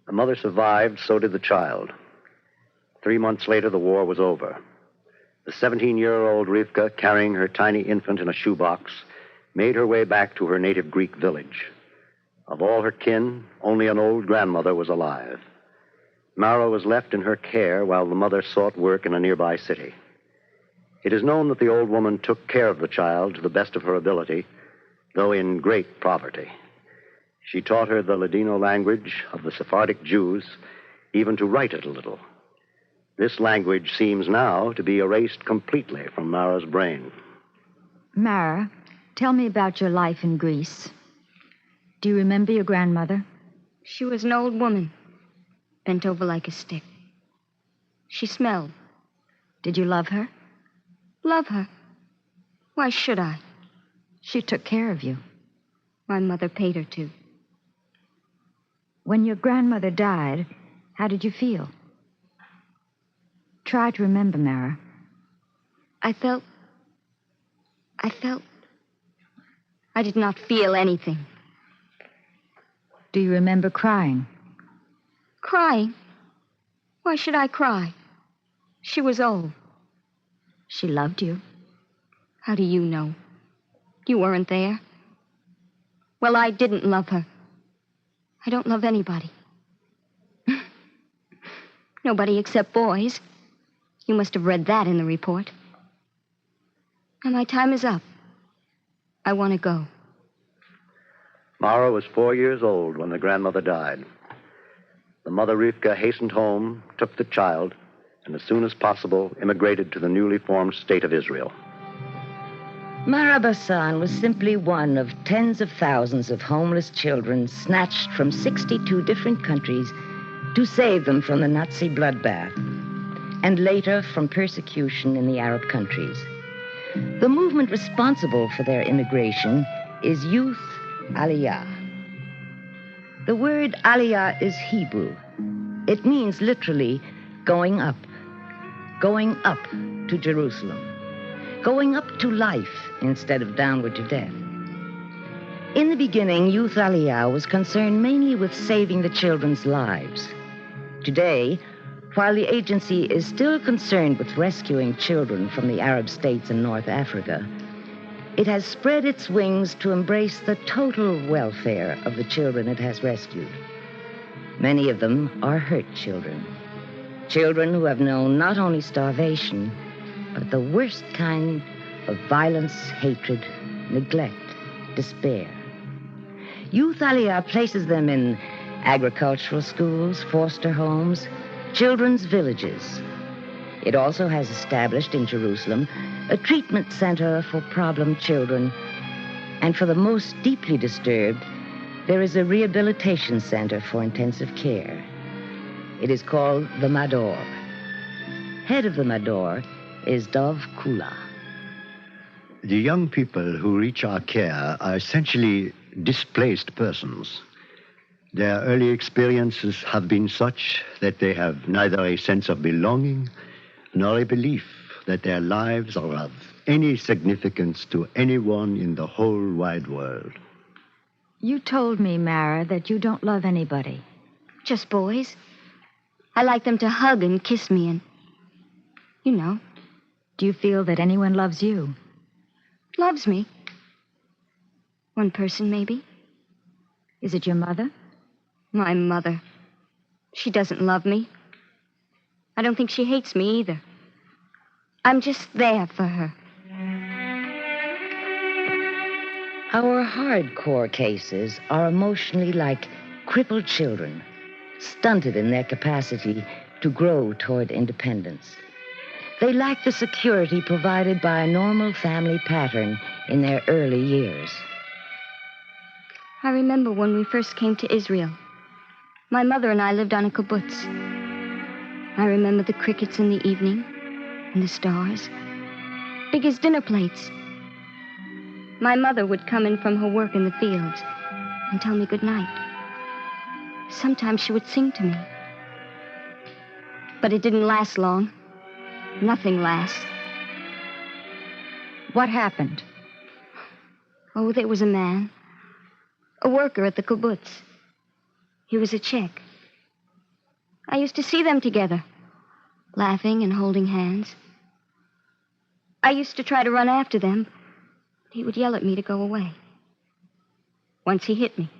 X: The mother survived, so did the child. 3 months later, the war was over. The 17-year-old Rivka, carrying her tiny infant in a shoebox, made her way back to her native Greek village. Of all her kin, only an old grandmother was alive. Mara was left in her care while the mother sought work in a nearby city. It is known that the old woman took care of the child to the best of her ability, though in great poverty. She taught her the Ladino language of the Sephardic Jews, even to write it a little. This language seems now to be erased completely from Mara's brain.
V: Mara, tell me about your life in Greece. Do you remember your grandmother?
Z: She was an old woman, bent over like a stick. She smelled.
V: Did you love her?
Z: Love her? Why should I?
V: She took care of you.
Z: My mother paid her to.
V: When your grandmother died, how did you feel? Try to remember, Mara.
Z: I did not feel anything.
V: Do you remember crying?
Z: Crying? Why should I cry? She was old.
V: She loved you.
Z: How do you know? You weren't there. Well, I didn't love her. I don't love anybody. Nobody except boys. You must have read that in the report. Now my time is up. I want to go.
X: Mara was 4 years old when the grandmother died. The mother Rivka hastened home, took the child, and as soon as possible immigrated to the newly formed state of Israel.
W: Mara Bassan was simply one of tens of thousands of homeless children snatched from 62 different countries to save them from the Nazi bloodbath, and later from persecution in the Arab countries. The movement responsible for their immigration is Youth Aliyah. The word Aliyah is Hebrew. It means literally going up to Jerusalem, going up to life instead of downward to death. In the beginning, Youth Aliyah was concerned mainly with saving the children's lives. Today, while the agency is still concerned with rescuing children from the Arab states in North Africa, it has spread its wings to embrace the total welfare of the children it has rescued. Many of them are hurt children. Children who have known not only starvation, but the worst kind of violence, hatred, neglect, despair. Youth Aliyah places them in agricultural schools, foster homes, children's villages. It also has established in Jerusalem a treatment center for problem children, and for the most deeply disturbed, there is a rehabilitation center for intensive care. It is called the Mador. Head of the Mador is Dov Kula.
H: The young people who reach our care are essentially displaced persons. Their early experiences have been such that they have neither a sense of belonging nor a belief that their lives are of any significance to anyone in the whole wide world.
V: You told me, Mara, that you don't love anybody.
Z: Just boys. I like them to hug and kiss me and, you know.
V: Do you feel that anyone loves you?
Z: Loves me. One person, maybe.
V: Is it your mother?
Z: My mother. She doesn't love me. I don't think she hates me either. I'm just there for her.
W: Our hardcore cases are emotionally like crippled children, stunted in their capacity to grow toward independence. They lack the security provided by a normal family pattern in their early years.
Z: I remember when we first came to Israel. My mother and I lived on a kibbutz. I remember the crickets in the evening and the stars, big as dinner plates. My mother would come in from her work in the fields and tell me good night. Sometimes she would sing to me. But it didn't last long. Nothing lasts.
V: What happened?
Z: Oh, there was a man, a worker at the kibbutz. He was a Czech. I used to see them together, laughing and holding hands. I used to try to run after them. He would yell at me to go away. Once he hit me.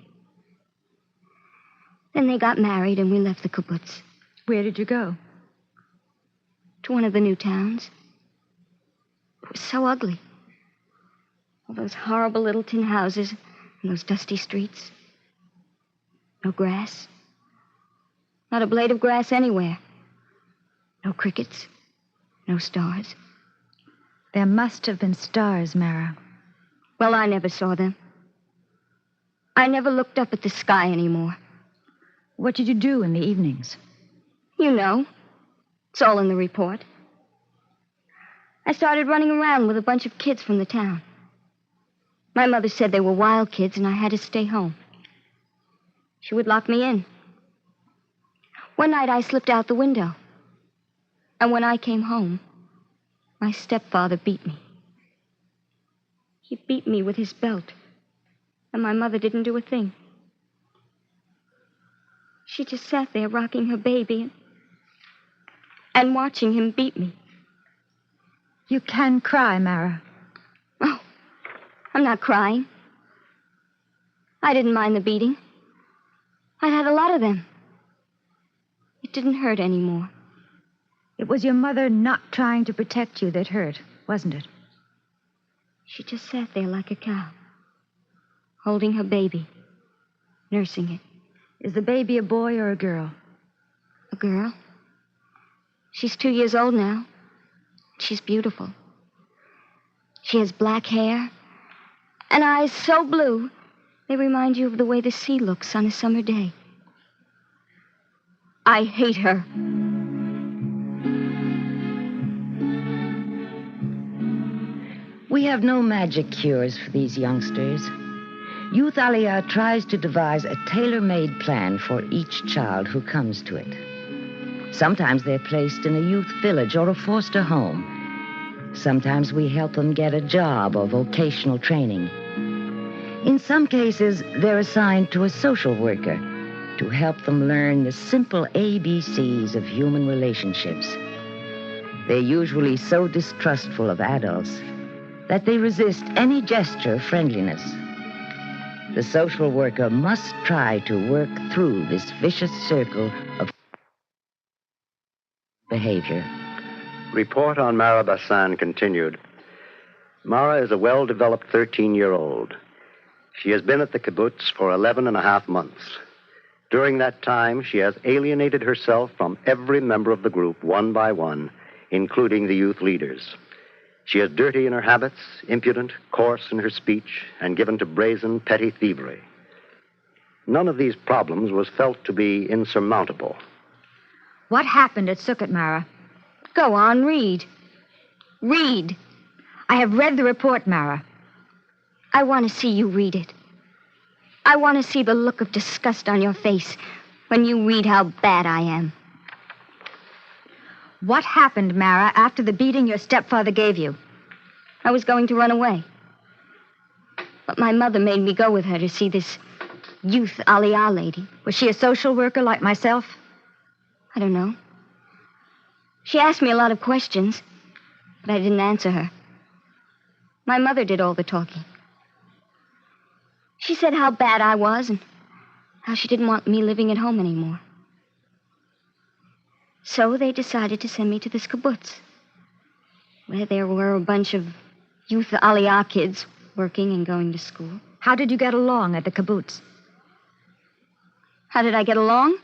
Z: Then they got married and we left the kibbutz.
V: Where did you go?
Z: To one of the new towns. It was so ugly. All those horrible little tin houses and those dusty streets. No grass. Not a blade of grass anywhere. No crickets. No stars.
V: There must have been stars, Mara.
Z: Well, I never saw them. I never looked up at the sky anymore.
V: What did you do in the evenings?
Z: You know. It's all in the report. I started running around with a bunch of kids from the town. My mother said they were wild kids and I had to stay home. She would lock me in. One night I slipped out the window. And when I came home, my stepfather beat me. He beat me with his belt. And my mother didn't do a thing. She just sat there rocking her baby and watching him beat me.
V: You can cry, Mara.
Z: Oh, I'm not crying. I didn't mind the beating. I had a lot of them. It didn't hurt anymore.
V: It was your mother not trying to protect you that hurt, wasn't it?
Z: She just sat there like a cow, holding her baby, nursing it.
V: Is the baby a boy or a girl?
Z: A girl. She's 2 years old now. She's beautiful. She has black hair and eyes so blue, they remind you of the way the sea looks on a summer day. I hate her.
W: We have no magic cures for these youngsters. Youth Aliyah tries to devise a tailor-made plan for each child who comes to it. Sometimes they're placed in a youth village or a foster home. Sometimes we help them get a job or vocational training. In some cases, they're assigned to a social worker to help them learn the simple ABCs of human relationships. They're usually so distrustful of adults that they resist any gesture of friendliness. The social worker must try to work through this vicious circle of behavior.
X: Report on Mara Bassan continued. Mara is a well-developed 13-year-old. She has been at the kibbutz for 11 and a half months. During that time, she has alienated herself from every member of the group, one by one, including the youth leaders. She is dirty in her habits, impudent, coarse in her speech, and given to brazen, petty thievery. None of these problems was felt to be insurmountable.
V: What happened at Sukkot, Mara?
Z: Go on, read. Read.
V: I have read the report, Mara.
Z: I want to see you read it. I want to see the look of disgust on your face when you read how bad I am.
V: What happened, Mara, after the beating your stepfather gave you?
Z: I was going to run away. But my mother made me go with her to see this youth Aliyah lady.
V: Was she a social worker like myself?
Z: I don't know. She asked me a lot of questions, but I didn't answer her. My mother did all the talking. She said how bad I was and how she didn't want me living at home anymore. So they decided to send me to this kibbutz, where there were a bunch of youth Aliyah kids working and going to school.
V: How did you get along at the kibbutz?
Z: How did I get along?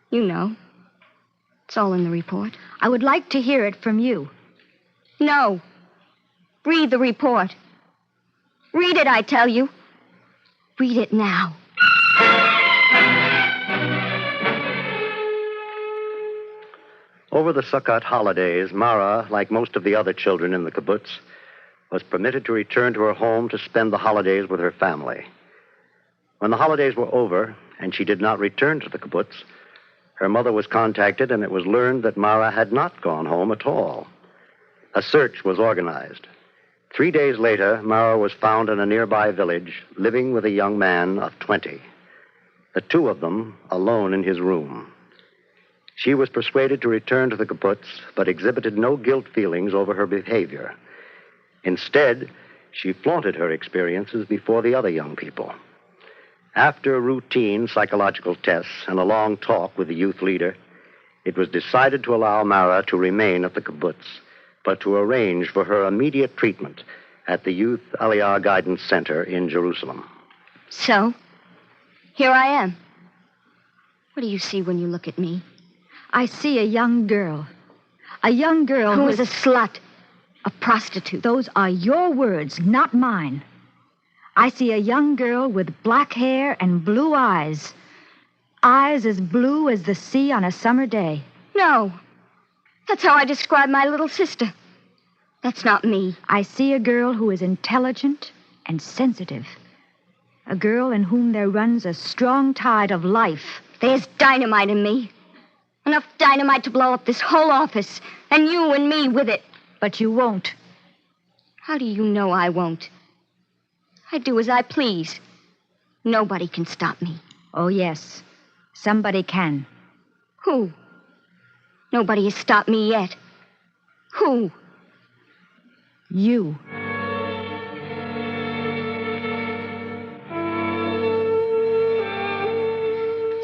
Z: You know. It's all in the report.
V: I would like to hear it from you.
Z: No. Read the report. Read it, I tell you. Read it now.
X: Over the Sukkot holidays, Mara, like most of the other children in the kibbutz, was permitted to return to her home to spend the holidays with her family. When the holidays were over and she did not return to the kibbutz, her mother was contacted and it was learned that Mara had not gone home at all. A search was organized. 3 days later, Mara was found in a nearby village, living with a young man of 20. The two of them alone in his room. She was persuaded to return to the kibbutz, but exhibited no guilt feelings over her behavior. Instead, she flaunted her experiences before the other young people. After routine psychological tests and a long talk with the youth leader, it was decided to allow Mara to remain at the kibbutz, but to arrange for her immediate treatment at the Youth Aliyah Guidance Center in Jerusalem.
Z: So, here I am. What do you see when you look at me?
V: I see a young girl. A young girl
Z: who is a slut, a prostitute.
V: Those are your words, not mine. I see a young girl with black hair and blue eyes. Eyes as blue as the sea on a summer day.
Z: No. That's how I describe my little sister. That's not me.
V: I see a girl who is intelligent and sensitive. A girl in whom there runs a strong tide of life.
Z: There's dynamite in me. Enough dynamite to blow up this whole office, and you and me with it.
V: But you won't.
Z: How do you know I won't? I do as I please. Nobody can stop me.
V: Oh, yes. Somebody can.
Z: Who? Nobody has stopped me yet. Who?
V: You.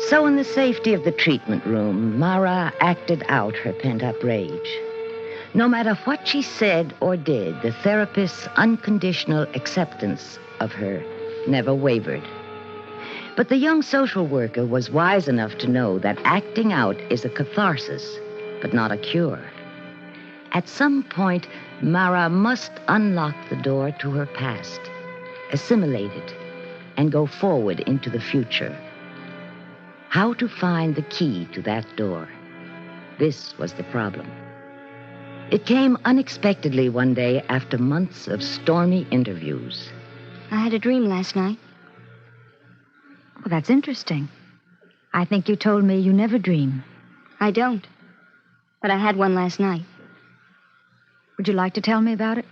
W: So in the safety of the treatment room, Mara acted out her pent-up rage. No matter what she said or did, the therapist's unconditional acceptance of her never wavered. But the young social worker was wise enough to know that acting out is a catharsis, but not a cure. At some point, Mara must unlock the door to her past, assimilate it, and go forward into the future. How to find the key to that door? This was the problem. It came unexpectedly one day after months of stormy interviews.
Z: I had a dream last night.
V: Well, that's interesting. I think you told me you never dream.
Z: I don't. But I had one last night.
V: Would you like to tell me about it?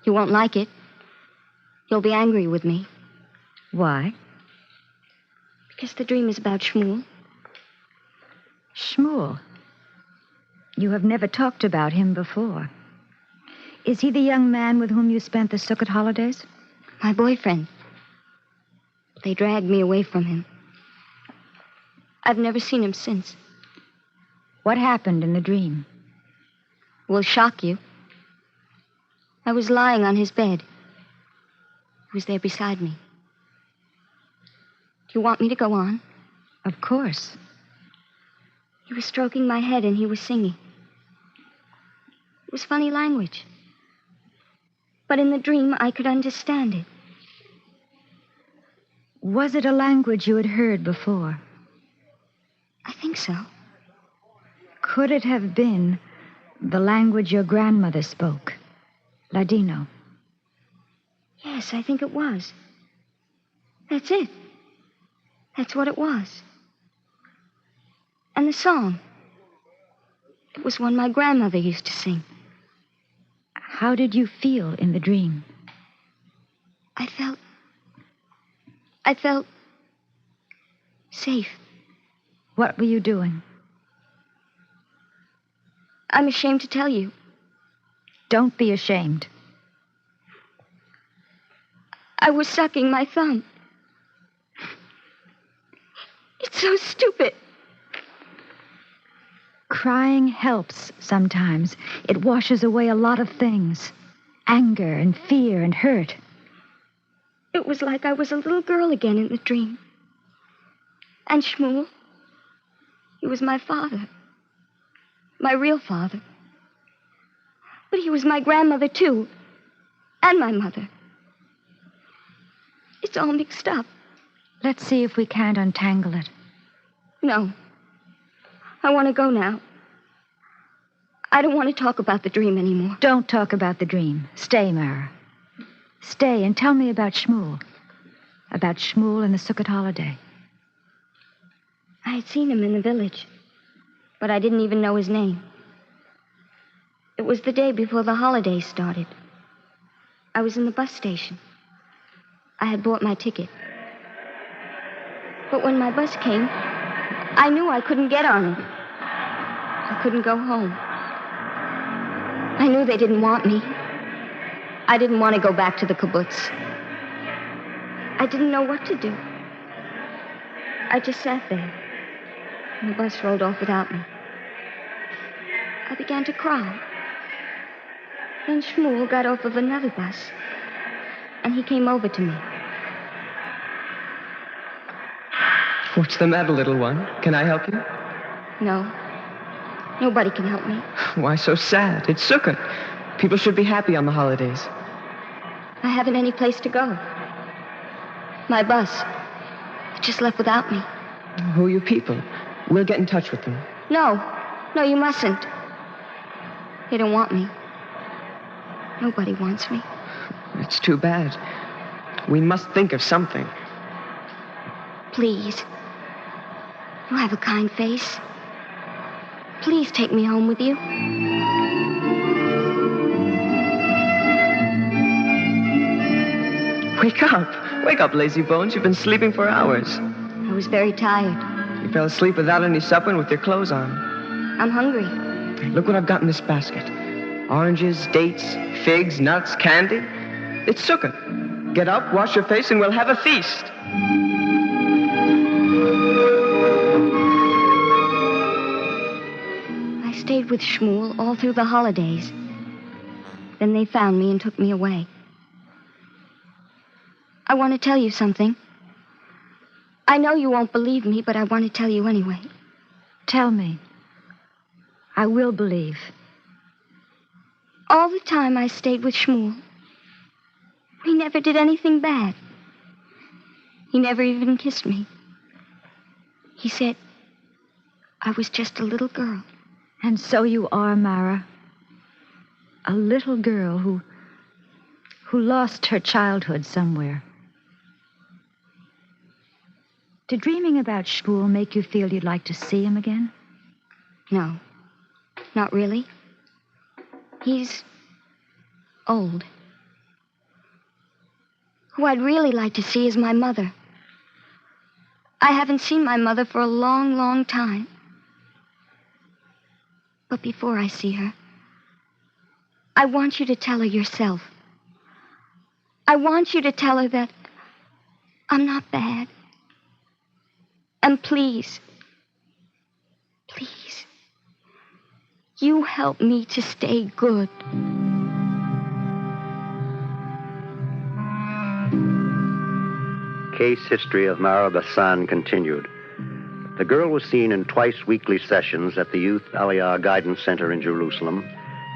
Z: You won't like it. You'll be angry with me.
V: Why?
Z: Because the dream is about Shmuel.
V: Shmuel? You have never talked about him before. Is he the young man with whom you spent the Sukkot holidays?
Z: My boyfriend. They dragged me away from him. I've never seen him since.
V: What happened in the dream?
Z: Will shock you. I was lying on his bed. He was there beside me. Do you want me to go on?
V: Of course.
Z: He was stroking my head and he was singing. It was funny language. But in the dream, I could understand it.
V: Was it a language you had heard before?
Z: I think so.
V: Could it have been the language your grandmother spoke? Ladino.
Z: Yes, I think it was. That's it. That's what it was. And the song. It was one my grandmother used to sing.
V: How did you feel in the dream?
Z: I felt safe.
V: What were you doing?
Z: I'm ashamed to tell you.
V: Don't be ashamed.
Z: I was sucking my thumb. It's so stupid.
V: Crying helps sometimes. It washes away a lot of things. Anger and fear and hurt.
Z: It was like I was a little girl again in the dream. And Shmuel, he was my father. My real father. But he was my grandmother, too. And my mother. It's all mixed up.
V: Let's see if we can't untangle it.
Z: No. I want to go now. I don't want to talk about the dream anymore.
V: Don't talk about the dream. Stay, Mara. Stay and tell me about Shmuel. About Shmuel and the Sukkot holiday.
Z: I had seen him in the village, but I didn't even know his name. It was the day before the holiday started. I was in the bus station. I had bought my ticket. But when my bus came, I knew I couldn't get on it. I couldn't go home. I knew they didn't want me. I didn't want to go back to the kibbutz. I didn't know what to do. I just sat there, and the bus rolled off without me. I began to cry. Then Shmuel got off of another bus, and he came over to me.
C: What's the matter, little one? Can I help you?
Z: No. Nobody can help me.
C: Why so sad? It's Sukkot. People should be happy on the holidays.
Z: I haven't any place to go. My bus. It just left without me.
C: Who are you people? We'll get in touch with them.
Z: No. No, you mustn't. They don't want me. Nobody wants me.
C: It's too bad. We must think of something.
Z: Please. You have a kind face. Please take me home with you.
C: Wake up. Wake up, lazy bones. You've been sleeping for hours.
Z: I was very tired.
C: You fell asleep without any supper and with your clothes on.
Z: I'm hungry.
C: Look what I've got in this basket. Oranges, dates, figs, nuts, candy. It's Sukkot. Get up, wash your face, and we'll have a feast.
Z: I stayed with Shmuel all through the holidays. Then they found me and took me away. I want to tell you something. I know you won't believe me, but I want to tell you anyway.
V: Tell me. I will believe.
Z: All the time I stayed with Shmuel, he never did anything bad. He never even kissed me. He said I was just a little girl.
V: And so you are, Mara. A little girl who lost her childhood somewhere. Did dreaming about Shmuel make you feel you'd like to see him again?
Z: No, not really. He's old. Who I'd really like to see is my mother. I haven't seen my mother for a long, long time. But before I see her, I want you to tell her yourself. I want you to tell her that I'm not bad. And please, please, you help me to stay good.
X: Case history of Mara Bassan continued. The girl was seen in twice weekly sessions at the Youth Aliyah Guidance Center in Jerusalem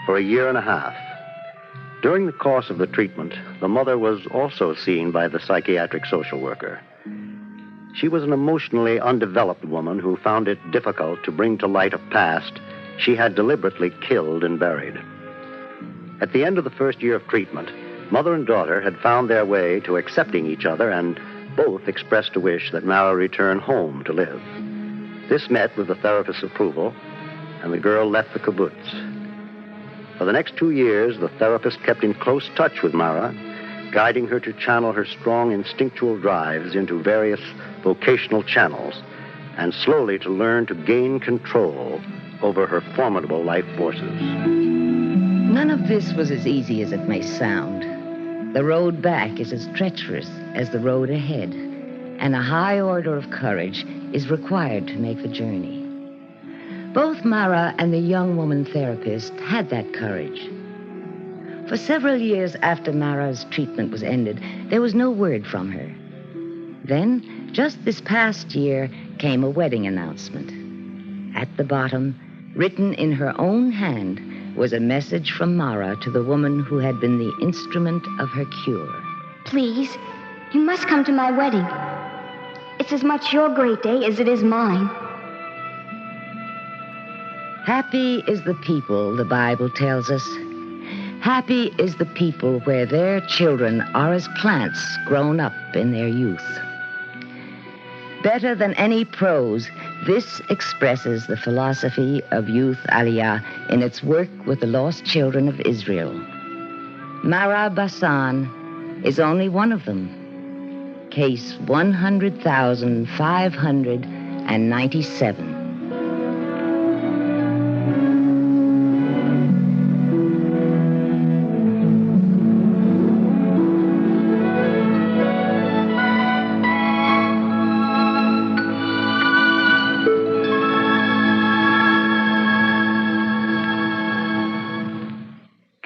X: for a year and a half. During the course of the treatment, the mother was also seen by the psychiatric social worker. She was an emotionally undeveloped woman who found it difficult to bring to light a past she had deliberately killed and buried. At the end of the first year of treatment, mother and daughter had found their way to accepting each other, and both expressed a wish that Mara return home to live. This met with the therapist's approval, and the girl left the kibbutz. For the next 2 years, the therapist kept in close touch with Mara, guiding her to channel her strong instinctual drives into various vocational channels, and slowly to learn to gain control over her formidable life forces.
W: None of this was as easy as it may sound. The road back is as treacherous as the road ahead, and a high order of courage is required to make the journey. Both Mara and the young woman therapist had that courage. For several years after Mara's treatment was ended, there was no word from her. Then, just this past year, came a wedding announcement. At the bottom, written in her own hand, was a message from Mara to the woman who had been the instrument of her cure.
Z: Please, you must come to my wedding. It's as much your great day as it is mine.
W: Happy is the people, the Bible tells us. Happy is the people where their children are as plants grown up in their youth. Better than any prose, this expresses the philosophy of Youth Aliyah in its work with the lost children of Israel. Mara Bassan is only one of them. Case 100,597.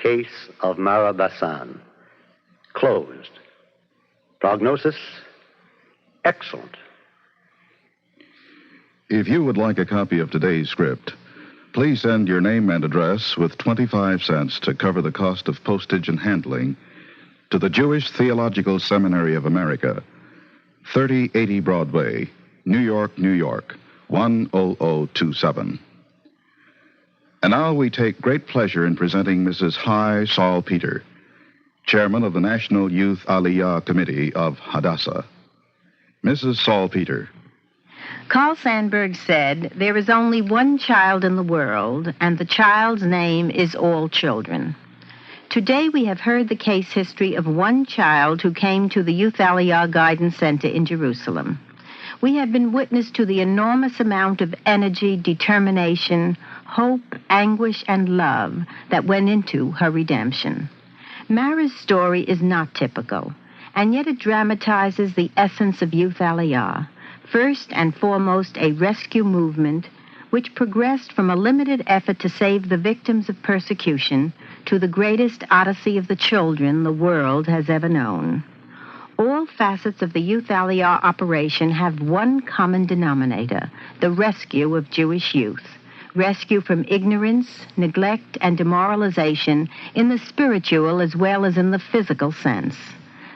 X: case of Mara Dassan. Closed. Prognosis? Excellent.
U: If you would like a copy of today's script, please send your name and address with 25 cents to cover the cost of postage and handling to the Jewish Theological Seminary of America, 3080 Broadway, New York, New York, 10027. And now we take great pleasure in presenting Mrs. Hi Salpeter, chairman of the National Youth Aliyah Committee of Hadassah. Mrs. Salpeter.
I: Carl Sandburg said, "There is only one child in the world, and the child's name is all children." Today we have heard the case history of one child who came to the Youth Aliyah Guidance Center in Jerusalem. We have been witness to the enormous amount of energy, determination, hope, anguish, and love that went into her redemption. Mara's story is not typical, and yet it dramatizes the essence of Youth Aliyah. First and foremost, a rescue movement which progressed from a limited effort to save the victims of persecution to the greatest odyssey of the children the world has ever known. All facets of the Youth Aliyah operation have one common denominator: the rescue of Jewish youth. Rescue from ignorance, neglect, and demoralization in the spiritual as well as in the physical sense.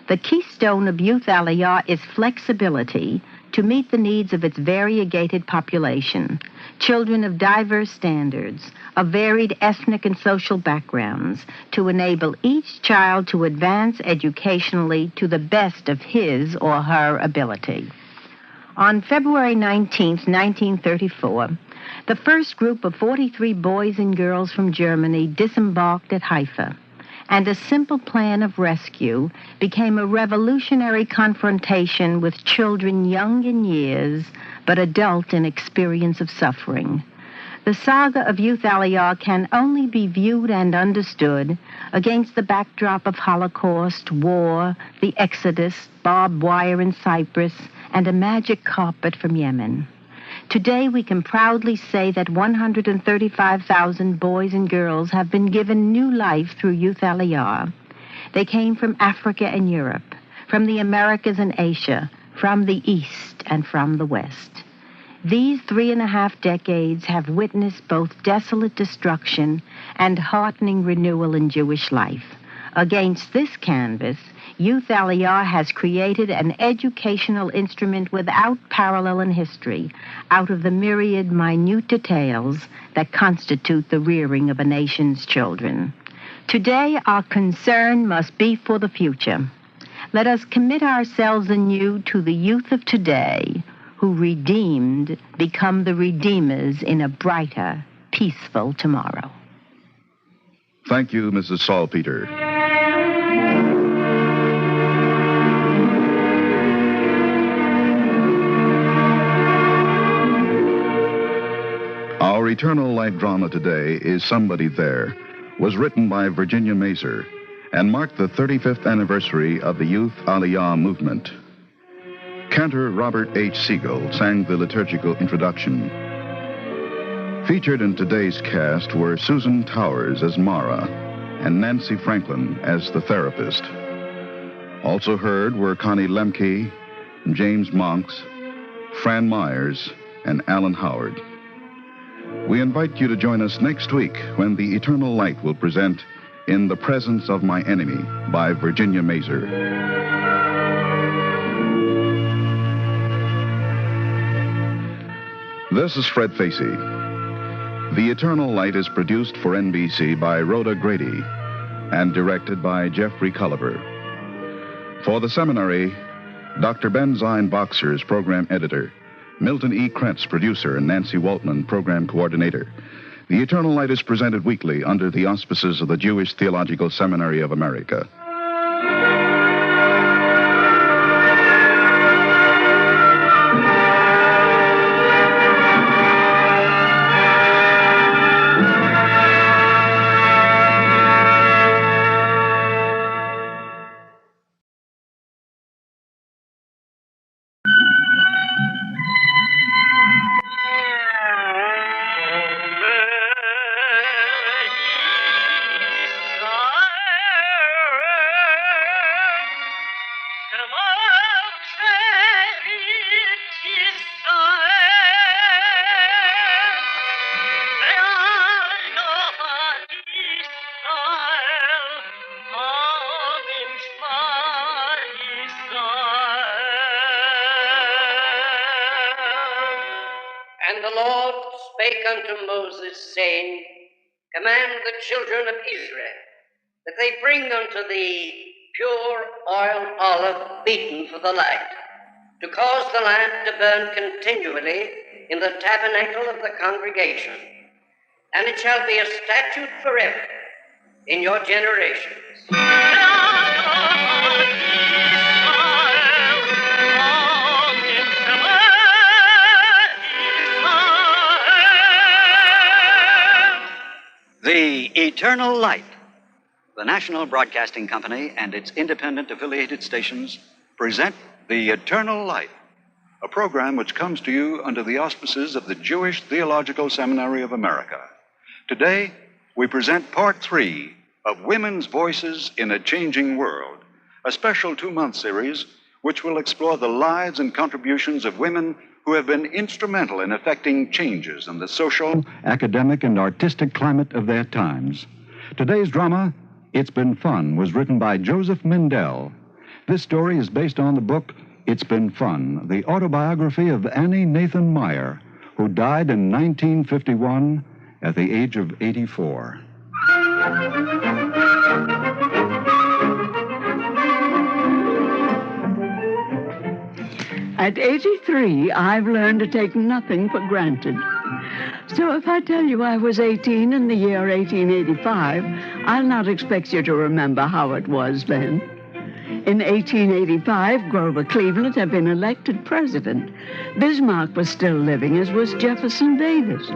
I: The keystone of Youth Aliyah is flexibility to meet the needs of its variegated population, children of diverse standards, of varied ethnic and social backgrounds, to enable each child to advance educationally to the best of his or her ability. On February 19, 1934, the first group of 43 boys and girls from Germany disembarked at Haifa, and a simple plan of rescue became a revolutionary confrontation with children young in years but adult in experience of suffering. The saga of Youth Aliyah can only be viewed and understood against the backdrop of Holocaust, war, the Exodus, barbed wire in Cyprus, and a magic carpet from Yemen. Today, we can proudly say that 135,000 boys and girls have been given new life through Youth Aliyah. They came from Africa and Europe, from the Americas and Asia, from the East and from the West. These 3.5 decades have witnessed both desolate destruction and heartening renewal in Jewish life. Against this canvas, Youth Aliyah has created an educational instrument without parallel in history, out of the myriad minute details that constitute the rearing of a nation's children. Today, our concern must be for the future. Let us commit ourselves anew to the youth of today, who redeemed become the redeemers in a brighter, peaceful tomorrow.
U: Thank you, Mrs. Salpeter. Our Eternal Light drama today is Somebody There, was written by Virginia Mazer and marked the 35th anniversary of the Youth Aliyah movement. Cantor Robert H. Siegel sang the liturgical introduction. Featured in today's cast were Susan Towers as Mara and Nancy Franklin as the therapist. Also heard were Connie Lemke, James Monks, Fran Myers, and Alan Howard. We invite you to join us next week when the Eternal Light will present In the Presence of My Enemy by Virginia Mazer. This is Fred Facey. The Eternal Light is produced for NBC by Rhoda Grady and directed by Jeffrey Culliver. For the seminary, Dr. Ben Zine Boxer is program editor, Milton E. Krentz, producer, and Nancy Waltman, program coordinator. The Eternal Light is presented weekly under the auspices of the Jewish Theological Seminary of America.
M: Oh, unto Moses, saying, Command the children of Israel that they bring unto thee pure oil olive beaten for the light, to cause the lamp to burn continually in the tabernacle of the congregation. And it shall be a statute forever in your generations.
A: The Eternal Light. The National Broadcasting Company and its independent affiliated stations present The Eternal Light, a program which comes to you under the auspices of the Jewish Theological Seminary of America. Today, we present Part 3 of Women's Voices in a Changing World, a special 2-month series which will explore the lives and contributions of women who have been instrumental in effecting changes in the social, academic, and artistic climate of their times. Today's drama, It's Been Fun, was written by Joseph Mindell. This story is based on the book It's Been Fun, the autobiography of Annie Nathan Meyer, who died in 1951 at the age of 84.
N: At 83, I've learned to take nothing for granted. So if I tell you I was 18 in the year 1885, I'll not expect you to remember how it was then. In 1885, Grover Cleveland had been elected president. Bismarck was still living, as was Jefferson Davis.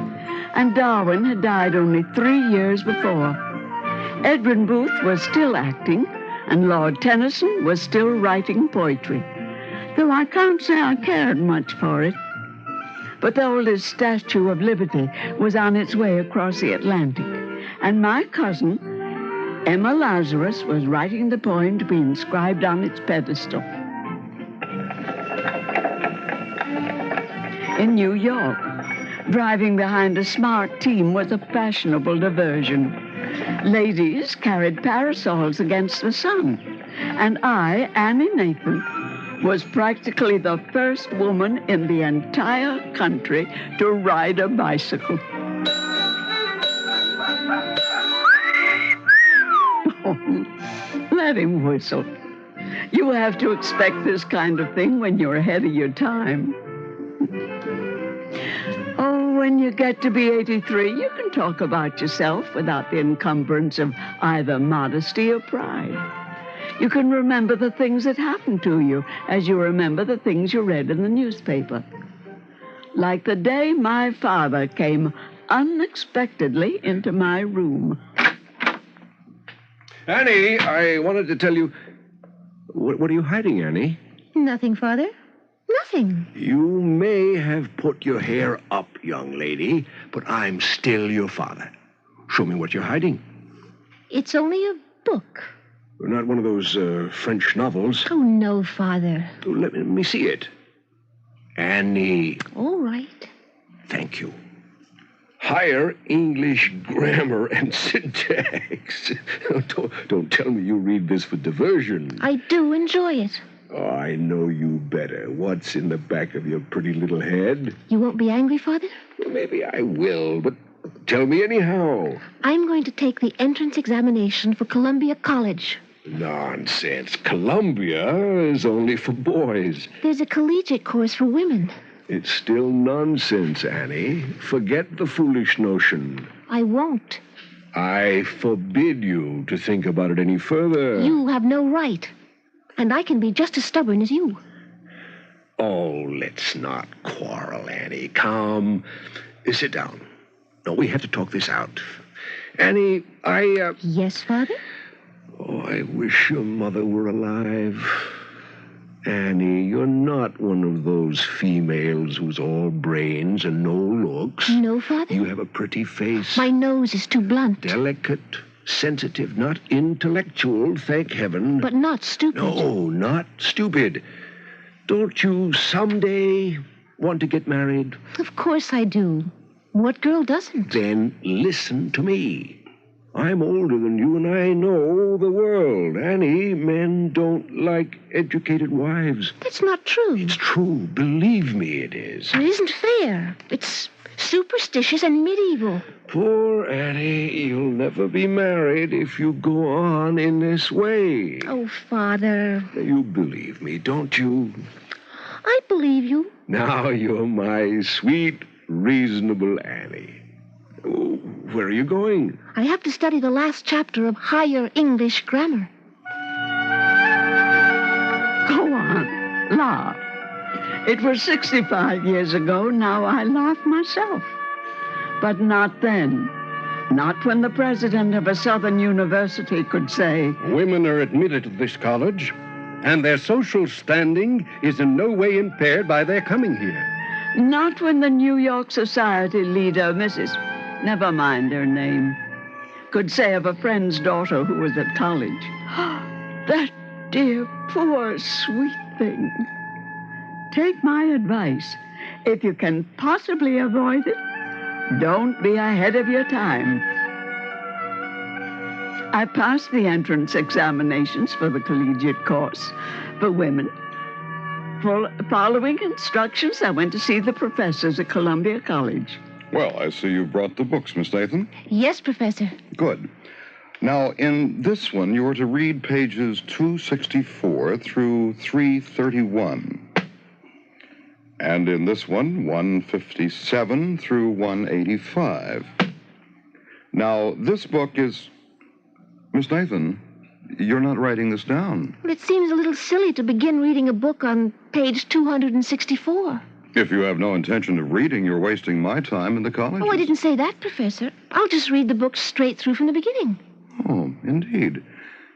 N: And Darwin had died only 3 years before. Edwin Booth was still acting, and Lord Tennyson was still writing poetry. Though I can't say I cared much for it. But the oldest Statue of Liberty was on its way across the Atlantic, and my cousin, Emma Lazarus, was writing the poem to be inscribed on its pedestal. In New York, driving behind a smart team was a fashionable diversion. Ladies carried parasols against the sun, and I, Annie Nathan, was practically the first woman in the entire country to ride a bicycle. Let him whistle. You have to expect this kind of thing when you're ahead of your time. Oh, when you get to be 83, you can talk about yourself without the encumbrance of either modesty or pride. You can remember the things that happened to you as you remember the things you read in the newspaper. Like the day my father came unexpectedly into my room.
P: Annie, I wanted to tell you... What are you hiding, Annie?
O: Nothing, Father. Nothing.
P: You may have put your hair up, young lady, but I'm still your father. Show me what you're hiding.
O: It's only a book.
P: Not one of those French novels.
O: Oh, no, Father.
P: Let me see it. Annie.
O: All right.
P: Thank you. Higher English grammar and syntax. Don't tell me you read this for diversion.
O: I do enjoy it.
P: Oh, I know you better. What's in the back of your pretty little head?
O: You won't be angry, Father?
P: Well, maybe I will, but tell me anyhow.
O: I'm going to take the entrance examination for Columbia College.
P: Nonsense. Columbia is only for boys.
O: There's a collegiate course for women.
P: It's still nonsense, Annie. Forget the foolish notion.
O: I won't.
P: I forbid you to think about it any further.
O: You have no right. And I can be just as stubborn as you.
P: Oh, let's not quarrel, Annie. Come. Sit down. No, we have to talk this out. Annie,
O: Yes, Father?
P: Oh, I wish your mother were alive. Annie, you're not one of those females who's all brains and no looks.
O: No, Father?
P: You have a pretty face.
O: My nose is too blunt.
P: Delicate, sensitive, not intellectual, thank heaven.
O: But not stupid.
P: No, not stupid. Don't you someday want to get married?
O: Of course I do. What girl doesn't?
P: Then listen to me. I'm older than you, and I know the world. Annie, men don't like educated wives.
O: That's not true.
P: It's true. Believe me, it is.
O: It isn't fair. It's
Z: superstitious and medieval.
P: Poor Annie, you'll never be married if you go on in this way.
Z: Oh, Father.
P: You believe me, don't you?
Z: I believe you.
P: Now you're my sweet, reasonable Annie. Oh, where are you going?
Z: I have to study the last chapter of Higher English Grammar.
N: Go on, laugh. It was 65 years ago. Now I laugh myself. But not then. Not when the president of a southern university could say,
E: "Women are admitted to this college, and their social standing is in no way impaired by their coming here."
N: not when the New York society leader, Mrs. Never mind her name, could say of a friend's daughter who was at college, "That dear, poor, sweet thing." Take my advice. If you can possibly avoid it, don't be ahead of your time. I passed the entrance examinations for the collegiate course for women. Following instructions, I went to see the professors at Columbia College.
U: Well, I see you brought the books, Miss Nathan.
Z: Yes, Professor.
U: Good. Now, in this one, you are to read pages 264 through 331. And in this one, 157 through 185. Now, this book is... Miss Nathan, you're not writing this down.
Z: It seems a little silly to begin reading a book on page 264.
U: If you have no intention of reading, you're wasting my time in the college.
Z: Oh, I didn't say that, Professor. I'll just read the book straight through from the beginning.
U: Oh, indeed.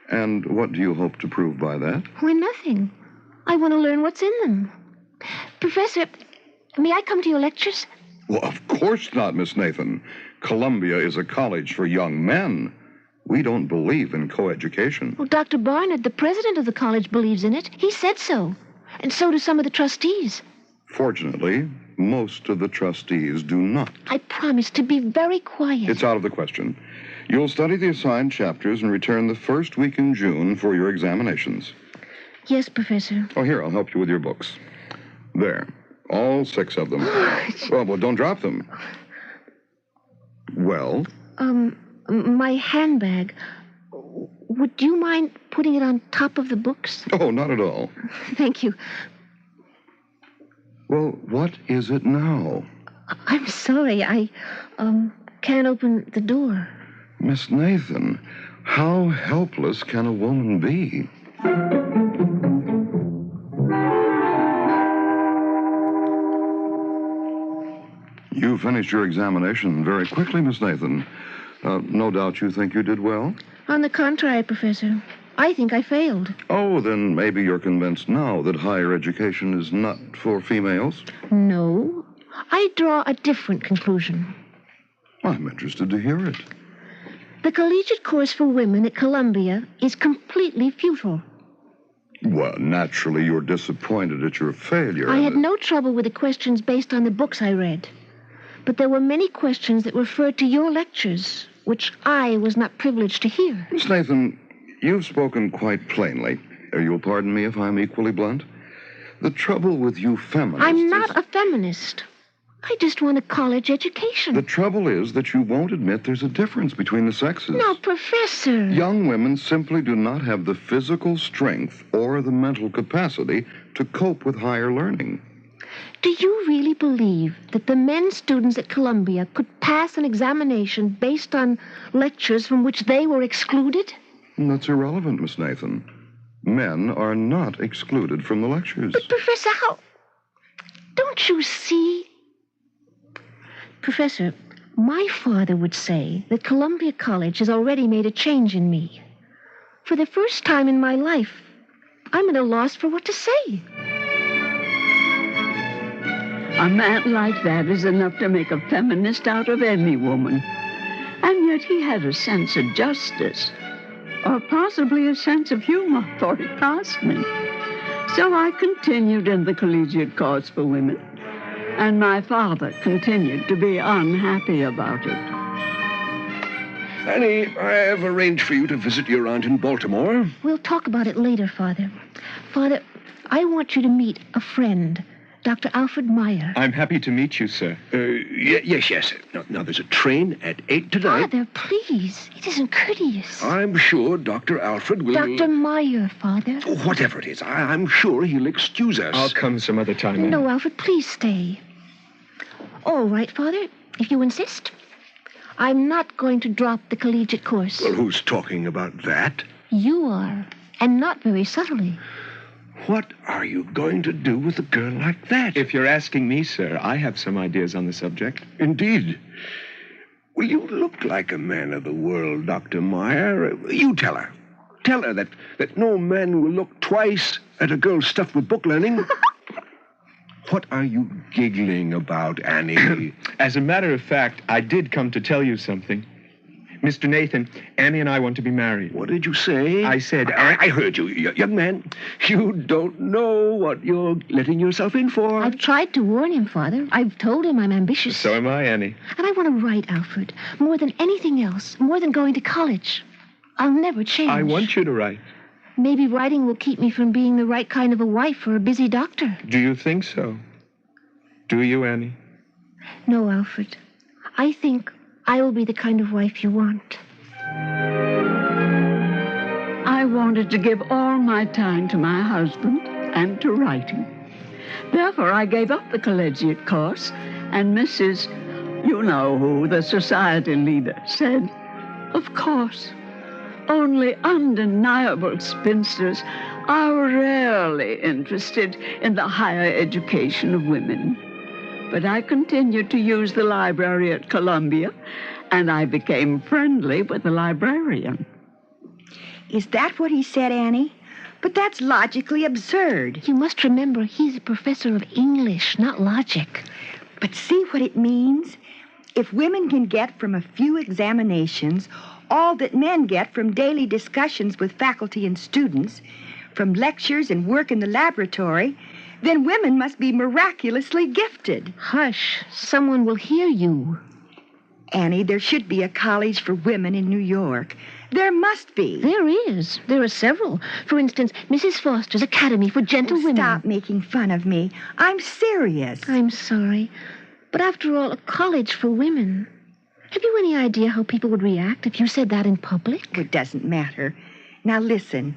U: And what do you hope to prove by that?
Z: Why, nothing. I want to learn what's in them. Professor, may I come to your lectures?
U: Well, of course not, Miss Nathan. Columbia is a college for young men. We don't believe in coeducation.
Z: Well, Dr. Barnard, the president of the college, believes in it. He said so. And so do some of the trustees.
U: Fortunately, most of the trustees do not.
Z: I promise to be very quiet.
U: It's out of the question. You'll study the assigned chapters and return the first week in June for your examinations.
Z: Yes, Professor.
U: Oh, here, I'll help you with your books. There. All 6 of them. Well, don't drop them. Well?
Z: My handbag. Would you mind putting it on top of the books?
U: Oh, not at all.
Z: Thank you.
U: Well, what is it now?
Z: I'm sorry. I can't open the door.
U: Miss Nathan, how helpless can a woman be? You finished your examination very quickly, Miss Nathan. No doubt you think you did well?
Z: On the contrary, Professor. I think I failed.
U: Oh, then maybe you're convinced now that higher education is not for females?
Z: No. I draw a different conclusion.
U: I'm interested to hear it.
Z: The collegiate course for women at Columbia is completely futile.
U: Well, naturally, you're disappointed at your failure.
Z: I had no trouble with the questions based on the books I read. But there were many questions that referred to your lectures, which I was not privileged to hear.
U: Miss Nathan, you've spoken quite plainly. You'll pardon me if I'm equally blunt. The trouble with you feminists...
Z: I'm not a feminist. I just want a college education.
U: The trouble is that you won't admit there's a difference between the sexes.
Z: No, Professor.
U: Young women simply do not have the physical strength or the mental capacity to cope with higher learning.
Z: Do you really believe that the men students at Columbia could pass an examination based on lectures from which they were excluded?
U: That's irrelevant, Miss Nathan. Men are not excluded from the lectures.
Z: But, Professor, how... Don't you see... Professor, my father would say that Columbia College has already made a change in me. For the first time in my life, I'm at a loss for what to say.
N: A man like that is enough to make a feminist out of any woman. And yet he had a sense of justice, or possibly a sense of humor, for he passed me. So I continued in the collegiate course for women, and my father continued to be unhappy about it.
P: Annie, I have arranged for you to visit your aunt in Baltimore.
Z: We'll talk about it later, Father. Father, I want you to meet a friend
J: Dr. Alfred Meyer.
T: I'm happy to meet you, sir.
P: Yes. Now, there's a train at 8 tonight.
J: Father, please. It isn't courteous.
P: I'm sure Dr. Alfred will...
J: Dr. Meyer, Father.
P: Oh, whatever it is, I'm sure he'll excuse us.
T: I'll come some other time.
J: No, Alfred, please stay. All right, Father, if you insist. I'm not going to drop the collegiate course.
P: Well, who's talking about that?
J: You are, and not very subtly.
P: What are you going to do with a girl like that?
T: If you're asking me, sir, I have some ideas on the subject.
P: Indeed. Well, you look like a man of the world, Dr. Meyer. You tell her. Tell her that no man will look twice at a girl stuffed with book learning. What are you giggling about, Annie?
T: As a matter of fact, I did come to tell you something. Mr. Nathan, Annie and I want to be married.
P: What did you say?
T: I said...
P: I heard you, young man. You don't know what you're letting yourself in for.
J: I've tried to warn him, Father. I've told him I'm ambitious.
T: So am I, Annie.
J: And I want to write, Alfred. More than anything else. More than going to college. I'll never change.
T: I want you to write.
J: Maybe writing will keep me from being the right kind of a wife for a busy doctor.
T: Do you think so? Do you, Annie?
J: No, Alfred. I think I will be the kind of wife you want.
N: I wanted to give all my time to my husband and to writing. Therefore, I gave up the collegiate course, and Mrs. You-know-who, the society leader, said, "Of course, only undeniable spinsters are rarely interested in the higher education of women." But I continued to use the library at Columbia, and I became friendly with the librarian.
D: Is that what he said, Annie? But that's logically absurd.
J: You must remember, he's a professor of English, not logic.
D: But see what it means? If women can get from a few examinations all that men get from daily discussions with faculty and students, from lectures and work in the laboratory, then women must be miraculously gifted.
J: Hush. Someone will hear you.
D: Annie, there should be a college for women in New York. There must be.
J: There is. There are several. For instance, Mrs. Foster's Academy for Gentle Women.
D: Stop making fun of me. I'm serious.
J: I'm sorry. But after all, a college for women. Have you any idea how people would react if you said that in public?
D: It doesn't matter. Now listen,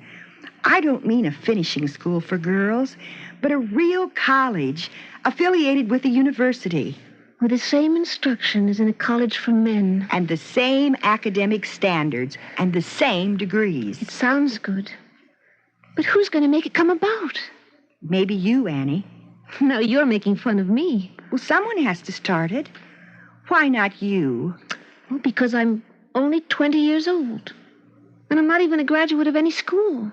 D: I don't mean a finishing school for girls, but a real college affiliated with a university.
J: With the same instruction as in a college for men.
D: And the same academic standards and the same degrees.
J: It sounds good. But who's going to make it come about?
D: Maybe you, Annie.
J: No, you're making fun of me.
D: Well, someone has to start it. Why not you?
J: Well, because I'm only 20 years old. And I'm not even a graduate of any school.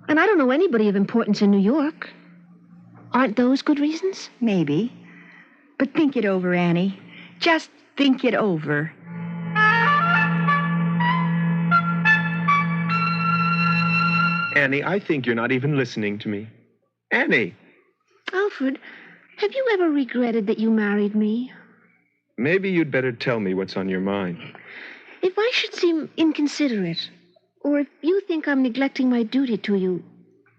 J: And I don't know anybody of importance in New York. Aren't those good reasons?
D: Maybe. But think it over, Annie. Just think it over.
T: Annie, I think you're not even listening to me. Annie!
J: Alfred, have you ever regretted that you married me?
T: Maybe you'd better tell me what's on your mind.
J: If I should seem inconsiderate, or if you think I'm neglecting my duty to you,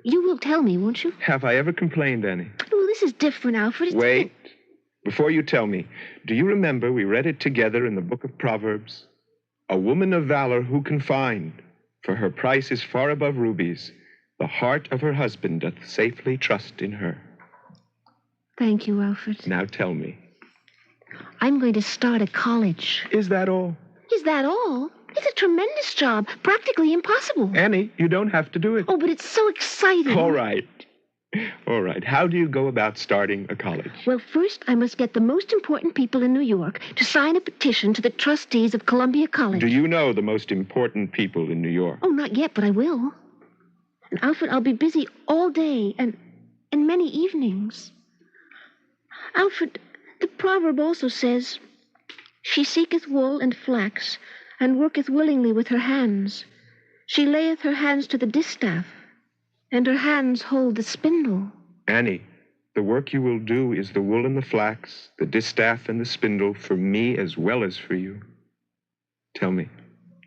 J: you will tell me, won't you?
T: Have I ever complained, Annie?
J: Well, this is different, Alfred. It's
T: Wait. Before you tell me, do you remember we read it together in the book of Proverbs? A woman of valor who can find, for her price is far above rubies. The heart of her husband doth safely trust in her.
J: Thank you, Alfred.
T: Now tell me.
J: I'm going to start a college.
T: Is that all?
J: Is that all? It's a tremendous job. Practically impossible.
T: Annie, you don't have to do it.
J: Oh, but it's so exciting.
T: All right. All right. How do you go about starting a college?
J: Well, first, I must get the most important people in New York to sign a petition to the trustees of Columbia College.
T: Do you know the most important people in New York?
J: Oh, not yet, but I will. And, Alfred, I'll be busy all day and many evenings. Alfred, the proverb also says, "She seeketh wool and flax, and worketh willingly with her hands. She layeth her hands to the distaff, and her hands hold the spindle."
T: Annie, the work you will do is the wool and the flax, the distaff and the spindle, for me as well as for you. Tell me,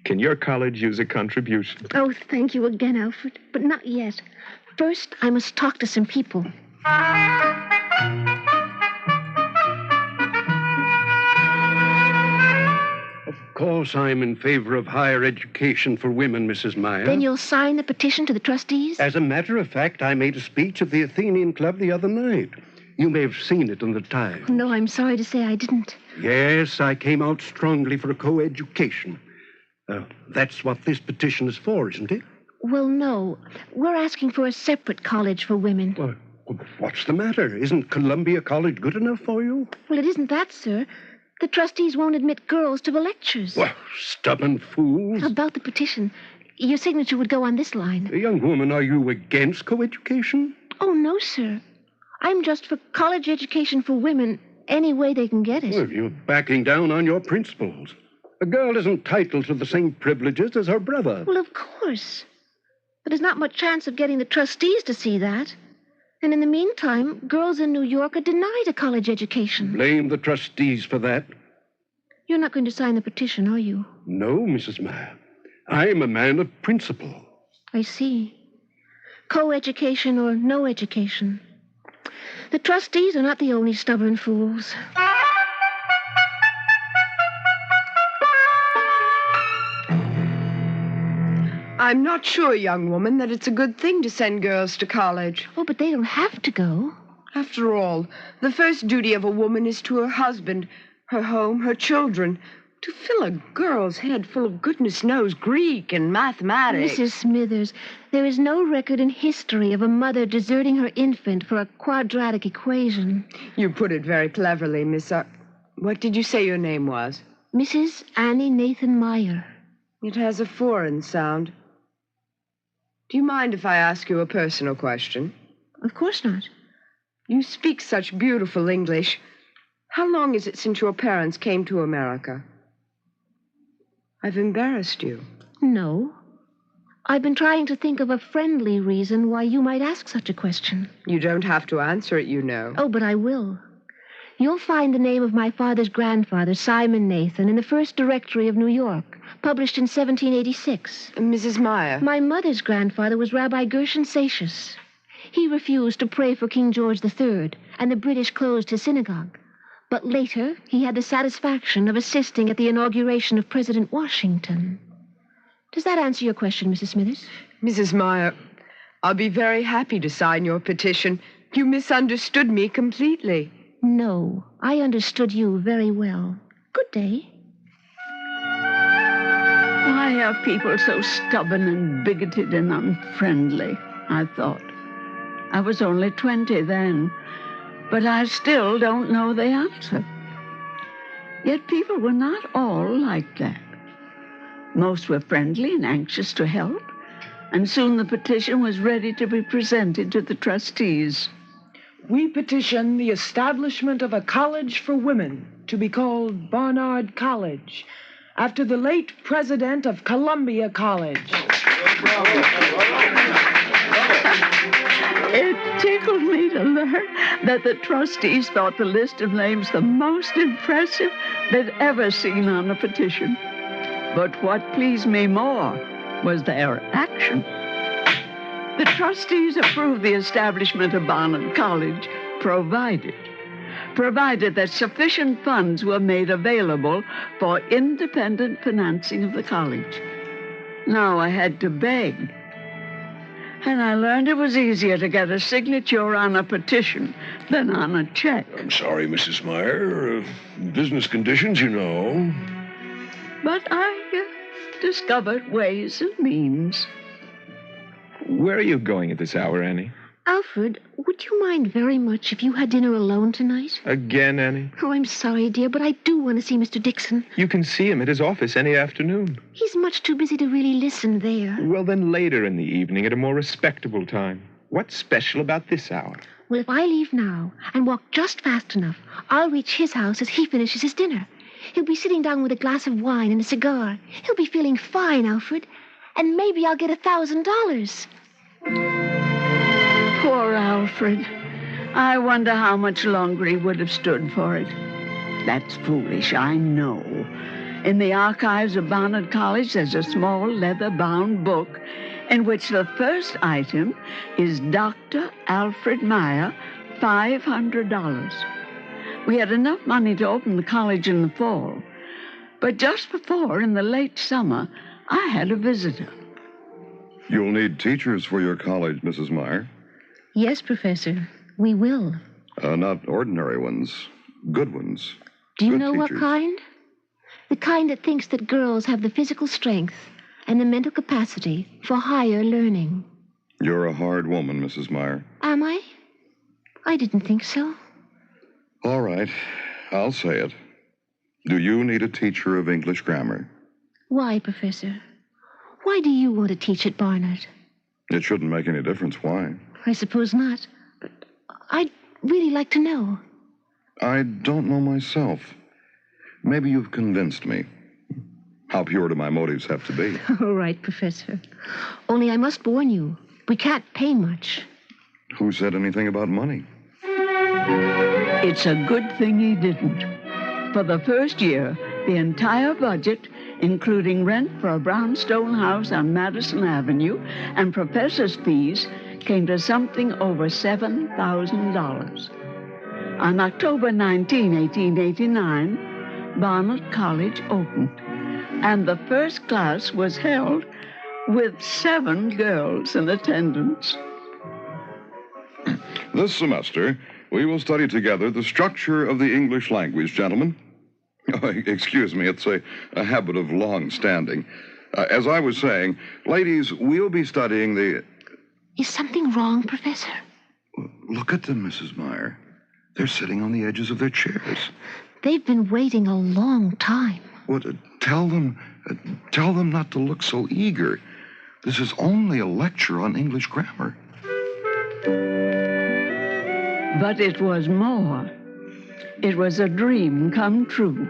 T: can your college use a contribution?
J: Oh, thank you again, Alfred, but not yet. First, I must talk to some people.
E: Of course, I'm in favor of higher education for women, Mrs. Meyer.
J: Then you'll sign the petition to the trustees?
E: As a matter of fact, I made a speech at the Athenian Club the other night. You may have seen it in the Times.
J: No, I'm sorry to say I didn't.
E: Yes, I came out strongly for a co-education. That's what this petition is for, isn't it?
J: Well, no. We're asking for a separate college for women.
E: Well, what's the matter? Isn't Columbia College good enough for you?
J: Well, it isn't that, sir. The trustees won't admit girls to the lectures.
E: Well, stubborn fools.
J: About the petition, your signature would go on this line.
E: Young woman, are you against co-education?
J: Oh, no, sir. I'm just for college education for women any way they can get it.
E: Well, you're backing down on your principles. A girl is entitled to the same privileges as her brother.
J: Well, of course. But there's not much chance of getting the trustees to see that. And in the meantime, girls in New York are denied a college education.
E: Blame the trustees for that.
J: You're not going to sign the petition, are you?
E: No, Mrs. Meyer. I'm a man of principle.
J: I see. Co-education or no education. The trustees are not the only stubborn fools.
K: I'm not sure, young woman, that it's a good thing to send girls to college.
J: Oh, but they don't have to go.
K: After all, the first duty of a woman is to her husband, her home, her children. To fill a girl's head full of goodness knows Greek and mathematics.
J: Mrs. Smithers, there is no record in history of a mother deserting her infant for a quadratic equation.
K: You put it very cleverly, Miss... what did you say your name was?
J: Mrs. Annie Nathan Meyer.
K: It has a foreign sound. Do you mind if I ask you a personal question?
J: Of course not.
K: You speak such beautiful English. How long is it since your parents came to America? I've embarrassed you.
J: No. I've been trying to think of a friendly reason why you might ask such a question.
K: You don't have to answer it, you know.
J: Oh, but I will. You'll find the name of my father's grandfather, Simon Nathan, in the first directory of New York, published in 1786.
K: Mrs. Meyer.
J: My mother's grandfather was Rabbi Gershon Satius. He refused to pray for King George III, and the British closed his synagogue. But later, he had the satisfaction of assisting at the inauguration of President Washington. Does that answer your question, Mrs. Smithers?
K: Mrs. Meyer, I'll be very happy to sign your petition. You misunderstood me completely.
J: No, I understood you very well. Good day.
N: Why are people so stubborn and bigoted and unfriendly? I thought. I was only 20 then, but I still don't know the answer. Yet people were not all like that. Most were friendly and anxious to help, and soon the petition was ready to be presented to the trustees.
L: We petition the establishment of a college for women to be called Barnard College, after the late president of Columbia College.
N: It tickled me to learn that the trustees thought the list of names the most impressive they'd ever seen on a petition. But what pleased me more was their action. The trustees approved the establishment of Barnard College, provided that sufficient funds were made available for independent financing of the college. Now I had to beg. And I learned it was easier to get a signature on a petition than on a check.
P: I'm sorry, Mrs. Meyer. Business conditions, you know.
N: But I discovered ways and means.
T: Where are you going at this hour, Annie?
J: Alfred, would you mind very much if you had dinner alone tonight?
T: Again, Annie?
J: Oh, I'm sorry, dear, but I do want to see Mr. Dixon.
T: You can see him at his office any afternoon.
J: He's much too busy to really listen there.
T: Well, then later in the evening at a more respectable time. What's special about this hour?
J: Well, if I leave now and walk just fast enough, I'll reach his house as he finishes his dinner. He'll be sitting down with a glass of wine and a cigar. He'll be feeling fine, Alfred. And maybe I'll get $1,000.
N: Poor Alfred. I wonder how much longer he would have stood for it. That's foolish, I know. In the archives of Barnard College, there's a small leather-bound book in which the first item is Dr. Alfred Meyer, $500. We had enough money to open the college in the fall. But just before, in the late summer, I had a visitor.
U: You'll need teachers for your college, Mrs. Meyer.
J: Yes, Professor, we will.
U: Not ordinary ones, good ones.
J: Do you
U: Good
J: know
U: teachers.
J: what kind? The kind that thinks that girls have the physical strength and the mental capacity for higher learning.
U: You're a hard woman, Mrs. Meyer.
J: Am I? I didn't think so.
U: All right, I'll say it. Do you need a teacher of English grammar?
J: Why, Professor? Why do you want to teach at Barnard?
U: It shouldn't make any difference why.
J: I suppose not, but I'd really like to know.
U: I don't know myself. Maybe you've convinced me. How pure do my motives have to be?
J: All right, Professor. Only I must warn you, we can't pay much.
U: Who said anything about money?
N: It's a good thing he didn't. For the first year, the entire budget, including rent for a brownstone house on Madison Avenue and professor's fees, came to something over $7,000. On October 19, 1889, Barnard College opened, and the first class was held with 7 girls in attendance.
U: This semester, we will study together the structure of the English language, gentlemen. Oh, excuse me, it's a habit of long standing. As I was saying, ladies, we'll be studying the...
J: Is something wrong, Professor?
U: Look at them, Mrs. Meyer. They're sitting on the edges of their chairs.
J: They've been waiting a long time.
U: What? Tell them not to look so eager. This is only a lecture on English grammar.
N: But it was more. It was a dream come true.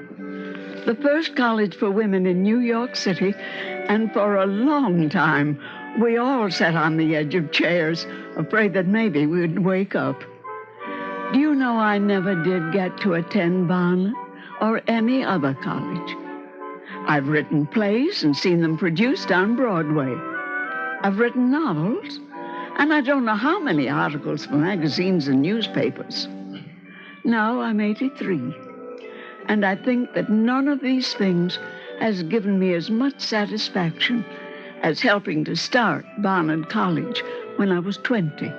N: The first college for women in New York City, and for a long time, we all sat on the edge of chairs, afraid that maybe we'd wake up. Do you know I never did get to attend Barnard or any other college? I've written plays and seen them produced on Broadway. I've written novels, and I don't know how many articles for magazines and newspapers. Now I'm 83, and I think that none of these things has given me as much satisfaction as helping to start Barnard College when I was 20.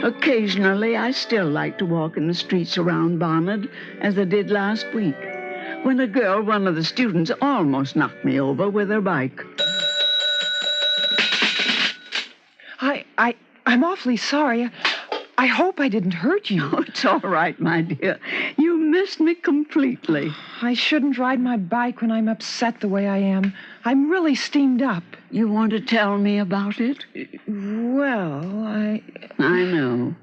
N: Occasionally, I still like to walk in the streets around Barnard, as I did last week, when a girl, one of the students, almost knocked me over with her bike.
L: I'm awfully sorry. I hope I didn't hurt you.
N: Oh, it's all right, my dear. You missed me completely.
L: I shouldn't ride my bike when I'm upset the way I am. I'm really steamed up.
N: You want to tell me about it?
L: Well, I
N: know.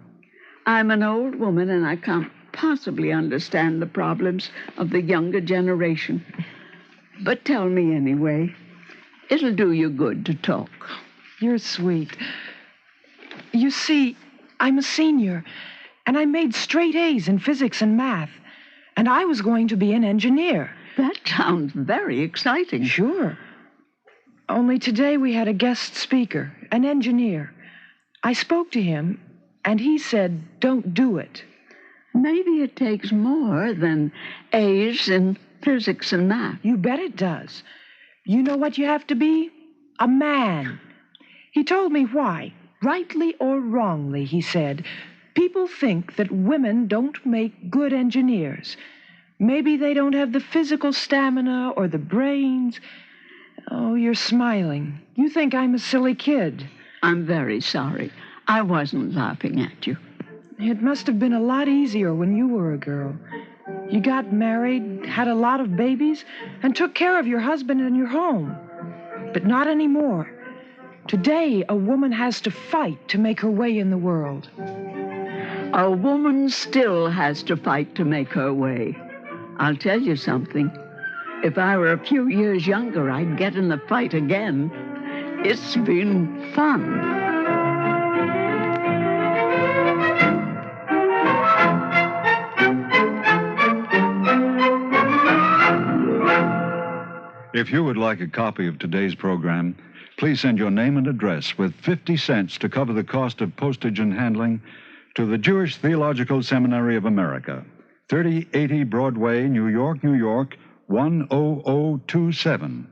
N: I'm an old woman, and I can't possibly understand the problems of the younger generation. But tell me anyway. It'll do you good to talk.
L: You're sweet. You see, I'm a senior, and I made straight A's in physics and math, and I was going to be an engineer.
N: That sounds very exciting.
L: Sure. Only today we had a guest speaker, an engineer. I spoke to him, and he said, don't do it.
N: Maybe it takes more than A's in physics and math.
L: You bet it does. You know what you have to be? A man. He told me why. Rightly or wrongly, he said, people think that women don't make good engineers. Maybe they don't have the physical stamina or the brains. Oh, you're smiling. You think I'm a silly kid.
N: I'm very sorry. I wasn't laughing at you.
L: It must have been a lot easier when you were a girl. You got married, had a lot of babies, and took care of your husband and your home. But not anymore. Today, a woman has to fight to make her way in the world.
N: A woman still has to fight to make her way. I'll tell you something. If I were a few years younger, I'd get in the fight again. It's been fun.
B: If you would like a copy of today's program, please send your name and address with 50 cents to cover the cost of postage and handling to the Jewish Theological Seminary of America, 3080 Broadway, New York, New York, 10027.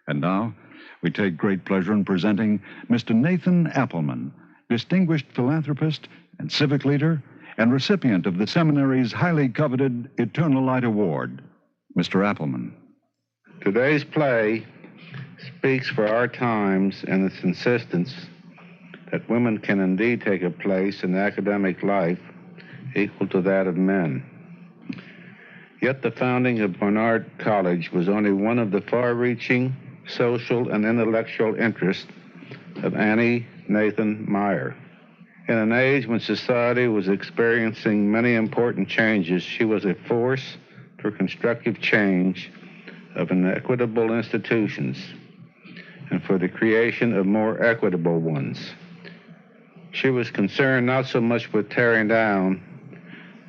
B: And now, we take great pleasure in presenting Mr. Nathan Appleman, distinguished philanthropist and civic leader and recipient of the seminary's highly coveted Eternal Light Award. Mr. Appleman.
F: Today's play speaks for our times and its insistence that women can indeed take a place in academic life equal to that of men. Yet the founding of Barnard College was only one of the far-reaching social and intellectual interests of Annie Nathan Meyer. In an age when society was experiencing many important changes, she was a force for constructive change of inequitable institutions and for the creation of more equitable ones. She was concerned not so much with tearing down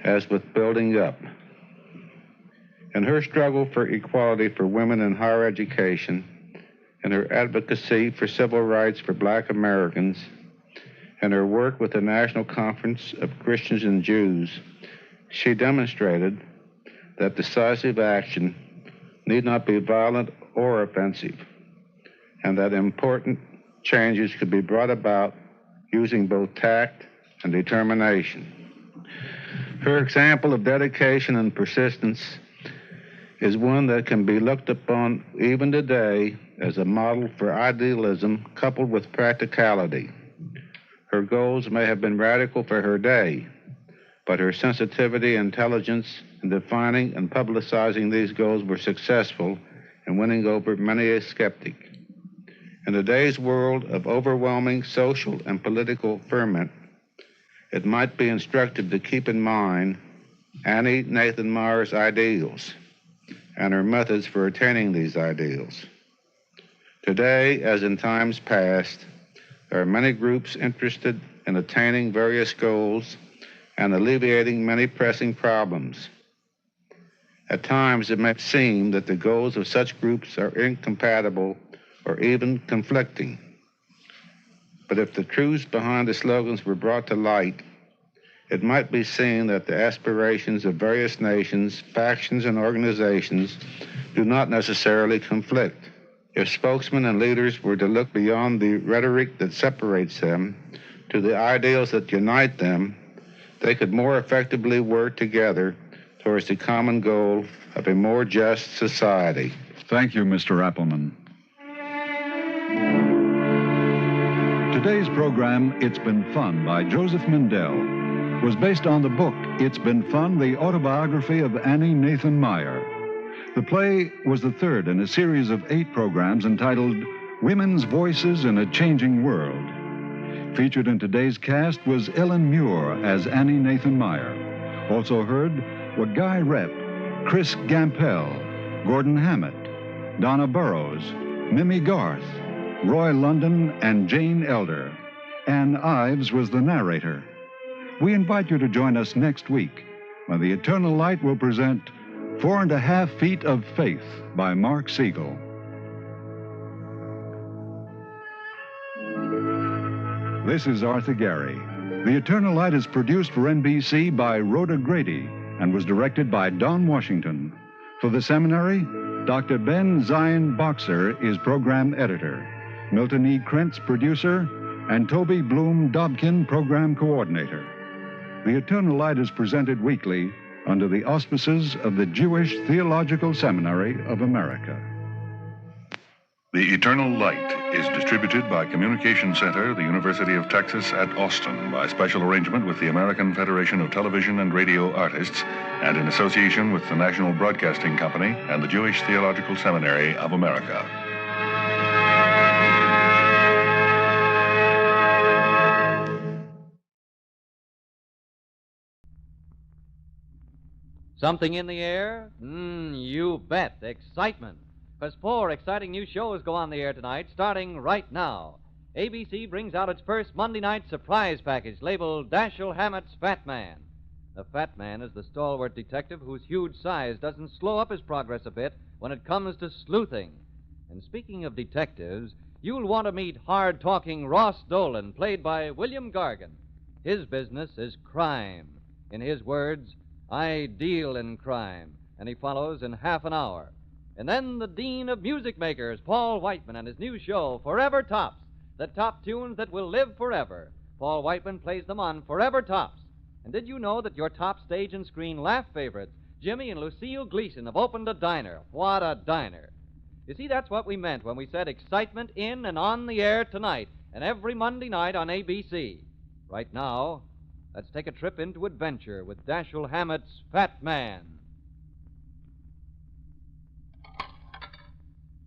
F: as with building up. In her struggle for equality for women in higher education, in her advocacy for civil rights for Black Americans, and her work with the National Conference of Christians and Jews, she demonstrated that decisive action need not be violent or offensive, and that important changes could be brought about using both tact and determination. Her example of dedication and persistence is one that can be looked upon even today as a model for idealism coupled with practicality. Her goals may have been radical for her day, but her sensitivity and intelligence in defining and publicizing these goals were successful in winning over many a skeptic. In today's world of overwhelming social and political ferment, it might be instructive to keep in mind Annie Nathan Meyer's ideals and her methods for attaining these ideals. Today, as in times past, there are many groups interested in attaining various goals and alleviating many pressing problems. At times, it may seem that the goals of such groups are incompatible or even conflicting. But if the truths behind the slogans were brought to light, it might be seen that the aspirations of various nations, factions, and organizations do not necessarily conflict. If spokesmen and leaders were to look beyond the rhetoric that separates them to the ideals that unite them, they could more effectively work together towards the common goal of a more just society.
B: Thank you, Mr. Appleman. Today's program, It's Been Fun, by Joseph Mindell, was based on the book It's Been Fun, the autobiography of Annie Nathan Meyer. The play was the third in a series of 8 programs entitled Women's Voices in a Changing World. Featured in today's cast was Ellen Muir as Annie Nathan Meyer. Also heard were Guy Rep, Chris Gampel, Gordon Hammett, Donna Burrows, Mimi Garth, Roy London, and Jane Elder. Ann Ives was the narrator. We invite you to join us next week when the Eternal Light will present 4.5 Feet of Faith by Mark Siegel. This is Arthur Gary. The Eternal Light is produced for NBC by Rhoda Grady and was directed by Don Washington. For the seminary, Dr. Ben Zion Boxer is program editor, Milton E. Krentz producer, and Toby Bloom Dobkin program coordinator. The Eternal Light is presented weekly under the auspices of the Jewish Theological Seminary of America.
Q: The Eternal Light is distributed by Communication Center, the University of Texas at Austin, by special arrangement with the American Federation of Television and Radio Artists, and in association with the National Broadcasting Company and the Jewish Theological Seminary of America.
R: Something in the air? You bet. Excitement. Because 4 exciting new shows go on the air tonight, starting right now. ABC brings out its first Monday night surprise package labeled Dashiell Hammett's Fat Man. The Fat Man is the stalwart detective whose huge size doesn't slow up his progress a bit when it comes to sleuthing. And speaking of detectives, you'll want to meet hard-talking Ross Dolan, played by William Gargan. His business is crime. In his words, I deal in crime. And he follows in half an hour. And then the Dean of Music Makers, Paul Whiteman, and his new show, Forever Tops, the top tunes that will live forever. Paul Whiteman plays them on Forever Tops. And did you know that your top stage and screen laugh favorites, Jimmy and Lucille Gleason, have opened a diner? What a diner. You see, that's what we meant when we said excitement in and on the air tonight and every Monday night on ABC. Right now, let's take a trip into adventure with Dashiell Hammett's Fat Man.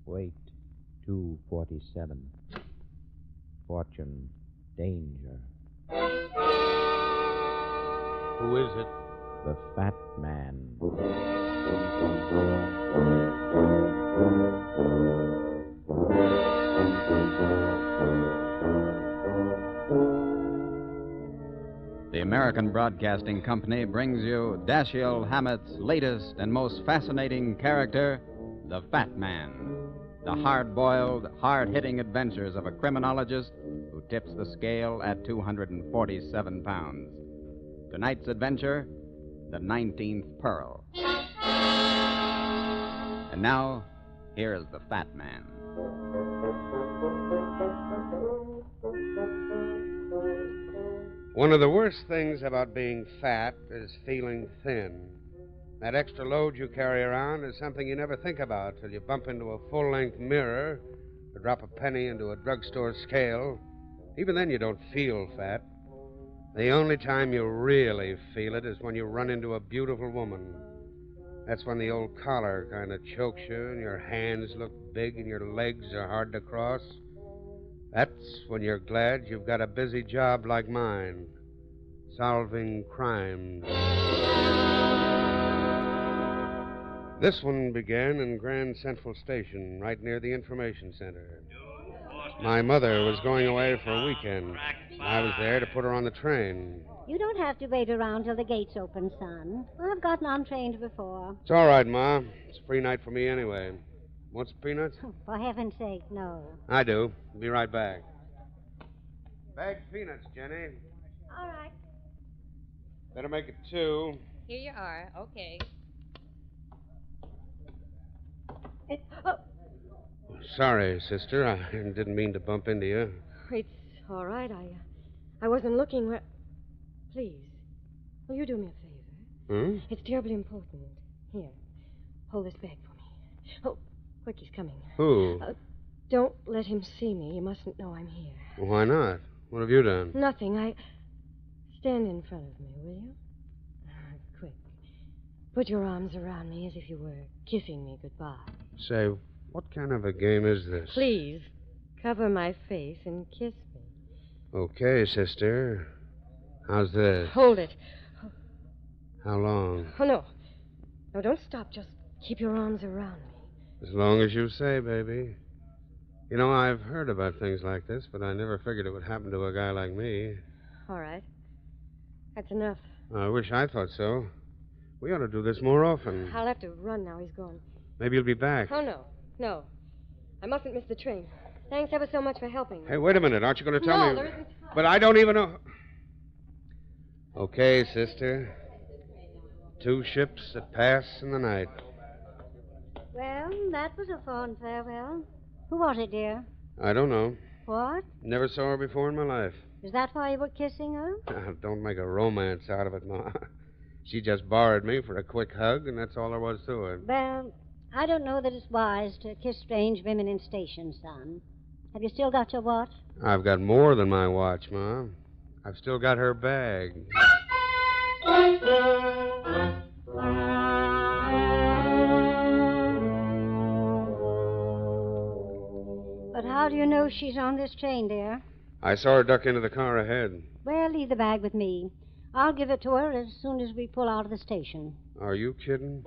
C: Wait, 247. Fortune, danger.
G: Who is it?
C: The Fat Man.
H: The American Broadcasting Company brings you Dashiell Hammett's latest and most fascinating character, the Fat Man. The hard-boiled, hard-hitting adventures of a criminologist who tips the scale at 247 pounds. Tonight's adventure, the 19th Pearl. And now, here's the Fat Man.
E: One of the worst things about being fat is feeling thin. That extra load you carry around is something you never think about till you bump into a full-length mirror or drop a penny into a drugstore scale. Even then, you don't feel fat. The only time you really feel it is when you run into a beautiful woman. That's when the old collar kind of chokes you and your hands look big and your legs are hard to cross. That's when you're glad you've got a busy job like mine, solving crimes. This one began in Grand Central Station, right near the information center. My mother was going away for a weekend. I was there to put her on the train.
S: You don't have to wait around till the gates open, son. I've gotten on trains before.
E: It's all right, Ma. It's a free night for me anyway. Want some peanuts?
S: For heaven's sake, no.
E: I do. Be right back. Bagged peanuts, Jenny.
S: All right.
E: Better make it 2.
V: Here you are. Okay.
E: Sorry, sister. I didn't mean to bump into you.
Y: It's all right. I wasn't looking where... Please, will you do me a favor? It's terribly important. Here, hold this bag for me. Oh, quick, he's coming.
E: Who?
Y: Don't let him see me. He mustn't know I'm here.
E: Why not? What have you done?
Y: Nothing. Stand in front of me, will you? Quick. Put your arms around me as if you were kissing me goodbye.
E: Say, what kind of a game is this?
Y: Please, cover my face and kiss me.
E: Okay, sister. How's this?
Y: Hold it.
E: How long?
Y: Oh, no. No, don't stop. Just keep your arms around me.
E: As long as you say, baby. You know, I've heard about things like this, but I never figured it would happen to a guy like me.
Y: All right. That's enough.
E: I wish I thought so. We ought to do this more often.
Y: I'll have to run now. He's gone.
E: Maybe you'll be back.
Y: Oh, no. No. I mustn't miss the train. Thanks ever so much for helping me.
E: Hey, wait a minute. Aren't you going to tell me?
Y: No, there isn't time.
E: But I don't even know. Okay, sister. 2 ships that pass in the night.
S: Well, that was a fond farewell. Who was it, dear?
E: I don't know.
S: What?
E: Never saw her before in my life.
S: Is that why you were kissing her?
E: Don't make a romance out of it, Ma. She just borrowed me for a quick hug, and that's all there was to it.
S: Well, I don't know that it's wise to kiss strange women in stations, son. Have you still got your watch?
E: I've got more than my watch, Ma. I've still got her bag.
S: But how do you know she's on this train, dear?
E: I saw her duck into the car ahead.
S: Well, leave the bag with me. I'll give it to her as soon as we pull out of the station.
E: Are you kidding?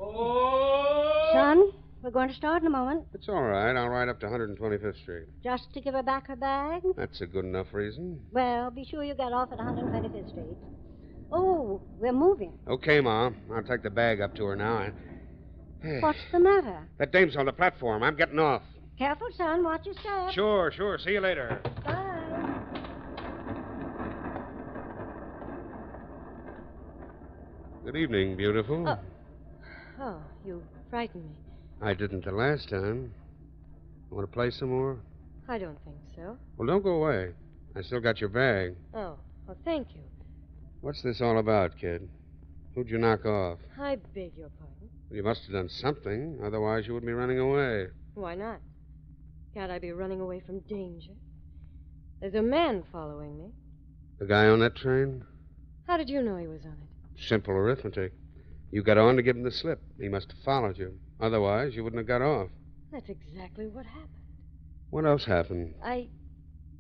S: Son, we're going to start in a moment.
E: It's all right. I'll ride up to 125th Street.
S: Just to give her back her bag?
E: That's a good enough reason.
S: Well, be sure you get off at 125th Street. Oh, we're moving.
E: Okay, Ma. I'll take the bag up to her now.
S: What's the matter?
E: That dame's on the platform. I'm getting off.
S: Careful, son. Watch your step.
E: Sure. See you later.
S: Bye.
E: Good evening, beautiful.
Y: Oh, you frightened me.
E: I didn't the last time. Want to play some more?
Y: I don't think so.
E: Well, don't go away. I still got your bag.
Y: Oh, well, thank you.
E: What's this all about, kid? Who'd you knock off?
Y: I beg your pardon.
E: Well, you must have done something. Otherwise, you wouldn't be running away.
Y: Why not? Can't I be running away from danger? There's a man following me.
E: The guy on that train?
Y: How did you know he was on it?
E: Simple arithmetic. You got on to give him the slip. He must have followed you. Otherwise, you wouldn't have got off.
Y: That's exactly what happened.
E: What else happened?
Y: I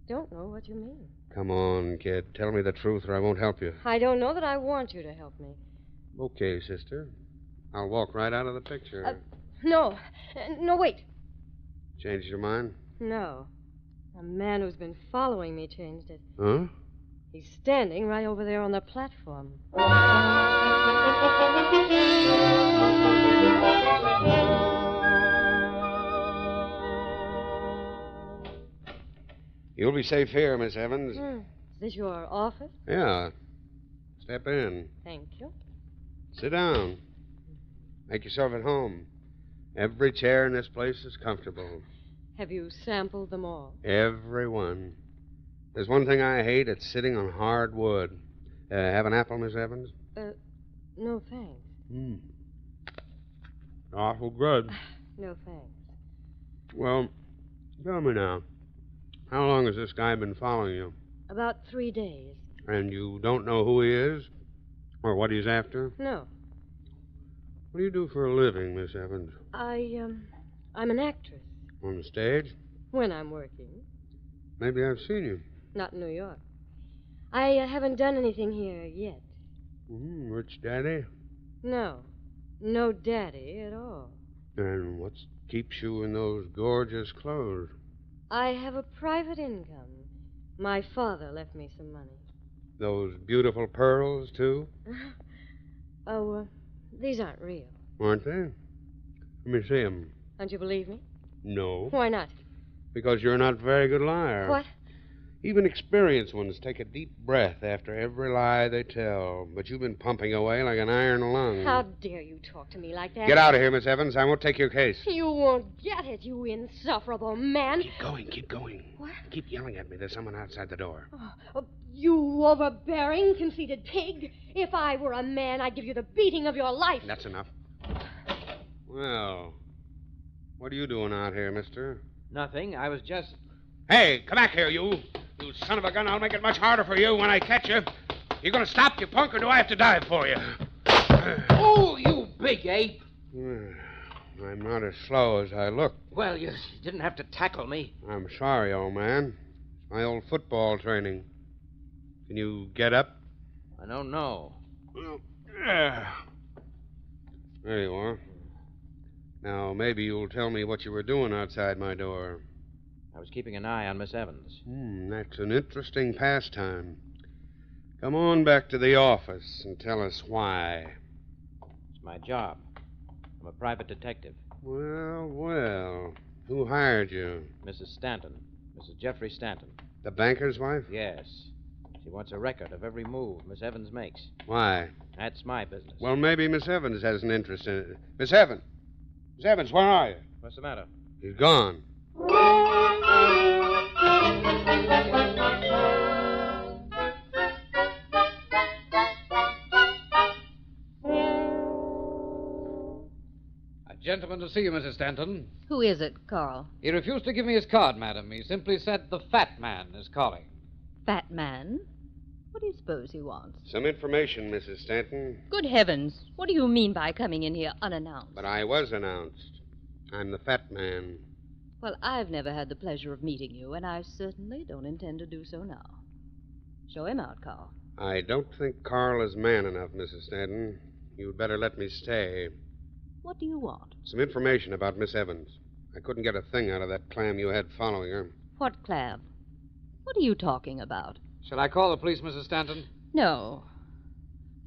Y: don't know what you mean.
E: Come on, kid. Tell me the truth or I won't help you.
Y: I don't know that I want you to help me.
E: Okay, sister. I'll walk right out of the picture.
Y: No, wait.
E: Changed your mind?
Y: No. A man who's been following me changed it.
E: Huh?
Y: He's standing right over there on the platform.
E: You'll be safe here, Miss Evans.
Y: Is this your office?
E: Yeah. Step in.
Y: Thank you.
E: Sit down. Make yourself at home. Every chair in this place is comfortable.
Y: Have you sampled them all?
E: Every one. There's one thing I hate. It's sitting on hard wood. Have an apple, Miss Evans?
Y: No, thanks.
E: Awful good.
Y: No, thanks.
E: Well, tell me now. How long has this guy been following you?
Y: About 3 days.
E: And you don't know who he is? Or what he's after?
Y: No.
E: What do you do for a living, Miss Evans?
Y: I'm an actress.
E: On the stage?
Y: When I'm working.
E: Maybe I've seen you.
Y: Not in New York. I haven't done anything here yet.
E: Rich daddy?
Y: No. No daddy at all.
E: And what keeps you in those gorgeous clothes?
Y: I have a private income. My father left me some money.
E: Those beautiful pearls, too?
Y: These aren't real.
E: Aren't they? Let me see them.
Y: Don't you believe me?
E: No.
Y: Why not?
E: Because you're not a very good liar.
Y: What?
E: Even experienced ones take a deep breath after every lie they tell. But you've been pumping away like an iron lung.
Y: How dare you talk to me like that?
E: Get out of here, Miss Evans. I won't take your case.
Y: You won't get it, you insufferable man.
E: Keep going.
Y: What?
E: Keep yelling at me. There's someone outside the door.
Y: You overbearing, conceited pig. If I were a man, I'd give you the beating of your life.
E: That's enough. Well, what are you doing out here, mister?
R: Nothing. I was just...
E: Hey, come back here, you. You son of a gun. I'll make it much harder for you when I catch you. You going to stop, you punk, or do I have to dive for you?
G: Oh, you big ape.
E: I'm not as slow as I look.
G: Well, you didn't have to tackle me.
E: I'm sorry, old man. It's my old football training. Can you get up?
R: I don't know.
E: Well, there you are. Now, maybe you'll tell me what you were doing outside my door.
R: I was keeping an eye on Miss Evans.
E: That's an interesting pastime. Come on back to the office and tell us why.
R: It's my job. I'm a private detective.
E: Well. Who hired you?
R: Mrs. Stanton. Mrs. Jeffrey Stanton.
E: The banker's wife?
R: Yes. She wants a record of every move Miss Evans makes.
E: Why?
R: That's my business.
E: Well, maybe Miss Evans has an interest in it. Miss Evans! Miss Evans, where are you?
R: What's the matter?
E: He's gone.
G: A gentleman to see you, Mrs. Stanton.
Y: Who is it, Carl?
G: He refused to give me his card, madam. He simply said the fat man is calling.
A: Fat man? What do you suppose he wants?
E: Some information, Mrs. Stanton.
A: Good heavens. What do you mean by coming in here unannounced?
E: But I was announced. I'm the fat man.
A: Well, I've never had the pleasure of meeting you, and I certainly don't intend to do so now. Show him out, Carl.
E: I don't think Carl is man enough, Mrs. Stanton. You'd better let me stay.
A: What do you want?
E: Some information about Miss Evans. I couldn't get a thing out of that clam you had following her.
A: What clam? What are you talking about?
G: Shall I call the police, Mrs. Stanton?
A: No.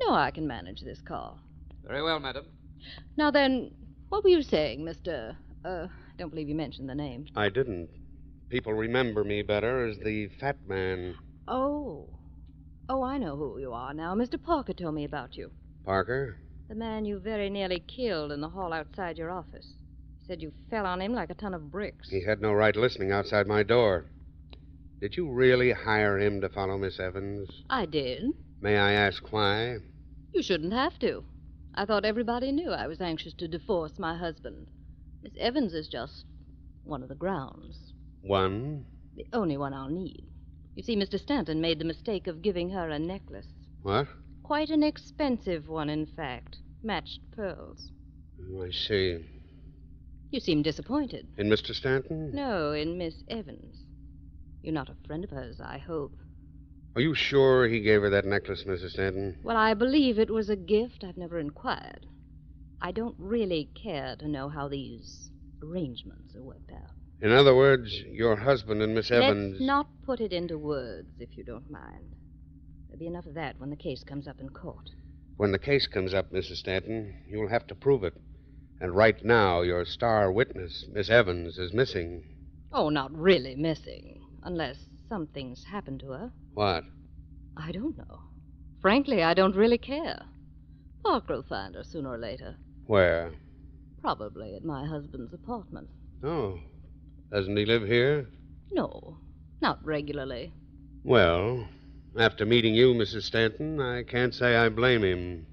A: No, I can manage this call.
G: Very well, madam.
A: Now then, what were you saying, Mr. Don't believe you mentioned the name.
E: I didn't. People remember me better as the Fat Man.
A: Oh. Oh, I know who you are now. Mr. Parker told me about you.
E: Parker?
A: The man you very nearly killed in the hall outside your office. He said you fell on him like a ton of bricks.
E: He had no right listening outside my door. Did you really hire him to follow Miss Evans?
A: I did.
E: May I ask why?
A: You shouldn't have to. I thought everybody knew I was anxious to divorce my husband. Miss Evans is just one of the grounds.
E: One?
A: The only one I'll need. You see, Mr. Stanton made the mistake of giving her a necklace.
E: What?
A: Quite an expensive one, in fact. Matched pearls.
E: I see.
A: You seem disappointed.
E: In Mr. Stanton?
A: No, in Miss Evans. You're not a friend of hers, I hope.
E: Are you sure he gave her that necklace, Mrs. Stanton?
A: Well, I believe it was a gift. I've never inquired. I don't really care to know how these arrangements are worked out.
E: In other words, your husband and Miss Evans...
A: Let's not put it into words, if you don't mind. There'll be enough of that when the case comes up in court.
E: When the case comes up, Mrs. Stanton, you'll have to prove it. And right now, your star witness, Miss Evans, is missing.
A: Oh, not really missing. Unless something's happened to her.
E: What?
A: I don't know. Frankly, I don't really care. Parker will find her sooner or later.
E: Where?
A: Probably at my husband's apartment.
E: Oh. Doesn't he live here?
A: No, not regularly.
E: Well, after meeting you, Mrs. Stanton, I can't say I blame him.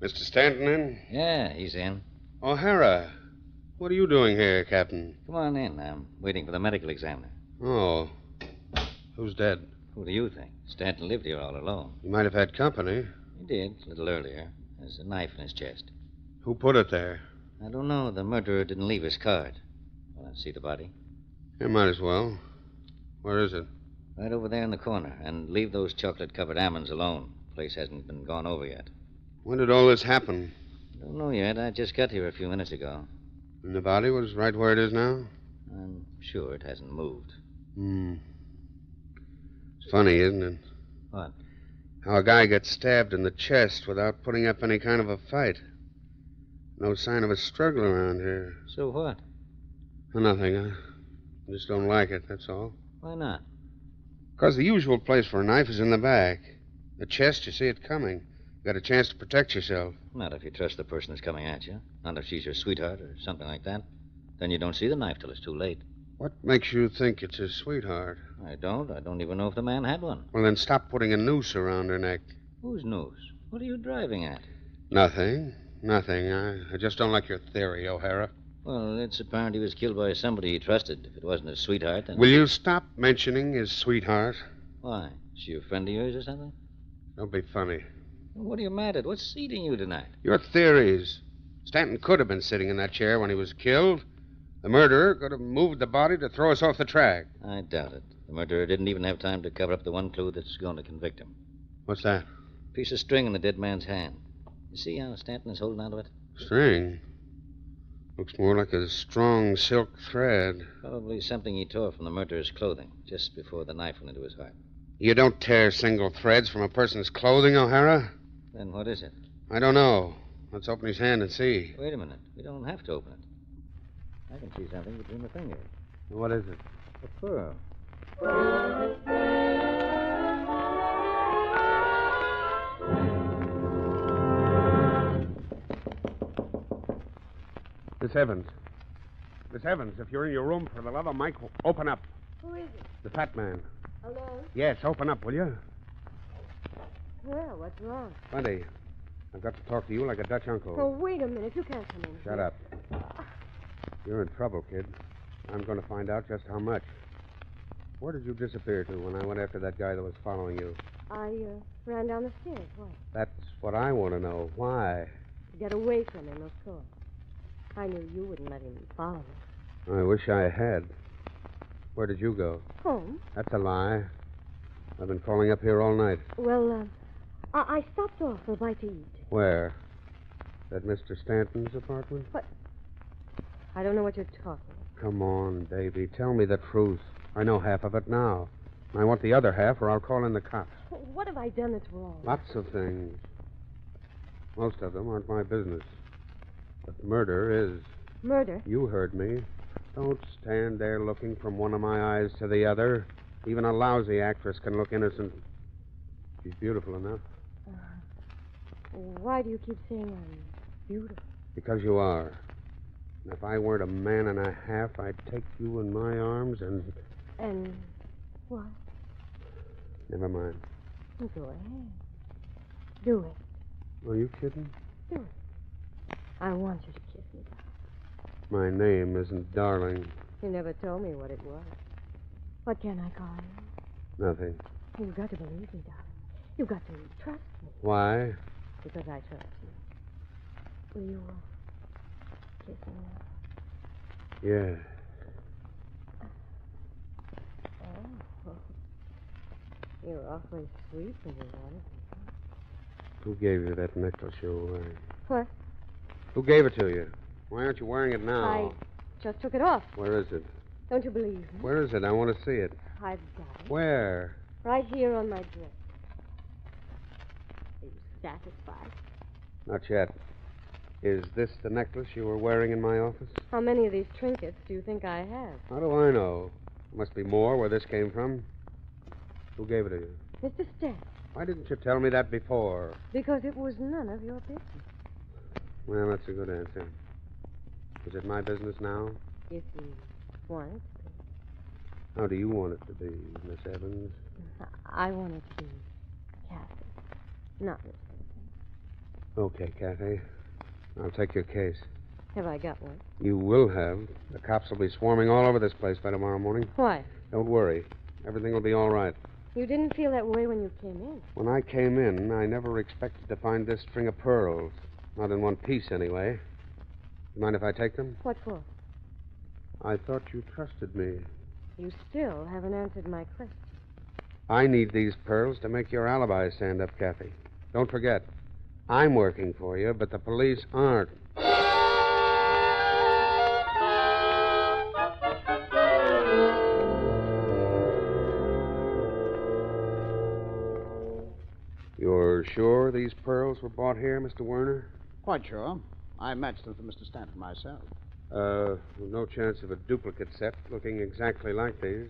E: Mr. Stanton in?
G: Yeah, he's in.
E: O'Hara. What are you doing here, Captain?
G: Come on in. I'm waiting for the medical examiner.
E: Oh. Who's dead?
G: Who do you think? Stanton lived here all alone.
E: He might have had company.
G: He did, a little earlier. There's a knife in his chest.
E: Who put it there?
G: I don't know. The murderer didn't leave his card. Want to see the body?
E: You might as well. Where is it?
G: Right over there in the corner. And leave those chocolate-covered almonds alone. Place hasn't been gone over yet.
E: When did all this happen?
G: Don't know yet. I just got here a few minutes ago.
E: And the body was right where it is now?
G: I'm sure it hasn't moved.
E: It's funny, isn't it?
G: What?
E: How a guy gets stabbed in the chest without putting up any kind of a fight. No sign of a struggle around here.
G: So what?
E: Nothing. I just don't like it, that's all.
G: Why not?
E: Because the usual place for a knife is in the back. The chest, you see it coming. You got a chance to protect yourself.
G: Not if you trust the person that's coming at you. Not if she's your sweetheart or something like that. Then you don't see the knife till it's too late.
E: What makes you think it's his sweetheart?
G: I don't. I don't even know if the man had one.
E: Well, then stop putting a noose around her neck.
G: Whose noose? What are you driving at?
E: Nothing. I just don't like your theory, O'Hara.
G: Well, it's apparent he was killed by somebody he trusted. If it wasn't his sweetheart, then...
E: Will you stop mentioning his sweetheart?
G: Why? Is she a friend of yours or something?
E: Don't be funny.
G: What are you mad at? What's eating you tonight?
E: Your theories. Stanton could have been sitting in that chair when he was killed. The murderer could have moved the body to throw us off the track.
G: I doubt it. The murderer didn't even have time to cover up the one clue that's going to convict him.
E: What's that?
G: Piece of string in the dead man's hand. You see how Stanton is holding onto it?
E: String? Looks more like a strong silk thread.
G: Probably something he tore from the murderer's clothing just before the knife went into his heart.
E: You don't tear single threads from a person's clothing, O'Hara?
G: Then what is it?
E: I don't know. Let's open his hand and see.
G: Wait a minute. We don't have to open it. I can see something between the fingers.
E: What is it?
G: A pearl.
E: Miss Evans. Miss Evans, if you're in your room, for the love of Mike, open up.
Y: Who is it?
E: The fat man.
Y: Alone?
E: Yes, open up, will you?
Y: Well, what's wrong?
E: Plenty. I've got to talk to you like a Dutch uncle.
Y: Oh, wait a minute. You can't come in.
E: Shut up. You're in trouble, kid. I'm going to find out just how much. Where did you disappear to when I went after that guy that was following you?
Y: I ran down the stairs. Why?
E: That's what I want to know. Why?
Y: To get away from him, of course. I knew you wouldn't let him follow me.
E: I wish I had. Where did you go?
Y: Home?
E: That's a lie. I've been calling up here all night.
Y: Well, I stopped off for a bite to eat.
E: Where? At Mr. Stanton's apartment?
Y: What? I don't know what you're talking
E: Come on, baby. Tell me the truth. I know half of it now. I want the other half, or I'll call in the cops.
Y: What have I done that's wrong?
E: Lots of things. Most of them aren't my business. But murder is.
Y: Murder?
E: You heard me. Don't stand there looking from one of my eyes to the other. Even a lousy actress can look innocent. She's beautiful enough.
Y: Why do you keep saying I'm beautiful?
E: Because you are. And if I weren't a man and a half, I'd take you in my arms and...
Y: And what?
E: Never mind.
Y: Go ahead. Do it.
E: Are you kidding?
Y: Do it. I want you to kiss me, darling.
E: My name isn't Darling.
Y: You never told me what it was. What can I call you?
E: Nothing.
Y: You've got to believe me, darling. You've got to trust me.
E: Why?
Y: Because I trust you. Will you kiss me now?
E: Yeah.
Y: Oh. You're awfully sweet when you want it.
E: Who gave you that necklace you're wearing?
Y: What?
E: Who gave it to you? Why aren't you wearing it now?
Y: I just took it off.
E: Where is it?
Y: Don't you believe me?
E: Where is it? I want to see it.
Y: I've got it.
E: Where?
Y: Right here on my dress. Are you satisfied?
E: Not yet. Is this the necklace you were wearing in my office?
Y: How many of these trinkets do you think I have?
E: How do I know? There must be more where this came from. Who gave it to you?
Y: Mr. Stan.
E: Why didn't you tell me that before?
Y: Because it was none of your business.
E: Well, that's a good answer. Is it my business now?
Y: If you want it to be.
E: How do you want it to be, Miss Evans?
Y: I want it to be Kathy, not Miss Evans.
E: Okay, Kathy. I'll take your case.
Y: Have I got one?
E: You will have. The cops will be swarming all over this place by tomorrow morning.
Y: Why?
E: Don't worry. Everything will be all right.
Y: You didn't feel that way when you came in.
E: When I came in, I never expected to find this string of pearls. Not in one piece, anyway. You mind if I take them?
Y: What for?
E: I thought you trusted me.
Y: You still haven't answered my question.
E: I need these pearls to make your alibi stand up, Kathy. Don't forget, I'm working for you, but the police aren't. You're sure these pearls were bought here, Mr. Werner?
I: Quite sure. I matched them for Mr. Stanton myself.
E: No chance of a duplicate set looking exactly like these.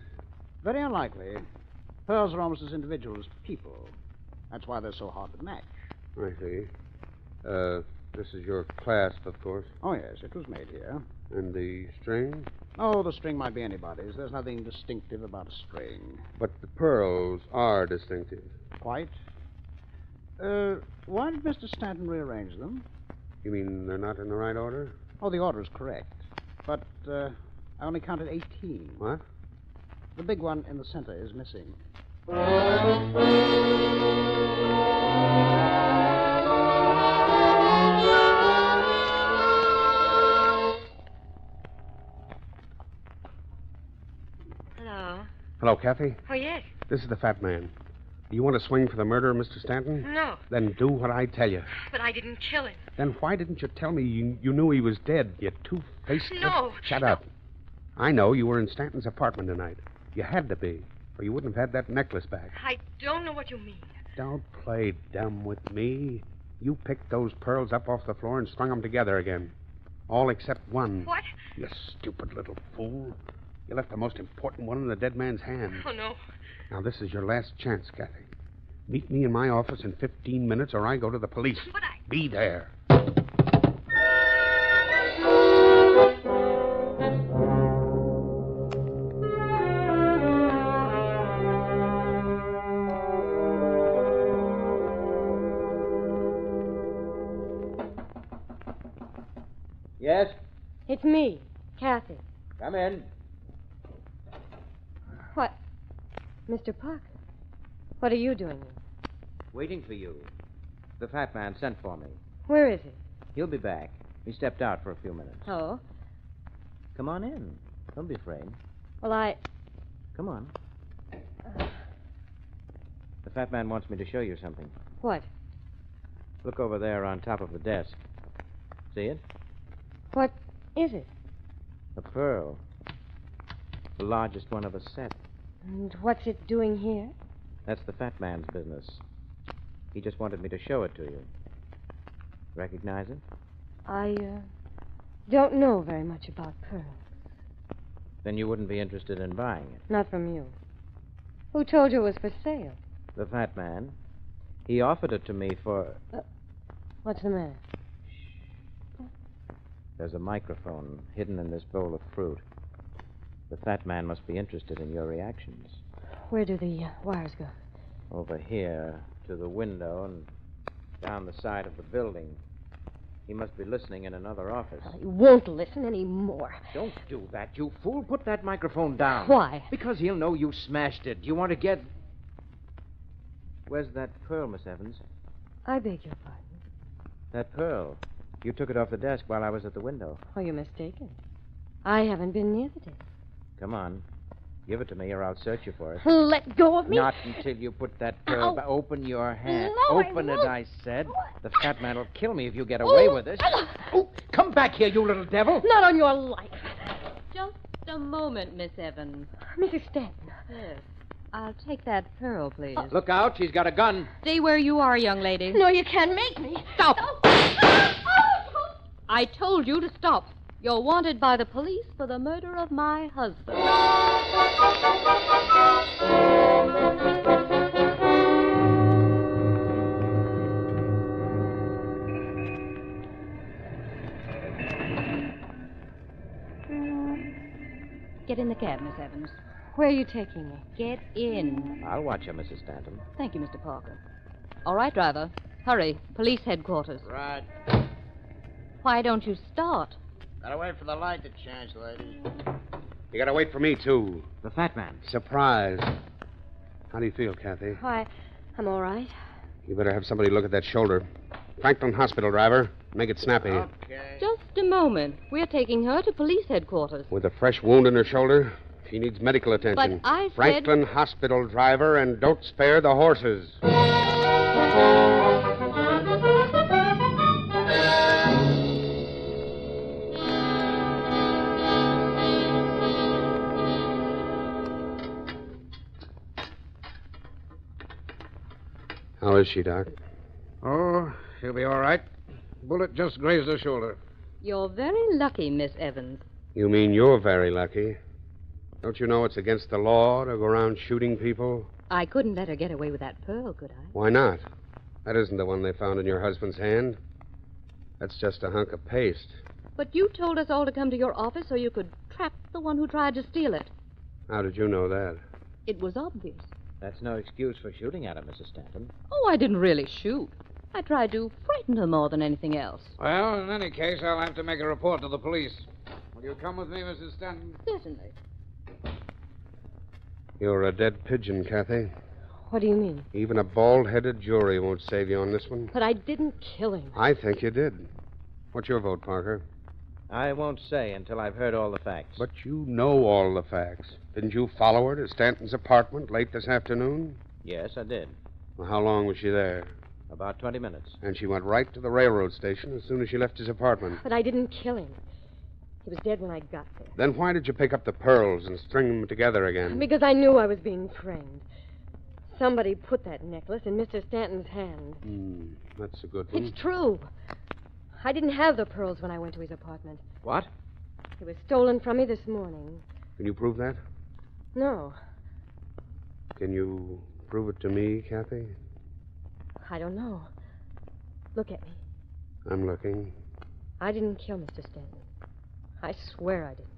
I: Very unlikely. Pearls are almost as individual as people. That's why they're so hard to match.
E: I see. This is your clasp, of course.
I: Oh, yes, it was made here.
E: And the string?
I: Oh, the string might be anybody's. There's nothing distinctive about a string.
E: But the pearls are distinctive.
I: Quite. Why did Mr. Stanton rearrange them?
E: You mean they're not in the right order?
I: Oh, the order is correct. But I only counted 18.
E: What?
I: The big one in the center is missing.
Y: Hello.
E: Hello, Kathy.
Y: Oh, yes.
E: This is the fat man. Do you want to swing for the murder of Mr. Stanton?
Y: No.
E: Then do what I tell you.
Y: But I didn't kill him.
E: Then why didn't you tell me you knew he was dead, you two-faced...
Y: No.
E: Shut up. I know you were in Stanton's apartment tonight. You had to be, or you wouldn't have had that necklace back.
Y: I don't know what you mean.
E: Don't play dumb with me. You picked those pearls up off the floor and strung them together again. All except one.
Y: What?
E: You stupid little fool. You left the most important one in the dead man's hand.
Y: Oh, no.
E: Now, this is your last chance, Kathy. Meet me in my office in 15 minutes or I go to the police.
Y: But I...
E: Be there.
R: Yes?
Y: It's me, Kathy.
R: Come in.
Y: What? Mr. Parker, what are you doing here?
R: Waiting for you. The fat man sent for me.
Y: Where is he?
R: He'll be back. He stepped out for a few minutes.
Y: Oh?
R: Come on in. Don't be afraid.
Y: Well,
R: Come on. The fat man wants me to show you something.
Y: What?
R: Look over there on top of the desk. See it?
Y: What is it?
R: A pearl.
C: The largest one of a set.
Y: And what's it doing here?
C: That's the fat man's business. He just wanted me to show it to you. Recognize it?
Y: I don't know very much about pearls.
C: Then you wouldn't be interested in buying it.
Y: Not from you. Who told you it was for sale?
C: The fat man. He offered it to me for...
Y: What's the matter?
C: There's a microphone hidden in this bowl of fruit. The fat man must be interested in your reactions.
Y: Where do the wires go?
C: Over here to the window and down the side of the building. He must be listening in another office.
Y: He won't listen anymore.
C: Don't do that, you fool. Put that microphone down.
Y: Why?
C: Because he'll know you smashed it. You want to get... Where's that pearl, Miss Evans?
Y: I beg your pardon.
C: That pearl. You took it off the desk while I was at the window.
Y: Oh, you're mistaken. I haven't been near the desk.
C: Come on. Give it to me or I'll search you for it.
Y: Let go of me.
C: Not until you put that pearl back. Open your hand.
Y: No,
C: Open
Y: I
C: it,
Y: won't.
C: I said. The fat man will kill me if you get away with this. Oh, come back here, you little devil.
Y: Not on your life.
A: Just a moment, Miss Evans.
Y: Mrs. Stanton.
A: Yes. I'll take that pearl, please.
C: Look out, she's got a gun.
A: Stay where you are, young lady.
Y: No, you can't make me.
A: Stop. I told you to stop. You're wanted by the police for the murder of my husband. Get in the cab, Miss Evans.
Y: Where are you taking me?
A: Get in.
C: I'll watch her, Mrs. Stanton.
A: Thank you, Mr. Parker. All right, driver. Hurry. Police headquarters.
D: Right.
A: Why don't you start?
D: Gotta wait for the light to change, lady.
E: You gotta wait for me, too.
C: The fat man.
E: Surprise. How do you feel, Kathy?
Y: Why, I'm all right.
E: You better have somebody look at that shoulder. Franklin Hospital, driver. Make it snappy.
D: Okay.
A: Just a moment. We're taking her to police headquarters.
E: With a fresh wound in her shoulder, she needs medical attention.
A: But I said...
E: Franklin Hospital, driver, and don't spare the horses. How is she, Doc?
I: Oh, she'll be all right. Bullet just grazed her shoulder.
A: You're very lucky, Miss Evans.
E: You mean you're very lucky? Don't you know it's against the law to go around shooting people?
A: I couldn't let her get away with that pearl, could I?
E: Why not? That isn't the one they found in your husband's hand. That's just a hunk of paste.
A: But you told us all to come to your office so you could trap the one who tried to steal it.
E: How did you know that?
A: It was obvious.
C: That's no excuse for shooting at her, Mrs. Stanton.
A: Oh, I didn't really shoot. I tried to frighten her more than anything else.
I: Well, in any case, I'll have to make a report to the police. Will you come with me, Mrs. Stanton?
A: Certainly.
E: You're a dead pigeon, Kathy.
Y: What do you mean?
E: Even a bald-headed jury won't save you on this one.
Y: But I didn't kill him.
E: I think you did. What's your vote, Parker?
C: I won't say until I've heard all the facts.
E: But you know all the facts. Didn't you follow her to Stanton's apartment late this afternoon?
C: Yes, I did.
E: Well, how long was she there?
C: About 20 minutes.
E: And she went right to the railroad station as soon as she left his apartment.
Y: But I didn't kill him. He was dead when I got there.
E: Then why did you pick up the pearls and string them together again?
Y: Because I knew I was being framed. Somebody put that necklace in Mr. Stanton's hand.
E: That's a good one.
Y: It's true. I didn't have the pearls when I went to his apartment.
C: What?
Y: They were stolen from me this morning.
E: Can you prove that?
Y: No,
E: Can you prove it to me, Kathy?
Y: I don't know. Look at me.
E: I'm looking.
Y: I didn't kill Mr. Stanton. I swear I didn't.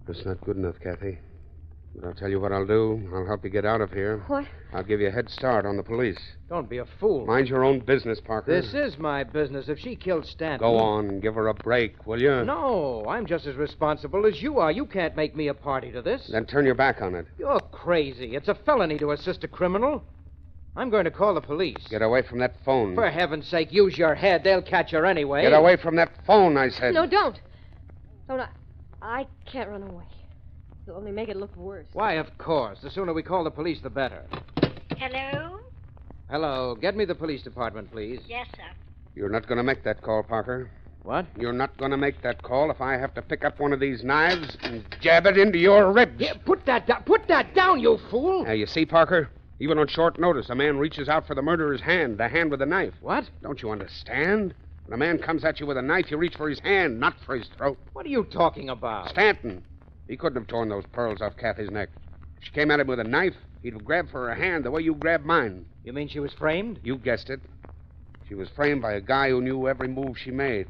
E: That's not good enough, Kathy. But I'll tell you what I'll do. I'll help you get out of here.
Y: What?
E: I'll give you a head start on the police.
C: Don't be a fool.
E: Mind your own business, Parker.
C: This is my business. If she killed Stanton...
E: Go on and give her a break, will you?
C: No, I'm just as responsible as you are. You can't make me a party to this.
E: Then turn your back on it.
C: You're crazy. It's a felony to assist a criminal. I'm going to call the police.
E: Get away from that phone.
C: For heaven's sake, use your head. They'll catch her anyway.
E: Get away from that phone, I said.
Y: No, don't. Don't. I can't run away. It'll only make it look worse.
C: Why, of course. The sooner we call the police, the better.
M: Hello?
C: Hello. Get me the police department, please.
M: Yes, sir.
E: You're not going to make that call, Parker.
R: What?
E: You're not going to make that call if I have to pick up one of these knives and jab it into your ribs.
K: Yeah, put that down. Put that down, you fool.
E: Now, you see, Parker? Even on short notice, a man reaches out for the murderer's hand, the hand with the knife.
R: What?
E: Don't you understand? When a man comes at you with a knife, you reach for his hand, not for his throat.
R: What are you talking about?
E: Stanton. He couldn't have torn those pearls off Kathy's neck. If she came at him with a knife, he'd have grabbed for her hand the way you grabbed mine.
R: You mean she was framed?
E: You guessed it. She was framed by a guy who knew every move she made.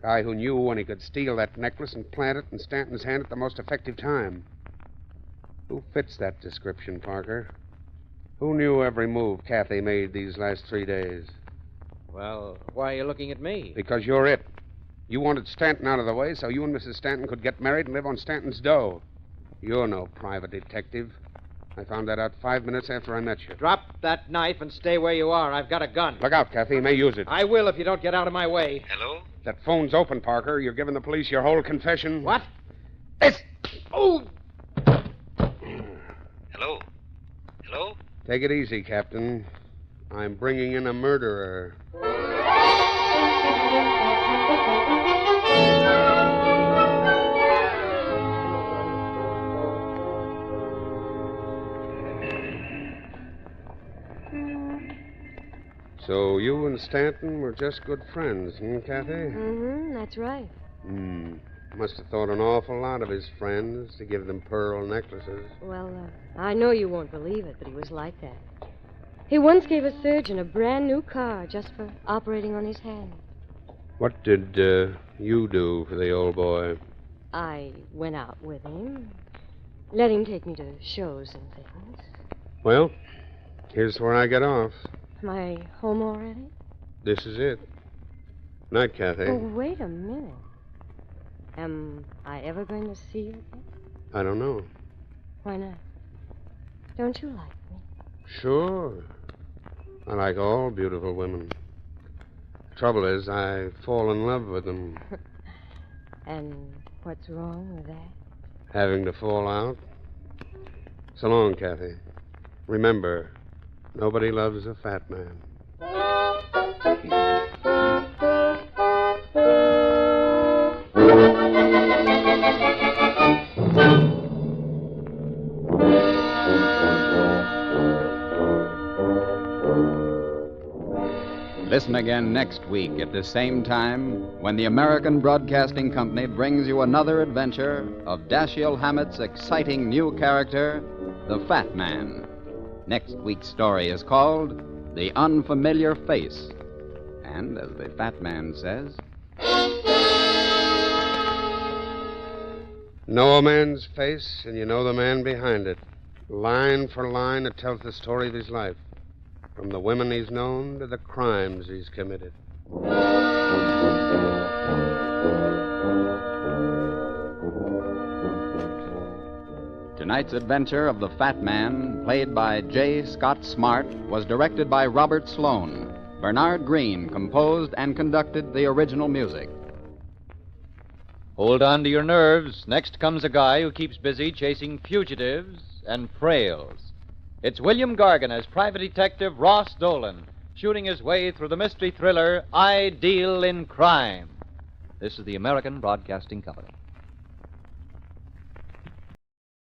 E: A guy who knew when he could steal that necklace and plant it in Stanton's hand at the most effective time. Who fits that description, Parker? Who knew every move Kathy made these last 3 days?
R: Well, why are you looking at me?
E: Because you're it. You wanted Stanton out of the way so you and Mrs. Stanton could get married and live on Stanton's dough. You're no private detective. I found that out 5 minutes after I met you.
R: Drop that knife and stay where you are. I've got a gun.
E: Look out, Kathy. You may use it.
R: I will if you don't get out of my way.
G: Hello?
E: That phone's open, Parker. You're giving the police your whole confession.
R: What?
E: Oh!
G: Hello? Hello?
E: Take it easy, Captain. I'm bringing in a murderer. So you and Stanton were just good friends, Kathy?
Y: Mm-hmm, that's right.
E: Must have thought an awful lot of his friends to give them pearl necklaces.
Y: Well, I know you won't believe it, but he was like that. He once gave a surgeon a brand new car just for operating on his hand.
E: What did you do for the old boy?
Y: I went out with him, let him take me to shows and things.
E: Well, here's where I get off.
Y: Am I home already?
E: This is it. Night, Kathy.
Y: Oh, wait a minute. Am I ever going to see you again?
E: I don't know.
Y: Why not? Don't you like me?
E: Sure. I like all beautiful women. The trouble is, I fall in love with them.
Y: And what's wrong with that?
E: Having to fall out. So long, Kathy. Remember, nobody loves a fat man.
H: Listen again next week at the same time when the American Broadcasting Company brings you another adventure of Dashiell Hammett's exciting new character, the Fat Man. Next week's story is called The Unfamiliar Face. And, as the Fat Man says,
E: Know a man's face, and you know the man behind it. Line for line, it tells the story of his life. From the women he's known to the crimes he's committed.
H: tonight's adventure of the Fat Man, played by J. Scott Smart, was directed by Robert Sloan. Bernard Green composed and conducted the original music.
R: Hold on to your nerves. Next comes a guy who keeps busy chasing fugitives and frails. It's William Gargan as Private Detective Ross Dolan, shooting his way through the mystery thriller I Deal in Crime. This is the American Broadcasting Company.